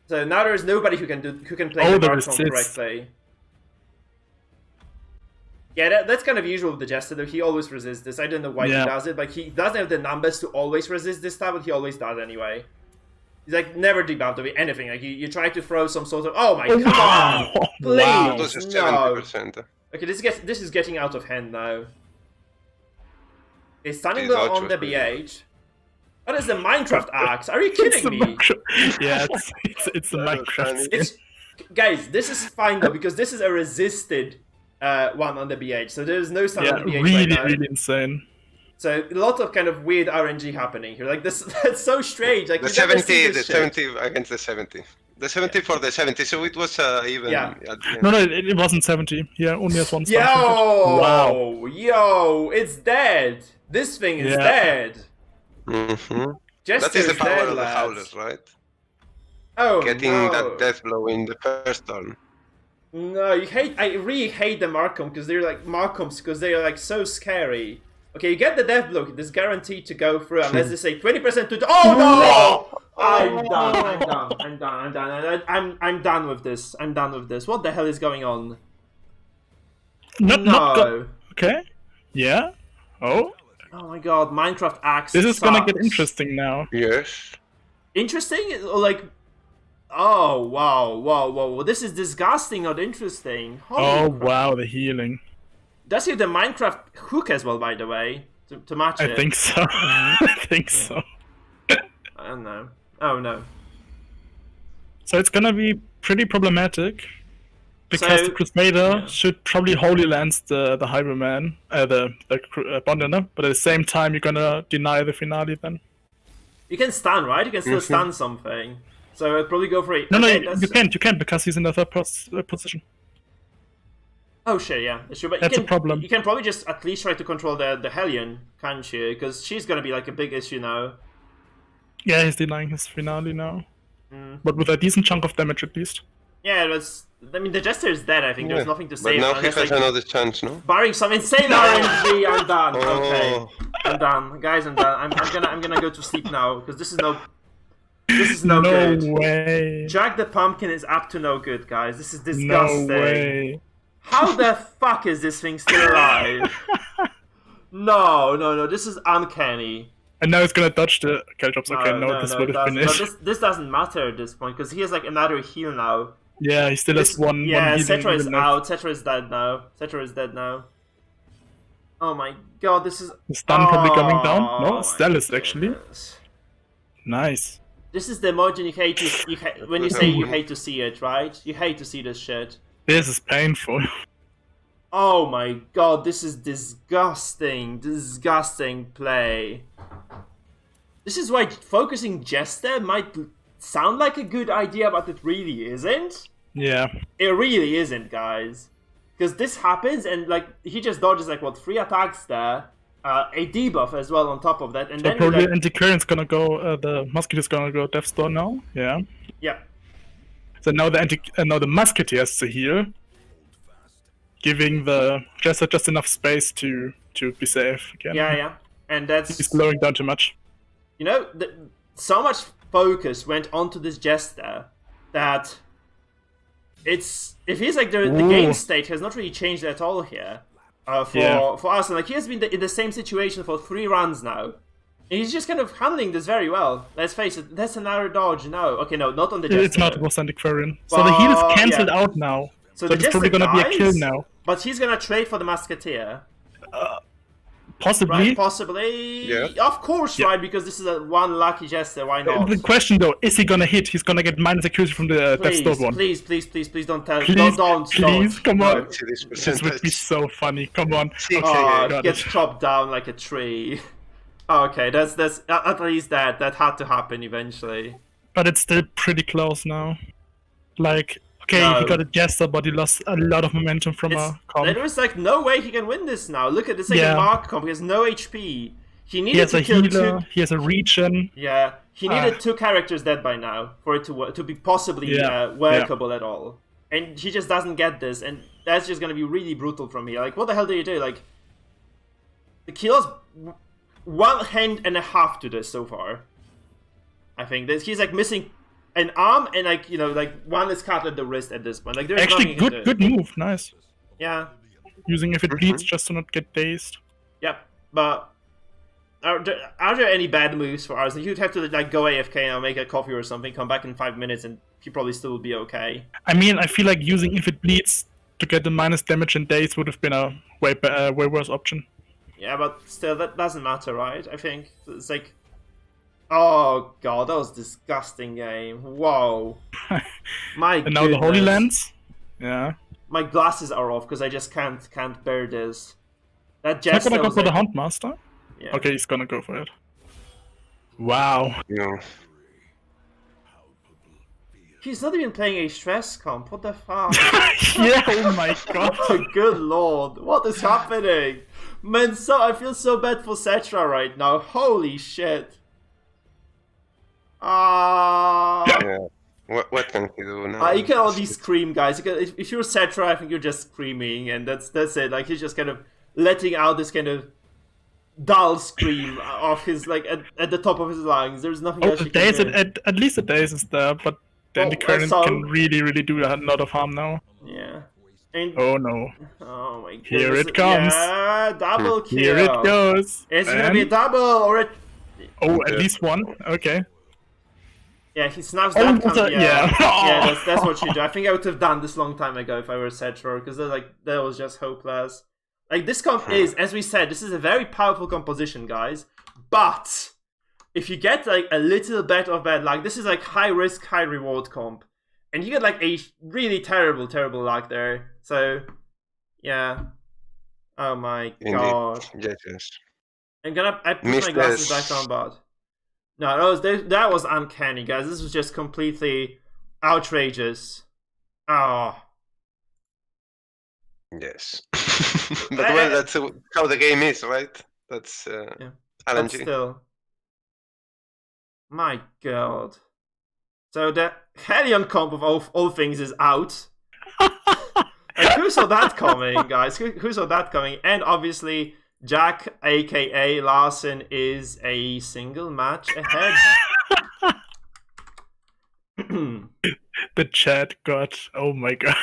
So now there's nobody who can play the Markon correctly. Yeah, that's kind of usual with the Jester, though. He always resists this. I don't know why he does it, but he doesn't have the numbers to always resist this stuff, but he always does anyway. He's like never debuffed or anything. Like you try to throw some sort of come on, please, Wow. Those are no. 70%. Okay, this is getting out of hand now. He's standing He's on the BH. What is the Minecraft axe? Are you kidding me? Yeah, it's the Minecraft skin. Guys, this is fine though because this is a resisted one on the BH, so there's no stand on the BH really, right now. really insane. So a lot of kind of weird RNG happening here. Like this, that's so strange. Like The you never 70, see the this shit. 70 against the 70. The 70 for the 70, so it was even. Yeah. No, it wasn't 70. Yeah, only has one Yo, star. Wow. Yo, it's dead. This thing is dead. Mm-hmm. Jester That is the is power dead, of the lads. Howlers, right? Oh Getting no. that death blow in the first turn. No, I really hate the Markham because they're like Markhams because they are like so scary. Okay, you get the death blow. It's guaranteed to go through unless they say 20% to. Oh no! I'm done. I'm done with this. I'm done with this. What the hell is going on? No. Okay. Yeah. Oh. Oh my god, Minecraft Axe. This is sucks. gonna get interesting now. Yes. Interesting? Or like. Oh wow. This is disgusting, not interesting. Holy crap. Wow, the healing. Does he have the Minecraft hook as well, by the way, to match it? I think so. I think so. I don't know. Oh no. So it's gonna be pretty problematic because the Crusader should probably Holy Lance the Highwayman, the Bondiner, but at the same time you're gonna deny the finale then. You can stun, right? You can still stun something. So I'd probably go for it. No, okay, you can't because he's in the third position. Oh shit, yeah, sure. But That's a problem. You can probably just at least try to control the Hellion, can't you? Because she's gonna be like a big issue now. Yeah, he's denying his finale now, but with a decent chunk of damage at least. Yeah, I mean, the Jester is dead. I think there's nothing to But save. now he has like, another chance, no? barring some insane RNG, I'm done. Okay, Oh. I'm done, guys. I'm done. I'm gonna go to sleep now because this is no good. No way. Jack the Pumpkin is up to no good, guys. This is disgusting. No way. How the fuck is this thing still alive? No. This is uncanny. And now he's gonna dodge the Caltrops. Okay, this would have finished. This doesn't matter at this point because he has like another heal now. Yeah, he still has one. Yeah, one Cetra is healing out. Cetra is dead now. Cetra is dead now. Oh my god, this is. The stun probably coming down. Oh No, my Stelis actually. goodness. Nice. This is the emotion you hate to when you say you hate to see it, right? You hate to see this shit. This is painful. Oh my god, this is disgusting. Disgusting play. This is why focusing Jester might sound like a good idea, but it really isn't. Yeah. It really isn't, guys. Because this happens and like he just dodges like what 3 attacks there, a debuff as well on top of that, and So then probably like, Anti-Current's gonna go. The Musketeer's gonna go Deathstorm now. Yeah. yeah. So now the Musketeer has to heal, giving the Jester just enough space to be safe again. Yeah, and that's He's slowing down too much. you know so much focus went onto this Jester that if he's like the game state has not really changed at all here for us, and like he has been in the same situation for 3 runs now. And he's just kind of handling this very well. Let's face it, that's another dodge. No, okay, no, not on the Jester. It's not. It was Antiquarian. So the heal is cancelled out now. So So the it's probably Jester gonna be a kill dies, now. But he's gonna trade for the Musketeer. Possibly. Right, possibly. Yeah. Of course, right? Because this is a one lucky Jester. Why not? The question though, is he gonna hit? He's gonna get minus accuracy from the Deathstorm one. Please don't tell. Please, Don't. please, come on. See this This would be percentage. so funny. Come on. Okay, Oh, got gets it. chopped down like a tree. Okay, that's at least that had to happen eventually. But it's still pretty close now. Like, okay, No. he got a Jester, but he lost a lot of momentum from a comp. There is like no way he can win this now. Look at this like Yeah. a Mark comp. He has no HP. He He needed has to a kill healer. 2. He has a regen. Yeah, he needed 2 characters dead by now for it to be possibly workable at all. And he just doesn't get this, and that's just gonna be really brutal from here. Like, what the hell do you do? Like, the kills one hand and a half to this so far. I think he's like missing an arm and like like one is cut at the wrist at this point. Like there's Actually, good move, nice. Yeah. Using if it bleeds just to not get dazed. Yep, but are there any bad moves for ours? You'd have to like go AFK now, make a coffee or something, come back in 5 minutes, and you probably still would be okay. I mean, I feel like using if it bleeds to get the minus damage and daze would have been a way worse option. Yeah, but still, that doesn't matter, right? I think it's like, oh god, that was a disgusting game. Whoa, my and now the Holy Lands. Yeah. My glasses are off because I just can't bear this. That Jester. He's gonna go for like... the Huntmaster. Yeah. Okay, he's gonna go for it. Wow. Yeah. He's not even playing a stress comp. What the fuck? Yeah. Oh my god. Good lord. What is happening? Man, I feel so bad for Cetra right now. Holy shit. Yeah. What can he do now? You can only scream, guys. If you're Cetra, I think you're just screaming, and that's it. Like he's just kind of letting out this kind of dull scream off his like at the top of his lungs. There's nothing else. At least the daze is there, but then the current can really do a lot of harm now. Yeah. And, oh no. Oh my god. Here it comes. Yeah, double kill. Here it goes. It's gonna be a double or a... Oh, at least one. Okay. Yeah, he snaps that comp. Yeah. Yeah, that's what you do. I think I would have done this long time ago if I were Cetra, because that was just hopeless. Like, this comp is, as we said, this is a very powerful composition, guys. But if you get like a little bit of bad luck, this is like high risk, high reward comp. And you get like a really terrible luck there. So, yeah. Oh my god. Yes. I put my glasses back on, but... No, that was uncanny, guys. This was just completely outrageous. Oh. Yes. But well, that's how the game is, right? That's yeah. challenging. But still. My god. So the Hellion comp of all things is out. And who saw that coming, guys? Who saw that coming? And obviously, Jack, aka Larson, is a single match ahead. The chat got... Oh my god.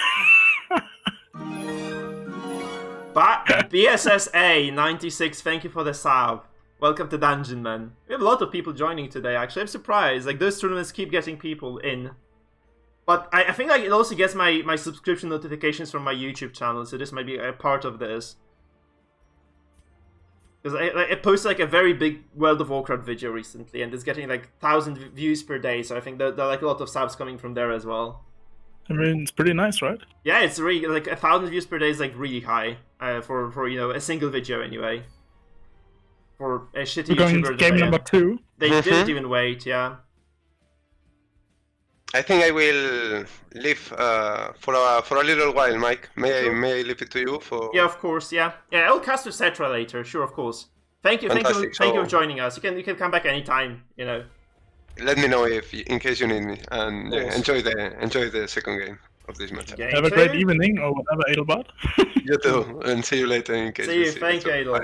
But BSSA96, thank you for the sub. Welcome to Dungeon Man. We have a lot of people joining today, actually. I'm surprised. Like, those tournaments keep getting people in. But I think like it also gets my subscription notifications from my YouTube channel, so this might be a part of this. Because I posted like a very big World of Warcraft video recently, and it's getting like 1,000 views per day, so I think there are like a lot of subs coming from there as well. I mean, it's pretty nice, right? Yeah, it's really like 1,000 views per day is like really high for a single video anyway. For a shitty YouTuber. Game number 2. They didn't even wait, yeah. I think I will leave for a little while, Mike. May I leave it to you for? Yeah, of course. Yeah. I'll cast with Cetra later. Sure, of course. Thank you for joining us. You can come back anytime. Let me know in case you need me, and yeah, enjoy the second game of this match. Have a great evening or whatever, Adelbart. You too, and see you later in case. See you. Thank you, Adel.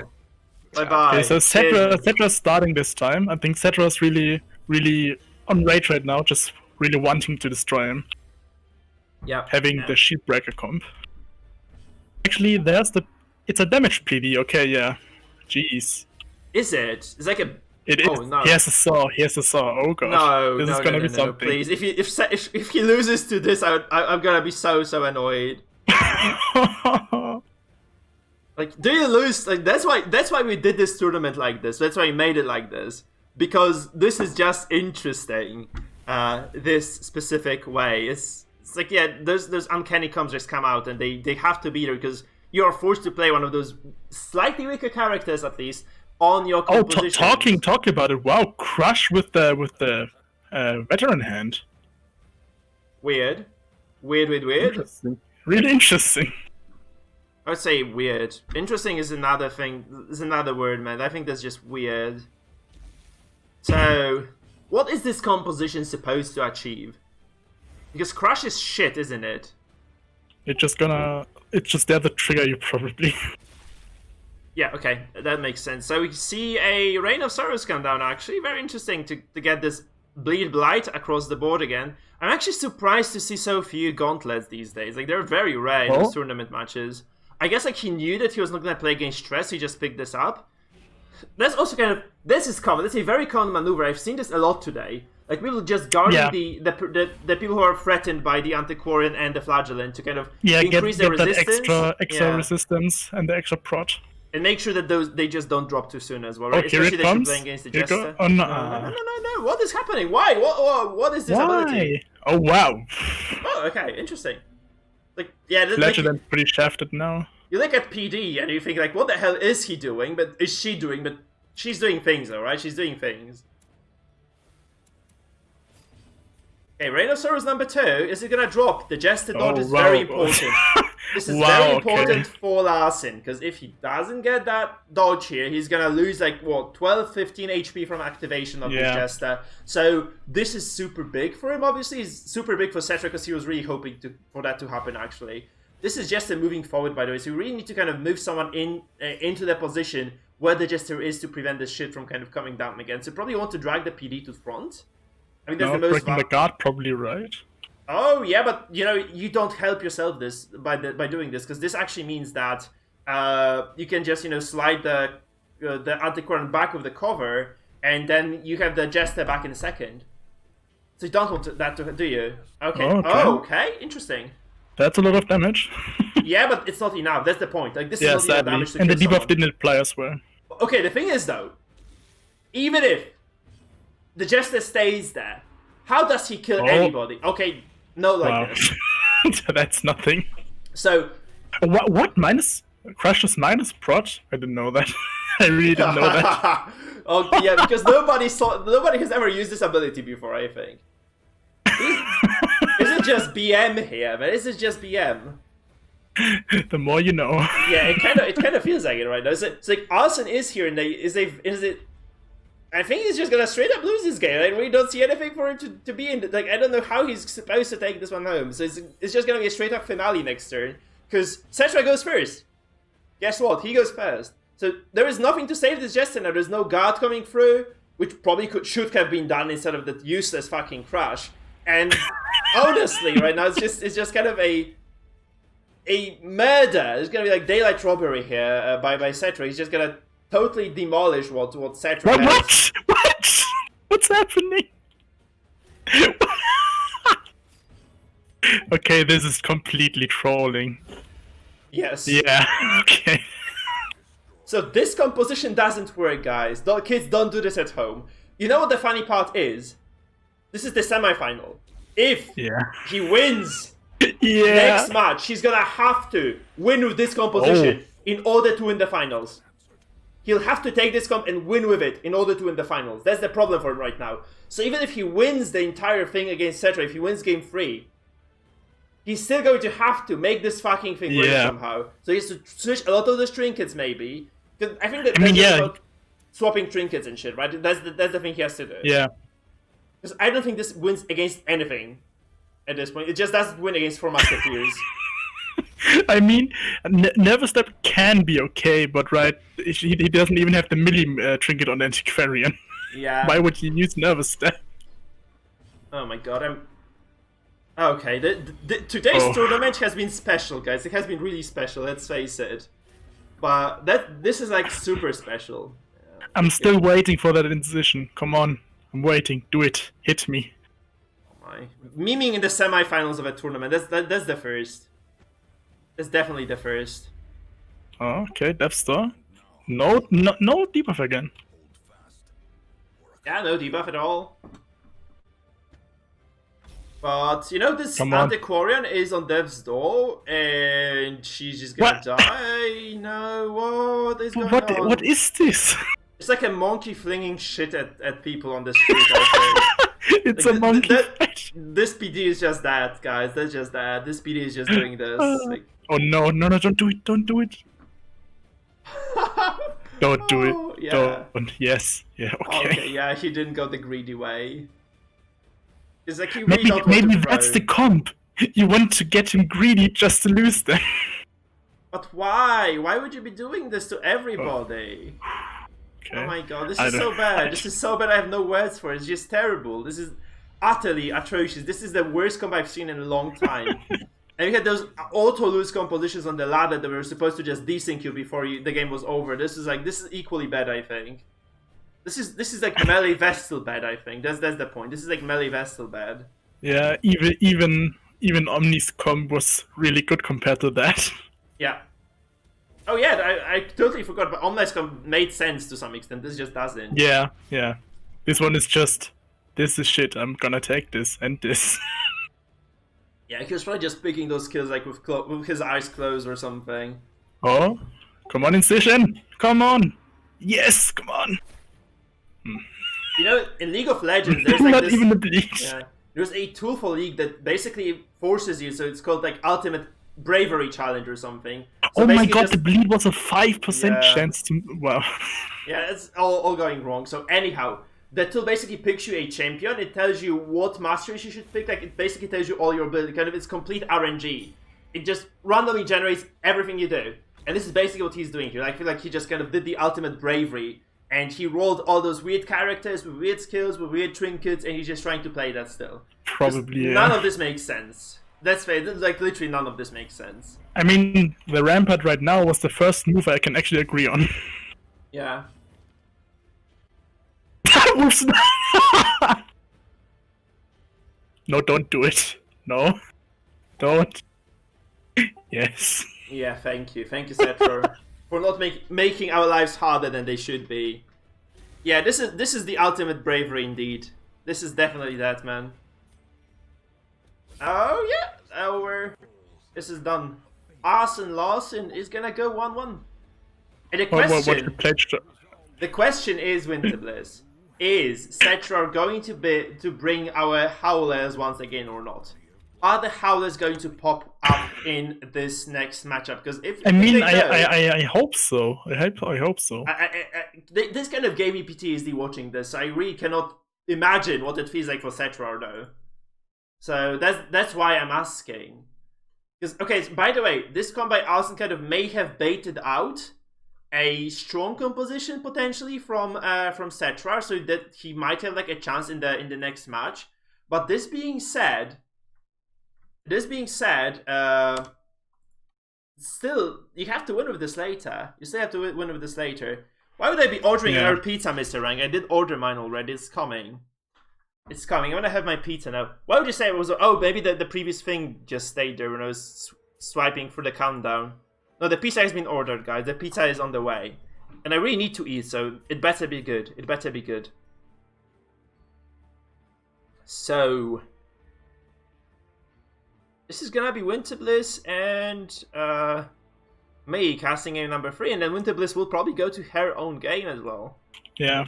Bye. Okay, so Cetra's starting this time. I think Cetra's really on rage right now, just really wanting to destroy him. Yeah. Having the Sheepbreaker comp. Actually, it's a damage PV. Okay, yeah. Jeez. Is it? It's like a. It is. Oh, no. He has a saw. Oh god. No, this is gonna be something. Please, if he loses to this, I'm gonna be so annoyed. Like, do you lose? Like, that's why we did this tournament like this. That's why we made it like this, because this is just interesting. This specific way. It's like, yeah, those uncanny comps just come out, and they have to be there because you are forced to play one of those slightly weaker characters at least on your composition. Oh, talking about it. Wow, Crush with the veteran hand. Weird. Interesting. Really interesting. I would say weird. Interesting is another thing. Is another word, man. I think that's just weird. So, what is this composition supposed to achieve? Because Crush is shit, isn't it? It's just there to trigger you, probably. Yeah, okay, that makes sense. So we see a Reign of Sorrows come down, actually. Very interesting to get this Bleed Blight across the board again. I'm actually surprised to see so few gauntlets these days. Like, they're very rare in those tournament matches. I guess, like, he knew that he was not going to play against Stress, he just picked this up. That's also kind of... This is common. That's a very common maneuver. I've seen this a lot today. Like, people just guarding the people who are threatened by the Antiquarian and the Flagellant to kind of increase their resistance. That extra resistance and the extra prot. And make sure that they just don't drop too soon as well, Oh, right? here Especially it that you're comes. playing against the Here Jester. Oh, no. No. What is happening? Why? What is this ability? Oh, wow. Oh, okay. Interesting. Like, yeah, Flagellant pretty shafted now. You look at PD and you think, like, what the hell is he doing? But is she doing? But she's doing things, though, right? She's doing things. Okay, Reign of Sorrows number 2. Is it gonna drop? The Jester dodge is very important. This is very important for Larsen, because if he doesn't get that dodge here, he's gonna lose, like, what, 12, 15 HP from activation of the Jester. So this is super big for him, obviously. It's super big for Cetra, because he was really hoping for that to happen, actually. This is Jester moving forward, by the way, so you really need to kind of move someone into the position where the Jester is to prevent this shit from kind of coming down again. So you probably want to drag the PD to front. I mean, that's the most breaking the guard, probably, right? Oh, yeah, but, you know, you don't help yourself this by doing this, because this actually means that you can just, you know, slide the Antiquarian back with the cover, and then you have the Jester back in a second. So you don't want that to, do you? Okay. Okay, interesting. That's a lot of damage. Yeah, but it's not enough. That's the point. Like, this is not enough damage to and the kill debuff someone. didn't apply as well. Okay, the thing is, though, even if the Jester stays there, how does he kill anybody? Okay, no, like this. That's nothing. So... What? Crushes minus prot? I didn't know that. I really didn't know that. Oh, yeah, because nobody has ever used this ability before, I think. Is it just BM here, man? Is it just BM? The more you know. Yeah, it kind of feels like it right now. It's like Arson is here, and is it? I think he's just gonna straight up lose this game. Like, we don't see anything for him to be in. Like, I don't know how he's supposed to take this one home. So it's just gonna be a straight up finale next turn. Because Cetra goes first. Guess what? He goes first. So there is nothing to save this Jester now. There's no guard coming through, which probably should have been done instead of that useless fucking crush. And honestly, right now it's just kind of a murder. It's gonna be like daylight robbery here by Cetra. He's just gonna totally demolish what Cetra has. What? What's happening? Okay, this is completely trolling. Yes. Yeah. Okay. So this composition doesn't work, guys. Kids, don't do this at home. You know what the funny part is? This is the semifinal. If he wins next match, he's gonna have to win with this composition in order to win the finals. He'll have to take this comp and win with it in order to win the finals. That's the problem for him right now. So even if he wins the entire thing against Cetra, if he wins game 3, he's still going to have to make this fucking thing work somehow. So he has to switch a lot of those trinkets, maybe. Because I think that's about swapping trinkets and shit, right? That's the thing he has to do. Yeah. Because I don't think this wins against anything at this point. It just doesn't win against 4 Musketeers. I mean, Nervous Step can be okay, but he doesn't even have the melee trinket on Antiquarian. Yeah. Why would he use Nervous Step? Oh my god, Okay, today's tournament has been special, guys. It has been really special, let's face it. But this is like super special. I'm still waiting for that incision. Come on. I'm waiting. Do it. Hit me. Oh my. Memeing in the semifinals of a tournament. That's the first. That's definitely the first. Oh, okay, Death Star. No debuff again. Yeah, no debuff at all. But, you know, this Antiquarian is on Death's door, and she's just gonna die. No, what is going on? What is this? It's like a monkey flinging shit at people on the street, I think. It's like, a monkey. This PD is just that, guys. That's just that. This PD is just doing this. Oh no, don't do it. Don't do it. Don't do it. Yeah. Don't. Yes. Yeah, okay. Okay, yeah, he didn't go the greedy way. It's like he really don't want maybe to that's the comp. You want to get him greedy just to lose them. But why? Why would you be doing this to everybody? Okay. Oh my god, this is so bad. This is so bad. I have no words for it. It's just terrible. This is utterly atrocious. This is the worst comp I've seen in a long time. And you had those auto-lose compositions on the ladder that were supposed to just desync you before the game was over. This is equally bad, I think. This is like melee Vestal bad, I think. That's the point. This is like melee Vestal bad. Yeah, even Omni's comp was really good compared to that. Yeah. Oh yeah, I totally forgot, but Omni's comp made sense to some extent. This just doesn't. Yeah. This one is just, this is shit, I'm gonna take this and this. Yeah, he was probably just picking those kills like with his eyes closed or something. Oh, come on, Incision! Come on! Yes, come on! You know, in League of Legends, there's like Not this... even the bleach. Yeah, there's a tool for League that basically forces you, so it's called like Ultimate Bravery Challenge or something. So oh my god, just... the bleed was a 5% chance to... Wow. Yeah, it's all going wrong. So anyhow, the tool basically picks you a champion. It tells you what masteries you should pick. Like, it basically tells you all your ability. Kind of, it's complete RNG. It just randomly generates everything you do. And this is basically what he's doing here. I feel like he just kind of did the ultimate bravery. And he rolled all those weird characters with weird skills, with weird trinkets, and he's just trying to play that still. Probably, yeah. None of this makes sense. That's fair. Like, literally none of this makes sense. I mean, the Rampart right now was the first move I can actually agree on. Yeah. No, don't do it. No. Don't. Yes. Yeah, thank you. Thank you, Setro, for not making our lives harder than they should be. Yeah, this is the ultimate bravery indeed. This is definitely that, man. Oh yeah, this is done. Arson Larson is gonna go 1-1. And the question is, Winter Bliss, is Setro going to bring our Howlers once again or not? Are the Howlers going to pop up in this next matchup? Because I hope so. I hope so. This kind of gave me PTSD watching this. I really cannot imagine what it feels like for Setro though. So that's why I'm asking. Because okay, so by the way, this comp by Arson kind of may have baited out a strong composition potentially from Setrar, so that he might have like a chance in the next match. But this being said, still you have to win with this later. You still have to win with this later. Why would I be ordering another pizza, Mr. Rank? I did order mine already. It's coming. It's coming. I'm gonna have my pizza now. Why would you say it was? Oh, maybe the previous thing just stayed there when I was swiping for the countdown. No, the pizza has been ordered, guys. The pizza is on the way. And I really need to eat, so it better be good. It better be good. So this is gonna be Winter Bliss and me casting game number 3, and then Winter Bliss will probably go to her own game as well. Yeah.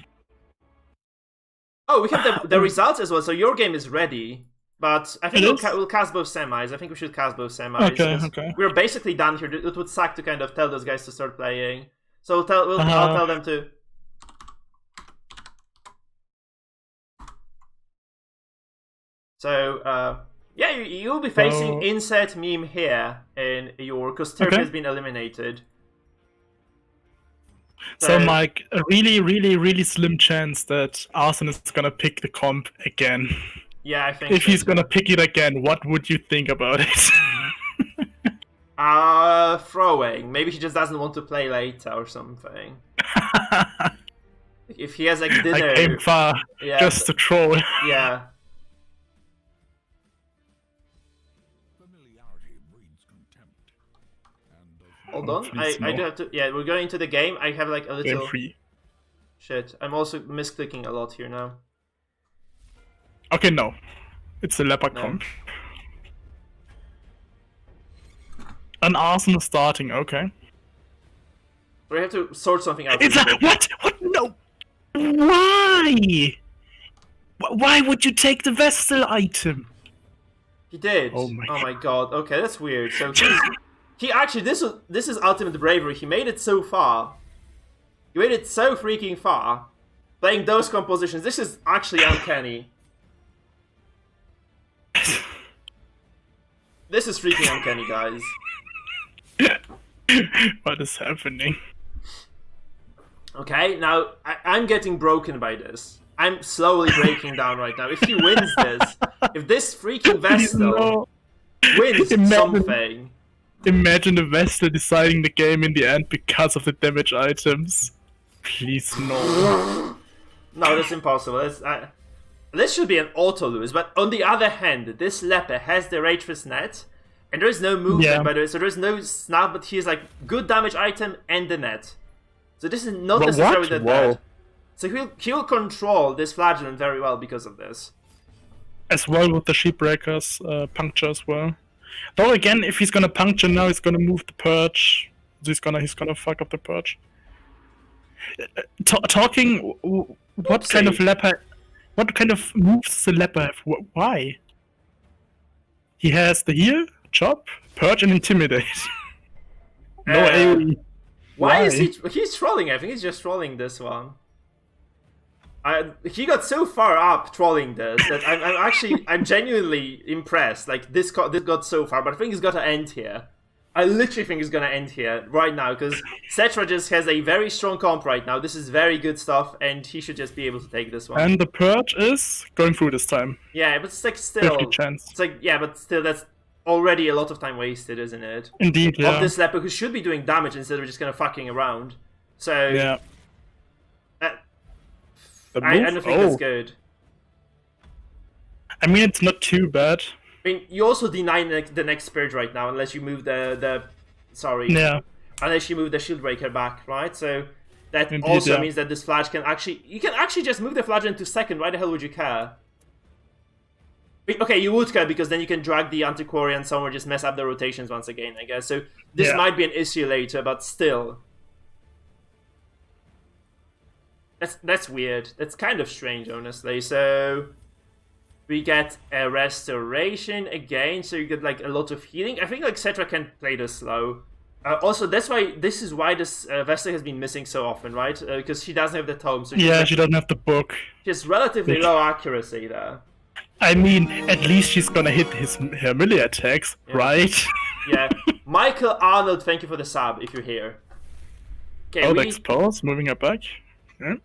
Oh, we have the results as well, so your game is ready. But I think we'll cast both semis. I think we should cast both semis. Okay. We're basically done here. It would suck to kind of tell those guys to start playing. So I'll tell them to... So, yeah, you'll be facing Insert Meme here in your... Because Turf has been eliminated. So, Mike, a really slim chance that Arson is gonna pick the comp again. Yeah, I think if he's gonna pick it again, what would you think about it? Throwing. Maybe he just doesn't want to play later or something. If he has like dinner. I came far just to troll. Yeah. Hold on, I do have to. Yeah, we're going into the game. I have like a little. Game free. Shit, I'm also misclicking a lot here now. Okay, no. It's the leopard comp. An Arson is starting, okay. We have to sort something out. It's what? What? No! Why? Why would you take the Vestal item? He did. Oh my god. Okay, that's weird. So he actually this is ultimate bravery. He made it so far. He made it so freaking far. Playing those compositions. This is actually uncanny. This is freaking uncanny, guys. What is happening? Okay, now I'm getting broken by this. I'm slowly breaking down right now. If he wins this, if this freaking Vestal wins something. Imagine the Vestal deciding the game in the end because of the damage items. Please no. No, that's impossible. This should be an auto lose, but on the other hand, this Leper has the Rage net, and there is no movement by the way, so there's no snap, but he has like good damage item and the net. So this is not necessarily that bad. So he'll control this Flagellant very well because of this. As well with the Sheepbreaker's puncture as well. Though again, if he's gonna puncture now, he's gonna move the Purge. So he's gonna fuck up the Purge. Talking, what kind of Leper? What kind of moves does the Leper have? Why? He has the heal, chop, purge, and intimidate. No AoE. Why is he's trolling? I think he's just trolling this one. He got so far up trolling this that I'm genuinely impressed. Like this got so far, but I think it's got to end here. I literally think it's gonna end here right now because Cetra just has a very strong comp right now. This is very good stuff, and he should just be able to take this one. And the purge is going through this time. Yeah, but it's like still 50 chance. It's like but still that's already a lot of time wasted, isn't it? Indeed, yeah. Of this Leper who should be doing damage instead of just kind of fucking around. So yeah. I don't think that's good. I mean, it's not too bad. I mean, you also deny the next Purge right now unless you move unless you move the Shieldbreaker back, right? So that means that this Flash you can actually just move the Flash into second. Why the hell would you care? Okay, you would care because then you can drag the Antiquarian somewhere, just mess up the rotations once again, I guess. So this might be an issue later, but still. That's weird. That's kind of strange, honestly. So we get a restoration again, so you get like a lot of healing. I think like Cetra can play this slow. Also, this is why this Vestal has been missing so often, right? Because she doesn't have the tome. So she doesn't have the book. She has relatively low accuracy there. I mean, at least she's gonna hit her melee attacks, right? Yeah. Michael Arnold, thank you for the sub if you're here. Okay, the expose, moving her back. Yeah.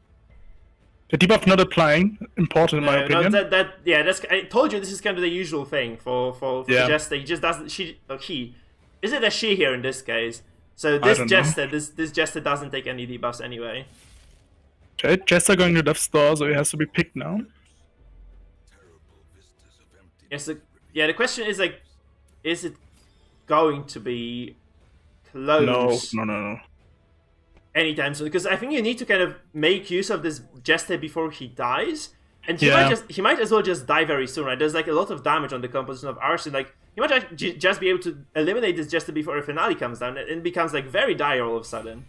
The debuff not applying, important in my opinion. That's I told you this is kind of the usual thing for Jester. He just doesn't. He is it a she here in this case? So this Jester doesn't take any debuffs anyway. Okay, Jester going to left store, so he has to be picked now. Yes, the question is like, is it going to be close? No. Anytime soon, because I think you need to kind of make use of this Jester before he dies, and he might as well just die very soon, right? There's like a lot of damage on the composition of Arson. Like he might just be able to eliminate this Jester before a finale comes down, and it becomes like very dire all of a sudden.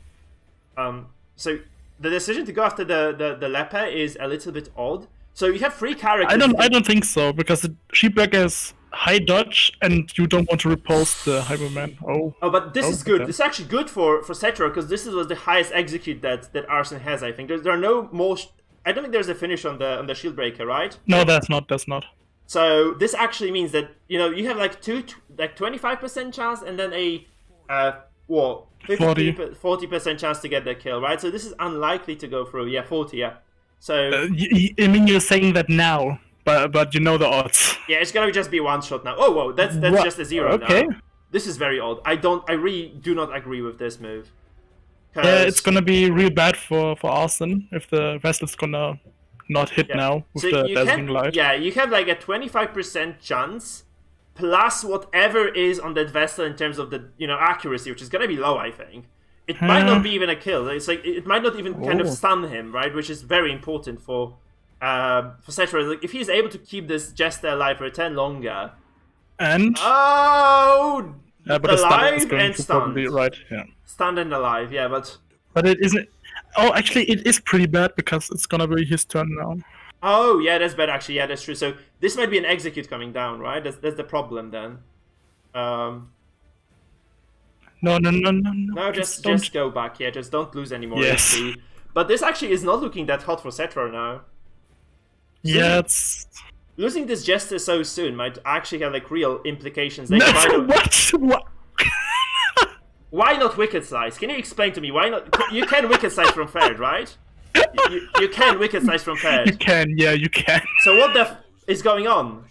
So the decision to go after the Leper is a little bit odd. So you have 3 characters. I don't think so because the Sheepbreaker has high dodge, and you don't want to repulse the Hyperman. But this is good. Okay. This is actually good for Cetra because this was the highest execute that Arson has. I think there are no more. I don't think there's a finish on the Shieldbreaker, right? No, that's not. So this actually means that you have like 25% chance and then a 40% chance to get the kill, right? So this is unlikely to go through. Yeah, 40. Yeah. So I mean, you're saying that now. But you know the odds. Yeah, it's gonna just be one shot now. Oh, whoa, that's just a 0 okay. Now. This is very odd. I really do not agree with this move. Yeah, it's gonna be real bad for Arson if the Vestal's gonna not hit now with the dazzling light. Yeah, you have like a 25% chance plus whatever is on that Vestal in terms of the accuracy, which is gonna be low, I think. It might not be even a kill. It's like it might not even kind of stun him, right? Which is very important for Cetra. Like if he's able to keep this Jester alive for a 10 longer, and but alive and stunned, right? Yeah, stunned and alive. Yeah, but it isn't. Oh, actually, it is pretty bad because it's gonna be his turn now. Oh, yeah, that's bad actually. Yeah, that's true. So this might be an execute coming down, right? That's the problem then. No. No, just go back. Yeah, just don't lose any more HP. But this actually is not looking that hot for Cetra now. Yeah, it's... Losing this Jester so soon might actually have like real implications. What? Why not Wicked Slice? Can you explain to me why not? You can Wicked Slice from third, right? You can Wicked Slice from third. You can, yeah, you can. So what the f is going on?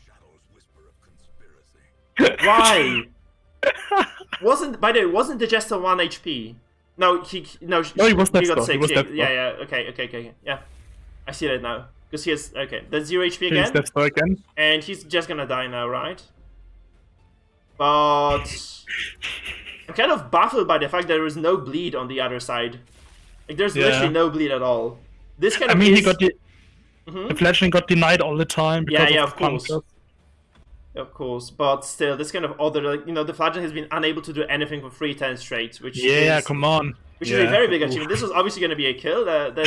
Why? By the way, wasn't the Jester 1 HP? No, he was he got Deathstorm. 6. He was Yeah, okay. Yeah. I see that now. Because he has, okay, that's 0 HP He's again. Deathstorm again. And he's just gonna die now, right? But I'm kind of baffled by the fact that there is no bleed on the other side. Like, there's literally no bleed at all. This kind of he got the fledgling got denied all the time because of course. Of course, but still, this kind of other, like, the fledgling has been unable to do anything for 3 turns straight, which is, come on. Which is a very big achievement. This was obviously going to be a kill. Okay.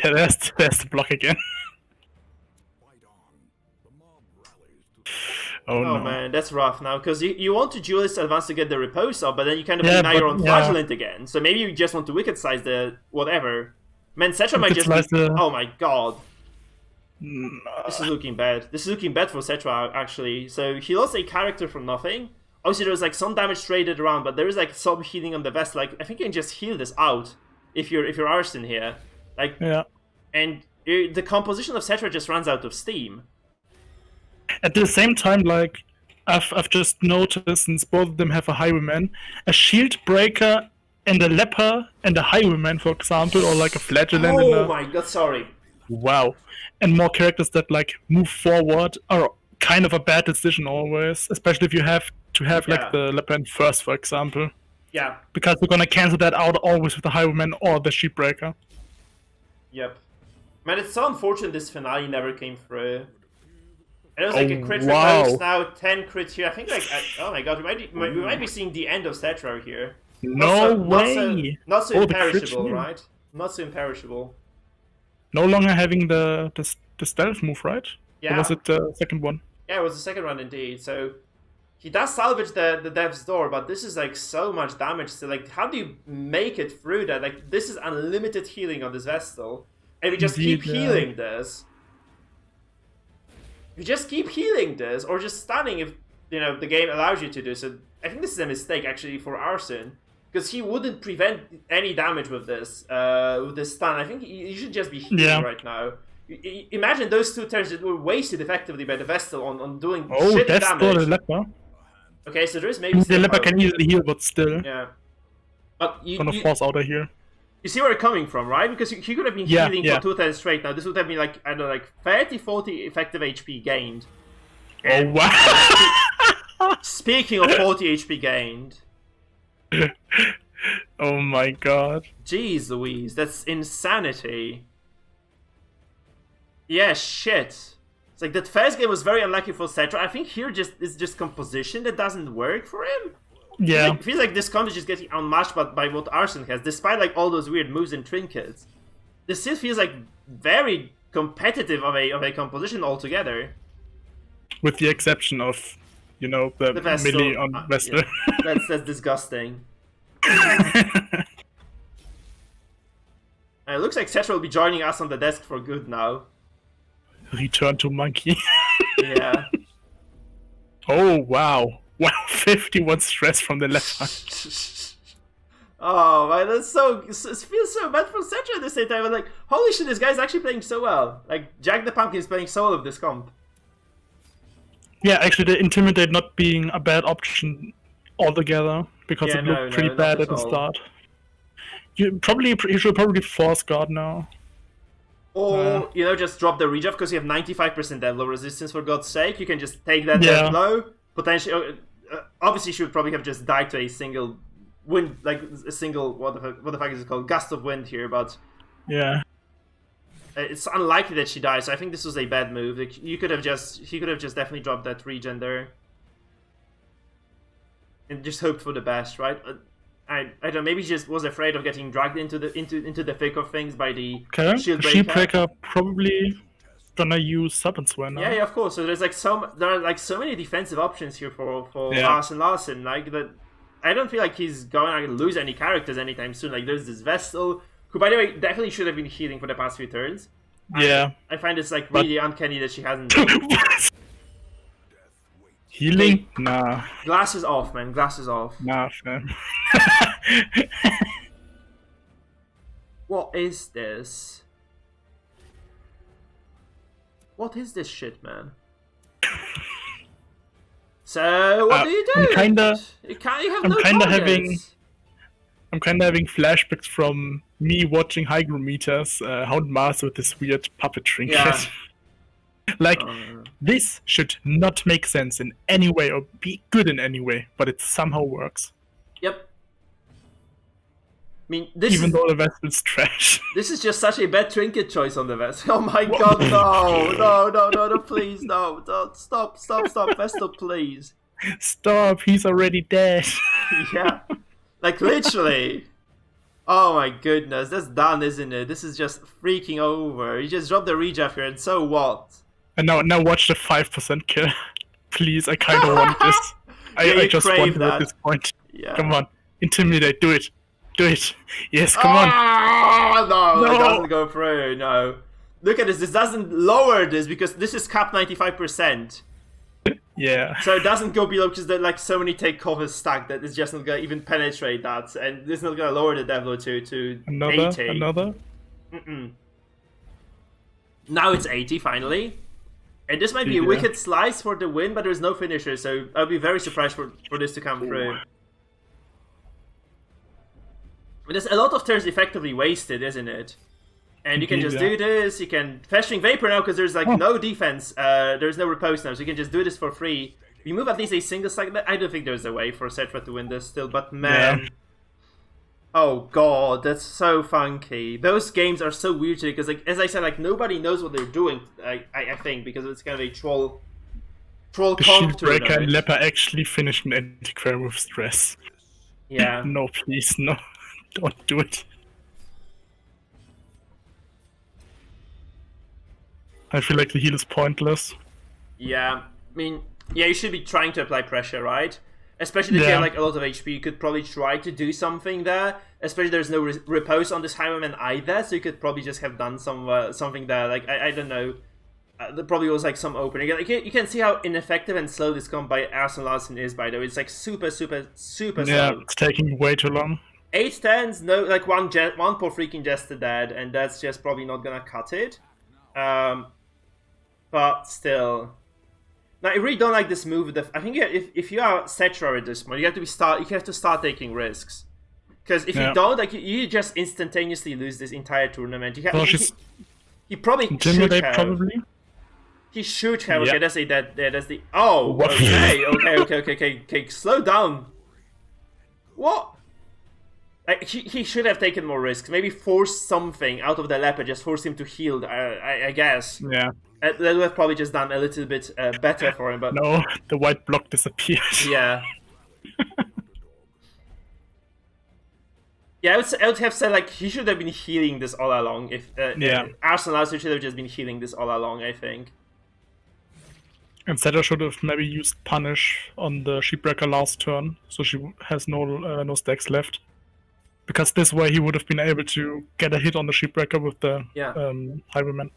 There's the block again. Oh no. Man, that's rough now, because you want to duelist advance to get the repose up, but then you kind of deny your own flagellant again. So maybe you just want to wicked slice the whatever. Man, Cetra might just oh my god. This is looking bad. This is looking bad for Cetra, actually. So he lost a character from nothing. Obviously, there was like some damage traded around, but there is like some healing on the vest. Like, I think you can just heal this out if you're Arsene here. Like, and the composition of Cetra just runs out of steam. At the same time, like, I've just noticed, since both of them have a highwayman, a shield breaker and a leper and a highwayman, for example, or like a flagellant. Oh my god, sorry. Wow. And more characters that like move forward are kind of a bad decision always, especially if you have to have like the leper in first, for example. Yeah. Because you're gonna cancel that out always with the highwayman or the shield breaker. Yep. Man, it's so unfortunate this finale never came through. It was like a crit repose, now 10 crits here. I think like, oh my god, we might be seeing the end of Cetra here. No way! Not so imperishable, right? Not so imperishable. No longer having the stealth move, right? Yeah. Or was it the second one? Yeah, it was the second one indeed. So he does salvage the Death's Door, but this is like so much damage. So like, how do you make it through that? Like, this is unlimited healing on this Vestal, and we just keep healing this. You just keep healing this, or just stunning if the game allows you to do so. I think this is a mistake actually for Arsene, because he wouldn't prevent any damage with this stun. I think you should just be healing right now. Imagine those 2 turns that were wasted effectively by the Vestal on doing shit damage. Leper. Okay, so there is maybe the leper can easily heal, but still. Yeah. But gonna force out of here. You see where I'm coming from, right? Because he could have been healing for 2 turns straight. Now this would have been like, I don't know, like 30, 40 effective HP gained. Oh wow! Speaking of 40 HP gained. Oh my god. Jeez Louise, that's insanity. Yeah, shit. It's like that first game was very unlucky for Cetra. I think here it's just composition that doesn't work for him. Yeah. It feels like this comp is just getting unmatched by what Arsene has, despite like all those weird moves and trinkets. This still feels like very competitive of a composition altogether. With the exception of, the melee on Vestal. Yeah. That's disgusting. It looks like Cetra will be joining us on the desk for good now. Return to Monkey. Yeah. Oh wow. Wow, 51 stress from the left side. Oh man, it feels so bad for Cetra at the same time. I'm like, holy shit, this guy's actually playing so well. Like, Jack the Pumpkin is playing so well of this comp. Yeah, actually, the Intimidate not being a bad option altogether, because it looked pretty bad at the start. You should probably force guard now. Or, just drop the reject, because you have 95% death blow resistance, for God's sake. You can just take that death blow. Potentially, obviously, she would probably have just died to a single wind, like a single, what the fuck is it called? Gust of wind here, but yeah, it's unlikely that she dies. So I think this was a bad move. Like, he could have just definitely dropped that regen there, and just hoped for the best, right? I don't know. Maybe she just was afraid of getting dragged into the thick of things by the shield breaker. Shield breaker probably gonna use Serpent Swear now. Yeah, of course. So there are so many defensive options here for Arsene Larsen. Like that, I don't feel like he's going to lose any characters anytime soon. Like, there's this Vestal, who, by the way, definitely should have been healing for the past few turns. Yeah. I find it's like really uncanny that she hasn't. Healing? Nah. Glasses off, man. Glasses off. Nah, fam. What is this? What is this shit, man? So what do you do? I'm kinda targets. having flashbacks from me watching Hygrometers Hound Mars with this weird puppet trinket. Yeah. Like, this should not make sense in any way or be good in any way, but it somehow works. Yep. I mean, this Even is, though the vessel is trash. This is just such a bad trinket choice on the vessel. Oh my god, no, please, no, don't, stop, Vestal, please. Stop, he's already dead. Yeah, like literally. Oh my goodness, that's done, isn't it? This is just freaking over. You just dropped the reject here, and so what? And now watch the 5% kill. Please, I kind of want this. I just want it at this point. Yeah. Come on, intimidate, do it. Do it. Yes, come on. No, it doesn't go through, no. Look at this, this doesn't lower this because this is cap 95%. Yeah. So it doesn't go below because like so many take covers stacked that it's just not gonna even penetrate that, and this is not gonna lower the devil to 80. Another? Now it's 80 finally. And this might be a wicked slice for the win, but there's no finisher, so I'll be very surprised for this to come through. There's a lot of turns effectively wasted, isn't it? And you can just do this, you can Festering Vapor now because there's like no defense, there's no repose now, so you can just do this for free. Remove at least a single stack, I don't think there's a way for Cetra to win this still, but man. Yeah. Oh god, that's so funky. Those games are so weird today because, like, as I said, like nobody knows what they're doing, I think, because it's kind of a troll comp tournament. Shieldbreaker and Leper actually finished an anti-queer with stress. Yeah. No, please, no. Don't do it. I feel like the heal is pointless. Yeah, I mean, yeah, you should be trying to apply pressure, right? Especially if you have like a lot of HP, you could probably try to do something there. Especially there's no repose on this Highwayman either, so you could probably just have done something there. Like, I don't know. There probably was like some opening. Like, you can see how ineffective and slow this comp by Arsene Larsen is, by the way. It's like super slow. Yeah, it's taking way too long. 8 turns, no, like one poor freaking Jester dead, and that's just probably not gonna cut it. But still, now I really don't like this move. I think if you are Cetra at this point, you have to start taking risks. Because if you don't, like you just instantaneously lose this entire tournament. He probably should have. Probably. He should have. Okay, that's the. Oh, okay. Slow down. What? He should have taken more risks. Maybe force something out of the leopard. Just force him to heal. I guess. Yeah. That would have probably just done a little bit better for him. But no, the white block disappeared. Yeah. Yeah, I would have said like he should have been healing this all along. If Arsene Larsen should have just been healing this all along, I think. And Cetra should have maybe used Punish on the Shipwrecker last turn, so she has no stacks left. Because this way he would have been able to get a hit on the Shipwrecker with the Highwayman.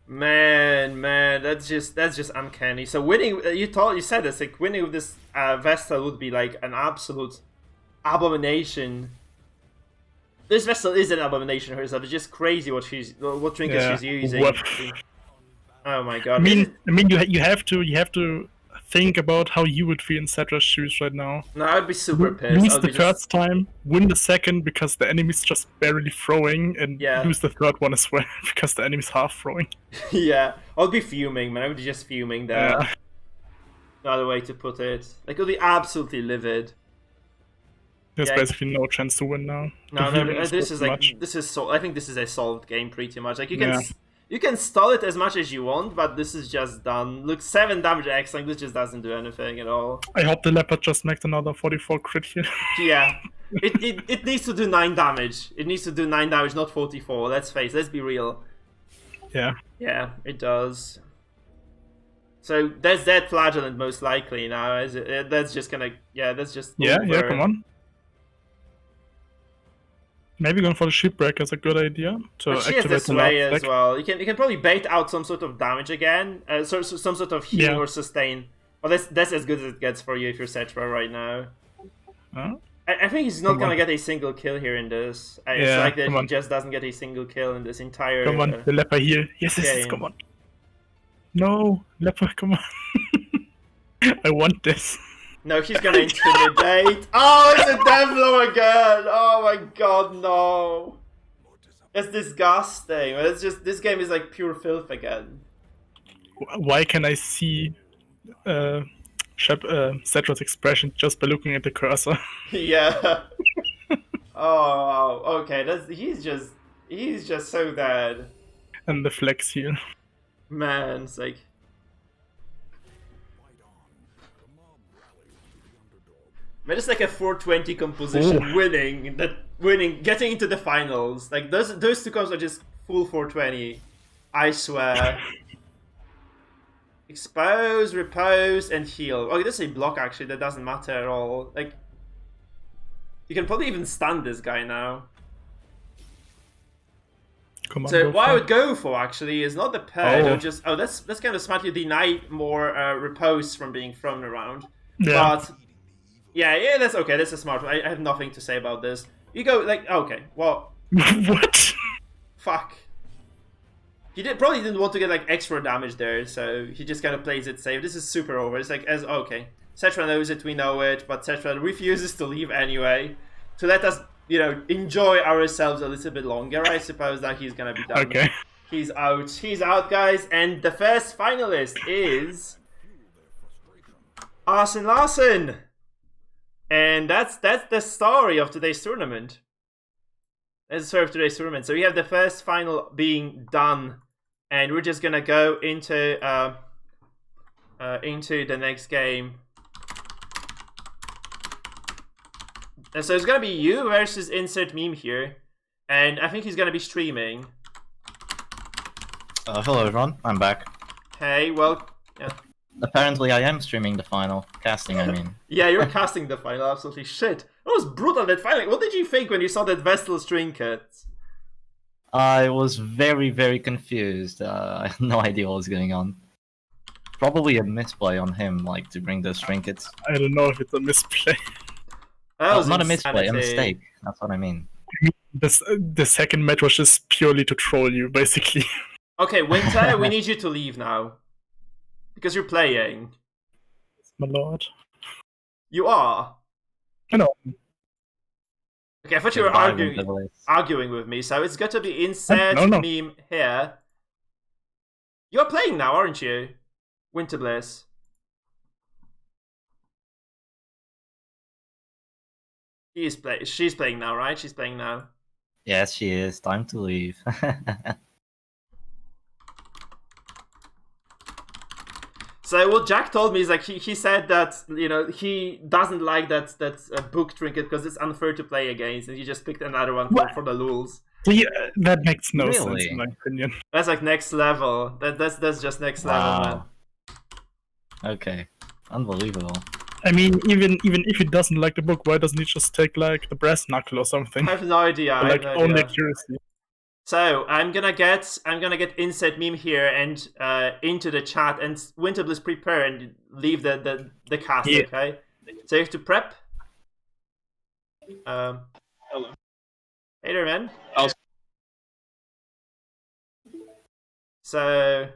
Man, that's just uncanny. So winning, you said this, like winning with this Vestal would be like an absolute abomination. This Vestal is an abomination herself. It's just crazy what trinkets she's using. Oh my god. I mean, you have to think about how you would feel in Cetra's shoes right now. No, I'd be super pissed. Lose the first time, win the second because the enemy's just barely throwing, and lose the third one as well because the enemy's half throwing. Yeah, I'll be fuming, man. I would be just fuming there. Yeah. Another way to put it. Like, I'll be absolutely livid. There's basically no chance to win now. No, this is like I think this is a solved game pretty much. Like you can stall it as much as you want, but this is just done. Look, 7 damage X, like this just doesn't do anything at all. I hope the leopard just makes another 44 crit here. Yeah. It needs to do 9 damage. It needs to do 9 damage, not 44. Let's be real. Yeah. Yeah, it does. So that's that flagellant most likely now. That's just gonna that's just over. Yeah, come on. Maybe going for the shipwreck is a good idea to But she has the activate the sway last as deck. well. You can probably bait out some sort of damage again, so some sort of heal Yeah. or sustain. Well, that's as good as it gets for you if you're Cetra right now. Huh? I think he's not Come gonna on. get a single kill here in this. It's Yeah, like that come he on. just doesn't get a single kill in this entire. Come on, the leper heal. Yes, game. come on. No, leper, come on. I want this. No, he's gonna intimidate. Oh, it's a Devlo again! Oh my god, no! It's disgusting. It's just this game is like pure filth again. Why can I see Cetra's expression just by looking at the cursor? Yeah. Oh, wow. Okay. He's just so bad. And the flex heal. Man, it's like. Man, it's like a 420 composition winning, getting into the finals. Like those two comps are just full 420. I swear. Expose, repose, and heal. Oh, this is a block actually. That doesn't matter at all. Like, you can probably even stun this guy now. Come on, So go what for I it. would go for actually is not the pet. Oh. Or just that's kind of smart. You deny more repose from being thrown around. Yeah. But yeah, that's okay. That's a smart one. I have nothing to say about this. You go like okay, well, What? fuck. He probably didn't want to get like extra damage there, so he just kind of plays it safe. This is super over. It's like okay, Cetra knows it, we know it, but Cetra refuses to leave anyway. To let us, enjoy ourselves a little bit longer. I suppose that he's gonna be done. Okay. He's out. He's out, guys. And the first finalist is Arsene Larsen. And that's the story of today's tournament. That's the story of today's tournament. So we have the first final being done, and we're just gonna go into the next game. And so it's gonna be you versus insert meme here, and I think he's gonna be streaming. Hello everyone, I'm back. Hey, well, yeah. Apparently I am streaming the final. Casting, I mean. Yeah, you're casting the final, absolutely. Shit. That was brutal, that final. What did you think when you saw that Vestal's trinket? I was very, very confused. I had no idea what was going on. Probably a misplay on him, like, to bring those trinkets. I don't know if it's a misplay. That was not a misplay, a insanity. mistake. That's what I mean. The second match was just purely to troll you, basically. Okay, Winter, we need you to leave now. Because you're playing. My lord. You are? I know. Okay, I thought you were Goodbye, arguing, Winterbliss. arguing with me, so it's got to be insert No. meme here. You're playing now, aren't you? Winterbliss. She's playing now, right? She's playing now. Yes, she is. Time to leave. So what Jack told me is like he said that he doesn't like that book trinket because it's unfair to play against, and he just picked another one for the lulz. Yeah, that makes no sense Really? in my opinion. That's like next level. That's just next level, man. Wow. Okay. Unbelievable. I mean, even if he doesn't like the book, why doesn't he just take like the brass knuckle or something? I have no idea. Or, I like have no only idea. accuracy. So I'm gonna get insert meme here and into the chat, and Winterbliss prepare and leave the cast. Yeah. Okay. So you have to prep. Hello. Hey there, man. I'll- So.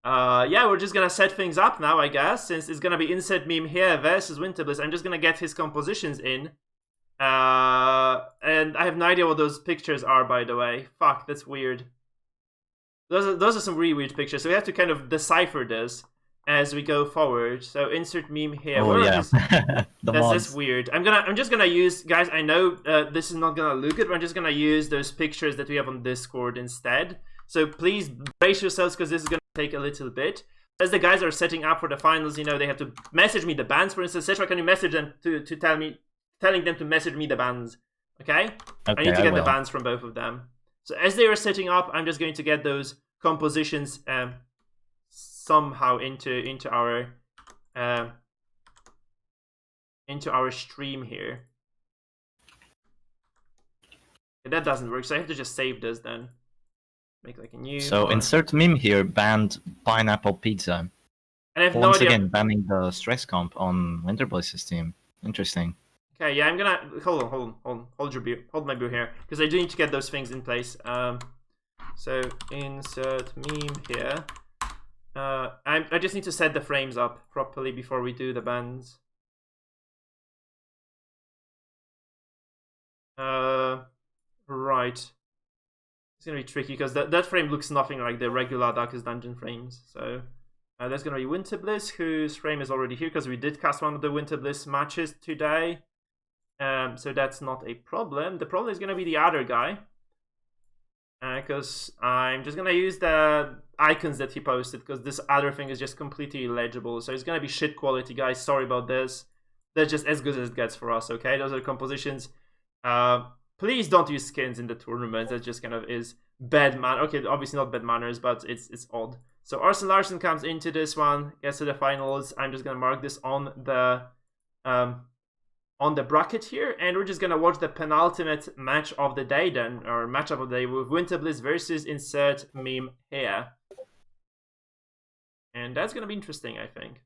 Yeah, we're just gonna set things up now, I guess, since it's gonna be insert meme here versus Winterbliss. I'm just gonna get his compositions in. And I have no idea what those pictures are, by the way. Fuck, that's weird. Those are some really weird pictures, so we have to kind of decipher this as we go forward. So insert meme here. Oh We're yeah. just- The that's mods. weird. I'm just gonna use, guys. I know this is not gonna look good, but I'm just gonna use those pictures that we have on Discord instead. So please brace yourselves because this is gonna take a little bit. As the guys are setting up for the finals, they have to message me the bands. For instance, Cetra, can you message them to telling them to message me the bands? Okay. I need to get the will. bands from both of them. So as they are setting up, I'm just going to get those compositions somehow into our into our stream here. That doesn't work, so I have to just save this then. Make like a new. So one. insert meme here banned pineapple pizza. And I have Once no idea. again, banning the stress comp on Winterblizz's team. Interesting. Okay, yeah, I'm gonna hold my beer here because I do need to get those things in place. So insert meme here. I just need to set the frames up properly before we do the bans. Right. It's gonna be tricky because that frame looks nothing like the regular Darkest Dungeon frames. So there's gonna be Winterbliss, whose frame is already here because we did cast one of the Winterbliss matches today. So that's not a problem. The problem is gonna be the other guy. Because I'm just gonna use the icons that he posted because this other thing is just completely illegible. So it's gonna be shit quality, guys. Sorry about this. That's just as good as it gets for us, okay? Those are compositions. Please don't use skins in the tournament. That just kind of is bad man. Okay, obviously not bad manners, but it's odd. So Arsen Larsen comes into this one, gets to the finals. I'm just gonna mark this on the bracket here, and we're just gonna watch the penultimate match of the day then, or matchup of the day with Winterbliss versus insert meme here. And that's gonna be interesting, I think.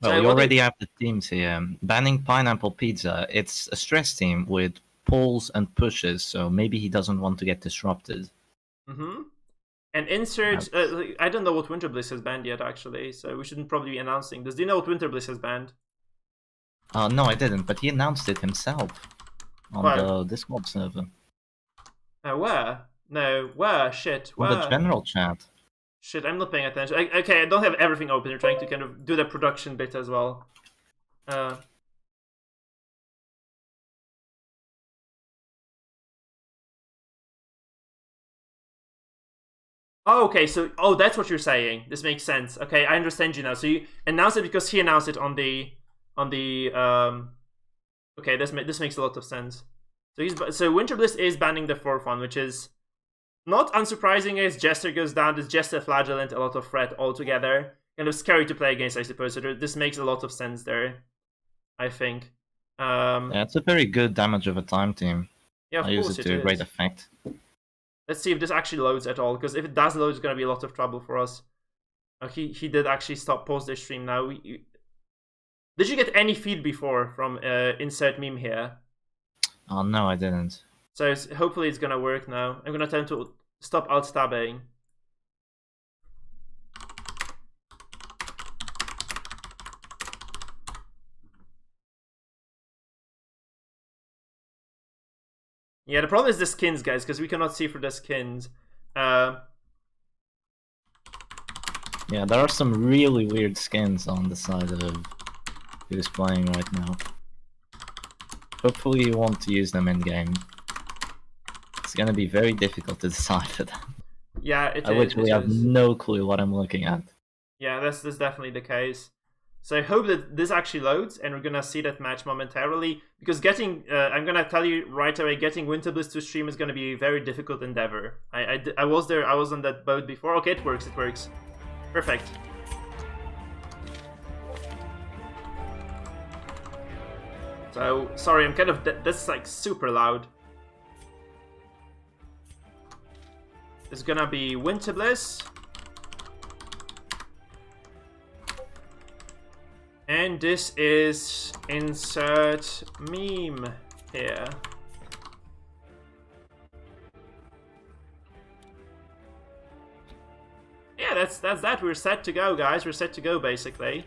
Well, So we already have the teams here. Banning pineapple pizza, it's a stress team with pulls and pushes, so maybe he doesn't want to get disrupted. And insert, I don't know what Winterbliss has banned yet, actually, so we shouldn't probably be announcing this. Do you know what Winterbliss has banned? No, I didn't, but he announced it himself on the Discord server. Where? No, where? Shit, where? On the general chat. Shit, I'm not paying attention. Okay, I don't have everything open. I'm trying to kind of do the production bit as well. Oh, okay, so that's what you're saying. This makes sense. Okay, I understand you now. So you announced it because he announced it on the okay, this makes a lot of sense. So Winterbliss is banning the fourth one, which is not unsurprising as Jester goes down. It's just a flagellant, a lot of threat altogether. Kind of scary to play against, I suppose. So this makes a lot of sense there, I think. Yeah, it's a very good damage of a time team. Yeah, of I use course it to great effect. Let's see if this actually loads at all, because if it does load, it's going to be a lot of trouble for us. He did actually pause the stream now. Did you get any feed before from insert meme here? Oh, no, I didn't. So hopefully it's going to work now. I'm going to tell him to stop alt-tabbing. Yeah, the problem is the skins, guys, because we cannot see through the skins. Yeah, there are some really weird skins on the side of who's playing right now. Hopefully you want to use them in-game. It's gonna be very difficult to decipher them. Yeah, it is. I literally have no clue what I'm looking at. Yeah, that's definitely the case. So I hope that this actually loads, and we're gonna see that match momentarily. Because I'm gonna tell you right away, getting Winterbliss to stream is gonna be a very difficult endeavor. I was there, I was on that boat before. Okay, it works. Perfect. So, sorry, I'm kind of, that's like super loud. It's gonna be Winterbliss. And this is insert meme here. Yeah, that's that. We're set to go, guys. We're set to go, basically.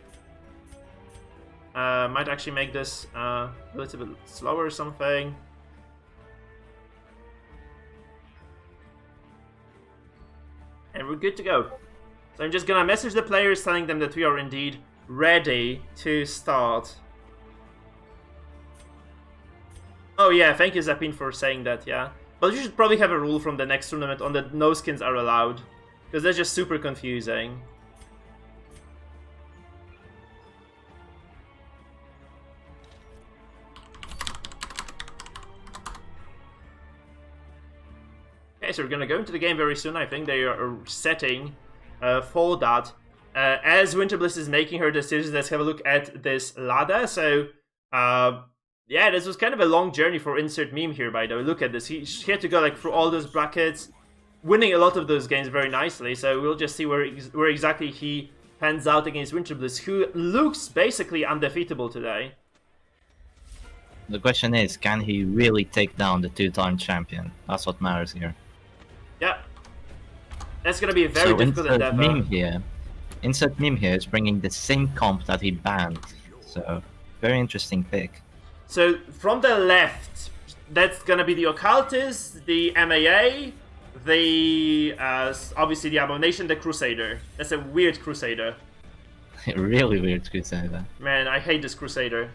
Might actually make this a little bit slower or something. And we're good to go. So I'm just gonna message the players telling them that we are indeed ready to start. Oh yeah, thank you Zapin for saying that, yeah. But you should probably have a rule from the next tournament on that no skins are allowed. Because that's just super confusing. Okay, so we're gonna go into the game very soon. I think they are setting for that. As Winterbliss is making her decisions, let's have a look at this ladder. So, yeah, this was kind of a long journey for Insert Meme here, by the way. Look at this. He had to go like through all those brackets, winning a lot of those games very nicely. So we'll just see where exactly he pans out against Winterbliss, who looks basically undefeatable today. The question is, can he really take down the two-time champion? That's what matters here. Yeah. That's going to be a very difficult endeavor. Insert Meme here is bringing the same comp that he banned. So, very interesting pick. So, from the left, that's going to be the Occultist, the MAA, the, obviously the Abomination, the Crusader. That's a weird Crusader. Really weird Crusader. Man, I hate this Crusader.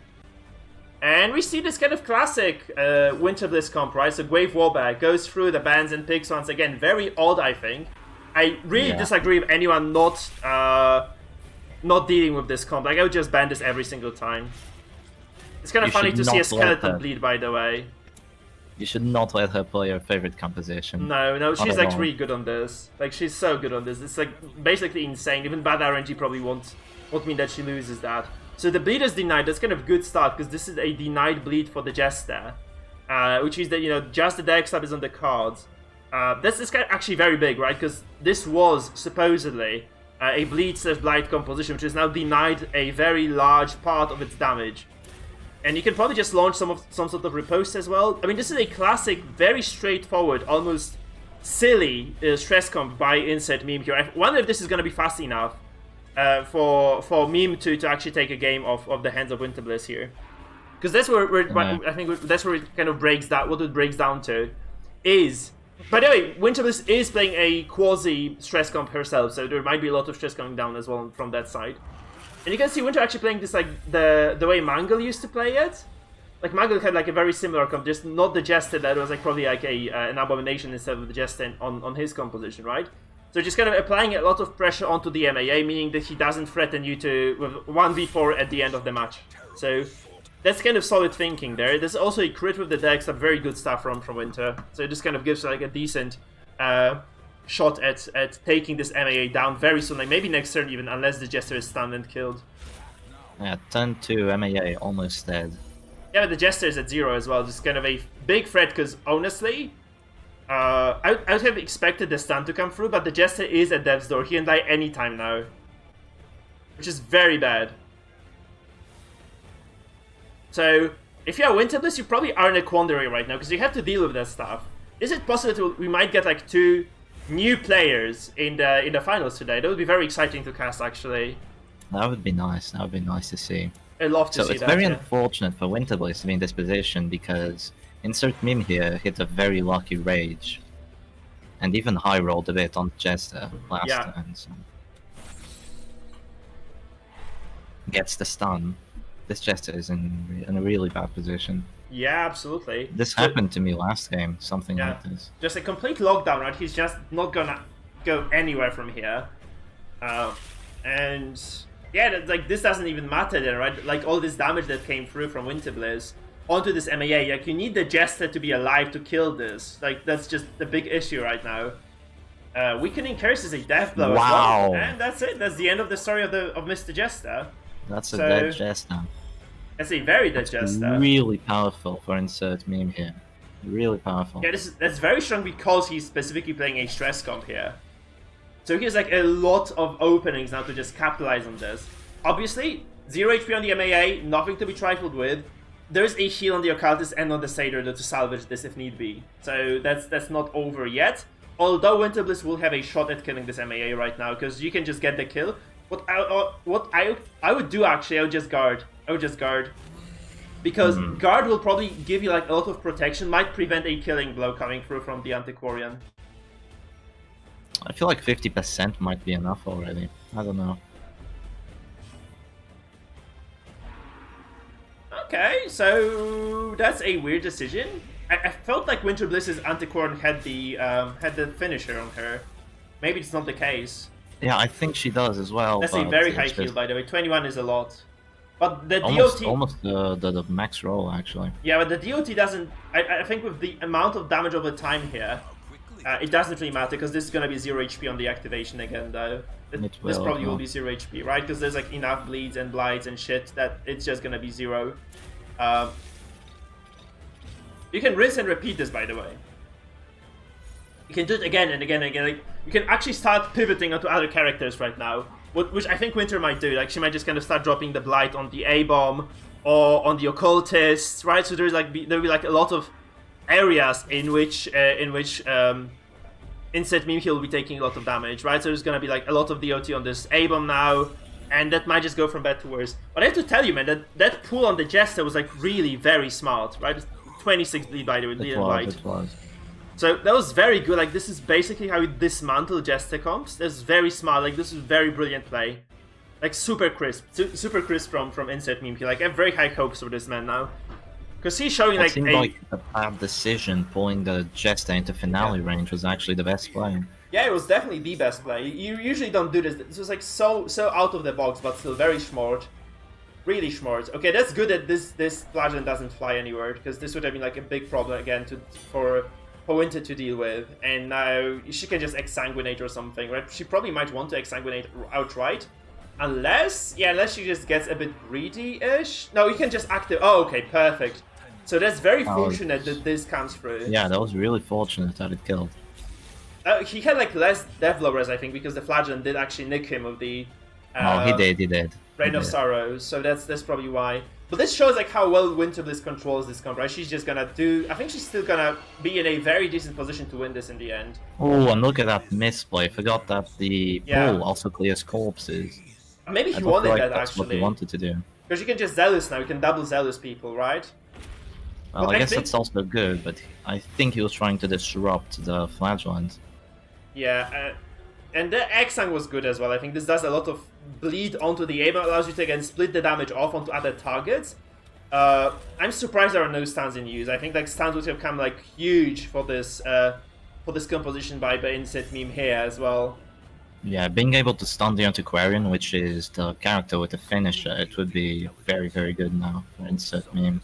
And we see this kind of classic Winterbliss comp, right? So Gwave Warbag goes through the bans and picks once again. Very odd, I think. I really disagree with anyone not dealing with this comp. Like, I would just ban this every single time. It's kind of funny to see a skeleton bleed, by the way. You should not let her play your favorite composition. No, she's like really good on this. Like, she's so good on this. It's like basically insane. Even bad RNG probably won't mean that she loses that. So the bleed is denied. That's kind of a good start, because this is a denied bleed for the Jester, which is that, you know, just the deck sub is on the cards. This is actually very big, right? Because this was supposedly a bleed/blight composition, which is now denied a very large part of its damage. And you can probably just launch some sort of riposte as well. I mean, this is a classic, very straightforward, almost silly stress comp by Insert Meme here. I wonder if this is going to be fast enough for Meme to actually take a game off the hands of Winterbliss here. Because that's where I think that's where it kind of breaks down. What it breaks down to is, by the way, Winterbliss is playing a quasi stress comp herself, so there might be a lot of stress coming down as well from that side. And you can see Winter actually playing this like the way Mangle used to play it. Like, Mangle had like a very similar comp, just not the Jester. That was like probably like an Abomination instead of the Jester on his composition, right? So just kind of applying a lot of pressure onto the MAA, meaning that he doesn't threaten you with 1v4 at the end of the match. So that's kind of solid thinking there. There's also a crit with the deck, some very good stuff from Winter. So it just kind of gives like a decent shot at taking this MAA down very soon, like maybe next turn even, unless the Jester is stunned and killed. Yeah, turn 2 MAA almost dead. Yeah, but the Jester is at 0 as well, just kind of a big threat, because honestly, I would have expected the stun to come through, but the Jester is at death's door. He can die anytime now, which is very bad. So, if you are Winterbliss, you probably are in a quandary right now, because you have to deal with that stuff. Is it possible that we might get like 2 new players in the finals today? That would be very exciting to cast, actually. That would be nice. That would be nice to see. I'd love to see that. So it's very unfortunate for Winterbliss to be in this position, because Insert Meme here hit a very lucky Rage, and even high rolled a bit on Jester last turn. So. Gets the stun. This Jester is in a really bad position. Yeah, absolutely. This happened to me last game, something like this. Just a complete lockdown, right? He's just not gonna go anywhere from here. And yeah, like, this doesn't even matter then, right? Like, all this damage that came through from Winterbliss onto this MAA, like, you need the Jester to be alive to kill this. Like, that's just the big issue right now. Weakening Curse is a death blow as well. And that's it. That's the end of the story of Mr. Jester. That's a dead Jester. That's a very dead Jester. Really powerful for Insert Meme here. Really powerful. Yeah, that's very strong, because he's specifically playing a stress comp here. So he has like a lot of openings now to just capitalize on this. Obviously, 0 HP on the MAA, nothing to be trifled with. There's a heal on the Occultist and on the Satyr to salvage this if need be. So that's not over yet. Although Winterbliss will have a shot at killing this MAA right now, because you can just get the kill. What I would do, actually, I would just guard. Because guard will probably give you like a lot of protection, might prevent a killing blow coming through from the Antiquarian. I feel like 50% might be enough already. I don't know. Okay, so that's a weird decision. I felt like Winterbliss's Antiquarian had the finisher on her. Maybe it's not the case. Yeah, I think she does as well. That's a very high heal, by the way. 21 is a lot. But the almost, DOT... Almost the max roll, actually. Yeah, but the DOT doesn't... I think with the amount of damage over time here, It doesn't really matter because this is gonna be 0 HP on the activation again, though. This probably will be 0 HP, right? Because there's like enough bleeds and blights and shit that it's just gonna be 0. You can rinse and repeat this, by the way. You can do it again and again and again. Like, you can actually start pivoting onto other characters right now, which I think Winter might do. Like, she might just kind of start dropping the blight on the A-bomb or on the occultists, right? So there'll be like a lot of areas in which Insect Meme will be taking a lot of damage, right? So there's gonna be like a lot of DOT on this A-bomb now, and that might just go from bad to worse. But I have to tell you, man, that pull on the Jester was like really very smart, right? 26 bleed, by the way, bleed and blight. So that was very good. Like, this is basically how you dismantle Jester comps. That's very smart. Like, this is very brilliant play. Like, super crisp from Insect Meme. Like, I have very high hopes for this man now. Because he's showing like seemed like a bad decision pulling the Jester into finale range was actually the best play. Yeah, it was definitely the best play. You usually don't do this. This was like so out of the box, but still very smart. Really smart. Okay, that's good that this Flagellant doesn't fly anywhere, because this would have been like a big problem again for Winter to deal with. And now she can just exsanguinate or something, right? She probably might want to exsanguinate outright. Unless she just gets a bit greedy-ish. No, you can just active. Oh, okay, perfect. So that's very fortunate that this comes through. Yeah, that was really fortunate that it killed. He had like less Devlo res, I think, because the Flagellant did actually nick him of the. He did. Reign of Sorrows. So that's probably why. But this shows like how well Winterbliss controls this comp, right? She's just gonna do. I think she's still gonna be in a very decent position to win this in the end. Oh, and look at that misplay. Forgot that the bull also clears corpses. Maybe he wanted that that's actually. What he wanted to do. Because you can just zealous now. You can double zealous people, right? Well, I guess that's also good, but I think he was trying to disrupt the Flagellant. Yeah, and the Exang was good as well. I think this does a lot of bleed onto the A, but allows you to again split the damage off onto other targets. I'm surprised there are no stuns in use. I think like stuns would have come like huge for this composition by Insect Meme here as well. Yeah, being able to stun the Antiquarian, which is the character with the finisher, it would be very, very good now for Insect Meme.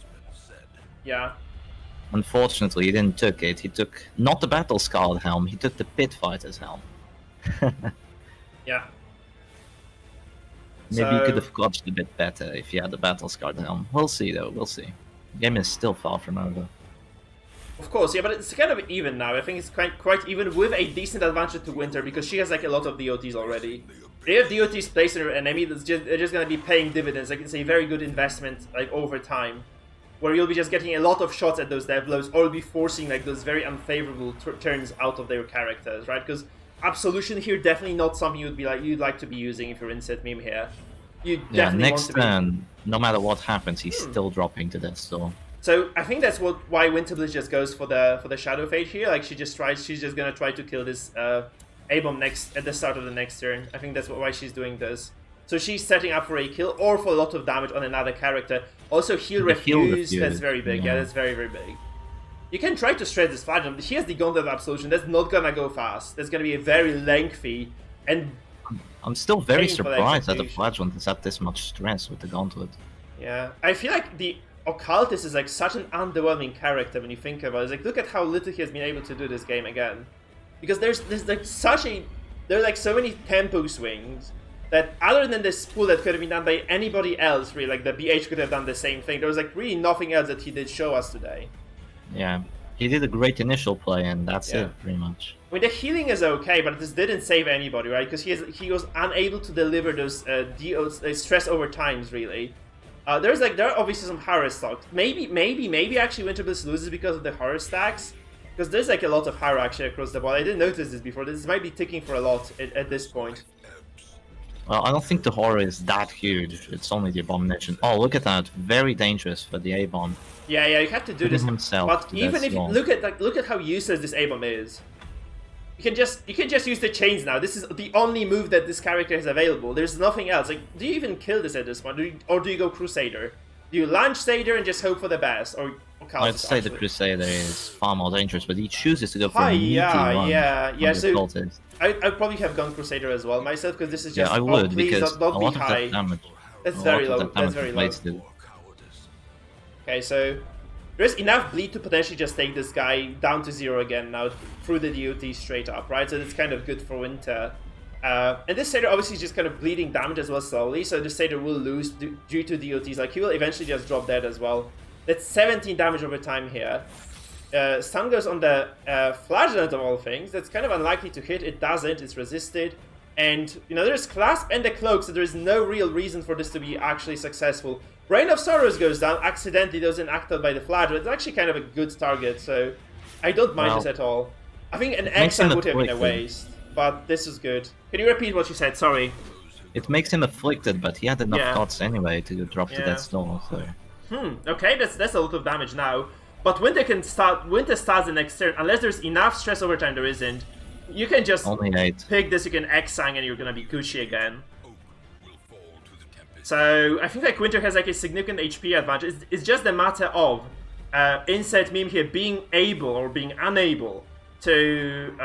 Yeah. Unfortunately, he didn't took it. He took not the Battle Scarred helm, he took the Pit Fighter's helm. Yeah. Maybe he could have clutched a bit better if he had the Battle Scarred helm. We'll see though, we'll see. The game is still far from over. Of course, yeah, but it's kind of even now. I think it's quite even with a decent advantage to Winter because she has like a lot of DOTs already. They have DOTs placed in her enemy they're just gonna be paying dividends. Like it's a very good investment like over time, where you'll be just getting a lot of shots at those devlos, or you'll be forcing like those very unfavorable turns out of their characters, right? Because Absolution here definitely not something you'd like to be using if you're Insect Meme here. You definitely next want to turn, no matter what happens, he's still dropping to death store. So I think that's why Winterbliss just goes for the Shadow Fade here. Like she's just gonna try to kill this A-bomb at the start of the next turn. I think that's why she's doing this. So she's setting up for a kill or for a lot of damage on another character. Also heal refuse, that's very big. Yeah, that's very, very big. You can try to shred this Flagellant, but he has the Gauntlet of Absolution. That's not gonna go fast. That's gonna be a very lengthy and I'm still very surprised that the Flagellant is at this much stress with the Gauntlet. Yeah, I feel like the Occultist is like such an underwhelming character when you think about it. It's like, look at how little he has been able to do this game again. Because there are like so many tempo swings that other than this pull that could have been done by anybody else, really, like the BH could have done the same thing. There was like really nothing else that he did show us today. Yeah, he did a great initial play and that's it, pretty much. I mean, the healing is okay, but this didn't save anybody, right? Because he was unable to deliver those stress over times, really. There are obviously some horror stocks. Maybe actually Winterbliss loses because of the horror stacks. Because there's like a lot of horror actually across the board. I didn't notice this before. This might be ticking for a lot at this point. Well, I don't think the horror is that huge. It's only the Abomination. Oh, look at that! Very dangerous for the A-bomb. Yeah, you have to do this. But even if you look at how useless this A-bomb is. You can just use the chains now. This is the only move that this character has available. There's nothing else. Like, do you even kill this at this point, or do you go Crusader? Do you launch Satyr and just hope for the best, or I'd say the Crusader is far more dangerous, but he chooses to go for a meaty yeah. So I'd probably have gone Crusader as well myself, because this is just I would because don't a be lot high. of that damage. That's very low. That's very low. Okay, so there's enough bleed to potentially just take this guy down to 0 again now through the DOT straight up, right? So that's kind of good for Winter. And this Satyr obviously is just kind of bleeding damage as well slowly, so this Satyr will lose due to DOTs. Like, he will eventually just drop dead as well. That's 17 damage over time here. Stun goes on the Flagellant of all things. That's kind of unlikely to hit. It doesn't. It's resisted. And, you know, there's Clasp and the Cloak, so there's no real reason for this to be actually successful. Brain of Sorrows goes down, accidentally doesn't act out by the Flagellant. It's actually kind of a good target, so I don't mind this at all. I think an Exile would have been a waste, but this is good. Can you repeat what you said? Sorry. It makes him afflicted, but he had enough dots anyway to drop to that stall, so... Okay, that's a lot of damage now. But Winter starts the next turn, unless there's enough stress over time, there isn't. You can just pick this, you can X-Sang, and you're gonna be Gucci again. So, I think like Winter has like a significant HP advantage. It's just a matter of Insect Meme here being able or being unable to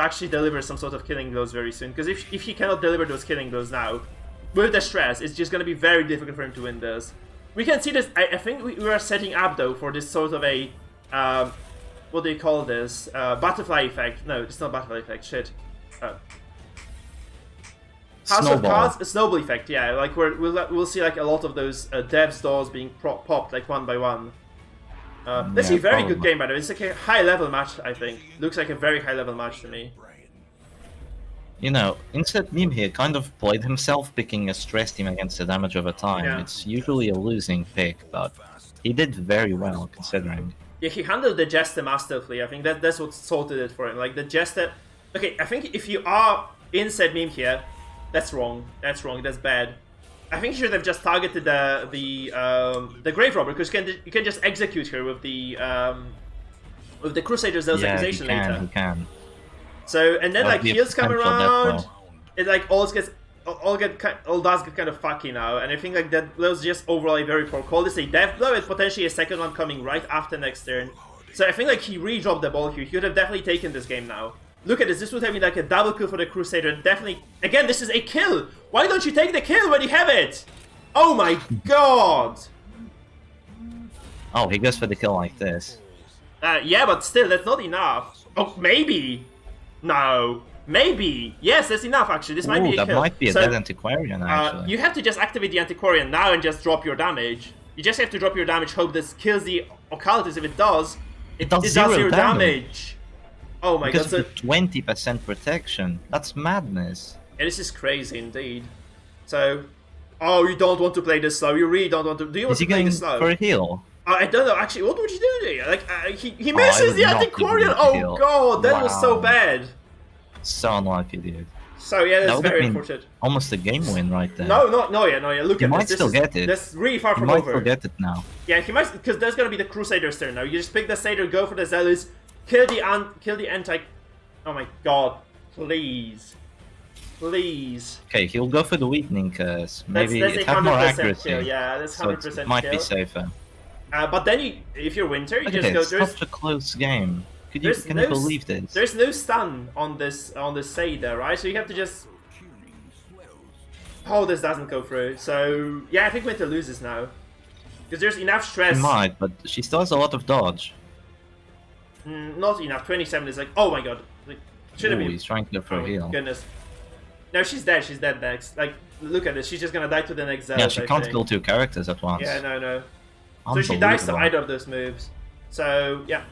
actually deliver some sort of killing blows very soon. Because if he cannot deliver those killing blows now, with the stress, it's just gonna be very difficult for him to win this. We can see this, I think we are setting up though for this sort of a, what do you call this? Butterfly effect. No, it's not butterfly effect, shit. House of Cards, a snowball effect, yeah. Like we'll see like a lot of those devs doors being popped like one by one. This is a very good game by the way. It's like a high level match, I think. Looks like a very high level match to me. You know, Insert Meme here kind of played himself picking a stress team against the damage over time. Yeah. It's usually a losing pick, but he did very well considering. Yeah, he handled the Jester masterfully. I think that's what sorted it for him. Like the Jester. Okay, I think if you are Insert Meme here, that's wrong. That's wrong. That's bad. I think you should have just targeted the Grave Robber because you can just execute her with the Crusader's Zealous Accusation later. He can. So and then like heals come around, it like all does get kind of fucky now, and I think like that was just overall a very poor call. This is a death blow, and potentially a second one coming right after next turn. So I think like he re-dropped the ball here. He would have definitely taken this game now. Look at this. This would have been like a double kill for the Crusader. Definitely, again, this is a kill. Why don't you take the kill when you have it? Oh my god. Oh, he goes for the kill like this. Yeah, but still, that's not enough. Oh, maybe. No. Maybe. Yes, that's enough, actually. This might be a kill. That might be a dead Antiquarian, actually. You have to just activate the Antiquarian now and just drop your damage. You just have to drop your damage, hope this kills the Occultist. If it does, it does zero damage. Oh my god. Because of the 20% protection. That's madness. Yeah, this is crazy indeed. So, oh, you don't want to play this slow. You really don't want to. Do you want to play this slow? For a heal? I don't know. Actually, what would you do there? Like, he misses the Antiquarian. Oh god, that was so bad. So unlucky, dude. So yeah, that's very unfortunate. Almost a game win right there. No. Look at this. He might still get it. That's really far from over. He might still get it now. Yeah, he might, because there's gonna be the Crusader's turn now. You just pick the Satyr, go for the Zealous, kill the anti. Oh my god, please. Okay, he'll go for the weakening curse. Maybe that's it has more accuracy. Kill. Yeah, that's 100% so it might kill. be safer. But then if you're Winter, you just go. It's such a close game. Can you believe this? There's no stun on this Satyr, right? So you have to just. Oh, this doesn't go through. So yeah, I think Winter loses now because there's enough stress. She might, but she still has a lot of dodge. Not enough. 27 is like, oh my god. Like, should have been. He's trying to go for a heal. Goodness. No, she's dead. She's dead next. Like, look at this. She's just gonna die to the next Zealous. Yeah, she can't kill two characters at once. Yeah, no. So she dies to either of those moves. So yeah.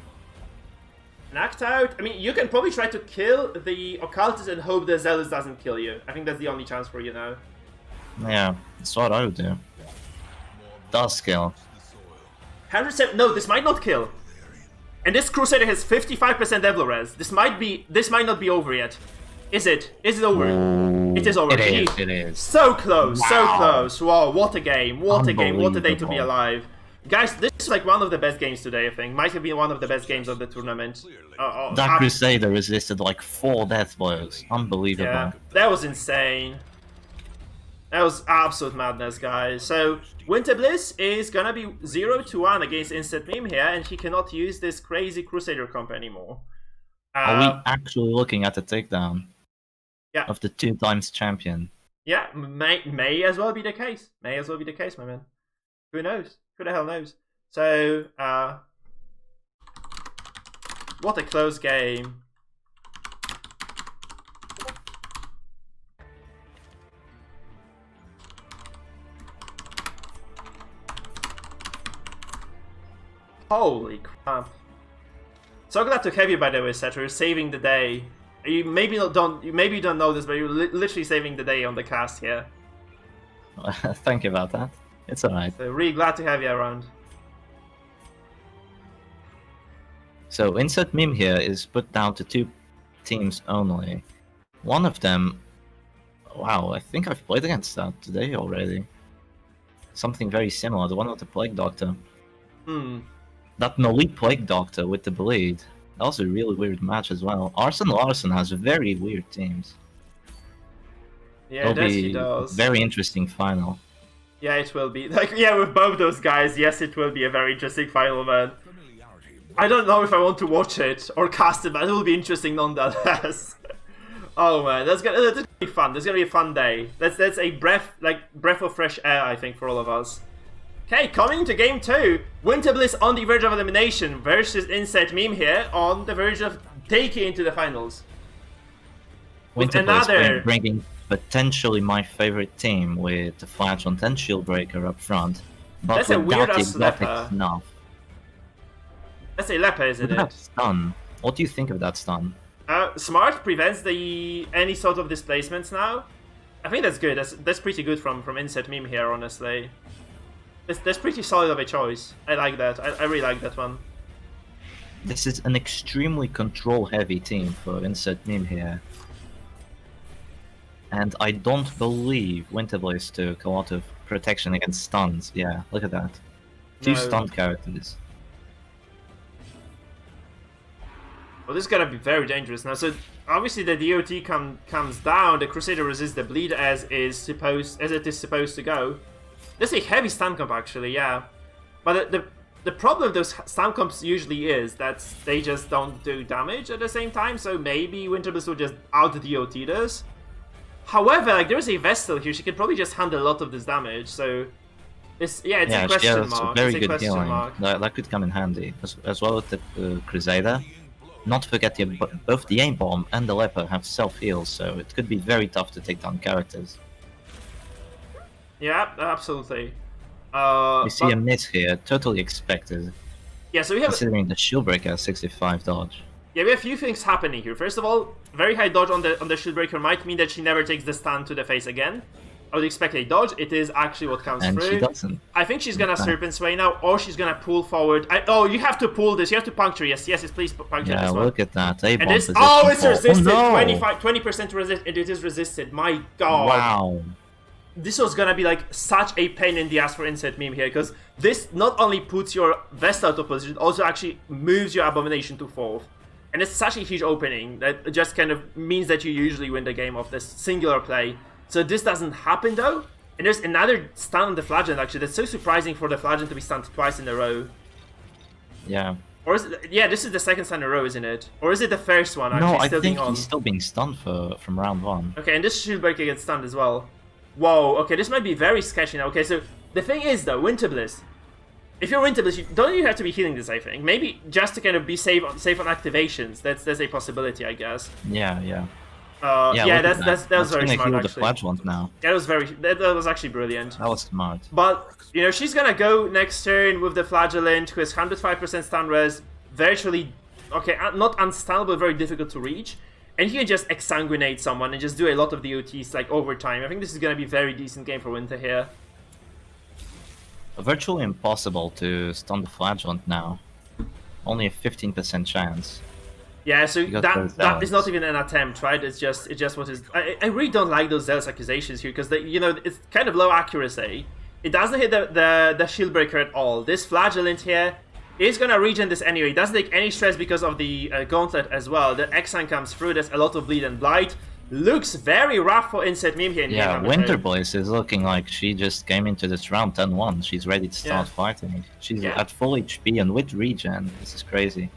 Knocked out. I mean, you can probably try to kill the Occultist and hope the Zealous doesn't kill you. I think that's the only chance for you now. Yeah, that's what I would do. Does kill. 107. No, this might not kill. And this Crusader has 55% Devil Res. This might not be over yet. Is it? Is it over? Ooh, it is over. It is. So close, so close. Wow, what a game. What a game. What a day to be alive. Guys, this is like one of the best games today, I think. Might have been one of the best games of the tournament. That Crusader resisted like 4 death blows. Unbelievable. Yeah, that was insane. That was absolute madness, guys. So, Winter Bliss is gonna be 0-1 against Instant Meme here, and he cannot use this crazy Crusader comp anymore. Are we actually looking at the takedown? Yeah. Of the 2x champion? Yeah, may as well be the case. May as well be the case, my man. Who knows? Who the hell knows? So, what a close game. Holy crap. So glad to have you, by the way, Seth. You're saving the day. You maybe don't know this, but you're literally saving the day on the cast here. Thank you about that. It's alright. So really glad to have you around. So insert meme here is put down to 2 teams only. One of them, wow, I think I've played against that today already. Something very similar, the one with the Plague Doctor. That Noli Plague Doctor with the bleed. That was a really weird match as well. Arson Larson has very weird teams. Yeah, It'll he be does. very interesting final. Yeah, it will be. Like, yeah, with both those guys, yes, it will be a very interesting final, man. I don't know if I want to watch it or cast it, but it will be interesting nonetheless. Oh man, that's gonna be fun. That's gonna be a fun day. That's a breath of fresh air, I think, for all of us. Okay, coming to game 2, Winter Bliss on the verge of elimination versus Insect Meme here on the verge of taking into the finals. Winter Bliss bringing potentially my favorite team with the Flagellant and Shieldbreaker up front, but that's a weird without the ass exotic Leper. snuff. That's a Leper, isn't Look at that it? stun. What do you think of that stun? Smart prevents any sort of displacements now. I think that's good. That's pretty good from Insect Meme here, honestly. That's pretty solid of a choice. I like that. I really like that one. This is an extremely control-heavy team for Insert Meme here. And I don't believe Winter Bliss took a lot of protection against stuns. Yeah, look at that. 2 stunned characters. Well, this is gonna be very dangerous now. So obviously the DOT comes down. The Crusader resists the bleed as it is supposed to go. That's a heavy stun comp actually, yeah. But the problem with those stun comps usually is that they just don't do damage at the same time. So maybe Winter Bliss will just out DOT this. However, like there's a Vestal here. She could probably just handle a lot of this damage. So it's a question she has mark. very it's a good question healing. mark. That could come in handy as well with the Crusader. Not forget both the Aim Bomb and the Leper have self-heal, so it could be very tough to take down characters. Yeah, absolutely. We see a miss here, totally expected. Yeah, so we have considering the Shieldbreaker has 65 dodge. Yeah, we have a few things happening here. First of all, very high dodge on the Shieldbreaker might mean that she never takes the stun to the face again. I would expect a dodge. It is actually what comes And through. she doesn't. I think she's gonna Serpent Sway now, or she's gonna pull forward. Oh, you have to pull this. You have to puncture. Yes, please puncture Yeah, this one. look at that. And this, it's resisted. 20% resist. It is resisted. My God. Wow. This was gonna be like such a pain in the ass for Insect Meme here, because this not only puts your Vest out of position, also actually moves your Abomination to 4th. And it's such a huge opening that just kind of means that you usually win the game of this singular play. So this doesn't happen though. And there's another stun on the Flagellant actually. That's so surprising for the Flagellant to be stunned twice in a row. Yeah. Or is it, yeah, this is the second stun in a row, isn't it? Or is it the first one actually? No, I still think being on? he's still being stunned from round 1. Okay, and this Shieldbreaker gets stunned as well. Whoa, okay, this might be very sketchy now. Okay, so the thing is though, Winter Bliss. If you're Winter Bliss, you don't even have to be healing this, I think. Maybe just to kind of be safe on activations. That's a possibility, I guess. Yeah. Yeah, that was very smart heal actually. the Flagellant now. That was actually brilliant. That was smart. But you know, she's gonna go next turn with the Flagellant, who has 105% stun res, virtually not unstunnable, but very difficult to reach. And he can just exsanguinate someone and just do a lot of DOTs like over time. I think this is gonna be a very decent game for Winter here. Virtually impossible to stun the Flagellant now. Only a 15% chance. Yeah, so that is not even an attempt, right? It's just what is. I really don't like those zealous accusations here because it's kind of low accuracy. It doesn't hit the Shieldbreaker at all. This Flagellant here is gonna regen this anyway. It doesn't take any stress because of the Gauntlet as well. The Exan comes through. There's a lot of bleed and blight. Looks very rough for Insect Meme here. Yeah, Winter Bliss is looking like she just came into this round 10-1. She's ready to start fighting. She's at full HP and with regen. This is crazy.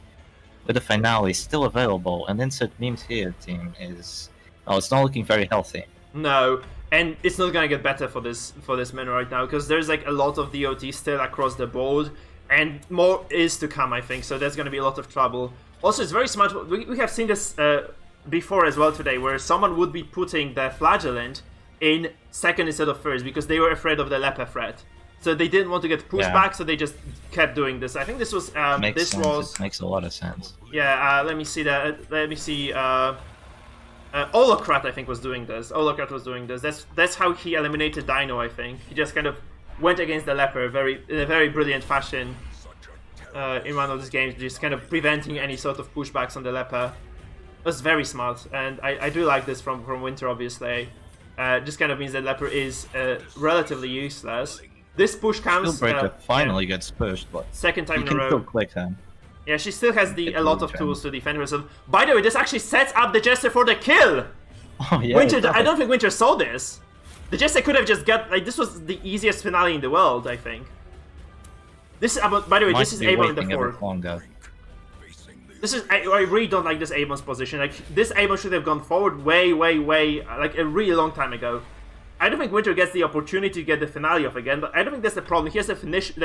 With the finale still available, and Insert Meme's here team is... Oh, it's not looking very healthy. No, and it's not gonna get better for this man right now, because there's like a lot of DOT still across the board. And more is to come, I think, so there's going to be a lot of trouble. Also, it's very smart. We have seen this before as well today, where someone would be putting the Flagellant in second instead of first because they were afraid of the Leper threat. So they didn't want to get pushed back, so they just kept doing this. I think this was... Makes sense. It makes a lot of sense. Yeah, let me see that. Let me see... Olocrat, I think, was doing this. Olocrat was doing this. That's how he eliminated Dino, I think. He just kind of went against the Leper in a very brilliant fashion in one of these games, just kind of preventing any sort of pushbacks on the Leper. It was very smart, and I do like this from Winter, obviously. Just kind of means that Leper is relatively useless. This push counts... Shieldbreaker finally gets pushed, but second time you in a row. can still click him. Yeah, she still has a lot of tools to defend herself. By the way, this actually sets up the Jester for the kill! Oh, yeah, Winter, I don't think Winter saw this. The Jester could have just got... Like, this was the easiest finale in the world, I think. This is... By the way, this is Avon in the fourth. This is... I really don't like this Avon's position. Like, this Avon should have gone forward way, like, a really long time ago. I don't think Winter gets the opportunity to get the finale off again, but I don't think that's the problem. He has the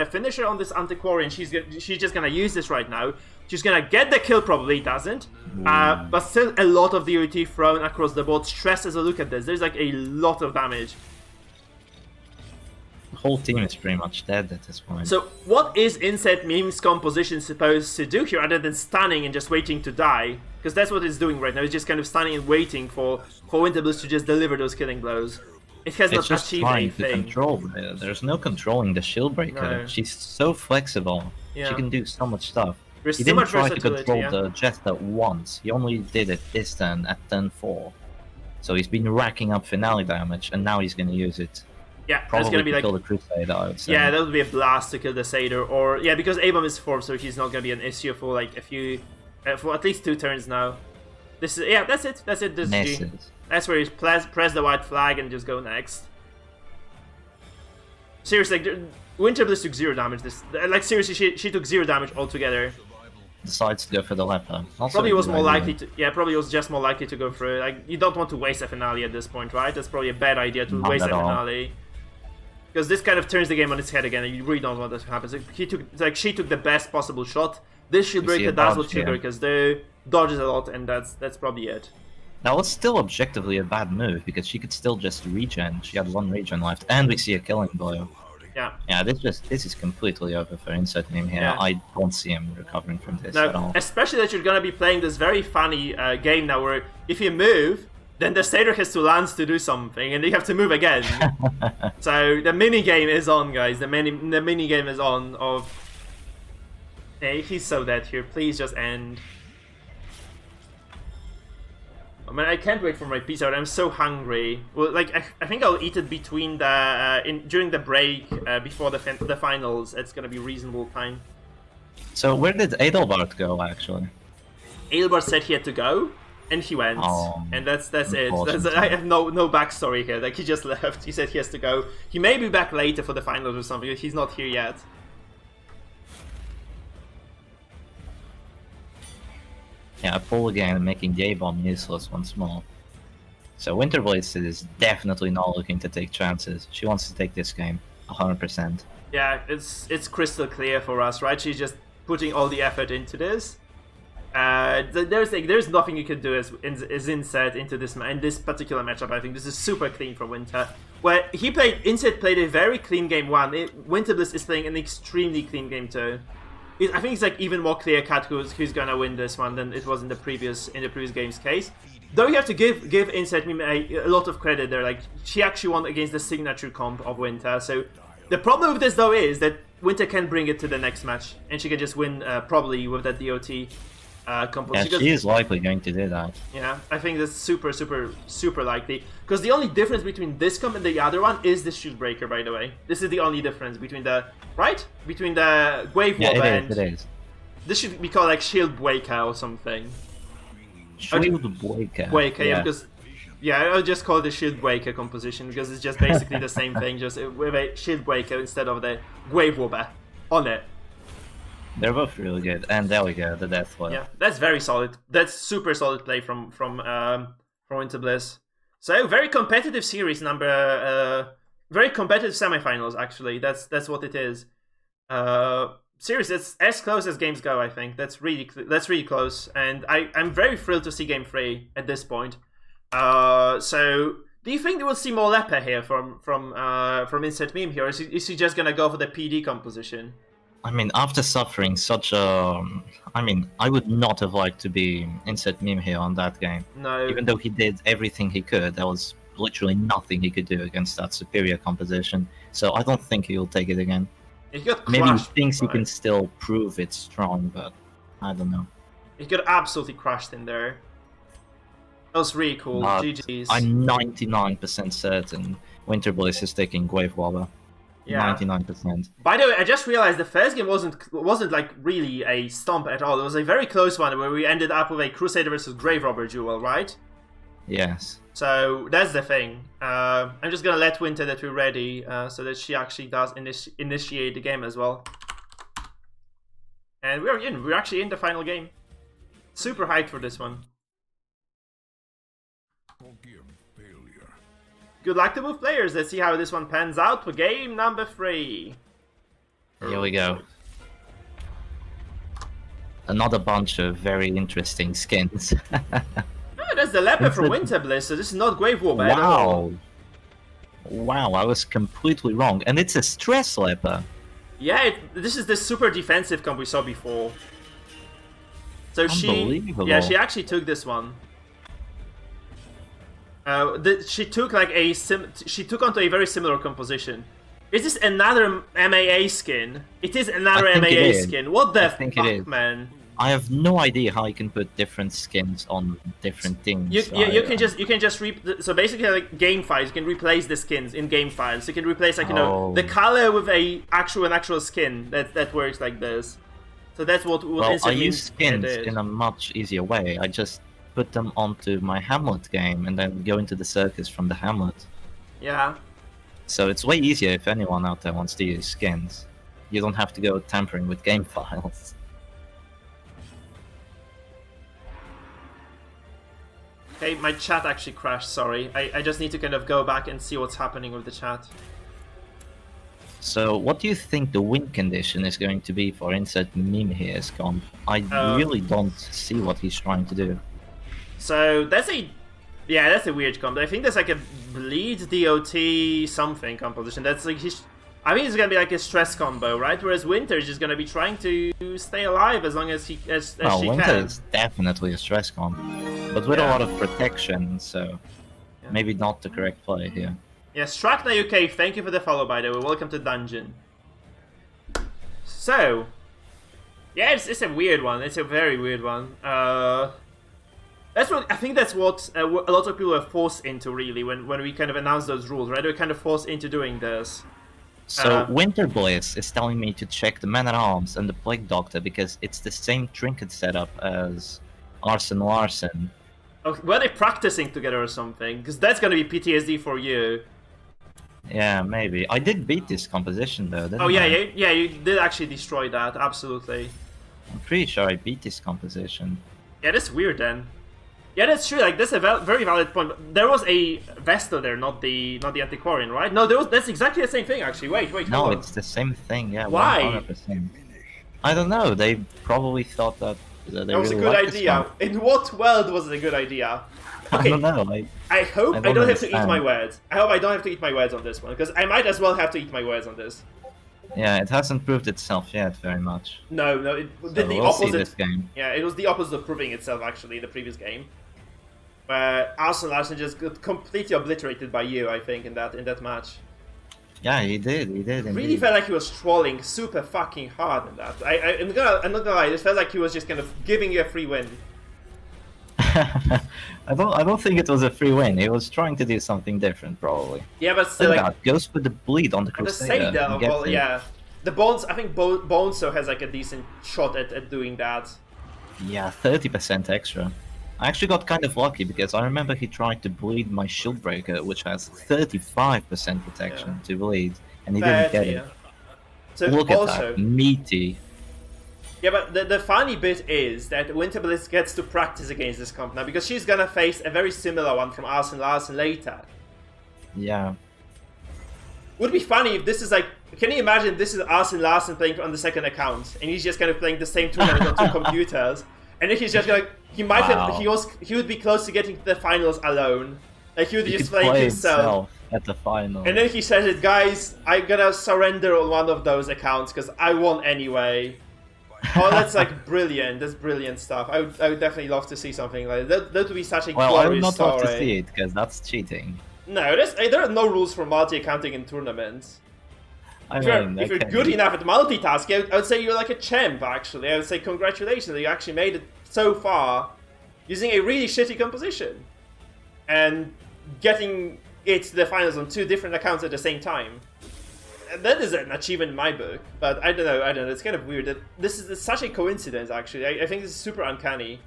finisher on this Antiquary, and she's just gonna use this right now. She's gonna get the kill, probably doesn't. But still a lot of DOT thrown across the board. Stress as a look at this. There's like a lot of damage. The whole team is pretty much dead at this point. So what is Inset Meme's composition supposed to do here other than stunning and just waiting to die? Because that's what it's doing right now. It's just kind of stunning and waiting for Winterblues to just deliver those killing blows. It has not achieved anything. Control. There's no controlling the Shieldbreaker. No. She's so flexible. Yeah. She can do so much stuff. There's He so didn't much try to versatility, control the Jester once. He only did it this turn at turn 4. So he's been racking up finale damage, and now he's going to use it. Yeah, Probably that's gonna be to like... kill the Crusader, I would say. Yeah, that would be a blast to kill the Satyr, or... Yeah, because Abam is 4, so he's not gonna be an issue for like a few... for at least 2 turns now. This is... Yeah, that's it. This is G. That's where you press the white flag and just go next. Seriously, like, Winterbliss took 0 damage. Like, seriously, she took 0 damage altogether. Decides to go for the Leper. Also probably was more likely to... Yeah, probably was just more likely to go for it. Like, you don't want to waste a finale at this point, right? That's probably a bad idea to waste a finale. Because this kind of turns the game on its head again, and you really don't want that to happen. So she took the best possible shot. This Shieldbreaker does what Shieldbreakers do, dodges a lot, and that's probably it. That was still objectively a bad move, because she could still just regen. She had 1 regen left, and we see a killing blow. Yeah. Yeah, this is completely over for Insert Meme here. Yeah. I don't see him recovering from this at all. Especially that you're gonna be playing this very funny game now, where if you move, then the Satyr has to land to do something, and they have to move again. So the mini game is on, guys. The mini game is on. Of hey, he's so dead here. Please just end. I mean, I can't wait for my pizza. I'm so hungry. Well, like I think I'll eat it between the during the break before the finals. It's gonna be reasonable time. So where did Adelbart go actually? Adelbart said he had to go, and he went, and that's it. I have no backstory here. Like he just left. He said he has to go. He may be back later for the finals or something. He's not here yet. Yeah, pull again, making the A-bomb useless once more. So Winterblade is definitely not looking to take chances. She wants to take this game 100%. Yeah, it's crystal clear for us, right? She's just putting all the effort into this. There's nothing you can do as Inset into this particular matchup. I think this is super clean for Winter. Where Inset played a very clean game 1. Winterbliss is playing an extremely clean game 2. I think it's like even more clear cut who's gonna win this one than it was in the previous game's case. Though you have to give Inset Meme a lot of credit there. Like she actually won against the signature comp of Winter. So the problem with this though is that Winter can bring it to the next match, and she can just win probably with that DOT compo. Yeah, she is likely going to do that. Yeah, I think that's super likely. Because the only difference between this comp and the other one is the Shieldbreaker, by the way. This is the only difference between the Wave Wobber and... it is. This should be called like Shieldbreaker or something. Shieldbreaker. Yeah, because... Yeah, I'll just call it the Shieldbreaker composition, because it's just basically the same thing, just with a Shieldbreaker instead of the Wave Wobber on it. They're both really good, and there we go, the death blow. Yeah, that's very solid. That's super solid play from Winterbliss. So very competitive series very competitive semifinals actually. That's what it is. seriously, it's as close as games go. I think that's really close, and I'm very thrilled to see Game 3 at this point. So do you think we'll see more Leper here from Insert Meme here? Is he just gonna go for the PD composition? I mean, after suffering such a... I mean, I would not have liked to be Insert Meme here on that game. No. Even though he did everything he could, there was literally nothing he could do against that superior composition. So I don't think he'll take it again. He got Maybe he crushed, thinks he right? can still prove it's strong, but I don't know. He got absolutely crushed in there. That was really cool. But GG's. I'm 99% certain Winter Bliss is taking Grave Wobber. Yeah. 99%. By the way, I just realized the first game wasn't like really a stomp at all. It was a very close one where we ended up with a Crusader versus Grave Robber duel, right? Yes. So that's the thing. I'm just gonna let Winter that we're ready, so that she actually does initiate the game as well. And we're in. We're actually in the final game. Super hyped for this one. Good luck to both players. Let's see how this one pans out for game number 3. Here we go. Another bunch of very interesting skins. Oh, that's the Leper from Winter Bliss, so this is not Grave Wobber at all. Wow, I was completely wrong. And it's a Stress Leper. Yeah, this is the super defensive comp we saw before. So she actually took this one. She took like she took onto a very similar composition. Is this another MAA skin? It is another MAA skin. What the fuck, man? I have no idea how you can put different skins on different things. You can just so basically like game files, you can replace the skins in game files. You can replace like the color with an actual skin that works like this. So that's what I use skins in a much easier way. I just put them onto my Hamlet game and then go into the circus from the Hamlet. Yeah. So it's way easier if anyone out there wants to use skins. You don't have to go tampering with game files. Okay, my chat actually crashed, sorry. I just need to kind of go back and see what's happening with the chat. So what do you think the win condition is going to be for Insert Meme here's comp? I really don't see what he's trying to do. So that's a weird comp. I think there's like a bleed DOT something composition. That's like I think it's gonna be like a stress combo, right? Whereas Winter is just gonna be trying to stay alive as long as she Winter can. is definitely a stress comp, but with a lot of protection, so maybe not the correct play here. Yeah, Strakna UK, thank you for the follow, by the way. Welcome to Dungeon. So, yeah, it's a weird one. It's a very weird one. I think that's what a lot of people are forced into, really, when we kind of announce those rules, right? We're kind of forced into doing this. So Winter Bliss is telling me to check the Man-at-Arms and the Plague Doctor because it's the same trinket setup as Arson Larson. Okay, were they practicing together or something? Because that's gonna be PTSD for you. Yeah, maybe. I did beat this composition though, didn't I? Yeah, you did actually destroy that, absolutely. I'm pretty sure I beat this composition. Yeah, that's weird then. Yeah, that's true. Like that's a very valid point. But there was a Vestal there, not the Antiquarian, right? No, that's exactly the same thing actually. Wait. No, it's the same thing. Yeah. Why? 100%. I don't know. They probably thought that. That was a good idea. In what world was it a good idea? Okay. I don't know. I hope I don't have to eat my words. I hope I don't have to eat my words on this one because I might as well have to eat my words on this. Yeah, it hasn't proved itself yet very much. No, it did the opposite. See this game. Yeah, it was the opposite of proving itself actually in the previous game. Where Arson Larson just got completely obliterated by you, I think, in that match. Yeah, he did. Really felt like he was trolling super fucking hard in that. I'm not gonna lie, it felt like he was just kind of giving you a free win. I don't think it was a free win. He was trying to do something different, probably. Yeah, but still, like, goes for the bleed on the Crusader. Yeah. The Bones, I think Boneso has like a decent shot at doing that. Yeah, 30% extra. I actually got kind of lucky because I remember he tried to bleed my Shield Breaker, which has 35% protection to bleed, and he didn't get it. So look at that, meaty. Yeah, but the funny bit is that Winter Bliss gets to practice against this comp now because she's gonna face a very similar one from Arson Larson later. Yeah. Would be funny if this is like, can you imagine this is us and Larson playing on the second account, and he's just kind of playing the same tournament on two computers, and then he's just like, he might have, he would be close to getting to the finals alone. Like he would just play himself at the final. And then he says it, guys, I'm gonna surrender on one of those accounts because I won anyway. Oh, that's like brilliant. That's brilliant stuff. I would definitely love to see something like that. That would be such a glorious story. I would not love to see it because that's cheating. No, there are no rules for multi-accounting in tournaments. If you're good enough at multitasking, I would say you're like a champ, actually. I would say congratulations, you actually made it so far using a really shitty composition. And getting it to the finals on two different accounts at the same time. And that is an achievement in my book, but I don't know, it's kind of weird. That this is such a coincidence, actually. I think this is super uncanny.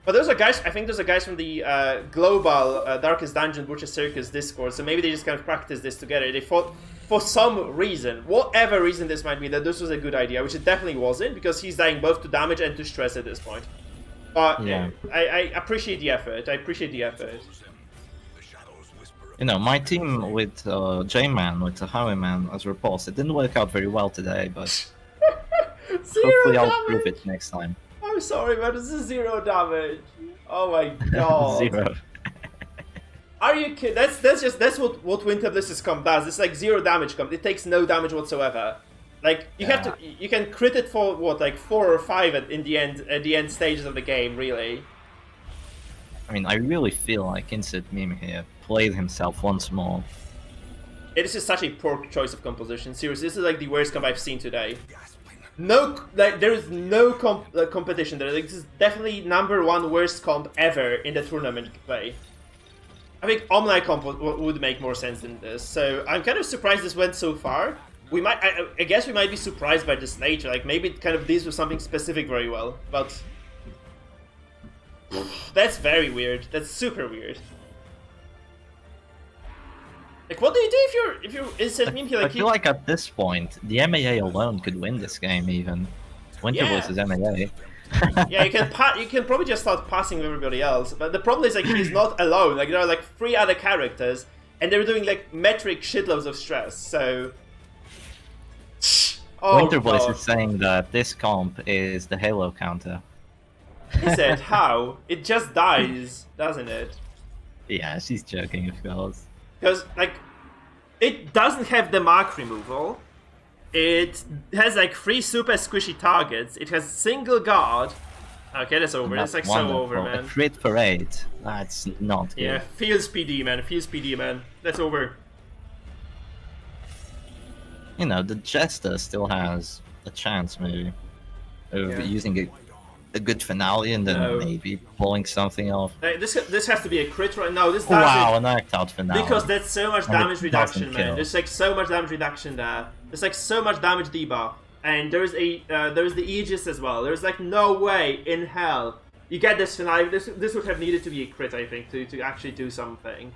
But those are guys, I think those are guys from the global Darkest Dungeon Butcher Circus Discord, so maybe they just kind of practiced this together. They thought, for some reason, whatever reason this might be, that this was a good idea, which it definitely wasn't, because he's dying both to damage and to stress at this point. But yeah. I appreciate the effort, You know, my team with J-Man, with the Highwayman as repulse, it didn't work out very well today, but hopefully I'll prove it next time. I'm sorry, man, this is 0 damage. Oh my god. 0. Are you kidding? That's what Winter Bliss's comp does. It's like 0 damage comp. It takes no damage whatsoever. Like you can crit it for what, like 4 or 5 at the end stages of the game, really. I mean, I really feel like Insert Meme here played himself once more. It is just such a poor choice of composition. Seriously, this is like the worst comp I've seen today. No, like there is no competition there. Like, this is definitely #1 worst comp ever in the tournament play. I think Omni comp would make more sense than this. So I'm kind of surprised this went so far. We might, I guess, we might be surprised by this nature. Like maybe it kind of deals with something specific very well, but that's very weird. That's super weird. Like, what do you do if you're Insert Meme here? Like, I feel like at this point, the MAA alone could win this game even. Winter Voice is MAA. Yeah, you can probably just start passing with everybody else. But the problem is, like, he's not alone. Like, there are like 3 other characters, and they're doing like metric shitloads of stress. So, Winter Voice is saying that this comp is the Halo counter. Is it? How? It just dies, doesn't it? Yeah, she's joking, of course. Because, like, it doesn't have the mark removal. It has, like, 3 super squishy targets. It has single guard. Okay, that's over. That's like wonderful. So over, man. A crit for 8. That's not good. Yeah, feels PD, man. Feels PD, man. That's over. You know, the Jester still has a chance, maybe, of using a good finale and then maybe pulling something off. This has to be a crit right now. This wow, an act out finale. Because there's so much damage reduction, man. There's like so much damage reduction there. There's like so much damage debuff, and there's the Aegis as well. There's like no way in hell you get this finale. This would have needed to be a crit, I think, to actually do something.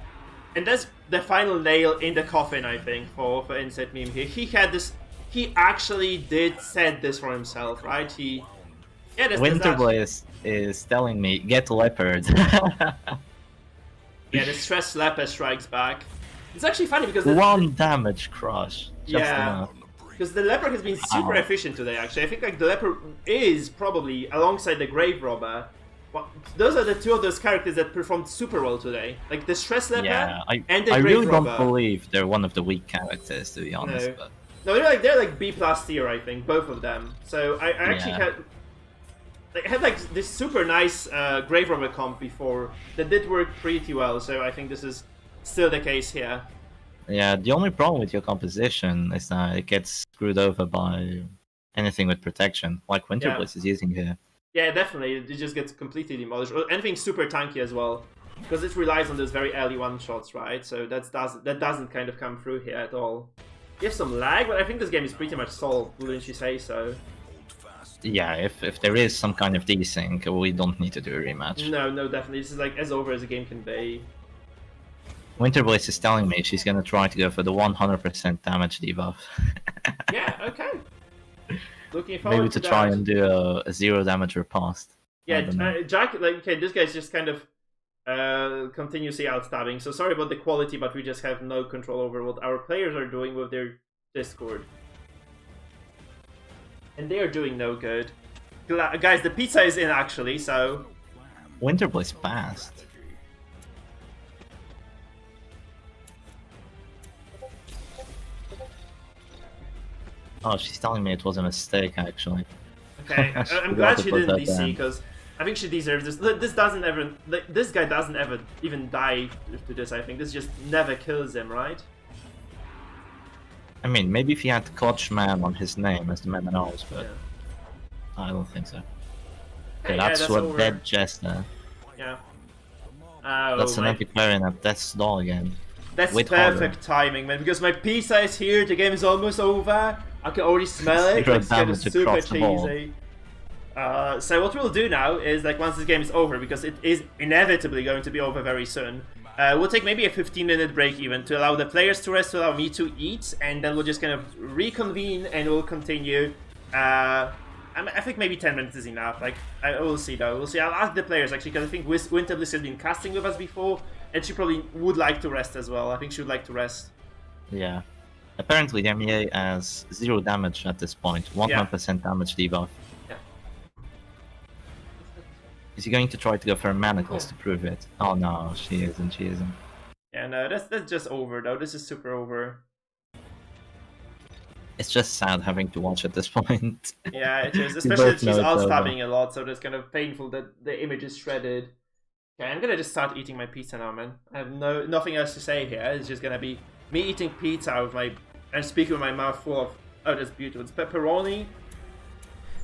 And that's the final nail in the coffin, I think, for Insert Meme here. He had this. He actually did set this for himself, right? Winterblaze is telling me, get Leopard. Yeah, the Stress Leopard strikes back. It's actually funny because... 1 damage crush. Enough. Because the Leopard has been super efficient today, actually. I think like the Leopard is probably, alongside the Grave Robber, those are the 2 of those characters that performed super well today. Like the Stress Leopard and the Grave Robber. I really don't believe they're one of the weak characters, to be honest. No, they're like B+ tier, I think, both of them. So I actually I had like this super nice Grave Robber comp before that did work pretty well, so I think this is still the case here. Yeah, the only problem with your composition is that it gets screwed over by anything with protection, like Winterbliss is using here. Yeah, definitely, it just gets completely demolished. Or anything super tanky as well, because it relies on those very early one-shots, right? So that doesn't kind of come through here at all. You have some lag, but I think this game is pretty much solved, wouldn't you say so? Yeah, if there is some kind of desync, we don't need to do a rematch. No, definitely. This is like as over as a game can be. Winterblaze is telling me she's gonna try to go for the 100% damage debuff. Yeah, okay. Looking forward maybe to try and do a 0 damage riposte. Yeah, Jack, like, okay, this guy's just kind of continuously outstabbing. So sorry about the quality, but we just have no control over what our players are doing with their Discord. And they are doing no good. Guys, the pizza is in actually, so... Winterbliss passed. Oh, she's telling me it was a mistake, actually. Okay, I'm glad she didn't DC, because I think she deserves this. This doesn't ever... This guy doesn't ever even die to this, I think. This just never kills him, right? I mean, maybe if he had Kochman on his name as the man knows, but Yeah. I don't think so. Okay, Okay, that's what over. Dead Jester. Yeah. That's an antiquarian at Death's Door again. That's With perfect timing, man, because my pizza is here, the game is almost over. I can already smell it, Zero it's kind of damage super across the board. cheesy. So what we'll do now is, like, once this game is over, because it is inevitably going to be over very soon, we'll take maybe a 15-minute break even to allow the players to rest, to allow me to eat, and then we'll just kind of reconvene and we'll continue. I think maybe 10 minutes is enough. Like, we'll see though. We'll see. I'll ask the players actually, because I think Winterbliss has been casting with us before, and she probably would like to rest as well. I think she would like to rest. Yeah. Apparently, the MEA has 0 damage at this point. 100% damage debuff. Yeah. Is he going to try to go for manacles to prove it? Oh no, she isn't. She isn't. Yeah, no, that's just over though. This is super over. It's just sad having to watch at this point. Yeah, it is. We Especially both that she's know it's alt-stabbing a lot, so it's kind of painful that the image is shredded. Okay, I'm gonna just start eating my pizza now, man. I have nothing else to say here. It's just gonna be me eating pizza with my and speaking with my mouth full of that's beautiful. It's pepperoni.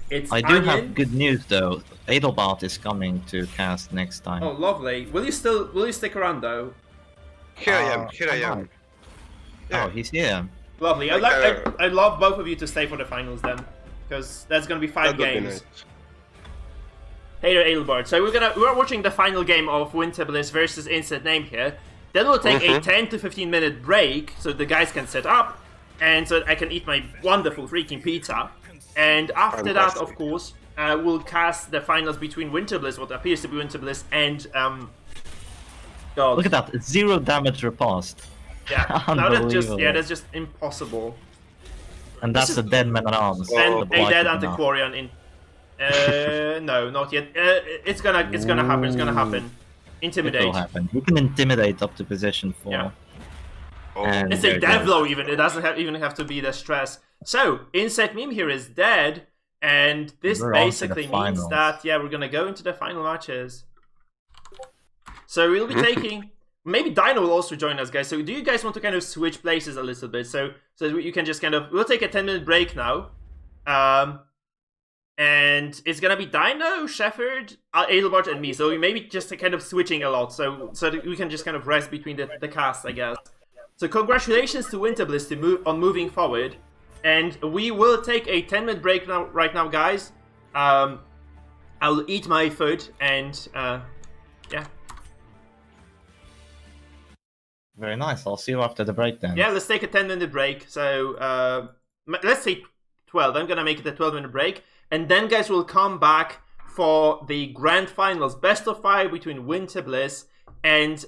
It's I do onion. have good news though. Adelbart is coming to cast next time. Oh, lovely. Will you stick around though? Here I am. Here I am. Oh, he's here. Lovely. I'd love both of you to stay for the finals then, because that's gonna be 5 games. Nice. Hey there, Adelbart. So we're watching the final game of Winterbliss versus Instant Name here. Then we'll take a 10 to 15 minute break so the guys can set up, and so I can eat my wonderful freaking pizza. And after that, of course, we'll cast the finals between Winterbliss, what appears to be Winterbliss, and God. Look at that, 0 damage riposte. Yeah, no, that's just impossible. And that's a dead man at arms. And a dead antiquarian in. No, not yet. It's gonna happen. It's gonna happen. Intimidate. It will happen. You can intimidate up to position 4. Yeah. And it's a dev blow even. It doesn't even have to be the stress. So Insect Meme here is dead, and this basically means that we're gonna go into the final matches. So we'll be taking. Maybe Dino will also join us, guys. So do you guys want to kind of switch places a little bit? So you can just kind of... We'll take a 10-minute break now. And it's gonna be Dino, Shepherd, Adelbart, and me. So we maybe just kind of switching a lot. So that we can just kind of rest between the cast, I guess. So congratulations to Winterbliss on moving forward. And we will take a 10-minute break right now, guys. I'll eat my food and... yeah. Very nice. I'll see you after the break then. Yeah, let's take a 10-minute break. So let's say 12. I'm gonna make it a 12-minute break, and then guys will come back for the grand finals, best of 5 between Winterbliss and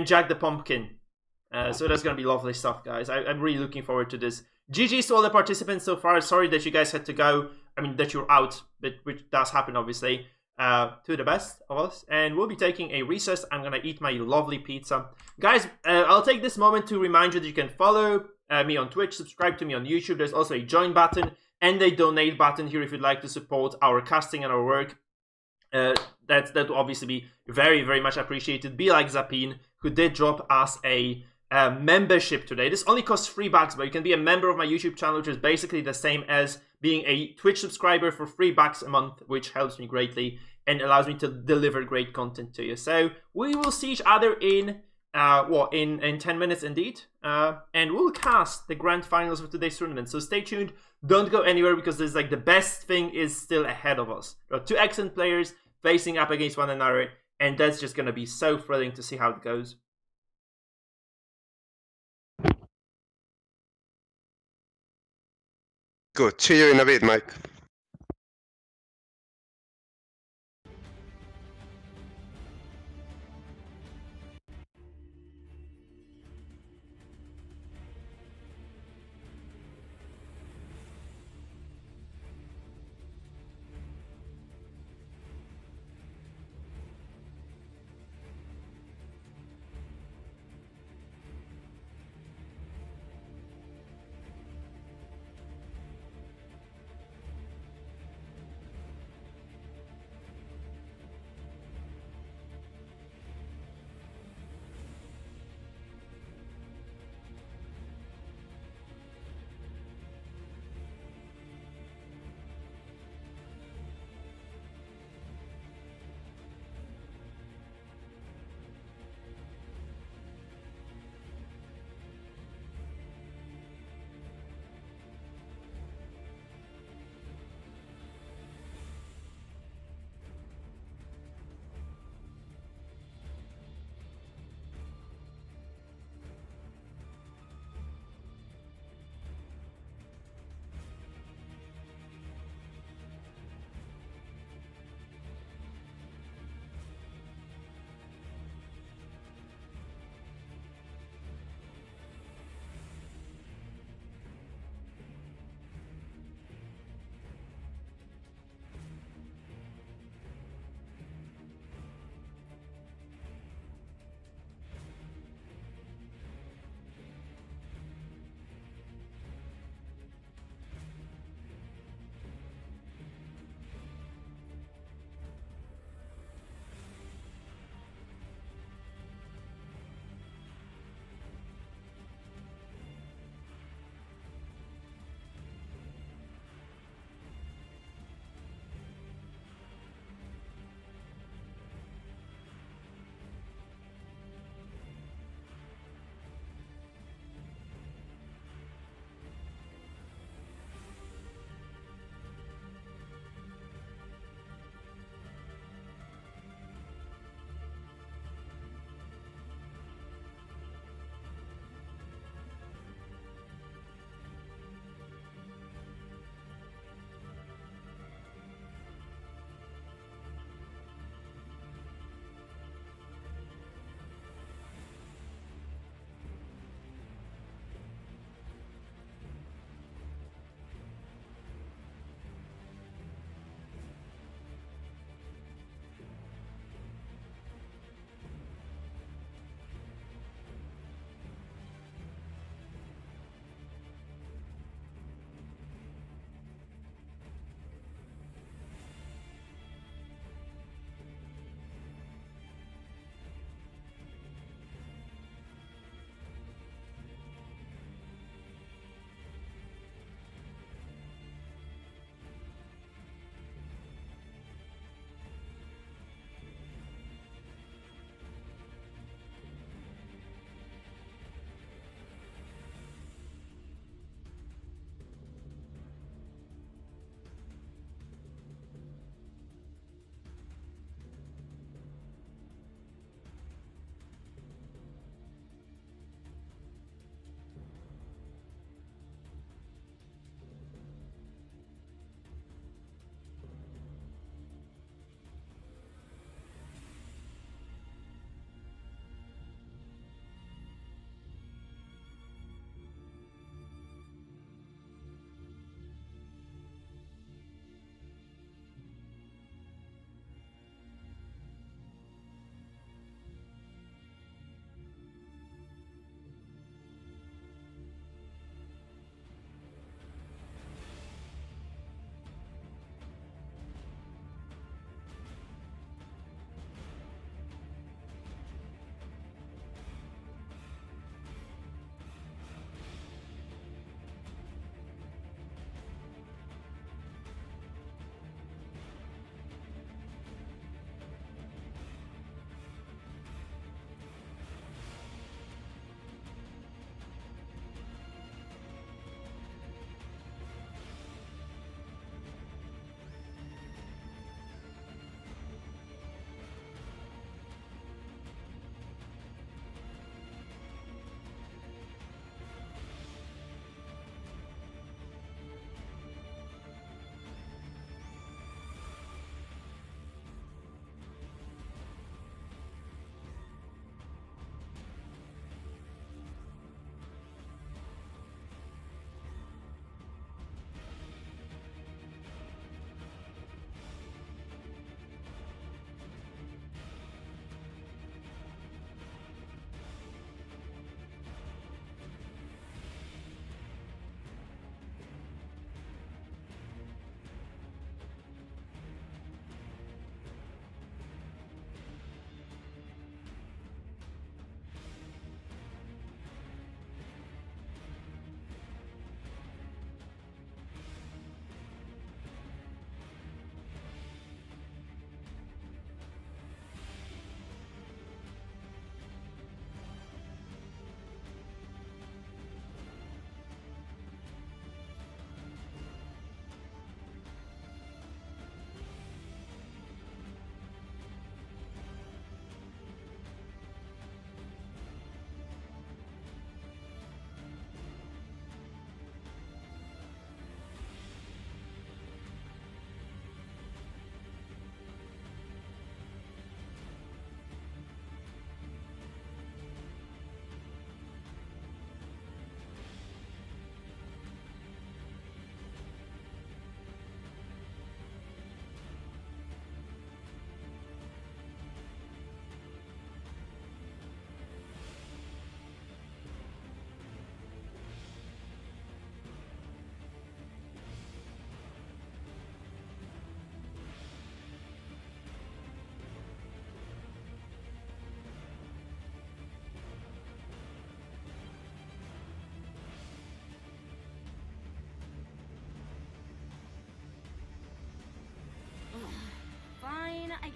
Jack the Pumpkin. So that's gonna be lovely stuff, guys. I'm really looking forward to this. GG's to all the participants so far. Sorry that you guys had to go. I mean that you're out, but which does happen obviously. To the best of us, and we'll be taking a recess. I'm gonna eat my lovely pizza, guys. I'll take this moment to remind you that you can follow me on Twitch, subscribe to me on YouTube. There's also a join button and a donate button here if you'd like to support our casting and our work. That will obviously be very, very much appreciated. Be like Zapine, who did drop us a membership today. This only costs $3, but you can be a member of my YouTube channel, which is basically the same as being a Twitch subscriber for $3 a month, which helps me greatly and allows me to deliver great content to you. So we will see each other in 10 minutes indeed, and we'll cast the grand finals of today's tournament. So stay tuned, don't go anywhere, because there's like the best thing is still ahead of us. There are 2 excellent players facing up against one another, and that's just gonna be so thrilling to see how it goes. Good. See you in a bit, Mike.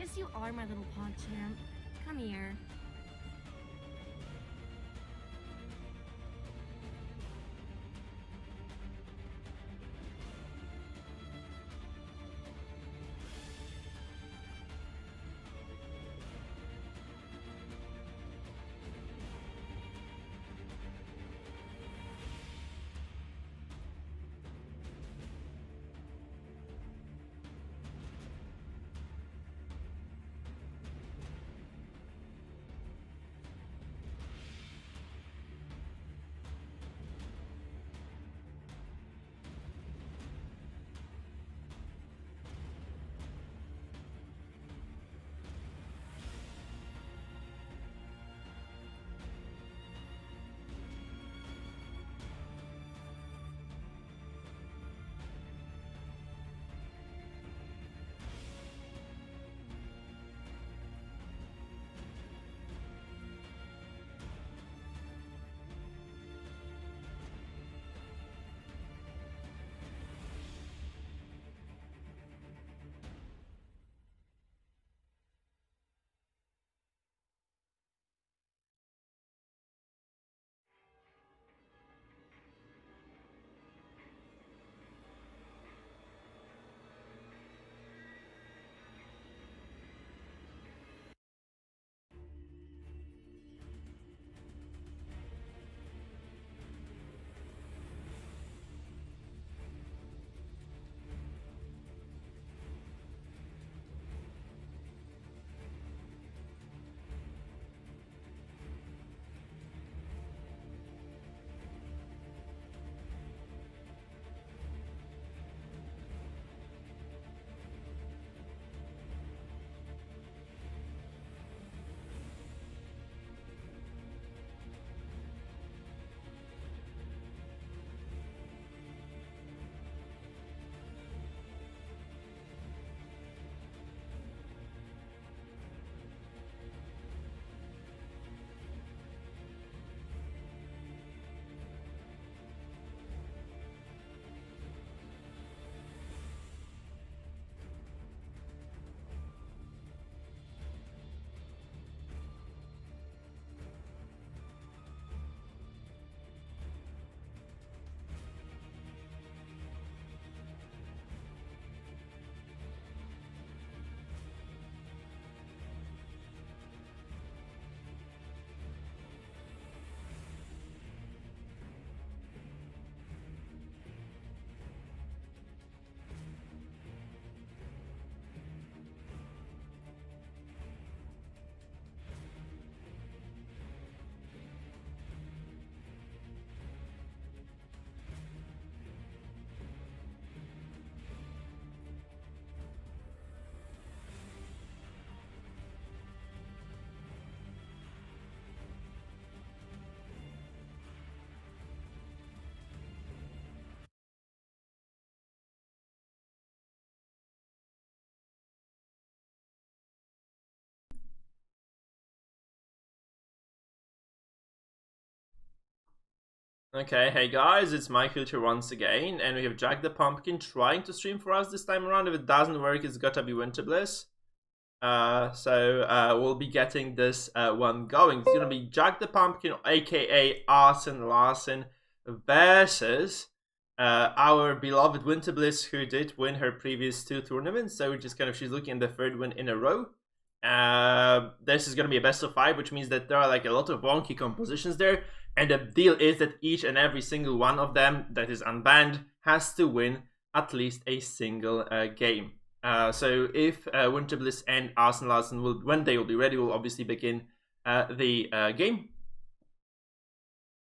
guess you are my little pawn champ. Come here. Okay, hey guys, it's Mikefield here once again, and we have Jack the Pumpkin trying to stream for us this time around. If it doesn't work, it's gotta be Winter Bliss. We'll be getting this one going. It's gonna be Jack the Pumpkin, aka Arsen Larsen, versus our beloved Winter Bliss, who did win her previous 2 tournaments. So she's looking at the 3rd win in a row. This is gonna be a best of 5, which means that there are like a lot of wonky compositions there. And the deal is that each and every single one of them that is unbanned has to win at least a single game. So if Winter Bliss and Arsen Larsen when they will be ready, will obviously begin the game.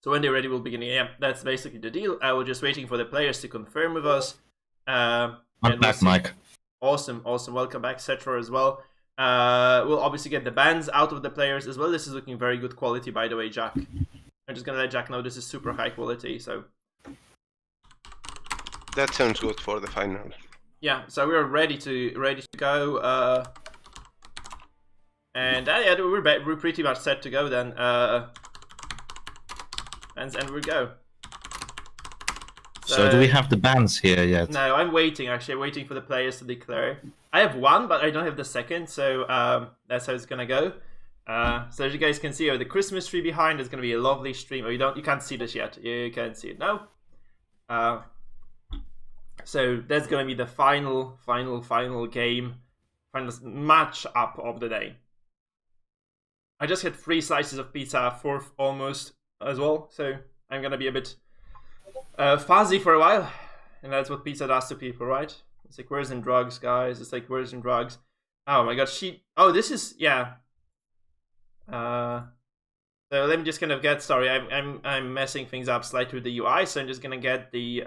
So when they're ready, we'll begin. Yeah, that's basically the deal. We're just waiting for the players to confirm with us. I'm back, Mike. Awesome. Welcome back, Cetra, as well. We'll obviously get the bans out of the players as well. This is looking very good quality, by the way, Jack. I'm just gonna let Jack know this is super high quality, so that sounds good for the final. Yeah, so we're ready to go, and yeah, we're pretty much set to go then. And we go. So do we have the bans here yet? No, I'm waiting. Actually, I'm waiting for the players to declare. I have one, but I don't have the second, so that's how it's gonna go. So as you guys can see, the Christmas tree behind is gonna be a lovely stream. Oh, you can't see this yet. You can't see it now. So that's gonna be the final game, final match up of the day. I just had 3 slices of pizza, 4th almost as well, so I'm gonna be a bit fuzzy for a while, and that's what pizza does to people, right? It's like, where's in drugs, guys? It's like, where's in drugs? Oh my god, oh, this is, yeah. So let me just kind of get, sorry, I'm messing things up slightly with the UI, so I'm just gonna get the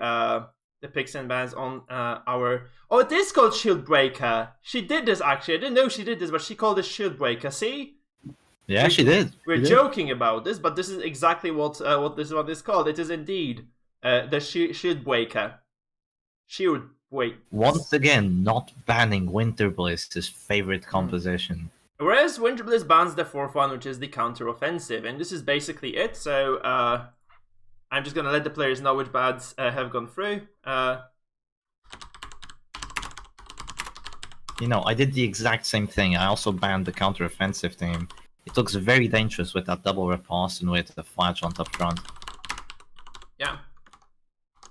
picks and bans on our... Oh, it is called Shield Breaker. She did this, actually. I didn't know she did this, but she called it Shield Breaker, see? Yeah, she did. We're joking about this, but this is exactly what this one is called. It is indeed the Shield Breaker. Shield Breaker. Once again, not banning Winter Bliss, his favorite composition. Whereas Winter Bliss bans the 4th one, which is the counter-offensive, and this is basically it. So I'm just gonna let the players know which bans have gone through. You know, I did the exact same thing. I also banned the counter-offensive team. It looks very dangerous with that double riposte and with the fire jaunt up front. Yeah,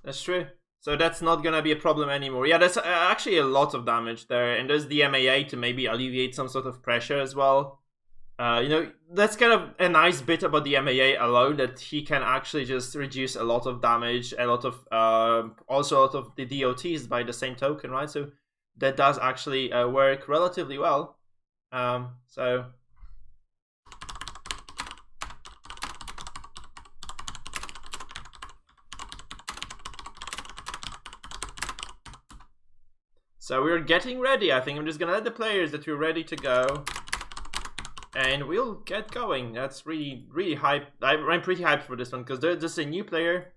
that's true. So that's not gonna be a problem anymore. Yeah, there's actually a lot of damage there, and there's the MAA to maybe alleviate some sort of pressure as well. You know, that's kind of a nice bit about the MAA alone, that he can actually just reduce a lot of damage, a lot of also a lot of the DOTs by the same token, right? So that does actually work relatively well. So. So we're getting ready. I think I'm just gonna let the players that we're ready to go, and we'll get going. That's really hype. I'm pretty hyped for this one because there's a new player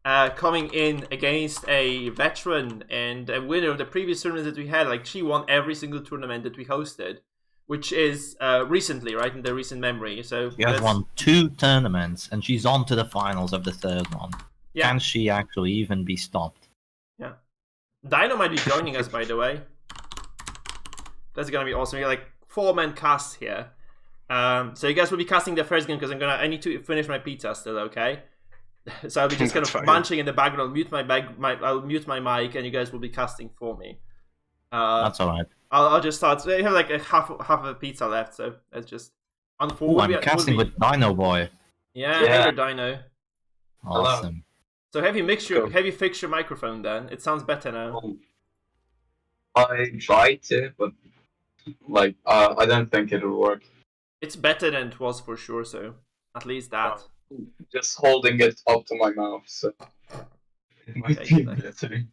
coming in against a veteran and a winner of the previous tournaments that we had. Like, she won every single tournament that we hosted, which is recently, right, in the recent memory. So she has won 2 tournaments, and she's on to the finals of the 3rd one. Yeah. Can she actually even be stopped? Yeah. Dino might be joining us, by the way. That's gonna be awesome. We got like 4-man cast here. So you guys will be casting the first game because I need to finish my pizza still, okay? So I'll be just kind of munching in the background. I'll mute my mic, and you guys will be casting for me. That's alright. I'll just start. So I have like half of a pizza left, so let's just. Oh, I'm casting with Dino Boy. Yeah, hey there, Dino. Awesome. Hello. So have you fixed your microphone then? It sounds better now. I tried to, but like I don't think it'll work. It's better than it was for sure, so at least that. Just holding it up to my mouth, so it might be better.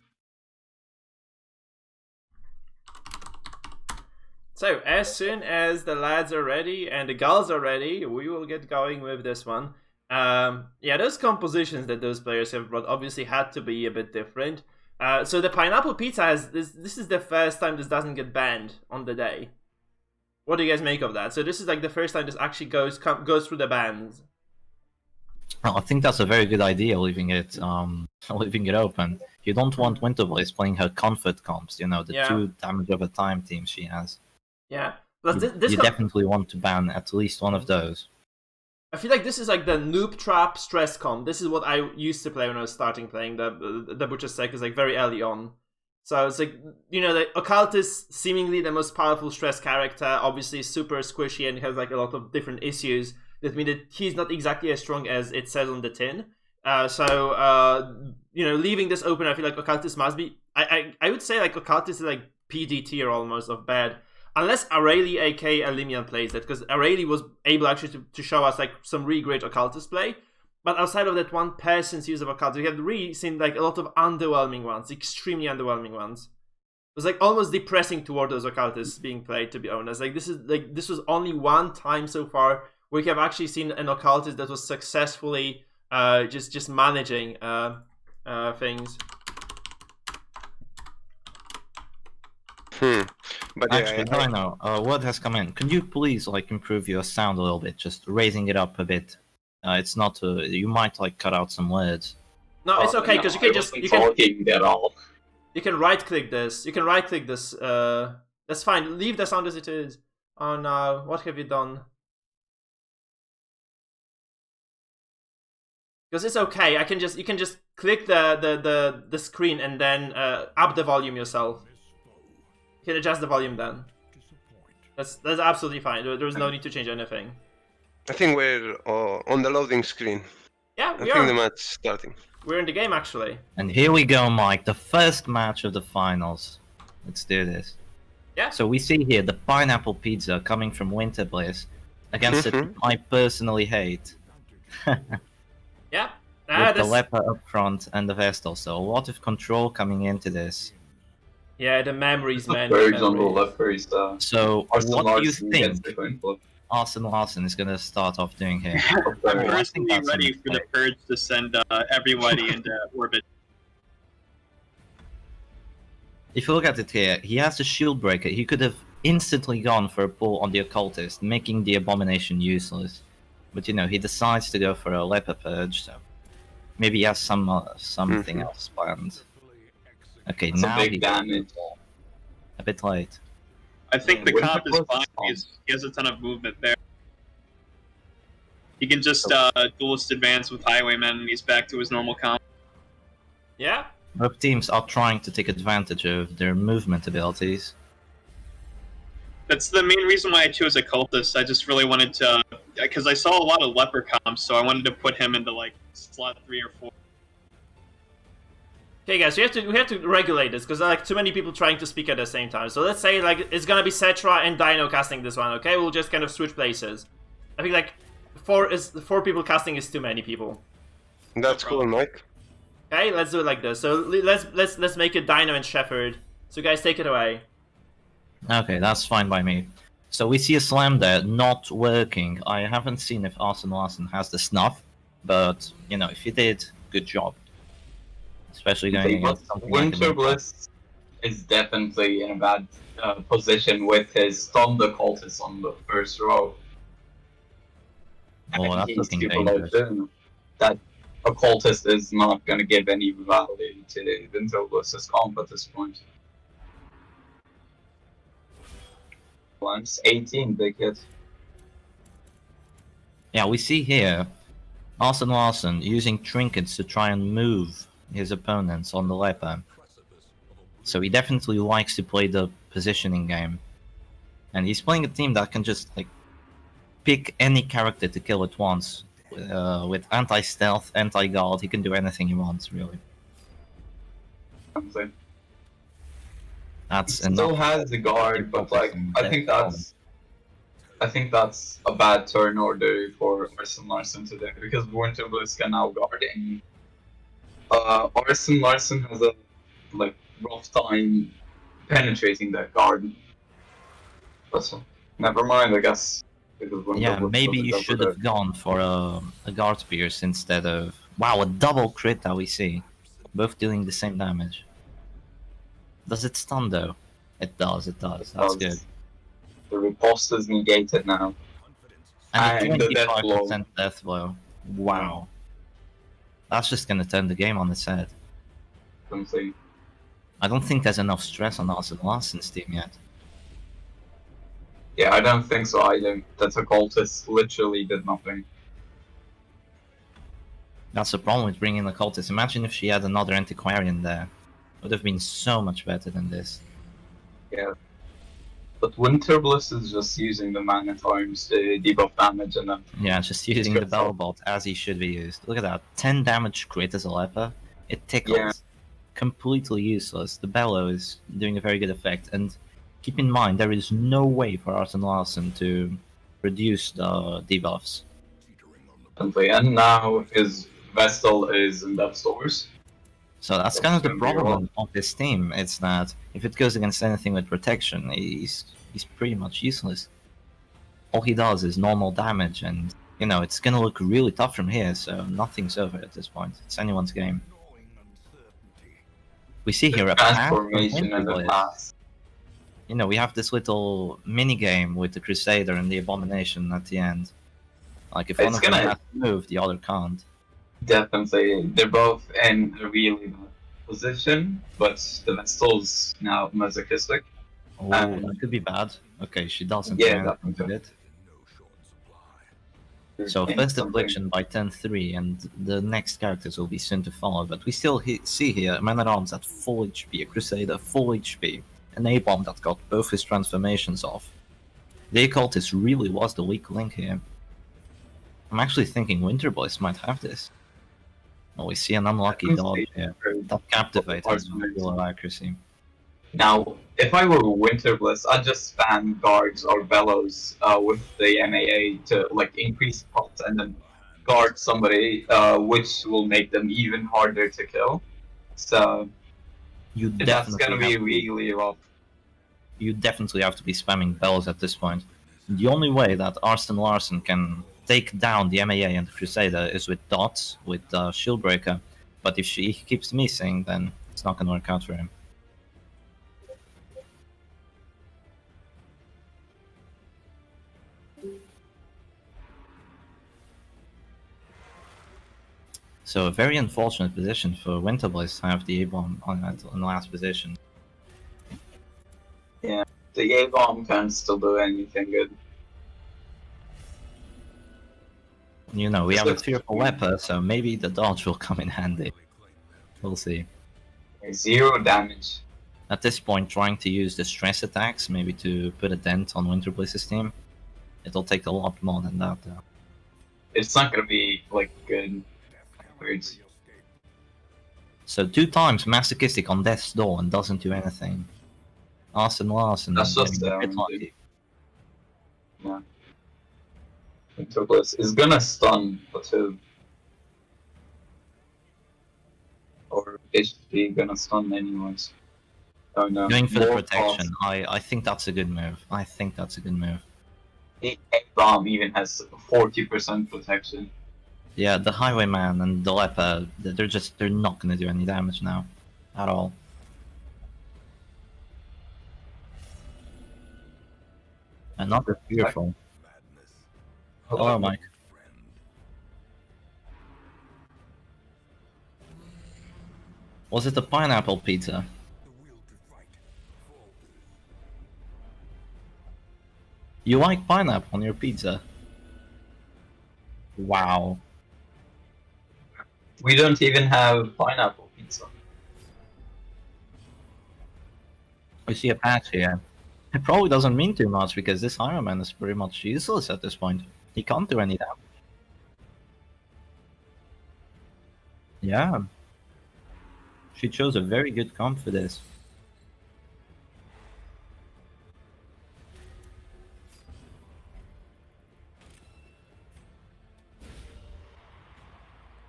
So as soon as the lads are ready and the gals are ready, we will get going with this one. Yeah, those compositions that those players have brought obviously had to be a bit different. So the pineapple pizza has this is the first time this doesn't get banned on the day. What do you guys make of that? So this is like the first time this actually goes through the bans. Well, I think that's a very good idea, leaving it open. You don't want Winter Bliss playing her comfort comps, you know, the 2 damage over time teams she has. Yeah, but you definitely want to ban at least one of those. I feel like this is like the noob trap stress comp. This is what I used to play when I was starting playing the Butcher Circus, like very early on. So it's like, you know, the Occultist, seemingly the most powerful stress character, obviously super squishy and has like a lot of different issues that mean that he's not exactly as strong as it says on the tin. You know, leaving this open, I feel like Occultist must be... I would say like Occultist is like PD tier almost of bad. Unless Arayli aka Alimian plays that, because Arayli was able actually to show us like some really great Occultist play. But outside of that one person's use of Occultist, we have really seen like a lot of underwhelming ones, extremely underwhelming ones. It was like almost depressing toward those Occultists being played, to be honest. Like this was only one time so far we have actually seen an Occultist that was successfully just managing things. But actually, I know. What has come in? Could you please like improve your sound a little bit, just raising it up a bit? It's not. You might like cut out some words. No, it's okay because you can You can right click this. You can right click this. That's fine. Leave the sound as it is. Oh no, what have you done? Because it's okay. You can just click the screen and then up the volume yourself. You can adjust the volume then. That's absolutely fine. There's no need to change anything. I think we're on the loading screen. Yeah, I think the match is starting. We're in the game actually. And here we go, Mike. The first match of the finals. Let's do this. Yeah. So we see here the pineapple pizza coming from Winter Bliss against a team I personally hate. Yeah. With the leper up front and the Vestal, so a lot of control coming into this. Yeah, the memories, man. Birds on the leper is So what do you think Arsene Larsen is going to start off doing here? I'm personally ready for the Purge to send everybody into orbit. If you look at it here, he has a shield breaker. He could have instantly gone for a pull on the occultist, making the abomination useless. But you know, he decides to go for a leper purge, so maybe he has something else planned. Okay, That's now a big damage. A bit late. I think the comp is fine. He has a ton of movement there. He can just duelist advance with Highwayman and he's back to his normal comp. Yeah. Both teams are trying to take advantage of their movement abilities. That's the main reason why I chose Occultist. I just really wanted to, because I saw a lot of Leper comps, so I wanted to put him into like slot 3 or 4. Okay, guys, we have to regulate this because there are like too many people trying to speak at the same time. So let's say like it's gonna be Cetra and Dino casting this one. Okay, we'll just kind of switch places. I think like four people casting is too many people. That's cool, Mike. Okay, let's do it like this. So let's make it Dino and Shepherd. So guys, take it away. Okay, that's fine by me. So we see a slam there, not working. I haven't seen if Arsene Larsen has the snuff, but you know, if he did, good job. Especially going against something like Winter Bliss is definitely in a bad position with his Thunder Cultist on the first row. Oh, that's looking people dangerous. That Occultist is not going to give any value to Winter Bliss's comp at this point. Once 18, big hit. Yeah, we see here Arsene Larsen using trinkets to try and move his opponents on the leper. So he definitely likes to play the positioning game. And he's playing a team that can just like pick any character to kill at once. With anti-stealth, anti-guard, he can do anything he wants, really. That's He still has the guard, but like I think that's a bad turn order for Arsene Larsen today because Winter Bliss can now guard any. Arsene Larsen has a like rough time penetrating that guard. But never mind, I guess. Yeah, maybe you should have gone for a guard pierce instead of... Wow, a double crit that we see. Both dealing the same damage. Does it stun though? It does, it does. That's good. The riposte is negated now. And a 25% death blow. Wow. That's just gonna turn the game on its head. I don't think there's enough stress on Arsene Larsen's team yet. Yeah, I don't think so either. That Occultist literally did nothing. That's the problem with bringing the Cultist. Imagine if she had another Antiquarian there. It would have been so much better than this. Yeah. But Winter Bliss is just using the Man at Arms to debuff damage and then... Yeah, just using the Bellbolt as he should be used. Look at that. 10 damage crit as a leper. It tickles. Yeah. Completely useless. The Bellow is doing a very good effect. And keep in mind, there is no way for Arsene Larsen to reduce the debuffs. And now his Vestal is in death stores. So that's kind of the problem of this team. It's that if it goes against anything with protection, he's pretty much useless. All he does is normal damage, and you know it's gonna look really tough from here. So nothing's over at this point. It's anyone's game. We see here a transformation and the pass. You know, we have this little mini game with the Crusader and the Abomination at the end. Like if one of them has to move, the other can't. Definitely, they're both in a really bad position, but the Vestal's now masochistic. Oh, that could be bad. Okay, she doesn't Yeah, do anything with it. So Think first something. affliction by 10-3, and the next characters will be soon to follow. But we still see here a Man-at-Arms at full HP, a Crusader full HP, an A-Bomb that got both his transformations off. The Occultist really was the weak link here. I'm actually thinking Winter Boys might have this. Oh, we see an unlucky dodge here. That Captivate has real low accuracy. Now, if I were Winter Bliss, I'd just spam guards or bellows with the MAA to like increase pots and then guard somebody, which will make them even harder to kill. So that's gonna be really rough. You definitely have to be spamming bells at this point. The only way that Arston Larson can take down the MAA and the Crusader is with dots, with Shieldbreaker. But if he keeps missing, then it's not gonna work out for him. So a very unfortunate position for Winterblaze to have the A-Bomb on the last position. Yeah, the A-Bomb can't still do anything good. You know, we have a fearful leper, so maybe the dodge will come in handy. We'll see. 0 damage. At this point, trying to use the stress attacks, maybe to put a dent on Winterblaze's team. It'll take a lot more than that, though. It's not gonna be, like, good. Words. So 2 times masochistic on death's door and doesn't do anything. Arston Larson That's just a bit lucky. Yeah. Winter Bliss is gonna stun the 2. Or is he gonna stun anyways? Oh no. Going for the More protection, cost. I think that's a good move. I think that's a good move. The A-Bomb even has 40% protection. Yeah, the Highwayman and the Leper, they're not gonna do any damage now. At all. Another fearful. Hello, Mike. Was it a pineapple pizza? You like pineapple on your pizza? Wow. We don't even have pineapple pizza. I see a patch here. It probably doesn't mean too much because this Iron Man is pretty much useless at this point. He can't do any damage. Yeah. She chose a very good comp for this.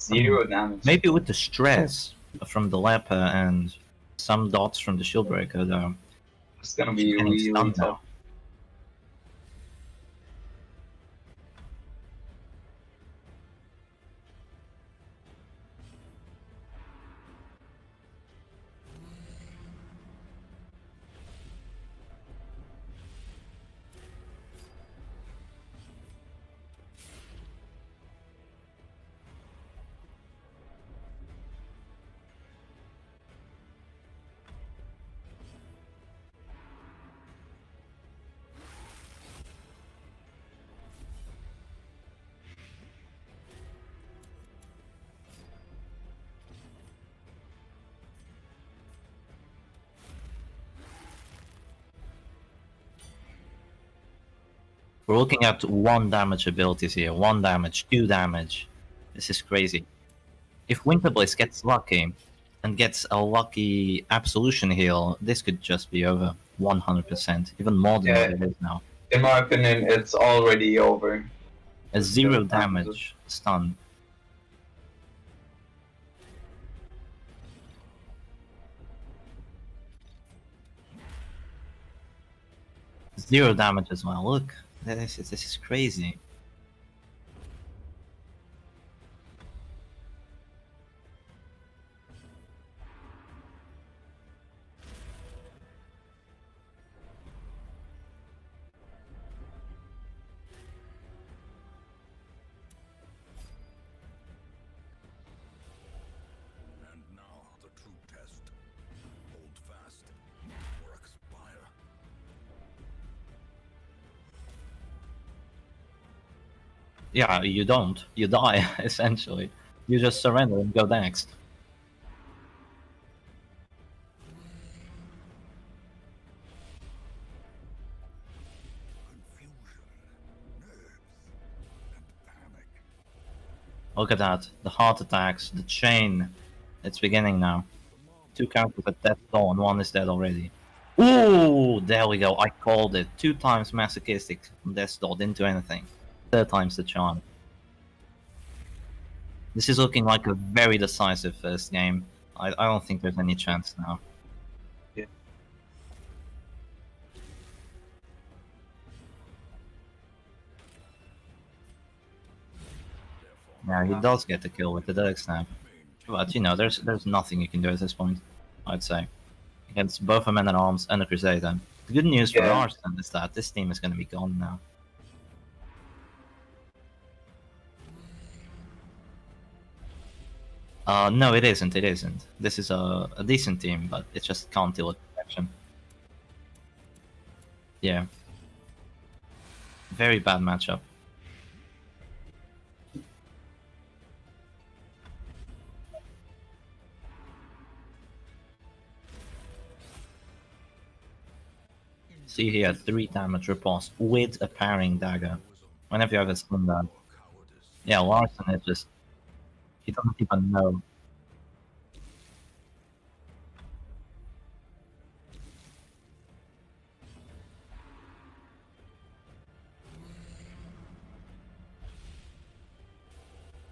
Zero damage. Maybe with the stress from the Leper and some dots from the Shieldbreaker, though. It's gonna be really tough. We're looking at 1 damage abilities here. 1 damage, 2 damage. This is crazy. If Winterblaze gets lucky and gets a lucky Absolution heal, this could just be over 100%. Even more than what it is now. In my opinion, it's already over. A 0 damage stun. Zero damage as well. Look, this is crazy. Yeah, you don't. You die, essentially. You just surrender and go next. Look at that. The heart attacks, the chain. It's beginning now. 2 characters at death's door and 1 is dead already. Ooh, there we go. I called it. 2 times masochistic from death's door, didn't do anything. 3rd time's the charm. This is looking like a very decisive first game. I don't think there's any chance now. Yeah, he does get the kill with the Dirk Snap. But, you know, there's nothing you can do at this point, I'd say. Against both a Man-at-Arms and a Crusader. The good news for Arsenal is that this team is going to be gone now. No, it isn't, it isn't. This is a decent team, but it just can't deal with protection. Yeah. Very bad matchup. See here, 3 damage riposte with a parrying dagger. When have you ever seen that? Yeah, Larson is just... he doesn't even know.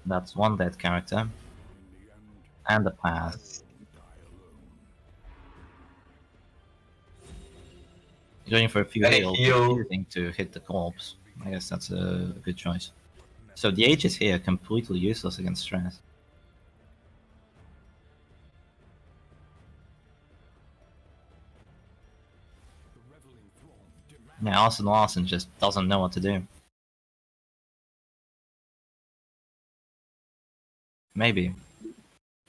That's 1 dead character. And a pass. Going for a few heals, refusing to hit the corpse. I guess that's a good choice. So the H is here, completely useless against stress. Yeah, Arsene Larsen just doesn't know what to do. Maybe.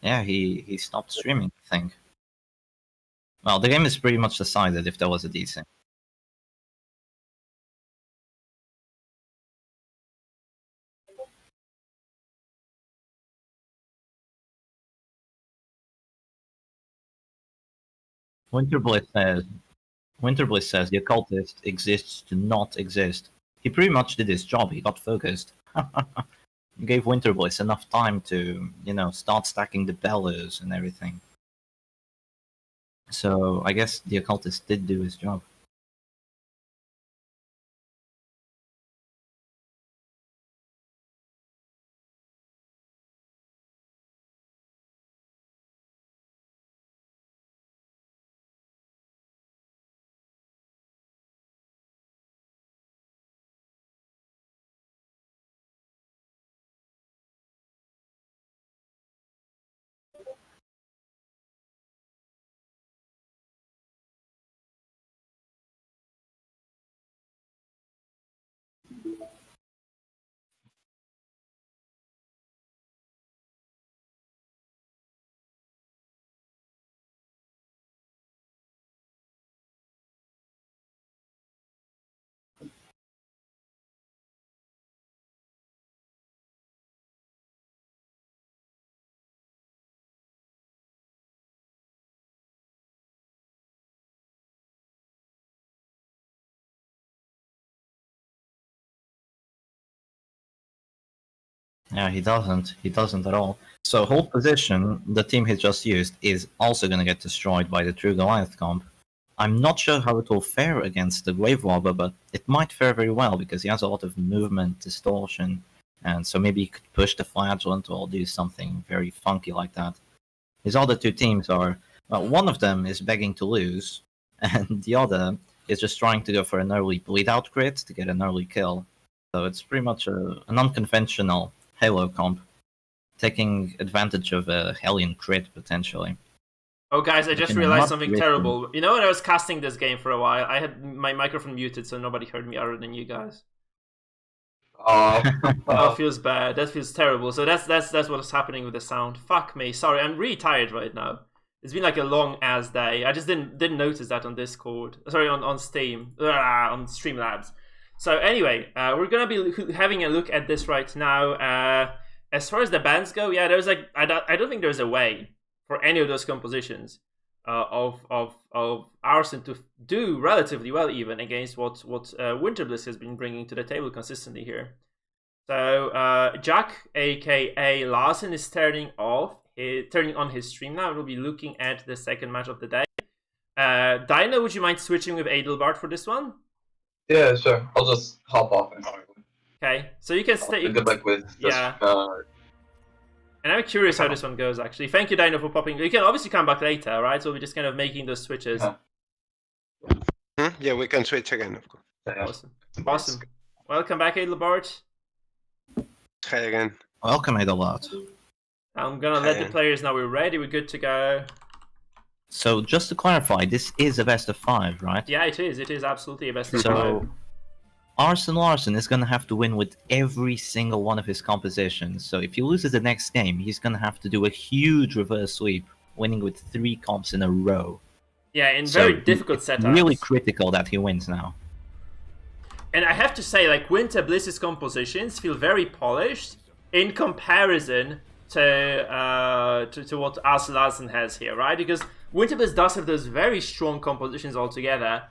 Yeah, he stopped streaming, I think. Well, the game is pretty much decided if there was a desync. Winterbliss says the occultist exists to not exist. He pretty much did his job, he got focused. Gave Winterbliss enough time to, you know, start stacking the bellows and everything. So I guess the occultist did do his job. Yeah, he doesn't. He doesn't at all. So hold position, the team he just used is also going to get destroyed by the True Goliath comp. I'm not sure how it will fare against the Grave Robber, but it might fare very well because he has a lot of movement distortion, and so maybe he could push the Flagellant or do something very funky like that. His other 2 teams are, well, one of them is begging to lose, and the other is just trying to go for an early bleed-out crit to get an early kill. So it's pretty much an unconventional Halo comp, taking advantage of a Hellion crit potentially. Oh guys, I just realized something terrible. You know, when I was casting this game for a while, I had my microphone muted so nobody heard me other than you guys. Oh, it feels bad. That feels terrible. So that's what's happening with the sound. Fuck me. Sorry, I'm really tired right now. It's been like a long ass day. I just didn't notice that on Discord. Sorry, on Steam, on Streamlabs. So anyway, we're gonna be having a look at this right now. As far as the bans go, yeah, there's like I don't think there's a way for any of those compositions of Arson to do relatively well even against what Winterbliss has been bringing to the table consistently here. So Jack, aka Larson, is turning on his stream now. We'll be looking at the second match of the day. Dino, would you mind switching with Adelbart for this one? Yeah, sure. I'll just hop off and okay, so you can stay. Good luck with this, yeah. And I'm curious how this one goes, actually. Thank you, Dino, for popping. You can obviously come back later, right? So we're just kind of making those switches. Yeah, we can switch again, of course. Awesome. Awesome. Welcome back, Adelbart. Hi again. Welcome, Adelbart. I'm gonna let the players know we're ready. We're good to go. So, just to clarify, this is a best of 5, right? Yeah, it is. It is absolutely a best of 5. So, Arson Larson is going to have to win with every single one of his compositions. So if he loses the next game, he's going to have to do a huge reverse sweep, winning with 3 comps in a row. Yeah, in very difficult setups. It's really critical that he wins now. And I have to say, like, Winterbliss's compositions feel very polished in comparison to what Arson Larson has here, right? Because Winterbliss does have those very strong compositions altogether.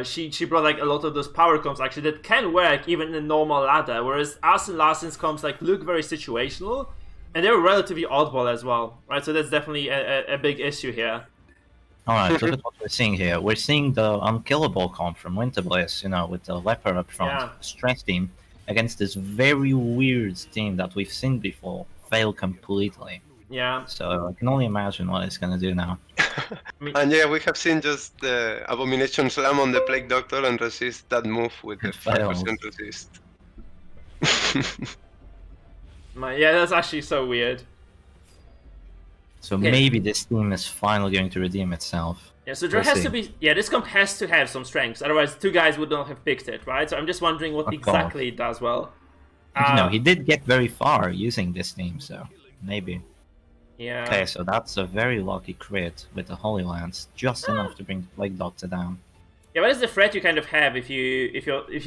She brought like a lot of those power comps actually that can work even in a normal ladder, whereas Arson Larson's comps like look very situational and they're relatively oddball as well, right? So that's definitely a big issue here. Alright, so that's what we're seeing here. We're seeing the unkillable comp from Winterbliss, you know, with the leopard up front, stress team, against this very weird team that we've seen before fail completely. Yeah. So I can only imagine what it's gonna do now. And yeah, we have seen just the Abomination Slam on the Plague Doctor and resist that move with the 5% resist. Yeah, that's actually so weird. So maybe this team is finally going to redeem itself. Yeah, so there has to be... Yeah, this comp has to have some strengths, otherwise 2 guys would not have picked it, right? So I'm just wondering what exactly it does well. No, he did get very far using this team, so maybe. Yeah. Okay, so that's a very lucky crit with the Holy Lance, just enough to bring the Plague Doctor down. Yeah, what is the threat you kind of have if you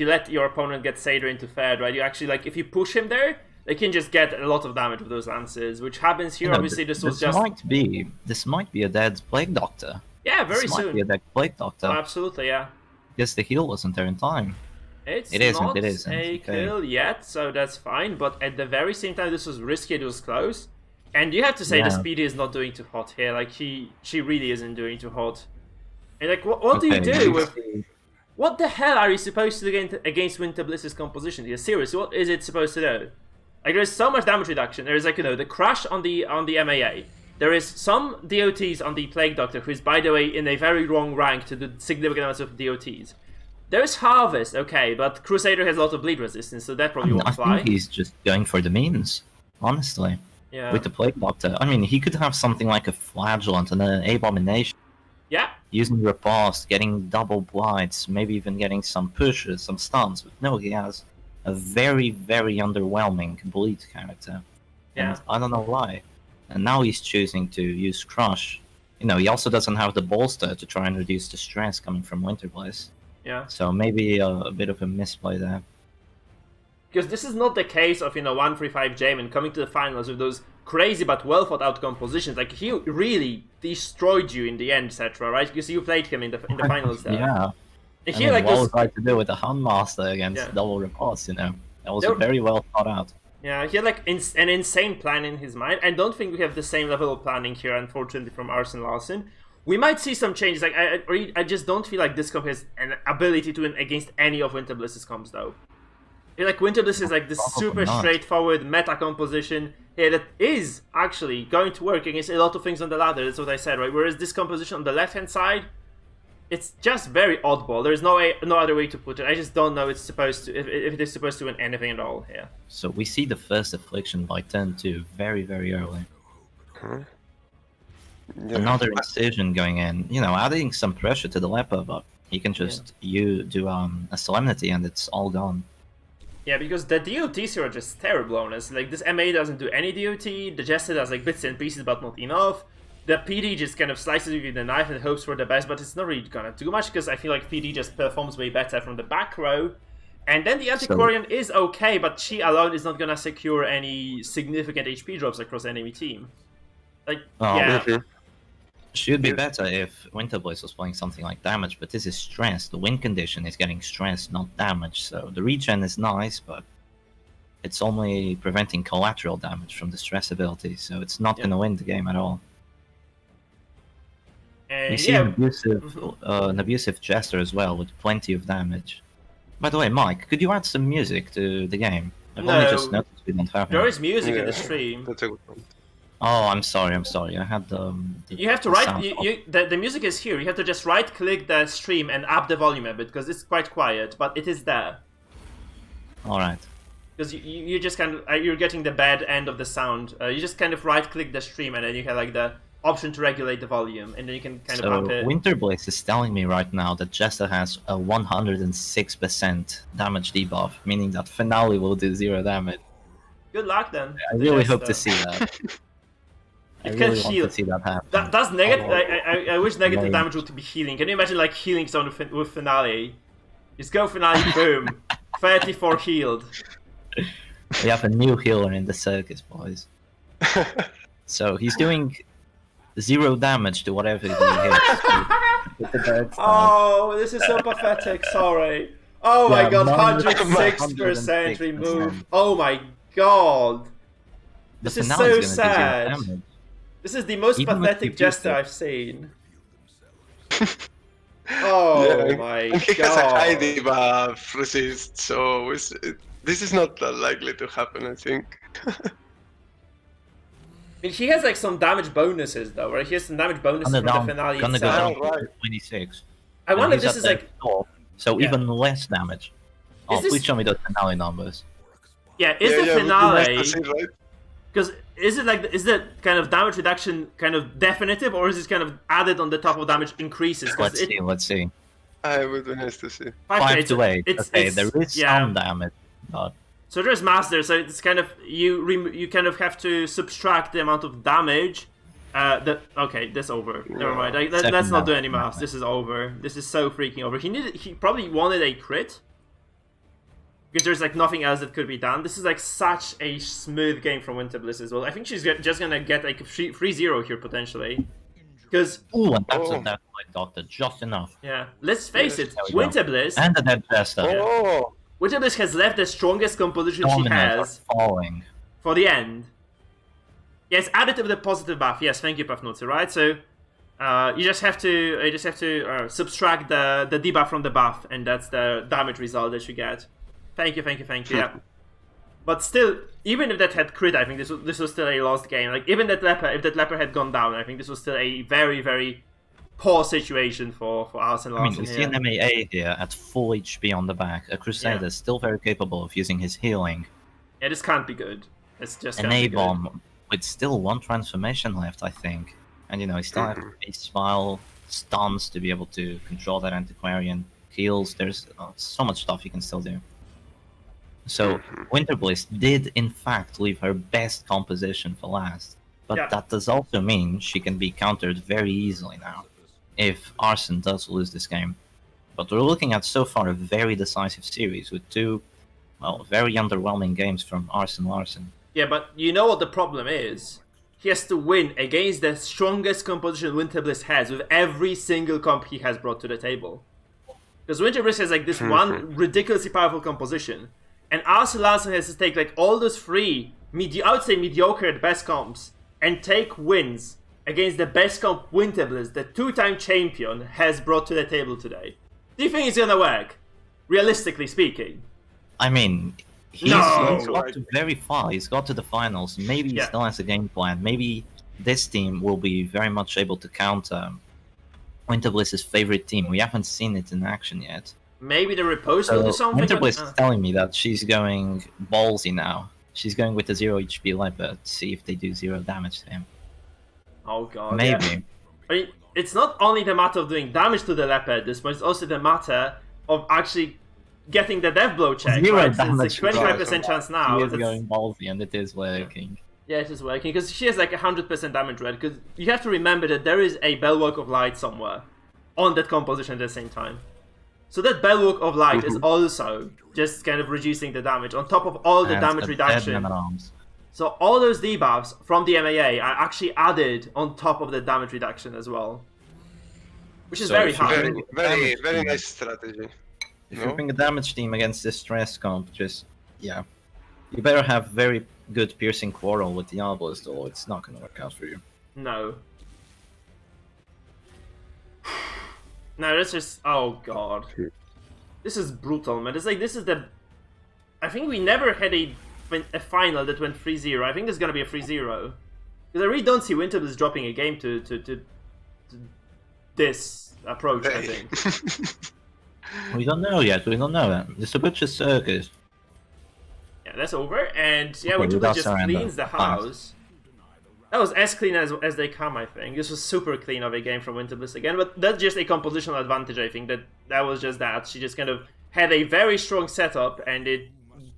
let your opponent get Seder into third, right? You actually like if you push him there, they can just get a lot of damage with those lances, which happens here. Obviously, this might be a dead Plague Doctor. Yeah, very this soon. Might be a dead Plague Doctor. Oh, absolutely, yeah. Because the heal wasn't there in time. It isn't a kill okay. yet, so that's fine. But at the very same time, this was risky. It was close. And you have to say the Speedy is not doing too hot here. Like, she really isn't doing too hot. And like, what do you do with... What the hell are you supposed to do against Winterbliss's composition here? Seriously, what is it supposed to do? Like, there's so much damage reduction. There's like, you know, the crush on the MAA. There is some DOTs on the Plague Doctor, who is, by the way, in a very wrong rank to do significant amounts of DOTs. There's Harvest, okay, but Crusader has a lot of bleed resistance, so that probably won't fly. I think he's just going for the means, honestly. Yeah. With the Plague Doctor. I mean, he could have something like a Flagellant and an Abomination. Yeah. Using Riposte, getting double blights, maybe even getting some pushes, some stuns. But no, he has a very, very underwhelming bleed character. Yeah. And I don't know why. And now he's choosing to use Crush. You know, he also doesn't have the bolster to try and reduce the stress coming from Winterbliss. Yeah. So maybe a bit of a misplay there. Because this is not the case of, you know, 135 Jamin coming to the finals with those crazy but well thought out compositions. Like, he really destroyed you in the end, Cetra, right? Because you played him in the finals there. Yeah. And I mean, like what was I to do with the Houndmaster against double Riposte, you know? That was very well thought out. Yeah, he had like an insane plan in his mind. I don't think we have the same level of planning here, unfortunately, from Arson Larson. We might see some changes. Like, I just don't feel like this comp has an ability to win against any of Winterbliss's comps, though. Like, Winterbliss is like this super straightforward meta composition here that is actually going to work against a lot of things on the ladder. That's what I said, right? Whereas this composition on the left-hand side, it's just very oddball. There's no other way to put it. I just don't know it's supposed to if it is supposed to win anything at all here. So we see the first affliction by turn 2 very, very early. Huh? Yeah. Another incision going in, you know, adding some pressure to the leper, but you can just do a solemnity and it's all gone. Yeah, because the DOTs here are just terrible on us. Like, this MA doesn't do any DOT, the Jester does like bits and pieces but not enough. The PD just kind of slices you with the knife and hopes for the best, but it's not really gonna do much because I feel like PD just performs way better from the back row. And then the Antiquarian is okay, but she alone is not gonna secure any significant HP drops across enemy team. Like, Should be better if Winterbliss was playing something like damage, but this is stress. The win condition is getting stress, not damage. So the regen is nice, but it's only preventing collateral damage from the stress ability, so it's not gonna win the game at all. And We see an abusive Jester as well, with plenty of damage. By the way, Mike, could you add some music to the game? I've only just noticed we don't have there it. is music in the stream. That's a good point. Oh, I'm sorry. I had the you have to the music is here. You have to just right-click the stream and up the volume a bit, because it's quite quiet, but it is there. Alright. Because you just kind of, you're getting the bad end of the sound. You just kind of right-click the stream, and then you have like the option to regulate the volume, and then you can kind of up it. Winterbliss is telling me right now that Jester has a 106% damage debuff, meaning that Finale will do 0 damage. Good luck then. I really hope to see that. I It really can want heal. to see that happen. That's negative. I wish negative damage would be healing. Can you imagine like healing someone with Finale? Just go Finale, boom, 34 healed. We have a new healer in the circus, boys. So he's doing 0 damage to whatever he hits. with the bird stab. Oh, this is so pathetic. Sorry. Oh my god, 106% 106%. remove. Oh my god. The This is finale so is gonna do 0 sad. damage. This is the most Even with pathetic PvP Jester stuff. I've seen. Oh my And he has a high god. debuff resist, so this is not that likely to happen, I think. I mean, he has like some damage bonuses though, right? He has some damage bonuses from the finale Gonna go itself. down to 26. I wonder if he's this at is the like, top, so even less damage. Oh, Is this- please show me those finale numbers. yeah, is the would be finale? nice to see, right? Because is the kind of damage reduction kind of definitive, or is it kind of added on the top of damage increases? 'Cause Let's see. I would be nice to see. 5 to 8. Okay, it's- there is yeah. some damage, but So there's master, so it's kind of you kind of have to subtract the amount of damage. Okay, that's over. Never mind. Let's not do any maths. This is over. This is so freaking over. He probably wanted a crit because there's like nothing else that could be done. This is like such a smooth game from Winterbliss as well. I think she's just gonna get like a 3-0 here potentially. Because ooh, and that's a death by Doctor, just enough. yeah, let's face it, There we go. Winterbliss. And the dead Jester. Oh, Winterbliss has left the strongest composition she Dominators has are falling. for the end. Yes, added to the positive buff. Yes, thank you, Pafnutzi. Right, so you just have to subtract the debuff from the buff, and that's the damage result that you get. Thank you. Yeah, but still, even if that had crit, I think this was still a lost game. Like even if that leper had gone down, I think this was still a very very poor situation for Arsene I mean, Larsen we see an MAA here at full HP on the back. A Crusader is still very capable of using his healing. Yeah, this can't be good. It's just An can't be good. A-bomb with still 1 transformation left, I think. And he still has a smile, stuns to be able to control that Antiquarian, heals. There's so much stuff you can still do. So Winterbliss did in fact leave her best composition for last, but that does also mean she can be countered very easily now if Arsene does lose this game. But we're looking at so far a very decisive series with 2, well, very underwhelming games from Arsene Larsen. Yeah, but you know what the problem is? He has to win against the strongest composition Winterbliss has with every single comp he has brought to the table. Because Winterbliss has like this one ridiculously powerful composition, and Arsene Larsen has to take like all those 3, I would say mediocre at best comps, and take wins against the best comp Winterbliss, the 2-time champion, has brought to the table today. Do you think it's gonna work? Realistically speaking. I mean, he's got to very far. He's got to the finals. Maybe he still has a game plan. Maybe this team will be very much able to counter Winterbliss's favorite team. We haven't seen it in action yet. Maybe the Repose will do something. Winterbliss is telling me that she's going ballsy now. She's going with the 0 HP Leopard to see if they do 0 damage to him. Oh god. Maybe. Yeah. I mean, it's not only the matter of doing damage to the Leopard, but it's also the matter of actually getting the death blow check. 0 right? damage. It's a 25% chance now. She is going ballsy, and it is working. Yeah, it is working because she has like 100% damage, right? Because you have to remember that there is a Bellwork of Light somewhere on that composition at the same time. So that Bulwark of Light is also just kind of reducing the damage on top of all the damage reduction. So all those debuffs from the MAA are actually added on top of the damage reduction as well, which is very hard. Very nice strategy. If you bring a damage team against this stress comp, you better have very good piercing quarrel with the Obelisk, or it's not going to work out for you. No. No, this is... Oh, God. This is brutal, man. It's like, this is the... I think we never had a final that went 3-0. I think there's going to be a 3-0. Because I really don't see Winterbliss dropping a game to this approach, I think. We don't know yet. We don't know. It's a Butcher Circus. Yeah, that's over. And, yeah, Winterbliss just cleans the house. That was as clean as they come, I think. This was super clean of a game from Winterbliss again, but that's just a compositional advantage, I think. That was just that. She just kind of had a very strong setup, and it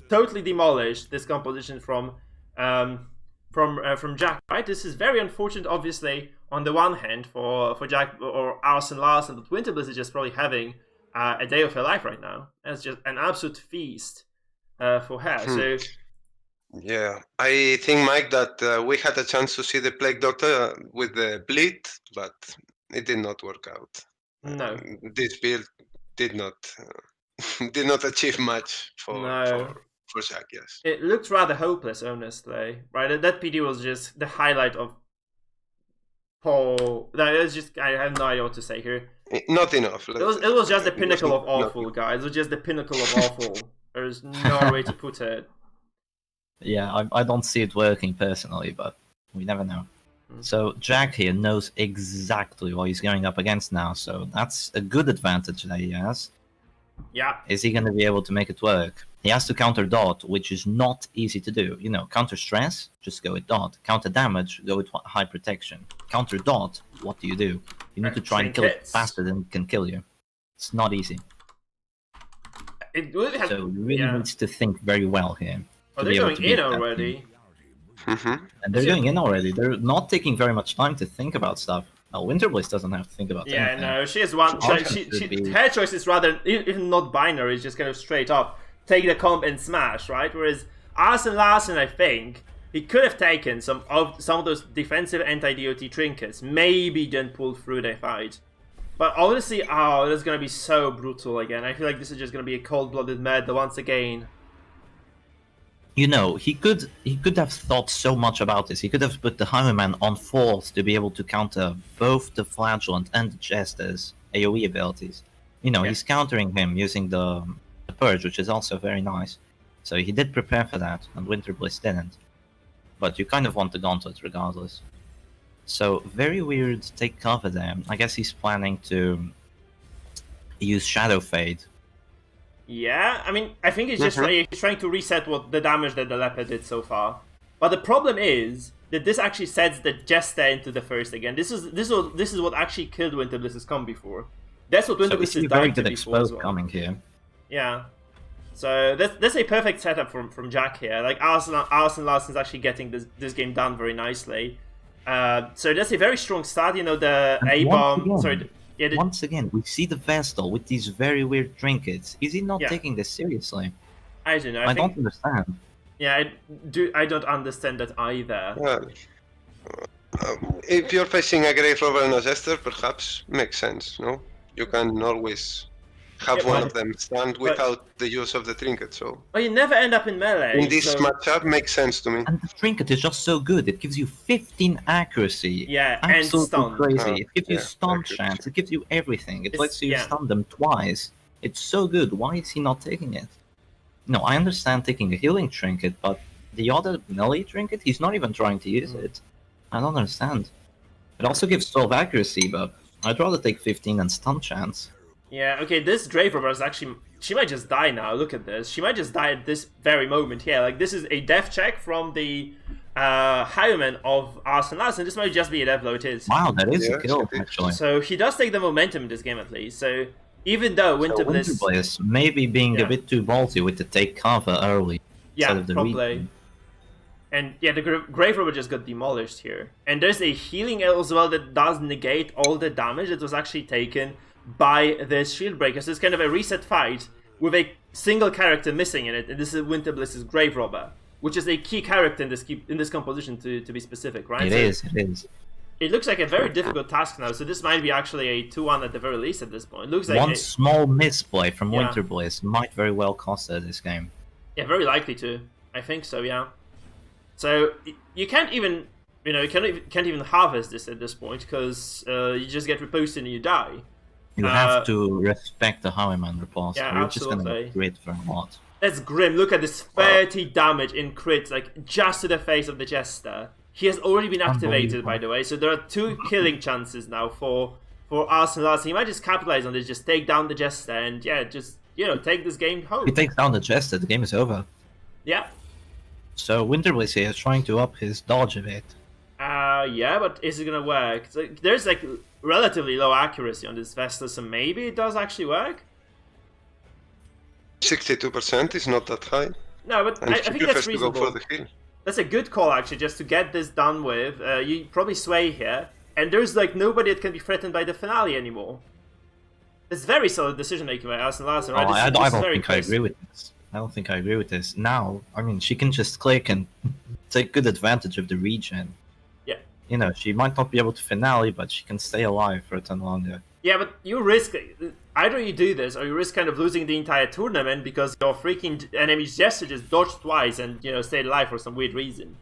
totally demolished this composition from Jack, right? This is very unfortunate, obviously, on the one hand, for Jack or Alison Larson, but Winterbliss is just probably having a day of her life right now. It's just an absolute feast for her. So... Yeah, I think, Mike, that we had a chance to see the Plague Doctor with the bleed, but it did not work out. No. This build did not achieve much for Jack, yes. It looked rather hopeless, honestly. Right, that PD was just the highlight of Paul. That is just, I have no idea what to say here. Not enough. It was just the pinnacle of awful, guys. It was just the pinnacle of awful. There's no way to put it. Yeah, I don't see it working personally, but we never know. So Jack here knows exactly what he's going up against now, so that's a good advantage that he has. Yeah. Is he going to be able to make it work? He has to counter dot, which is not easy to do. You know, counter stress, just go with dot. Counter damage, go with high protection. Counter dot, what do? You need to try and kill it faster than it can kill you. It's not easy. So he really needs to think very well here. Oh, they're going in already. And they're going in already. They're not taking very much time to think about stuff. Well, Winterbliss doesn't have to think about anything. Yeah, no, she has one. Her choice is rather, even not binary, it's just kind of straight up. Take the comp and smash, right? Whereas Alison Larson, I think, he could have taken some of those defensive anti-DOT trinkets. Maybe then pull through the fight. But honestly, that's going to be so brutal again. I feel like this is just going to be a cold-blooded murder once again. You know, he could have thought so much about this. He could have put the Highwayman on fourth to be able to counter both the Flagellant and the Jester's AoE abilities. You know, he's countering him using the Purge, which is also very nice. So he did prepare for that, and Winterbliss didn't. But you kind of want the Gauntlet regardless. So, very weird take cover there. I guess he's planning to use Shadow Fade. Yeah, I mean, I think he's just trying to reset what the damage that the Leopard did so far. But the problem is that this actually sets the Jester into the first again. This is what actually killed Winterbliss's comp before. That's what Winterbliss is dying to before as well. Coming here. Yeah. So that's a perfect setup from Jack here. Like Alison Larson's actually getting this game done very nicely. So that's a very strong start. You know, the A-bomb. Sorry. Once again, we see the Vestal with these very weird trinkets. Is he not taking this seriously? I don't know. I don't understand. Yeah, I don't understand that either. Well, if you're facing a Grave Robber and a Jester, perhaps makes sense, no? You can always have one of them stand without the use of the trinket, so... Well, you never end up in melee. In this matchup, makes sense to me. And the trinket is just so good. It gives you 15 accuracy. Yeah, absolutely and stun. Crazy. It gives you stun chance. It gives you everything. It lets you stun them twice. It's so good. Why is he not taking it? No, I understand taking a healing trinket, but the other melee trinket, he's not even trying to use it. I don't understand. It also gives 12 accuracy, but I'd rather take 15 and stun chance. Yeah, okay, this Grave Robber is actually... She might just die now, look at this. She might just die at this very moment here. Like, this is a death check from the Highwayman of Alison Larson. This might just be a death blow, it is. Wow, that is a kill, actually. So he does take the momentum in this game, at least. So even though Winterbliss maybe being a bit too ballsy with the take cover early. Yeah, of the probably. And yeah, the Grave Robber just got demolished here. And there's a healing as well that does negate all the damage that was actually taken by this shield breaker. So it's kind of a reset fight with a single character missing in it, and this is Winter Bliss's Grave Robber, which is a key character in this composition to be specific, right? It is. It looks like a very difficult task now, so this might be actually a 2-1 at the very least at this point. It looks like one small misplay from Winter Bliss might very well cost her this game. Yeah, very likely to. I think so, yeah. So you can't even, you can't even harvest this at this point because you just get reposted and you die. You have to respect the Highwayman repulse. Yeah, You're absolutely. just gonna grid for a lot. That's grim. Look at this 30 damage in crits, like just to the face of the Jester. He has already been activated, by the way, so there are 2 killing chances now for Awesomeness Larsen. He might just capitalize on this, just take down the Jester, and yeah, just take this game home. If he takes down the Jester, the game is over. Yeah. So Winter Bliss here is trying to up his dodge a bit. Yeah, but is it gonna work? So there's like relatively low accuracy on this Vestal, so maybe it does actually work. 62% is not that high. No, but I think that's reasonable. To go for the hill. That's a good call, actually, just to get this done with. You probably sway here, and there's like nobody that can be threatened by the finale anymore. It's very solid decision making by Awesomeness Larsen, right? I don't think I agree with this. I don't think I agree with this. Now, I mean, she can just click and take good advantage of the regen. Yeah. She might not be able to finale, but she can stay alive for a ton longer. Yeah, but you risk either you do this or you risk kind of losing the entire tournament because your freaking enemy's Jester just dodged twice and stayed alive for some weird reason.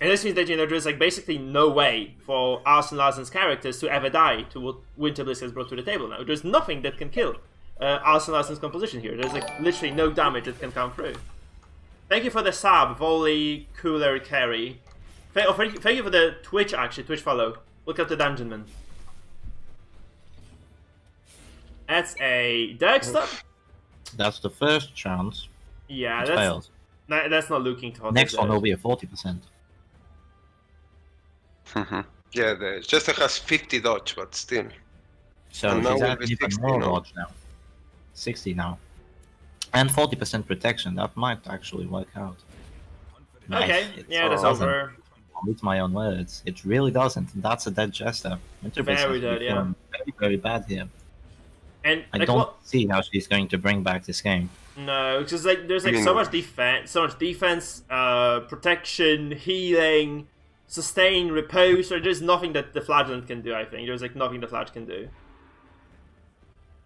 And this means that there's like basically no way for Awesomeness Larsen's characters to ever die to what Winter Bliss has brought to the table now. There's nothing that can kill Awesomeness Larsen's composition here. There's like literally no damage that can come through. Thank you for the sub, Volley Cooler Carry. Thank you for the Twitch follow. Look up the Dungeonman. That's a Dexter. That's the first chance. Yeah, it fails. That's not looking to. Next one will be a 40%. Yeah, the Jester has 50 dodge, but still. So she's at even more dodge now. 60 now. And 40% protection. That might actually work out. Okay, yeah, that's over. With my own words, it really doesn't. That's a dead Jester. Very dead, yeah. Very, very bad here. And I don't see how she's going to bring back this game. No, because there's so much defense, protection, healing, sustain, repose. So there's nothing that the Flagellant can do. I think there's like nothing the Flag can do.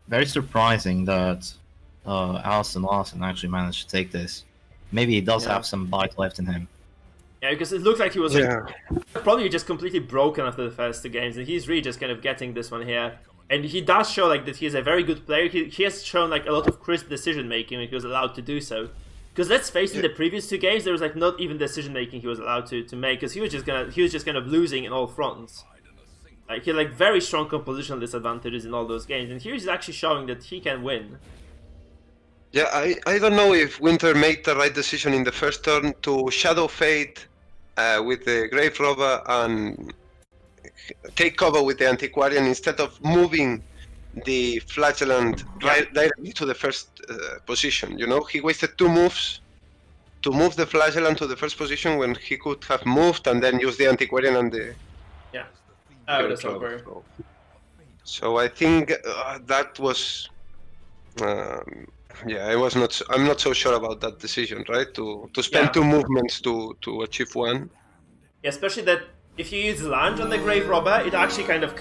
Very surprising that Awesomeness Larsen actually managed to take this. Maybe he does have some bite left in him. Yeah, because it looked like he was probably just completely broken after the first 2 games, and he's really just kind of getting this one here. And he does show like that he's a very good player. He has shown like a lot of crisp decision making when he was allowed to do so. Because let's face it, the previous 2 games there was like not even decision making he was allowed to make, because he was just kind of losing in all fronts. Like he had like very strong compositional disadvantages in all those games, and here he's actually showing that he can win. Yeah, I don't know if Winter made the right decision in the first turn to Shadow Fade with the Grave Robber and take cover with the Antiquarian instead of moving the Flagellant directly to the first position. He wasted 2 moves to move the Flagellant to the first position when he could have moved and then use the Antiquarian and the... Yeah, that's over. So I think that was... I'm not so sure about that decision, right? To spend 2 movements to achieve 1. Yeah, especially that if you use Lunge on the Grave Robber, it actually kind of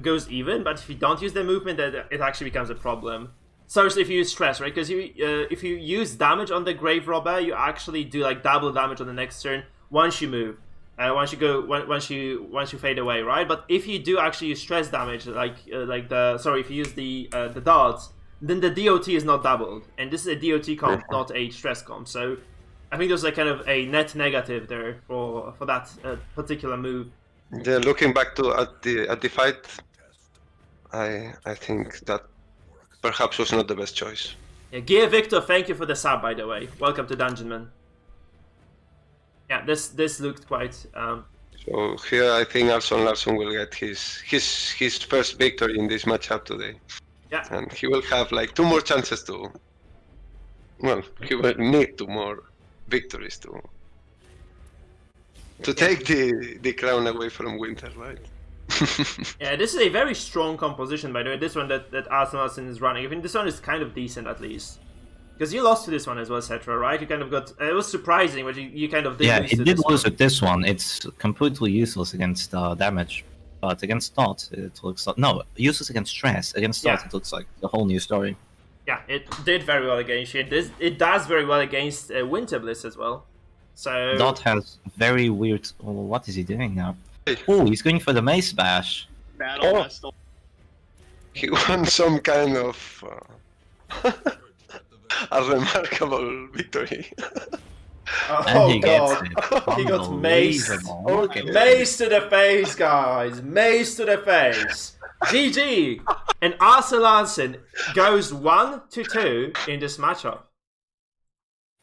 goes even, but if you don't use the movement, it actually becomes a problem. So if you use Stress, right? Because if you use damage on the Grave Robber, you actually do like double damage on the next turn once you move, once you fade away, right? But if you do actually use Stress damage, if you use the darts, then the DOT is not doubled, and this is a DOT comp, not a Stress comp. So I think there's like kind of a net negative there for that particular move. Yeah, looking back at the fight, I think that perhaps was not the best choice. Yeah, Gear Victor, thank you for the sub, by the way. Welcome to Dungeonman. Yeah, this looked quite. So here I think Awesomeness Larsen will get his first victory in this matchup today. Yeah. And he will have like 2 more chances to. Well, he will need 2 more victories to take the crown away from Winter, right? Yeah, this is a very strong composition, by the way. This one that Arsenal is running. I think this one is kind of decent, at least. Because you lost to this one as well, Cetra, right? You kind of got... It was surprising, but you kind of did yeah, lose it to did this lose one. with this one. It's completely useless against damage. But against Dot, it looks like... No, useless against stress. Against Dot, it looks like a whole new story. Yeah, it did very well against you. It does very well against Winter Bliss as well. So... Dot has very weird... Oh, what is he doing now? Oh, he's going for the Mace Bash. Battle He won some kind of a remarkable victory. Oh he god, gets it. he got maced. Unbelievable. Look at Mace to the face, guys. Mace to the face. GG. And Arthur Larsen goes 1-2 in this matchup.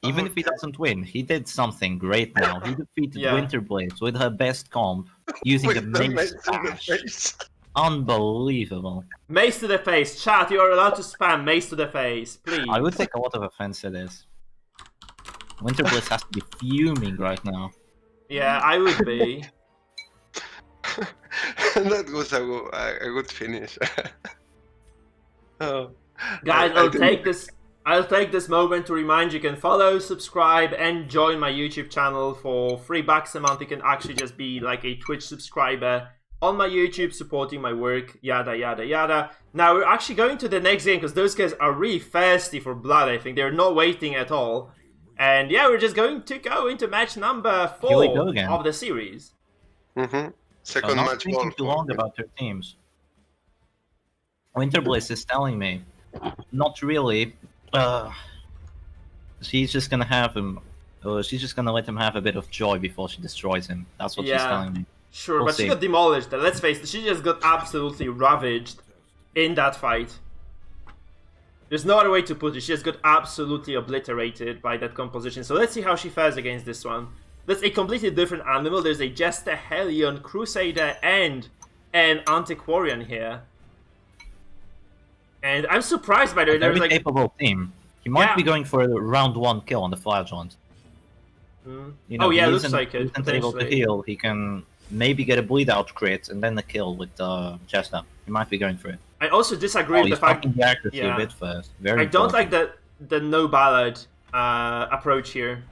Even if he doesn't win, he did something great now. He defeated Winter Blaze with her best comp, using the Mace Bash. Unbelievable. Mace to the face. Chat, you are allowed to spam Mace to the face, please. I would take a lot of offense to this. Winter Bliss has to be fuming right now. Yeah, I would be. That was a good finish. Oh, Guys, I'll take this moment to remind you can follow, subscribe, and join my YouTube channel for $3 a month. You can actually just be like a Twitch subscriber on my YouTube, supporting my work, yada yada yada. Now we're actually going to the next game because those guys are really thirsty for blood. I think they're not waiting at all. And yeah, we're just going to go into match number 4 of the series. Second not match thinking too long about their teams. Winter Bliss is telling me, not really. She's just gonna have him. She's just gonna let him have a bit of joy before she destroys him. That's what she's telling me. Sure, We'll but see. she got demolished. Let's face it, she just got absolutely ravaged in that fight. There's no other way to put it. She just got absolutely obliterated by that composition. So let's see how she fares against this one. That's a completely different animal. There's a Jester, Hellion, Crusader, and an Antiquarian here. And I'm surprised by the way. Very There's like capable team. He might be going for a round 1 kill on the Fire Jaunt. You know, oh yeah, he looks isn't- like it. He isn't able to potentially. heal. He can maybe get a bleed out crit and then a kill with Jester. He might be going for it. I also disagree with He's the fact. fucking the accuracy Yeah. a bit first. Very I don't important. like the no ballad approach here.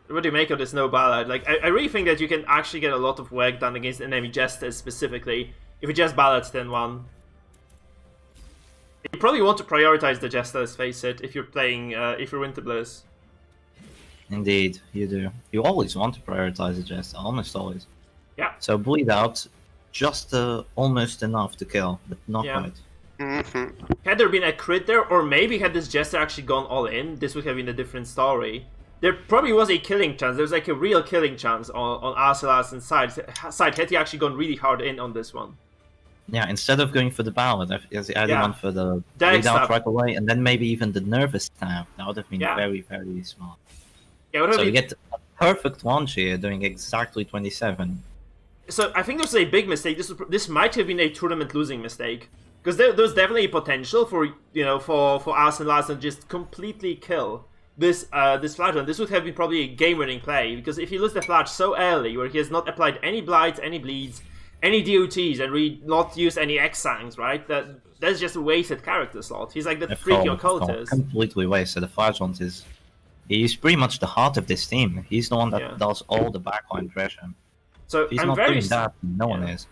What do you make of this no ballad? Like, I really think that you can actually get a lot of work done against enemy jesters specifically if you just ballad 10-1. You probably want to prioritize the jesters, face it, if you're playing, if you're Winter Bliss. Indeed, you do. You always want to prioritize the Jester, almost always. Yeah. So bleed out, just almost enough to kill, but not Yeah. quite. Had there been a crit there, or maybe had this jester actually gone all in, this would have been a different story. There probably was a killing chance. There was like a real killing chance on Arcelas's side had he actually gone really hard in on this one. Yeah, instead of going for the ballad, he went for the Direct bleed out stab. right away, and then maybe even the nervous stab. That would have been Yeah. very, very smart. Yeah, what So have you you- get a perfect launch here, doing exactly 27. So I think this was a big mistake. This might have been a tournament losing mistake. Because there's definitely a potential for Arsene Larsen just completely kill this Flash Run. This would have been probably a game-winning play, because if he loses the Flash so early, where he has not applied any blights, any bleeds, any DOTs, and really not used any X-Sangs, right? That's just a wasted character slot. He's like the freaky occultist. Completely wasted. The Fire Jaunt he's pretty much the heart of this team. He's the one that does all the backline pressure. So He's I'm not very doing that, no one is.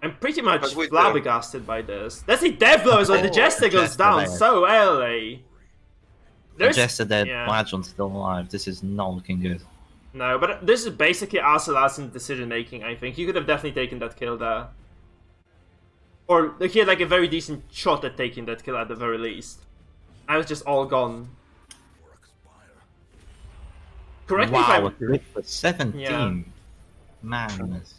I'm pretty much But with flabbergasted by this. That's a death blow as well. The Jester goes Jester down there. so early. Jester dead, Fire Jaunt's still alive. This is not looking good. No, but this is basically Arsene Larsen's decision making, I think. He could have definitely taken that kill there. Or he had like a very decent shot at taking that kill at the very least. I was just all gone. Correct me if Wow, I'm... a crit for 17. Yeah. Madness.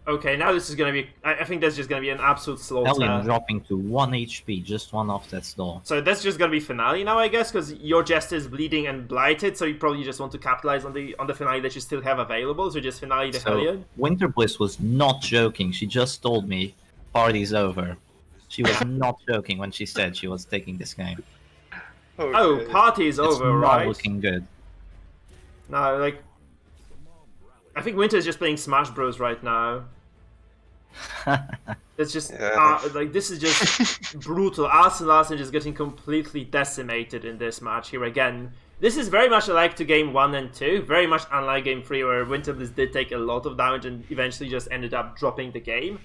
Okay, now this is gonna be... I think that's just gonna be an absolute Hellion slaughter. dropping to 1 HP, just one off that door. So that's just gonna be finale now, I guess, because your Jester is bleeding and blighted, so you probably just want to capitalize on the finale that you still have available, so just finale the Hellion. Winter Bliss was not joking. She just told me, party's over. She was not joking when she said she was taking this game. Oh, party is It's over, not right? looking good. No, like... I think Winter is just playing Smash Bros right now. It's just Yeah. like this is just brutal. Arsene Larsen just getting completely decimated in this match here again. This is very much alike to game 1 and 2, very much unlike game 3 where Winterbliss did take a lot of damage and eventually just ended up dropping the game.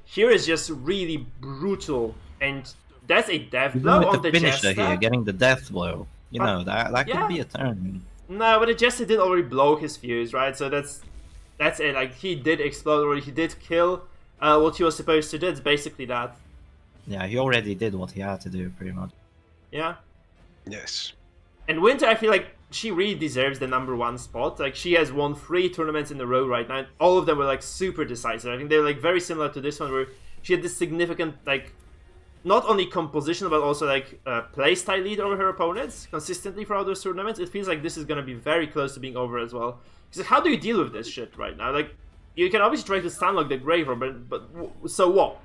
Here is just really brutal, and that's a death blow on the finisher Jester. here, getting the death blow. You know, that yeah. could be a turn. No, but the Jester did already blow his fuse, right? So that's it. Like, he did explode already, he did kill what he was supposed to do. It's basically that. Yeah, he already did what he had to do, pretty much. Yeah. Yes. And Winter, I feel like she really deserves the #1 spot. Like, she has won 3 tournaments in a row right now. All of them were like super decisive. I think they're like very similar to this one, where she had this significant, like, not only composition but also like playstyle lead over her opponents consistently throughout those tournaments. It feels like this is gonna be very close to being over as well. Because how do you deal with this shit right now? Like, you can obviously try to stunlock the Grave Robber, but so what?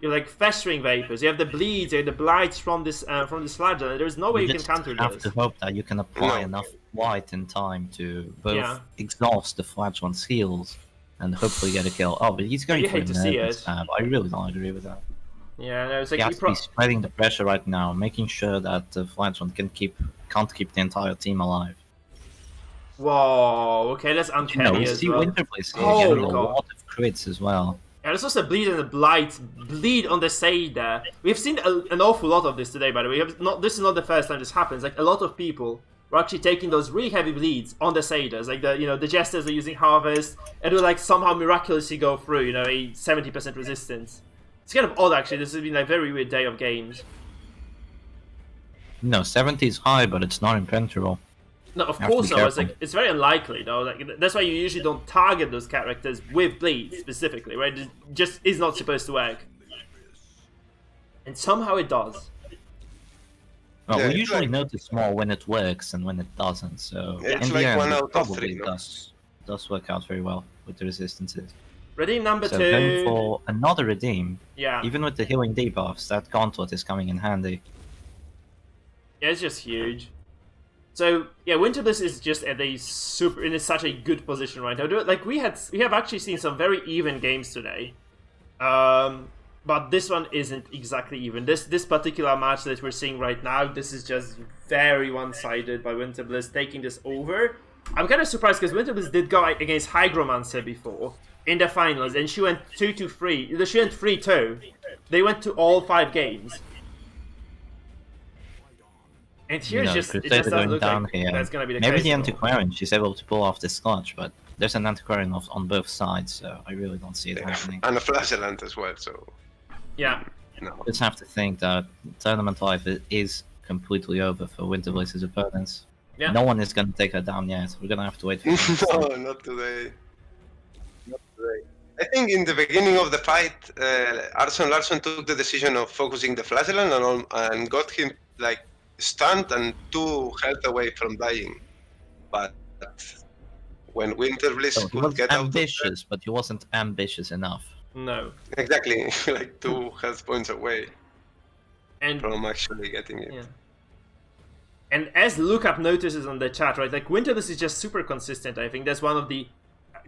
You're like festering vapors. You have the bleeds, you have the blights from this Sludger. There's no way you can counter You have this. to hope that you can apply enough white in time to both exhaust the Flageone's heals and hopefully get a kill. Oh, but he's going You for hate a to see nerve it. stab. I really don't agree with that. Yeah, no, it's like he has to be spreading the pressure right now, making sure that the Flageone can't keep the entire team alive. Whoa, okay, that's uncanny You know, we as see well. Winterbliss here Oh, getting a lot of crits as well. Yeah, there's also bleed and the blight, bleed on the Seder. We've seen an awful lot of this today, by the way. This is not the first time this happens. Like, a lot of people were actually taking those really heavy bleeds on the Seders. Like, the Jesters are using Harvest, and will like somehow miraculously go through, a 70% resistance. It's kind of odd, actually. This has been a very weird day of games. No, 70 is high, but it's not impenetrable. No, of course not. It's very unlikely, though. Like, that's why you usually don't target those characters with bleed specifically, right? It just is not supposed to work. And somehow it does. Well, we usually notice more when it works and when it doesn't, so Yeah, it's in like the end, 1 out it of probably 3, no? does work out very well with the resistances. Redeem number So 2. going for another redeem, Yeah. even with the healing debuffs, that gauntlet is coming in handy. Yeah, it's just huge. So yeah, Winterbliss is just in such a good position right now. Like we have actually seen some very even games today, but this one isn't exactly even. This particular match that we're seeing right now, this is just very one-sided by Winterbliss taking this over. I'm kind of surprised because Winterbliss did go against Hygromancer before in the finals, and she went 2-3. She went 3-2. They went to all 5 games. And here it just doesn't look like that's going to be the case. Maybe the Antiquarian, she's able to pull off this clutch, but there's an Antiquarian on both sides, so I really don't see it happening. And a Flagellant as well, so... Yeah. No. You just have to think that tournament life is completely over for Winterbliss's opponents. Yeah. No one is going to take her down yet. We're going to have to wait for No, not today. Not today. I think in the beginning of the fight, Arsene Larsen took the decision of focusing the Flagellant and got him, like, stunned and 2 health away from dying. But when Winterbliss could get ambitious, but he wasn't ambitious enough. No. Exactly, like 2 health points away from actually getting it. Yeah. And as Lookup notices on the chat, right, like Winterbliss is just super consistent. I think that's one of the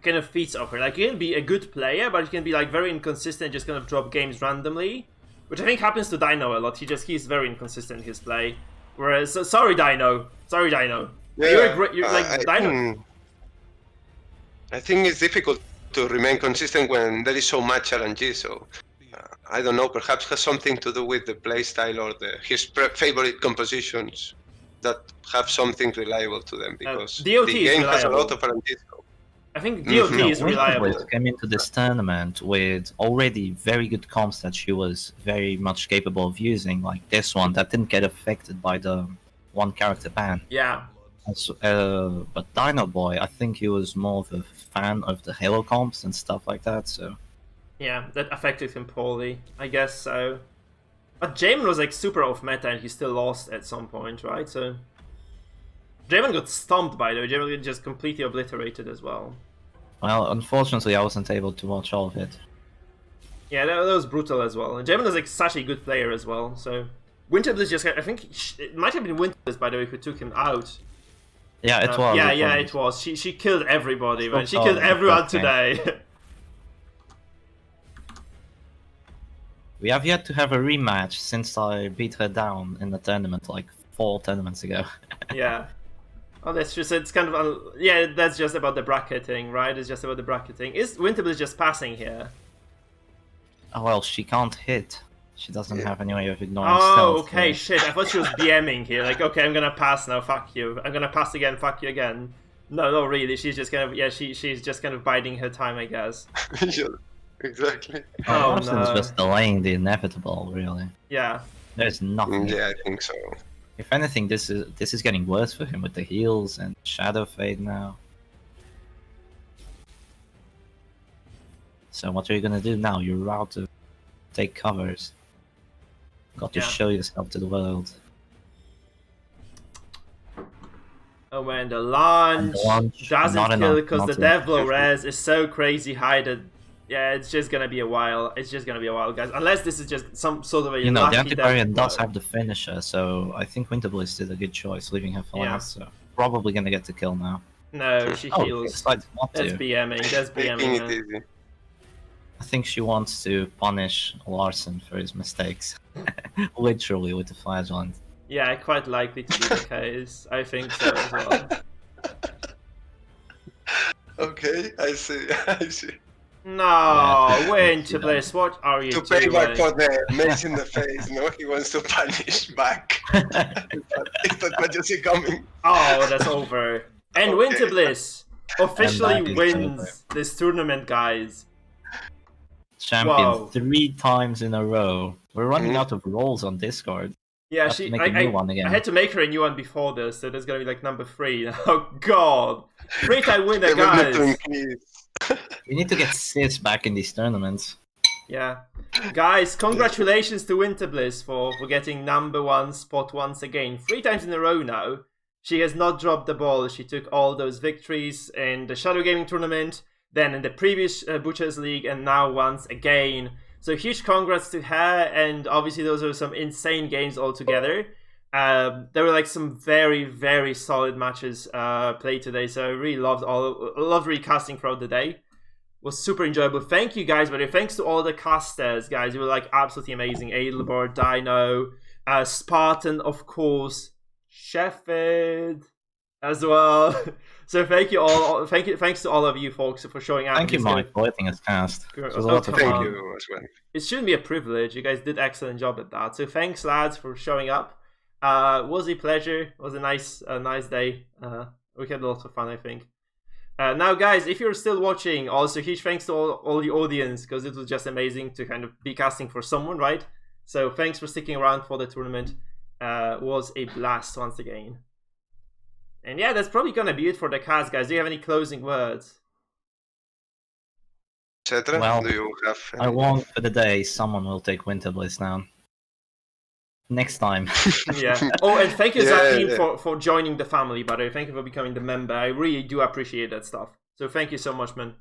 kind of feats of her. Like, you can be a good player, but you can be like very inconsistent, just kind of drop games randomly, which I think happens to Dino a lot. He's very inconsistent in his play. Whereas, sorry Dino. Yeah, you're like Dino. I think it's difficult to remain consistent when there is so much RNG. So I don't know. Perhaps has something to do with the playstyle or his favorite compositions that have something reliable to them, because DOT the game has a reliable. lot of RNG. So. I think DOT is reliable. Winterbliss came into this tournament with already very good comps that she was very much capable of using, like this one that didn't get affected by the one character ban. Yeah. But Dino Boy, I think he was more of a fan of the Halo comps and stuff like that, so... Yeah, that affected him poorly, I guess so. But Jamin was like super off meta and he still lost at some point, right? So Jamin got stomped, by the way. Jamin got just completely obliterated as well. Well, unfortunately, I wasn't able to watch all of it. Yeah, that was brutal as well. And Jamin was like such a good player as well. So Winterbliss just, I think it might have been Winterbliss, by the way, who took him out. Yeah, it was. Yeah, it was. She killed everybody, man. She killed everyone today. We have yet to have a rematch since I beat her down in the tournament like 4 tournaments ago. Yeah. Oh, that's just, it's kind of, yeah, that's just about the bracketing, right? It's just about the bracketing. Is Winterbliss just passing here? Oh well, she can't hit. She doesn't have any way of ignoring Oh, stealth. okay, Yeah. shit. I thought she was BMing here. Like, okay, I'm gonna pass now, fuck you. I'm gonna pass again, fuck you again. No, really. She's just kind of, yeah, she's just kind of biding her time, I guess. Yeah, exactly. Oh, Larson's no. just delaying the inevitable, really. Yeah. There's nothing. Yeah, I think so. If anything, this is getting worse for him with the heals and Shadow Fade now. So what are you gonna do now? You're out to take covers. Got to Yeah. show yourself to the world. Oh man, the launch, doesn't not kill enough, because not the enough. Deathblow res is so crazy high that, yeah, it's just gonna be a while. It's just gonna be a while, guys. Unless this is just some sort of a You know, the lucky Antiquarian does Deathblow. have the finisher, so I think Winterbliss did a good choice leaving her for Yeah. last. So probably gonna get the kill now. No, she Oh, heals. decides not That's to. BMing. That's Making BMing. it Man. easy. I think she wants to punish Larson for his mistakes. Literally with the Flagellant. Yeah, quite likely to be the case. I think so as well. Okay, I see. I see. No, Yeah. Winterbliss, what are you To pay doing? back for the mace in the face, no? He wants to punish back. Is that what you see coming? Oh, that's over. And Okay. Winterbliss officially And that is wins over. this tournament, guys. Champion Wow. 3 times in a row. We're running Mhm. out of roles on Discord. Yeah, Have to make a new one again. I had to make her a new one before this, so that's gonna be like number 3. Oh god. 3-time winner, They will need to guys. increase. We need to get Sis back in these tournaments. Yeah. Guys, congratulations to Winterbliss for getting number 1 spot once again. 3 times in a row now. She has not dropped the ball. She took all those victories in the Shadow Gaming tournament, then in the previous Butchers League, and now once again. So huge congrats to her, and obviously those are some insane games altogether. There were like some very, very solid matches played today, so I really loved recasting throughout the day. Was super enjoyable. Thank you guys, but thanks to all the casters, guys. You were like absolutely amazing. Adelbor, Dino, Spartan, of course, Sheffield as well. So thank you all. Thanks to all of you folks for showing up. Thank you, It's Mike, for letting us cast. Good. It was a lot of Come Thank on. you as well. It shouldn't be a privilege. You guys did excellent job at that. So thanks, lads, for showing up. Was a pleasure. It was a nice day. We had a lot of fun, I think. Now, guys, if you're still watching, also huge thanks to all the audience, because it was just amazing to kind of be casting for someone, right? So thanks for sticking around for the tournament. Was a blast once again. And yeah, that's probably gonna be it for the cast, guys. Do you have any closing words? Etc. Well, Do you have? I won for the day. Someone will take Winterbliss now. Next time. Yeah. Oh, and thank you, Yeah, Zafin, yeah. for joining the family, by the way. Thank you for becoming the member. I really do appreciate that stuff. So thank you so much, man.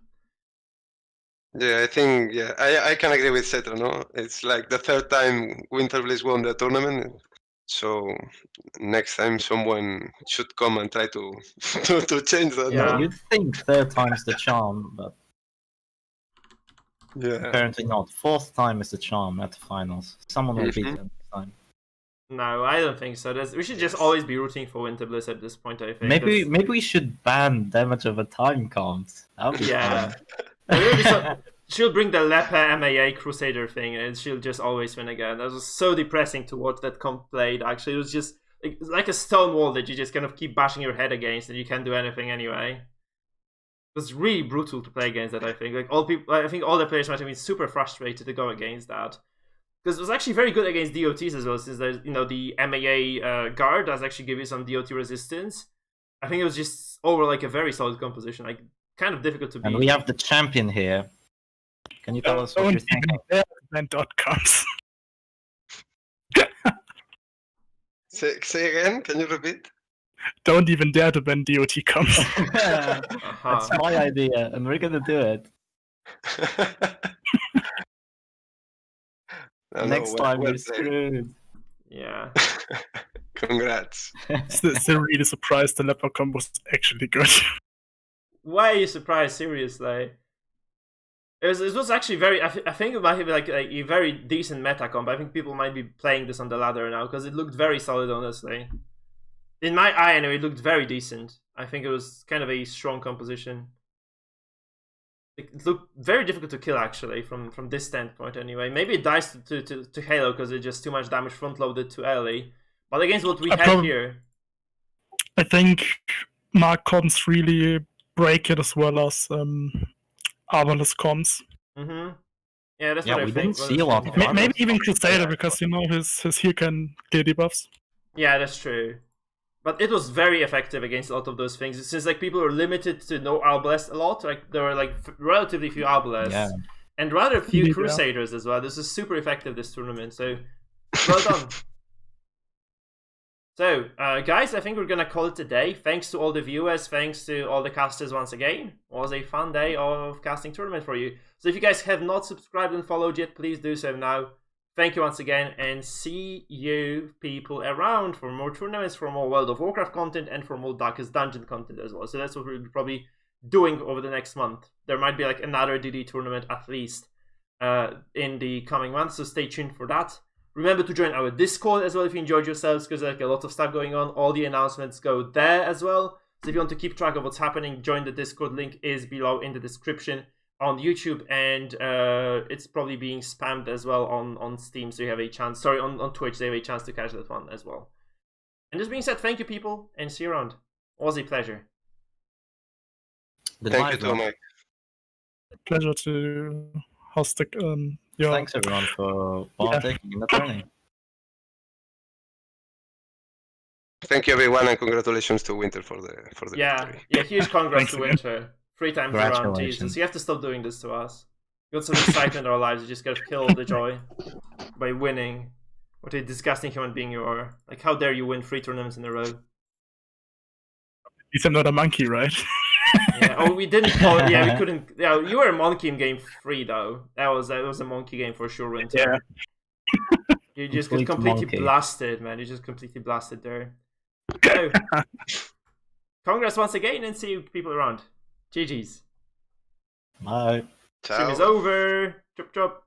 Yeah, I think I can agree with Cetra. No, it's like the 3rd time Winterbliss won the tournament. So next time someone should come and try to to change that. Yeah. No? You'd think 3rd time's the charm, but Yeah. apparently not. 4th time is the charm at the finals. Someone will beat Mhm. them next time. No, I don't think so. We should just always be rooting for Winterbliss at this point, I think. Maybe we should ban damage over time comps. That would be Yeah. fun. There will be she'll bring the Leper MAA Crusader thing, and she'll just always win again. That was so depressing to watch that comp played, actually. It was just like a stone wall that you just kind of keep bashing your head against, and you can't do anything anyway. It was really brutal to play against that, I think. I think all the players might have been super frustrated to go against that. Because it was actually very good against DOTs as well, since there's, the MAA guard does actually give you some DOT resistance. I think it was just over like a very solid composition, like kind of difficult to beat. And we have the champion here. Can you tell us what Don't you're thinking? even dare ban .coms. Say again. Can you repeat? Don't even dare to ban DOT coms. That's my idea, and we're gonna do it. No, Next well time we're played. screwed. Yeah. Congrats. Still really surprised the leper combo was actually good. Why are you surprised? Seriously? It was actually very. I think it might be like a very decent meta comp. I think people might be playing this on the ladder now because it looked very solid, honestly. In my eye, anyway, it looked very decent. I think it was kind of a strong composition. It looked very difficult to kill, actually, from this standpoint, anyway. Maybe it dies to Halo because it's just too much damage front-loaded too early. But against what we have here... I think Mark comps really break it as well as Arbalest comps. Mm-hmm. Yeah, that's what I think. We didn't see a lot of Maybe even Crusader, because, you know, his heal can clear debuffs. Yeah, that's true. But it was very effective against a lot of those things. Since like people were limited to no Arbalest a lot, like there were like relatively few Arbalests and rather few Crusaders as well. This is super effective this tournament, so well done. So, guys, I think we're gonna call it a day. Thanks to all the viewers, thanks to all the casters once again. It was a fun day of casting tournament for you. So if you guys have not subscribed and followed yet, please do so now. Thank you once again, and see you people around for more tournaments, for more World of Warcraft content, and for more Darkest Dungeon content as well. So that's what we'll be probably doing over the next month. There might be like another DD tournament at least in the coming months, so stay tuned for that. Remember to join our Discord as well if you enjoyed yourselves, because there's like a lot of stuff going on. All the announcements go there as well. So if you want to keep track of what's happening, join the Discord. Link is below in the description on YouTube, and it's probably being spammed as well on Steam, so you have a chance. Sorry, on Twitch, they have a chance to catch that one as well. And this being said, thank you, people, and see you around. It was a pleasure. Thank you too, Mike. Pleasure to host the. Thanks everyone for partaking in the training. Thank you everyone, and congratulations to Winter for the victory. Yeah, huge congrats to Winter. 3 times around, Jesus. You have to stop doing this to us. We got some excitement in our lives, you just gotta kill the joy by winning. What a disgusting human being you are. Like, how dare you win 3 tournaments in a row? He's not a monkey, right? Yeah. Oh, we didn't call it. Yeah, we couldn't. Yeah, you were a monkey in game 3, though. That was a monkey game for sure, Winter. Yeah. You just got completely blasted, man. You just completely blasted there. So, congrats once again, and see you people around. GG's. Bye. Stream is over. Chop chop.